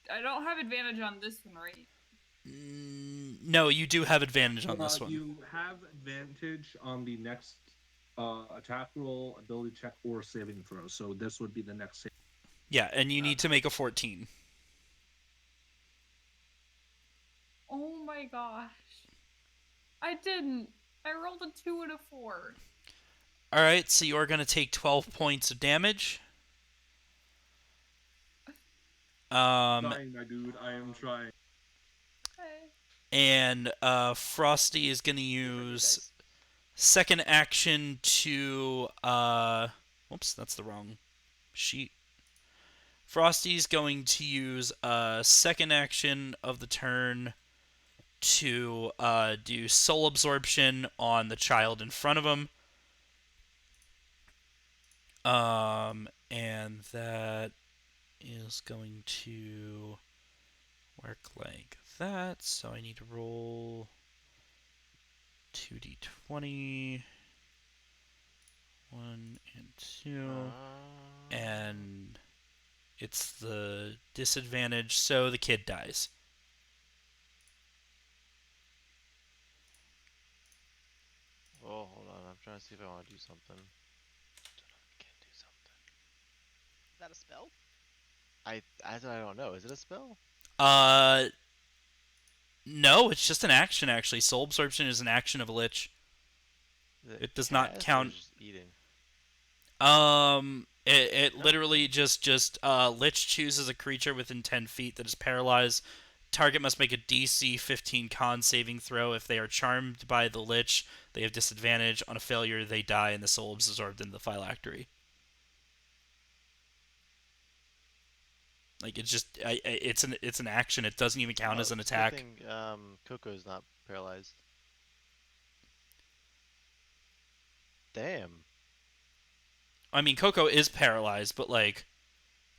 I don't have advantage on this one, right? No, you do have advantage on this one. You have advantage on the next attack roll, ability check, or saving throw. So this would be the next save. Yeah, and you need to make a 14. Oh my gosh. I didn't. I rolled a 2 and a 4. All right, so you are going to take 12 points of damage. Trying, my dude. I am trying. Okay. And Frosty is going to use second action to whoops, that's the wrong sheet. Frosty's going to use second action of the turn to do soul absorption on the child in front of him. And that is going to work like that. So I need to roll 2d20. 1 and 2. And it's the disadvantage, so the kid dies. Oh, hold on. I'm trying to see if I want to do something. I can't do something. Is that a spell? I don't know. Is it a spell? No, it's just an action, actually. Soul absorption is an action of a lich. It does not Cast or count. just eating. It literally just Lich chooses a creature within 10 feet that is paralyzed. Target must make a DC 15 con saving throw. If they are charmed by the Lich, they have disadvantage. On a failure, they die and the soul is absorbed into the phylactery. Like it's an action. It doesn't even count as an attack. Good thing, Coco's not paralyzed. Damn. I mean, Coco is paralyzed, but like,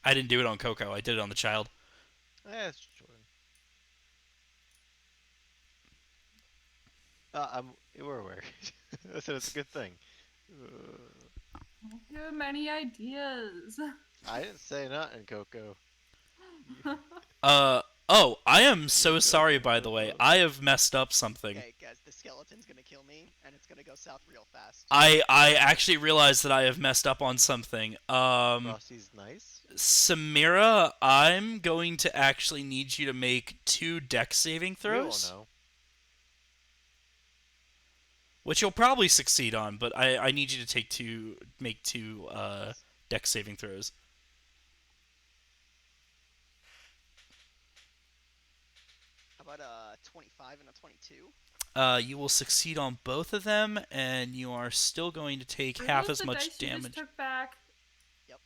I didn't do it on Coco. I did it on the child. It's Jordan. We're aware. I said it's a good thing. You have many ideas. I didn't say nothing, Coco. Oh, I am so sorry, by the way. I have messed up something. Okay, guys, the skeleton's gonna kill me, and it's gonna go south real fast. I actually realized that I have messed up on something. Frosty's nice. Samira, I'm going to actually need you to make 2 dex saving We won't throws. know. Which you'll probably succeed on, but I need you to make two dex saving throws. How about a 25 and a 22? You will succeed on both of them, and you are still going to take Are half those as the much dice you damage. just took back? Yep.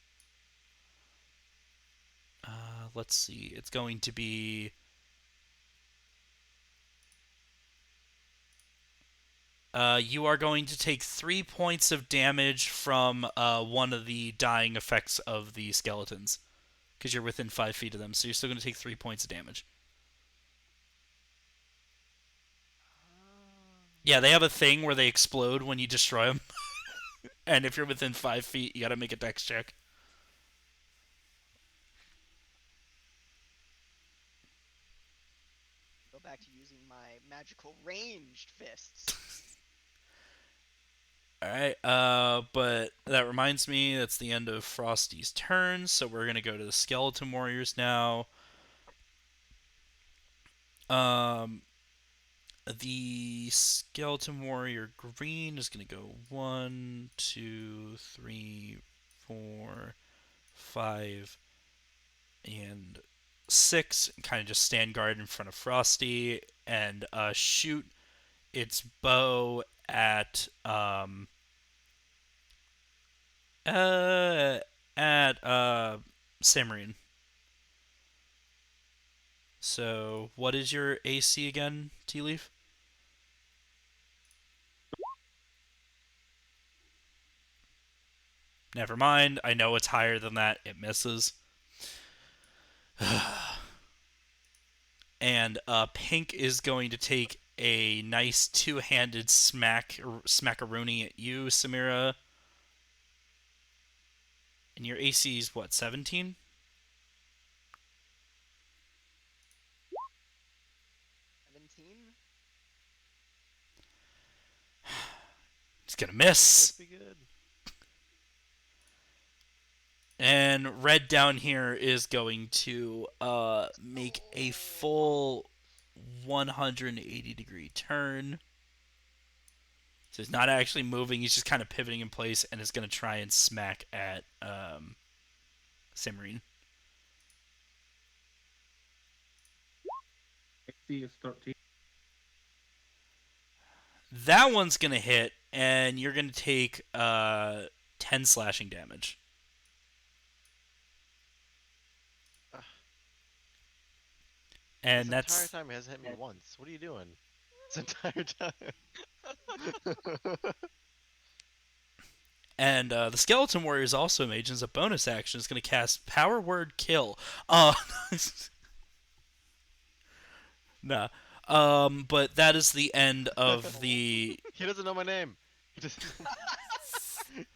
Let's see. It's going to be... you are going to take 3 points of damage from one of the dying effects of the skeletons. Because you're within 5 feet of them, so you're still going to take 3 points of damage. Yeah, they have a thing where they explode when you destroy them. And if you're within 5 feet, you gotta make a dex check. Go back to using my magical ranged fists. All right. But that reminds me, that's the end of Frosty's turn. So we're gonna go to the Skeleton Warriors now. Um, the Skeleton Warrior Green is gonna go 1, 2, 3, 4, 5, and 6. Kind of just stand guard in front of Frosty and shoot its bow uh at Samarian. So what is your AC again, Tea Leaf? Never mind. I know it's higher than that. It misses. And Pink is going to take a nice two-handed smackaroonie at you, Samira. And your AC is what, 17? 17. He's gonna Supposed miss. to be good. And Red down here is going to make a full 180-degree turn. So he's not actually moving. He's just kind of pivoting in place and is going to try and smack at Simrine. AC is 13. That one's going to hit, and you're going to take 10 slashing damage. And This entire that's time he hasn't hit me once. What are you doing? This entire time. and the Skeleton Warrior is also a mage, and as a bonus action, is going to cast Power Word Kill. Nah. But that is the end of the He doesn't know my name. He doesn't know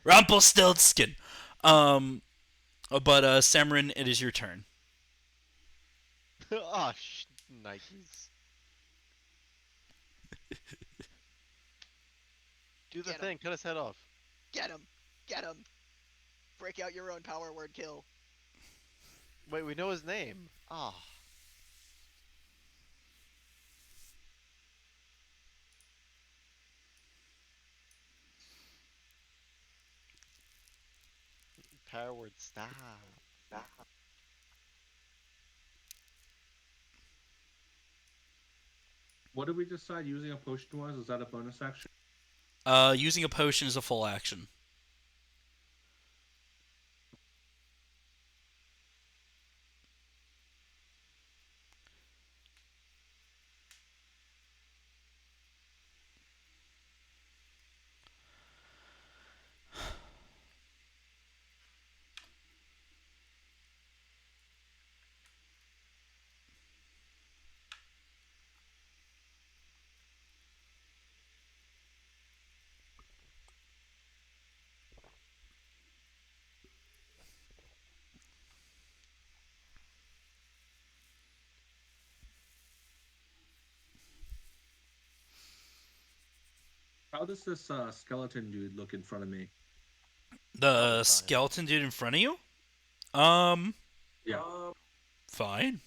Rumpelstiltskin. But Samrin, it is your turn. oh, Nikes. Do the Get 'em. thing. Cut his head off. Get him! Get him! Break out your own power word kill. Wait, we know his name. Ah. Power word. Stop. What did we decide using a potion was? Is that a bonus action? Using a potion is a full action. How does this skeleton dude look in front of me? The Probably fine. skeleton dude in front of you? Um, Yeah. fine.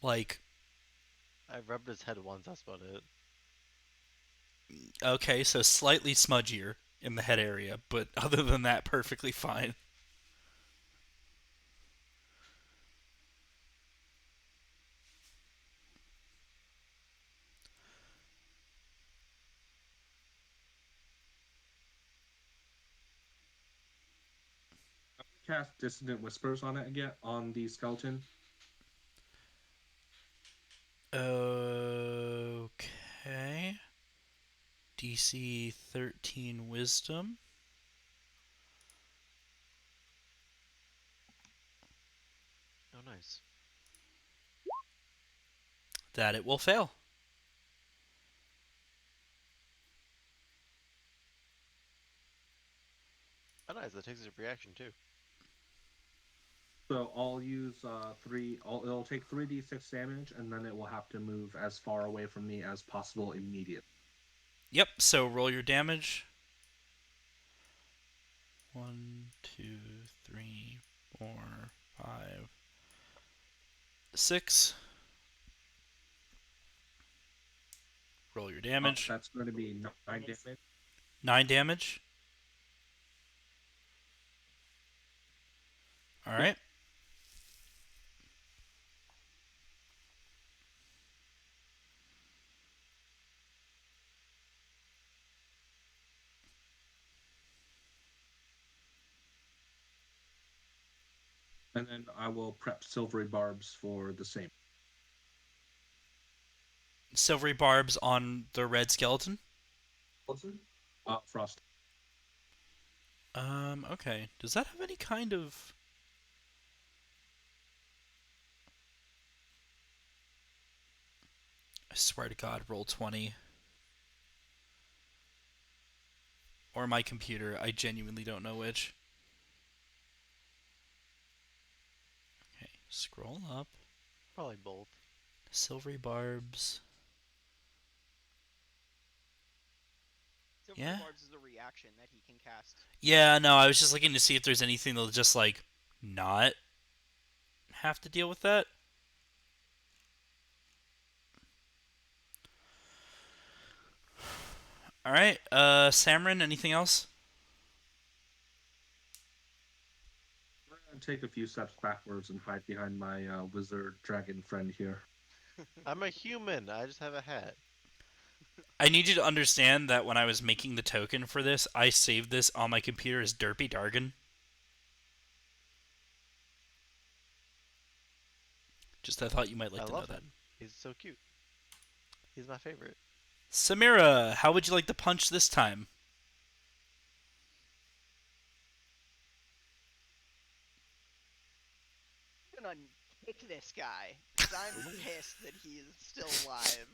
Like, I rubbed his head once. That's about it. okay, so slightly smudgier in the head area, but other than that, perfectly fine. Cast Dissonant Whispers on it again on the skeleton. Okay. DC 13 Wisdom. Oh, nice. That it will fail. Oh, nice. That takes his reaction too. So I'll use three. It'll take 3d6 damage, and then it will have to move as far away from me as possible immediately. Yep. So roll your damage. 1, 2, 3, 4, 5, 6. Roll your damage. That's going to be 9 damage. 9 damage. All right. And then I will prep silvery barbs for the same. Silvery barbs on the red skeleton. Frost. Okay. Does that have any kind of... I swear to God, roll 20. Or my computer. I genuinely don't know which. Okay, scroll up. Probably both. Silvery barbs. Silver Yeah. Barbs is a reaction that he can cast. Yeah, no, I was just looking to see if there's anything that'll just, like, not have to deal with that. Alright, Samrin, anything else? I'm going to take a few steps backwards and hide behind my wizard dragon friend here. I'm a human. I just have a hat. I need you to understand that when I was making the token for this, I saved this on my computer as Derpy Dargan. Just I thought you might like I to know love that. him. He's so cute. He's my favorite. Samira, how would you like to punch this time? I'm gonna kick this guy, because I'm pissed that he is still alive.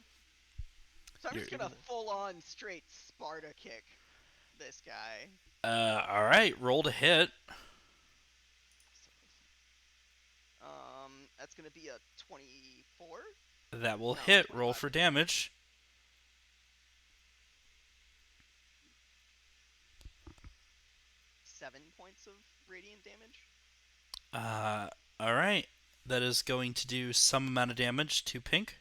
So I'm just You're- gonna full-on straight Sparta kick this guy. Alright, roll to hit. That's gonna be a 24? That will No, hit. Roll 25. for damage. Seven points of radiant damage. Alright. That is going to do some amount of damage to Pink.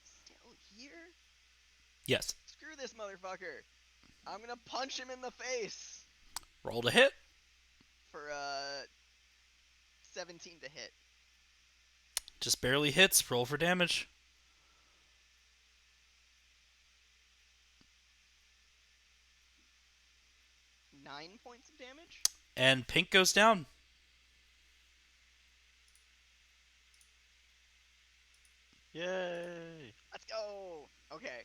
Still here? Yes. Screw this motherfucker. I'm gonna punch him in the face Roll to hit. for 17 to hit. Just barely hits. Roll for damage. 9 points of damage. And Pink goes down. Yay! Let's go. Okay.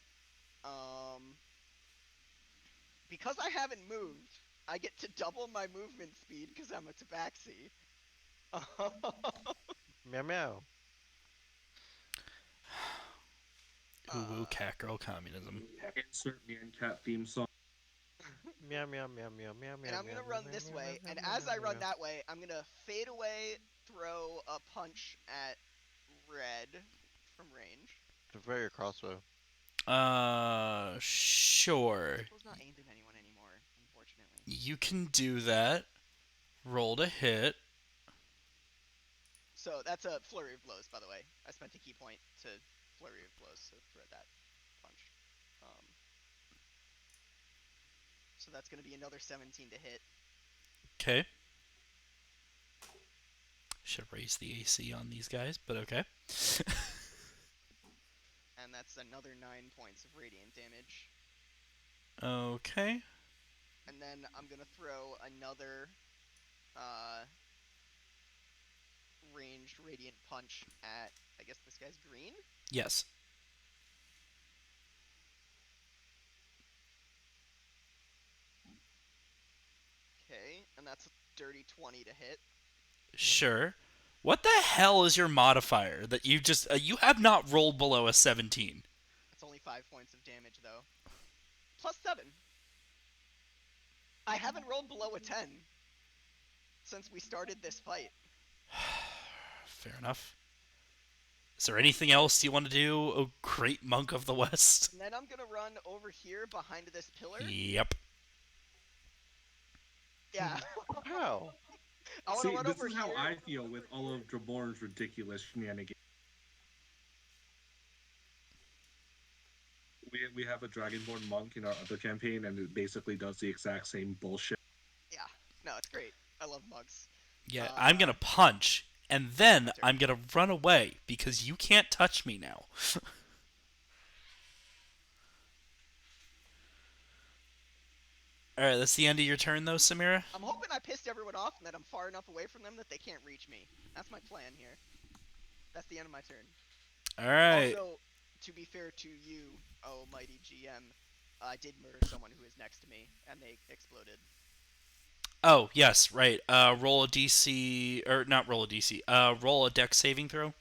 Because I haven't moved, I get to double my movement speed because I'm a tabaxi. Meow meow. Ooh, woo, cat girl communism. Insert Nyan Cat theme song. Meow meow meow meow meow meow. And I'm gonna meow, run meow, this meow, way, meow, and meow, as meow, I run meow. that way, I'm gonna fade away, throw a punch at red from range. Prepare your crossbow. Sure. It's not aimed at anyone anymore, unfortunately. You can do that. Roll to hit. So that's a flurry of blows, by the way. I spent a key point to flurry of blows to throw that punch. So that's gonna be another 17 to hit. Okay. Should raise the AC on these guys, but okay. And that's another 9 points of radiant damage. Okay. And then I'm gonna throw another ranged radiant punch at, I guess this guy's green? Yes. Okay, and that's a dirty 20 to hit. Sure. What the hell is your modifier that you just you have not rolled below a 17? That's only 5 points of damage though. Plus 7. I haven't rolled below a 10 since we started this fight. Fair enough. Is there anything else you want to do, oh great monk of the West? And then I'm gonna run over here behind this pillar. Yep. Yeah. How? I want See, to run this over is how here. I feel with all of Draborn's ridiculous shenanigans. We have a Dragonborn monk in our other campaign, and it basically does the exact same bullshit. Yeah. No, it's great. I love mugs. Yeah, I'm gonna punch, and then Sure. I'm gonna run away because you can't touch me now. All right, that's the end of your turn, though, Samira. I'm hoping I pissed everyone off and that I'm far enough away from them that they can't reach me. That's my plan here. That's the end of my turn. All right. Also, to be fair to you, oh mighty GM, I did murder someone who is next to me, and they exploded. Oh yes, right. Roll a DC, or not roll a DC. Roll a Dex saving throw,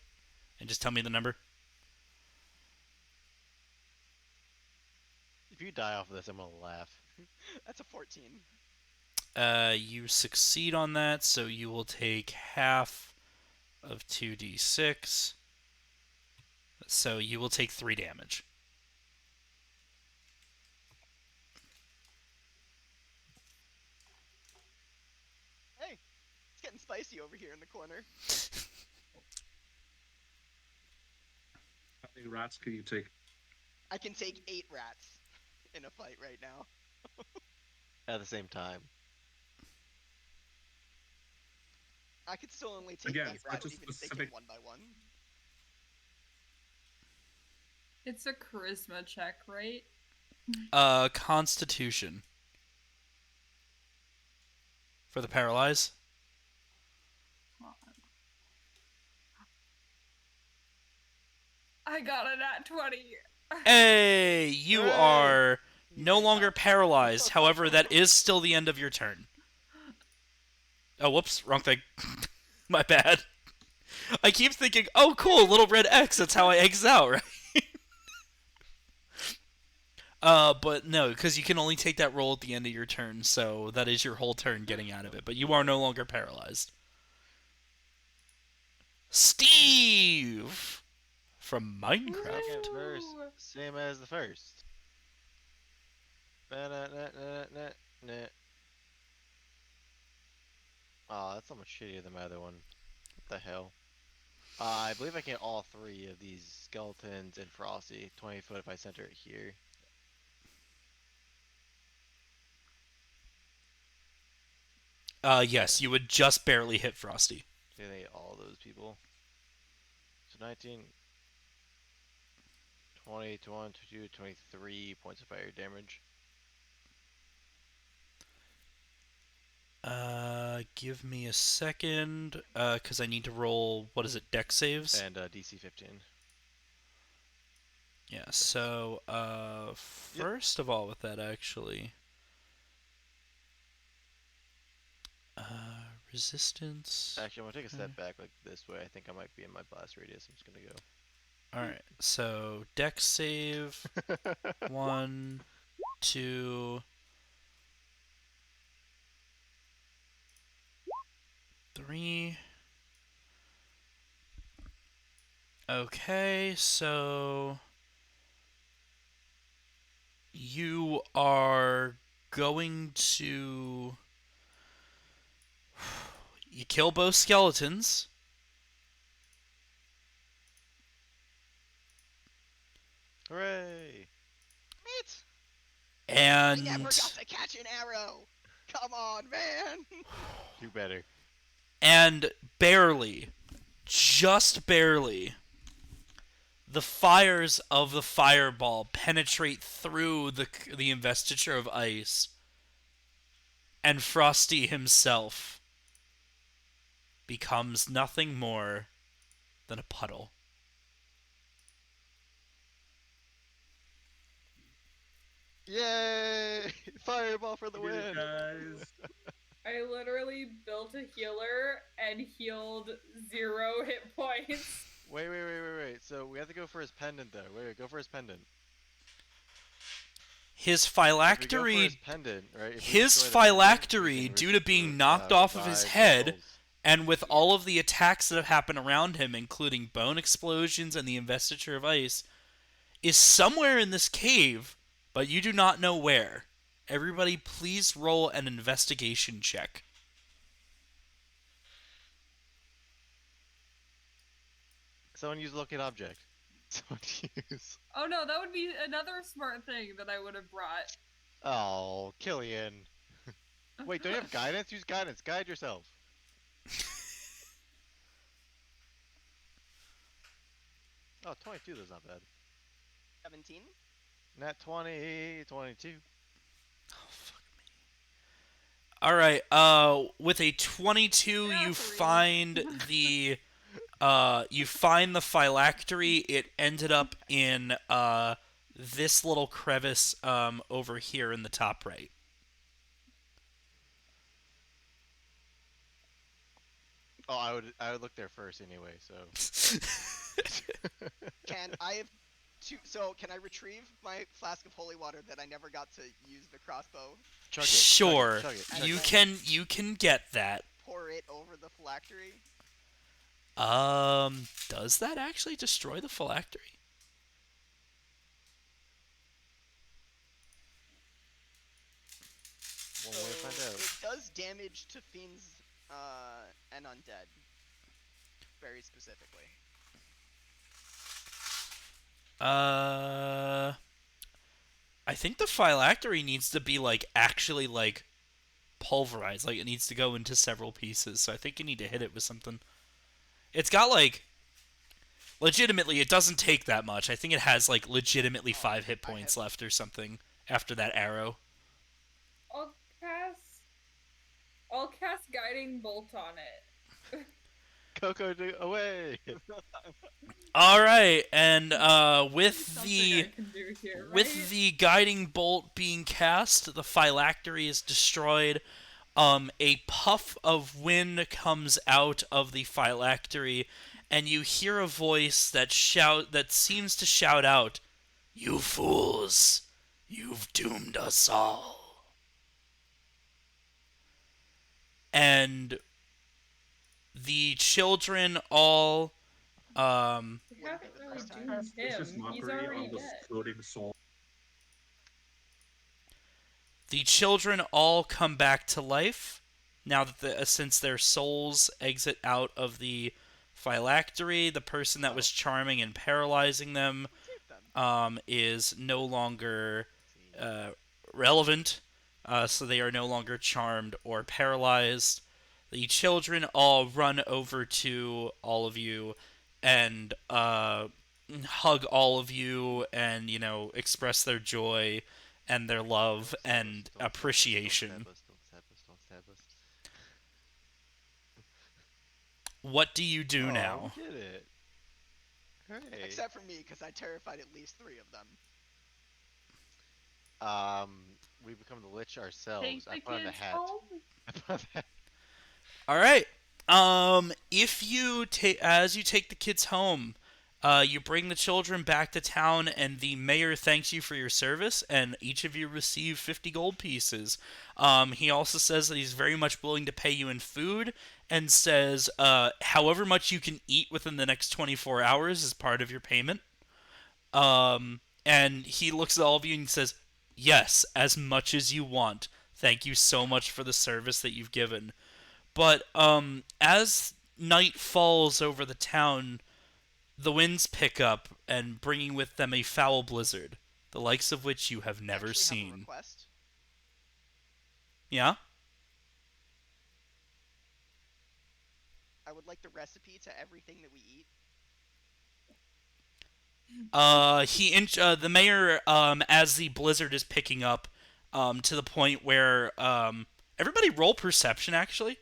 and just tell me the number. If you die off of this, I'm gonna laugh. That's a 14. You succeed on that, so you will take half of 2d6. So you will take 3 damage. Hey, it's getting spicy over here in the corner. How many rats can you take? I can take 8 rats in a fight right now. At the same time. I could still only take Again, 8 such rats a even if they specific- came one by one. It's a charisma check, right? Constitution. For the paralyze. I got a nat 20. Hey, you Hooray! are You no did longer something. paralyzed. However, that is still the end of your turn. Oh, whoops, wrong thing. My bad. I keep thinking, oh, cool, little red X. That's how I X out, right? But no, because you can only take that roll at the end of your turn, so that is your whole turn getting out of it. But you are no longer paralyzed. Steve from Minecraft. Second verse, same as the first. Ba-da-da-da-da-da. Oh, that's so much shittier than my other one. What the hell? I believe I can get all 3 of these skeletons and Frosty. 20 foot if I center it here. Yes, you would just barely hit Frosty. So I get all those people. So 19, 20, 21, 22, 23 points of fire damage. Give me a second, because I need to roll, what is it, Dex saves? And DC 15. Yeah, so, first of all with that, actually, resistance. Actually, I'm gonna take a step back like this way. I think I might be in my blast radius. I'm just gonna Alright, so, Dex save, go. 1, 2, 3. Okay, so you are going to you kill both skeletons. Hooray! Meat! I And never got to catch an arrow! Come on, man! Do better. and barely, just barely, the fires of the fireball penetrate through the investiture of ice, and Frosty himself becomes nothing more than a puddle. Yay! Fireball for the We did it, win! guys. I literally built a healer and healed 0 hit points. Wait. So we have to go for his pendant though. Wait, go for his pendant. His If we go for phylactery, his pendant, right? If we his destroy the pendant, we phylactery, can due to being knocked off of his revive the head, souls. and with all of the attacks that have happened around him, including bone explosions and the investiture of ice, is somewhere in this cave, but you do not know where. Everybody, please roll an investigation check. Someone use locate object. Someone use. Oh no, that would be another smart thing that I would have brought. Oh, Killian. Wait, don't you have guidance? Use guidance. Guide yourself. Oh, 22, that's not bad. 17. Nat 20, 22. All right. With a 22, you Catherine. find the phylactery. It ended up in this little crevice over here in the top right. Oh, I would look there first anyway, so. Can I have two? So can I retrieve my flask of holy water that I never got to use the crossbow? Chug it, Sure, chug it, chug it, And you then- can get that. Pour it over the phylactery. Does that actually destroy the phylactery? One way to find out. It does damage to fiends and undead. Very specifically. I think the phylactery needs to be actually pulverized. Like it needs to go into several pieces. So I think you need to hit it with something. It's got legitimately, it doesn't take that much. I think it has legitimately 5 hit points left or something after that arrow. I'll cast guiding bolt on it. Coco, away! All right, and with Something the I can do here, with right? the guiding bolt being cast, the phylactery is destroyed. A puff of wind comes out of the phylactery, and you hear a voice that seems to shout out, "You fools! You've doomed us all." And the children all We haven't really First time. doomed Suspicious him. He's mockery already on the dead. floating soul. the children all come back to life now that since their souls exit out of the phylactery. The person that was charming and paralyzing them Keep them. is no longer relevant, so they are no longer charmed or paralyzed. The children all run over to all of you and hug all of you and, express their joy and their love and appreciation. Don't stab us, don't stab us. What do you do Oh, now? we did it. Hooray. Except for me, because I terrified at least 3 of them. We become the lich ourselves. Take the I put on the kids hat. home. I put on the hat. All right. If you as you take the kids home, you bring the children back to town, and the mayor thanks you for your service, and each of you receive 50 gold pieces. He also says that he's very much willing to pay you in food, and says however much you can eat within the next 24 hours is part of your payment. And he looks at all of you and says, "Yes, as much as you want. Thank you so much for the service that you've given." But as night falls over the town, the winds pick up and bringing with them a foul blizzard, the likes of which you have never I actually have a seen. request. Yeah? I would like the recipe to everything that we eat. The mayor, as the blizzard is picking up, to the point where, everybody roll perception, actually.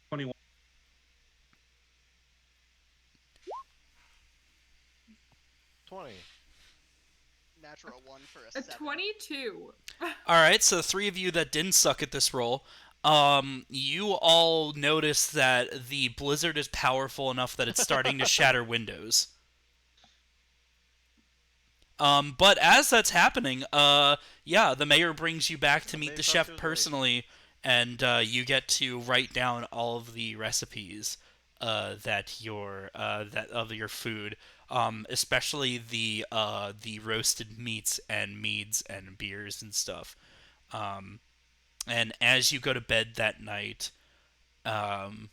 $21. 20. Natural 1 for a A 7. 22. Alright, so the 3 of you that didn't suck at this roll, you all notice that the blizzard is powerful enough that it's starting to shatter windows. But as that's happening, yeah, the mayor brings you back to meet the Mayor thought she chef was right. personally, and you get to write down all of the recipes that that of your food, especially the roasted meats and meads and beers and stuff. Um, and as you go to bed that night, um,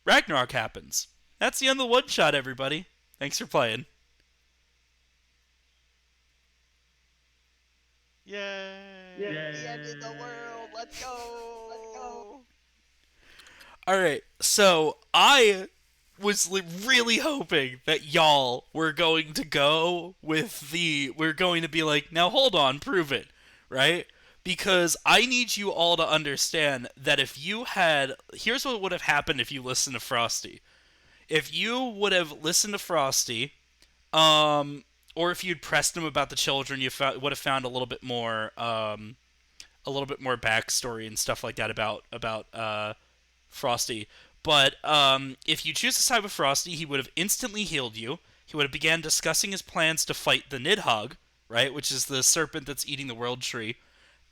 Ragnarok happens. That's the end of the one shot, everybody. Thanks for playing. Yay! The end of the world. Let's go. Let's go. All right, so I was really hoping that y'all were going to go with we're going to be like, now hold on, prove it, right? Because I need you all to understand that here's what would have happened if you listened to Frosty. If you would have listened to Frosty, or if you'd pressed him about the children, would have found a little bit more backstory and stuff like that about Frosty. But if you choose to side with Frosty, he would have instantly healed you. He would have began discussing his plans to fight the Nidhogg, right, which is the serpent that's eating the world tree.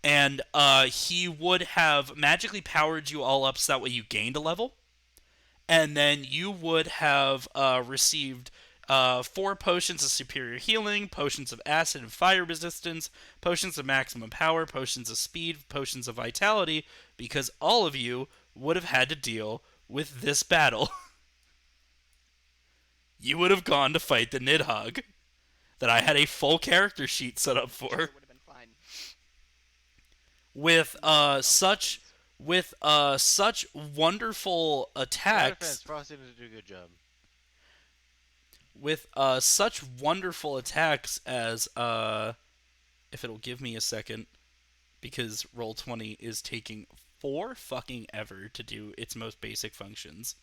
And he would have magically powered you all up so that way you gained a level. And then you would have received 4 potions of superior healing, potions of acid and fire resistance, potions of maximum power, potions of speed, potions of vitality, because all of you would have had to deal with this battle. You would have gone to fight the Nidhogg that I had a full character sheet set up Sure, for would have been fine. with No, such wonderful In our attacks. defense, Frosty didn't do a good job. With such wonderful attacks as if it'll give me a second, because Roll20 is taking for fucking ever to do its most basic functions.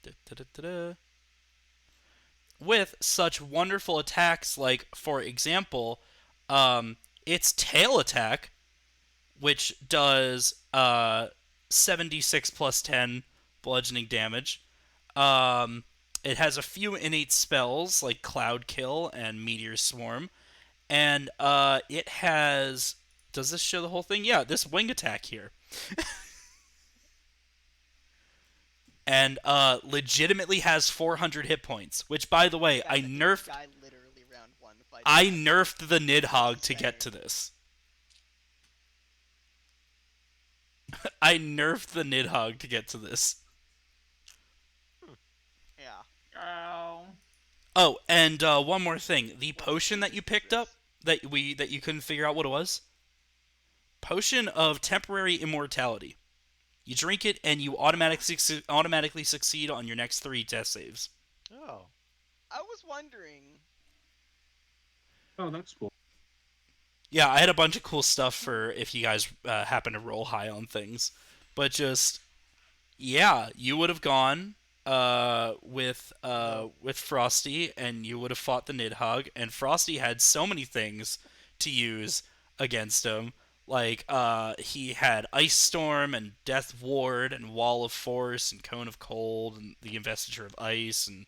Da-da-da-da-da. With such wonderful attacks, like for example, its tail attack, which does 76 plus 10 bludgeoning damage. It has a few innate spells like Cloud Kill and Meteor Swarm, and it has. Does this show the whole thing? Yeah, this wing attack here. And legitimately has 400 hit points, which, by the way, yeah, I this nerfed. guy literally round 1 fighting I that. nerfed the Nidhogg to Insane. get to this. I nerfed the Nidhogg to get to this. Yeah. Oh. Oh, and one more thing: the What potion that you is picked this? up that you couldn't figure out what it was. Potion of temporary immortality. You drink it and you automatically succeed on your next 3 death saves. Oh. I was wondering. Oh, that's cool. Yeah, I had a bunch of cool stuff for if you guys happen to roll high on things, but just yeah, you would have gone with Frosty, and you would have fought the Nidhogg, and Frosty had so many things to use against him. Like he had Ice Storm and Death Ward and Wall of Force and Cone of Cold and the Investiture of Ice and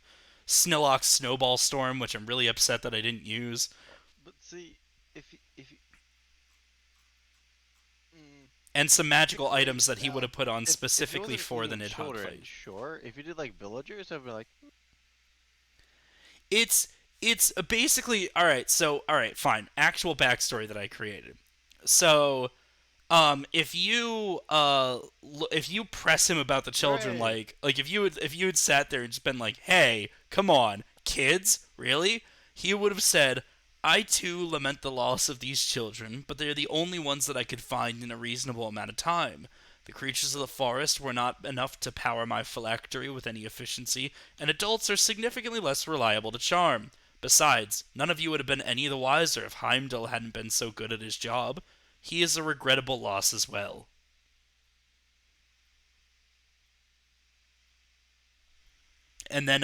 Snillock's Snowball Storm, which I'm really upset that I didn't use, But see, if Mm, and some magical Really? items that he Yeah. would have put on if specifically it wasn't for the eating Nidhogg children, fight. sure. If you did like villagers, I'd be like, It's basically all right, fine. Actual backstory that I created. So, if you press him about the children, Right. like if you had sat there and just been like, "Hey, come on, kids, really?" He would have said, "I too lament the loss of these children, but they're the only ones that I could find in a reasonable amount of time. The creatures of the forest were not enough to power my phylactery with any efficiency, and adults are significantly less reliable to charm. Besides, none of you would have been any the wiser if Heimdall hadn't been so good at his job. He is a regrettable loss as well." And then,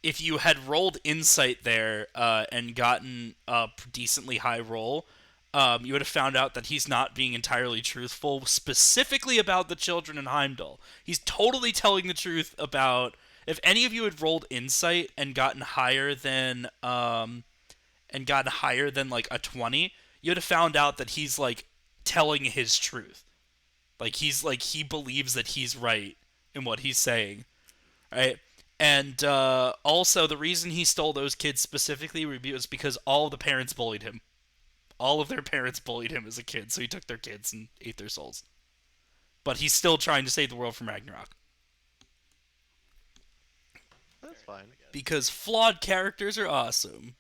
if you had rolled insight there and gotten a decently high roll, you would have found out that he's not being entirely truthful, specifically about the children in Heimdall. He's totally telling the truth about. If any of you had rolled insight and gotten higher than like a 20, you'd have found out that he's like telling his truth. Like he believes that he's right in what he's saying, right? And also, the reason he stole those kids specifically was because all of the parents bullied him. All of their parents bullied him as a kid, so he took their kids and ate their souls. But he's still trying to save the world from Ragnarok. That's fine. Because flawed characters are awesome.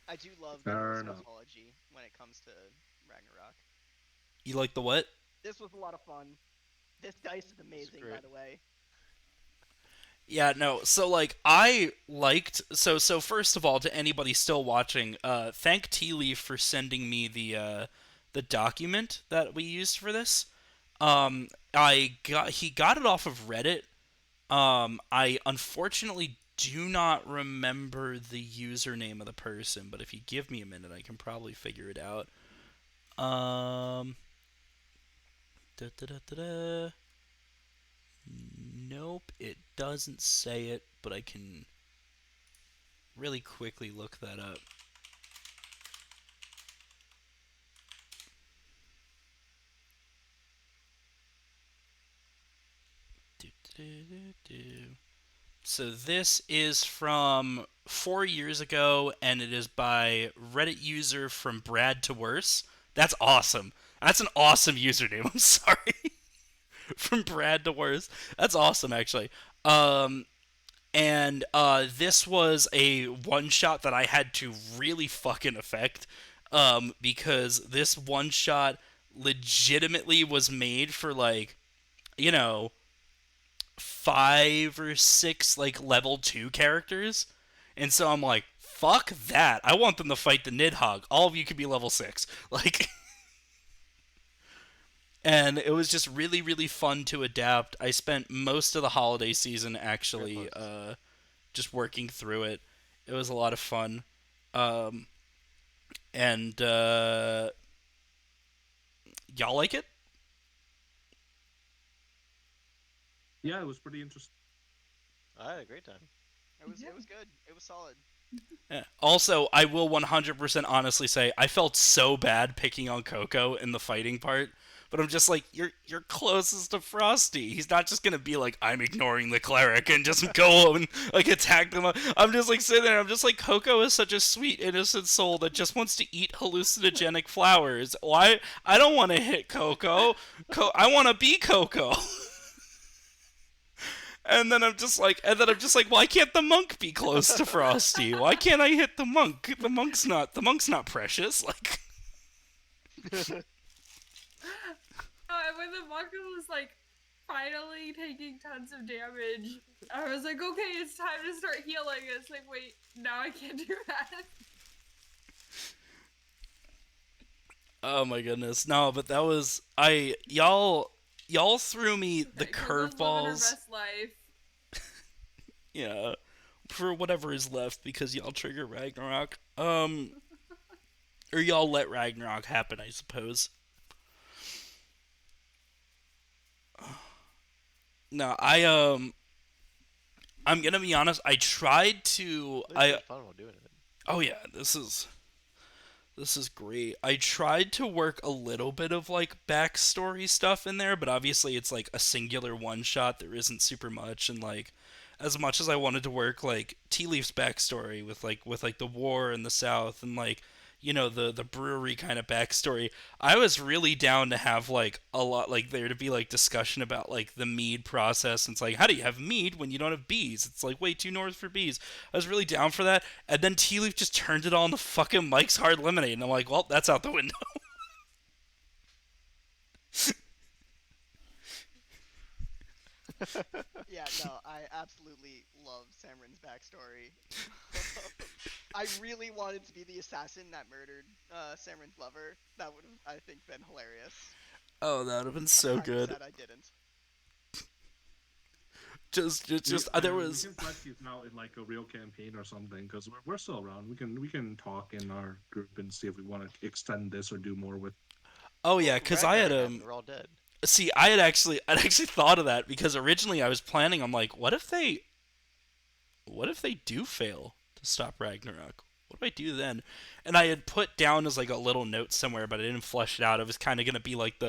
I do love the Fair Norse enough. mythology when it comes to Ragnarok. You like the what? This was a lot of fun. This dice is amazing, by great. the way. Yeah, no. So like I liked so first of all, to anybody still watching, thank Tea Leaf for sending me the document that we used for this. He got it off of Reddit. I unfortunately do not remember the username of the person, but if you give me a minute, I can probably figure it out. Da, da, da, da, da. Nope, it doesn't say it, but I can really quickly look that up. Do, do, do, do. So this is from 4 years ago, and it is by Reddit user from Brad to Worse. That's awesome. That's an awesome username. I'm sorry. From Brad to Worse. That's awesome, actually. And this was a one shot that I had to really fucking affect, because this one shot legitimately was made for like, you know, 5 or 6 like level 2 characters. And so I'm like, fuck that. I want them to fight the Nidhogg. All of you could be level 6. Like and it was just really really fun to adapt. I spent most of the holiday season actually just working through it. It was a lot of fun. Um and y'all like it? Yeah, it was pretty interesting. I had a great time. It was good. It was solid. Yeah. Also, I will 100% honestly say I felt so bad picking on Coco in the fighting part, but I'm just like, you're closest to Frosty. He's not just gonna be like, I'm ignoring the cleric and just go and like attack them. I'm just like sitting there. I'm just like, Coco is such a sweet innocent soul that just wants to eat hallucinogenic flowers. Why? I don't want to hit Coco. I want to be Coco. And then I'm just like, why can't the monk be close to Frosty? Why can't I hit the monk? The monk's not precious. Like, And when the monk was like finally taking tons of damage, I was like, okay, it's time to start healing. It's like, wait, now I can't do that. oh my goodness, no, but that was y'all threw me the Coco's living her curveballs. best life. Yeah, for whatever is left because y'all trigger Ragnarok. Or y'all let Ragnarok happen, I suppose. No, I'm gonna be honest. I tried to. We had fun while doing it. Oh yeah, this is great. I tried to work a little bit of like backstory stuff in there, but obviously it's like a singular one shot. There isn't super much, and like as much as I wanted to work like Tea Leaf's backstory with the war in the South and like the brewery kind of backstory, I was really down to have like a lot like there to be like discussion about like the mead process. And it's like, how do you have mead when you don't have bees? It's like way too north for bees. I was really down for that, and then Tea Leaf just turned it on to fucking Mike's Hard Lemonade, and I'm like, well, that's out the window. Yeah, no, I absolutely love Samrin's backstory. I really wanted to be the assassin that murdered Samrin's lover. That would have, I think, been hilarious. Oh, that would have been I'm so kinda good. sad I didn't. There We was. can flesh these out in like a real campaign or something because we're still around. We can talk in our group and see if we want to extend this or do more with. Oh yeah, because I had Ragnarok happened, we're all dead. see, I'd actually thought of that because originally I was planning. I'm like, what if they do fail to stop Ragnarok? What do I do then? And I had put down as like a little note somewhere, but I didn't flesh it out. It was kind of gonna be like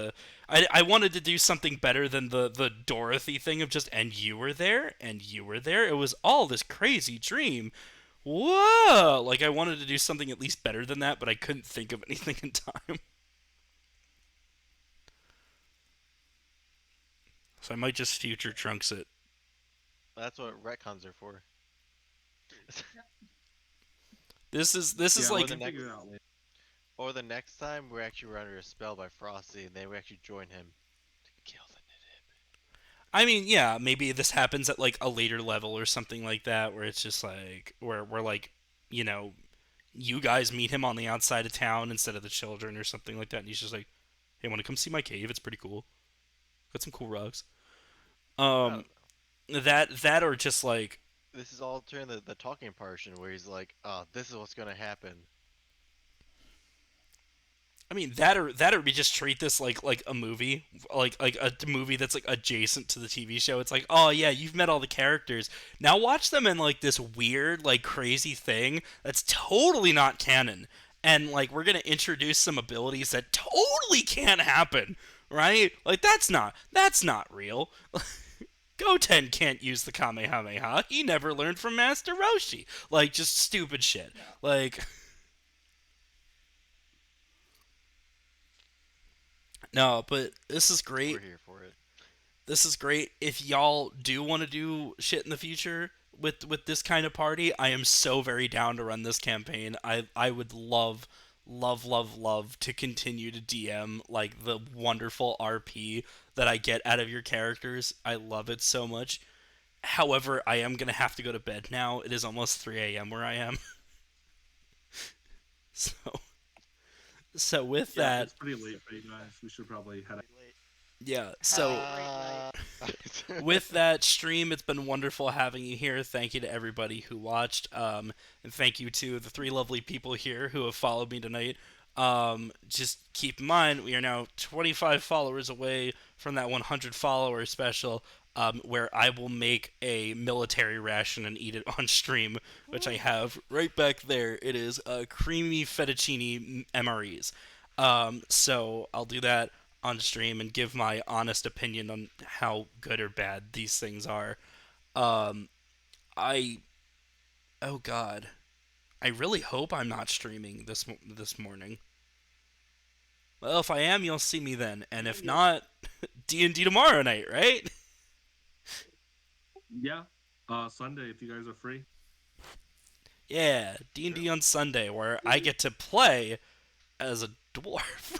I wanted to do something better than the Dorothy thing of just and you were there and you were there. It was all this crazy dream. Whoa! Like I wanted to do something at least better than that, but I couldn't think of anything in time. So I might just future trunks it. That's what retcons are for. This is Yeah, like we can figure it out later. Or the next time we're actually under a spell by Frosty, and then we actually join him to kill the Nidhib. I mean, yeah, maybe this happens at like a later level or something like that, where it's just like where we're like, you know, you guys meet him on the outside of town instead of the children or something like that, and he's just like, "Hey, want to come see my cave? It's pretty cool. Got some cool rugs." I don't That or just like, This is all during the talking portion where he's like, "Oh, this is what's gonna happen." I mean, that or we just treat this like a movie, like a movie that's like adjacent to the TV show. It's like, oh yeah, you've met all the characters. Now watch them in like this weird, like crazy thing that's totally not canon, and like we're gonna introduce some abilities that totally can't happen, right? Like that's not real. Goten can't use the Kamehameha. He never learned from Master Roshi. Like just stupid shit. Like. No, but this is great. We're here for it. This is great. If y'all do want to do shit in the future with this kind of party, I am so very down to run this campaign. I would love to continue to DM like the wonderful RP that I get out of your characters. I love it so much. However, I am gonna have to go to bed now. It is almost 3 a.m. where I am. so so with Yeah, that, it's pretty late for you guys. We should probably head out. Pretty late. yeah. Have So. a great night. With that stream, it's been wonderful having you here. Thank you to everybody who watched, and thank you to the three lovely people here who have followed me tonight. Just keep in mind, we are now 25 followers away from that 100 follower special, where I will make a military ration and eat it on stream, which I have right back there. It is creamy fettuccine MREs. So I'll do that on stream and give my honest opinion on how good or bad these things are. Um, I oh god, I really hope I'm not streaming this morning. Well, if I am, you'll see me then, and if not, D&D tomorrow night, right? Yeah, Sunday if you guys are free. Yeah, D&D on Sunday, where I get to play as a dwarf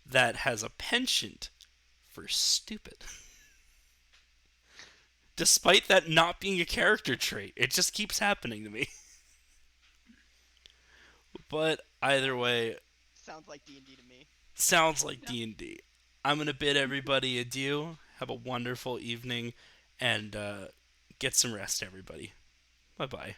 that has a penchant for stupid. Despite that not being a character trait, it just keeps happening to me. But either way, Sounds like D&D to me. sounds like D&D. I'm going to bid everybody adieu. Have a wonderful evening, and get some rest, everybody. Bye-bye.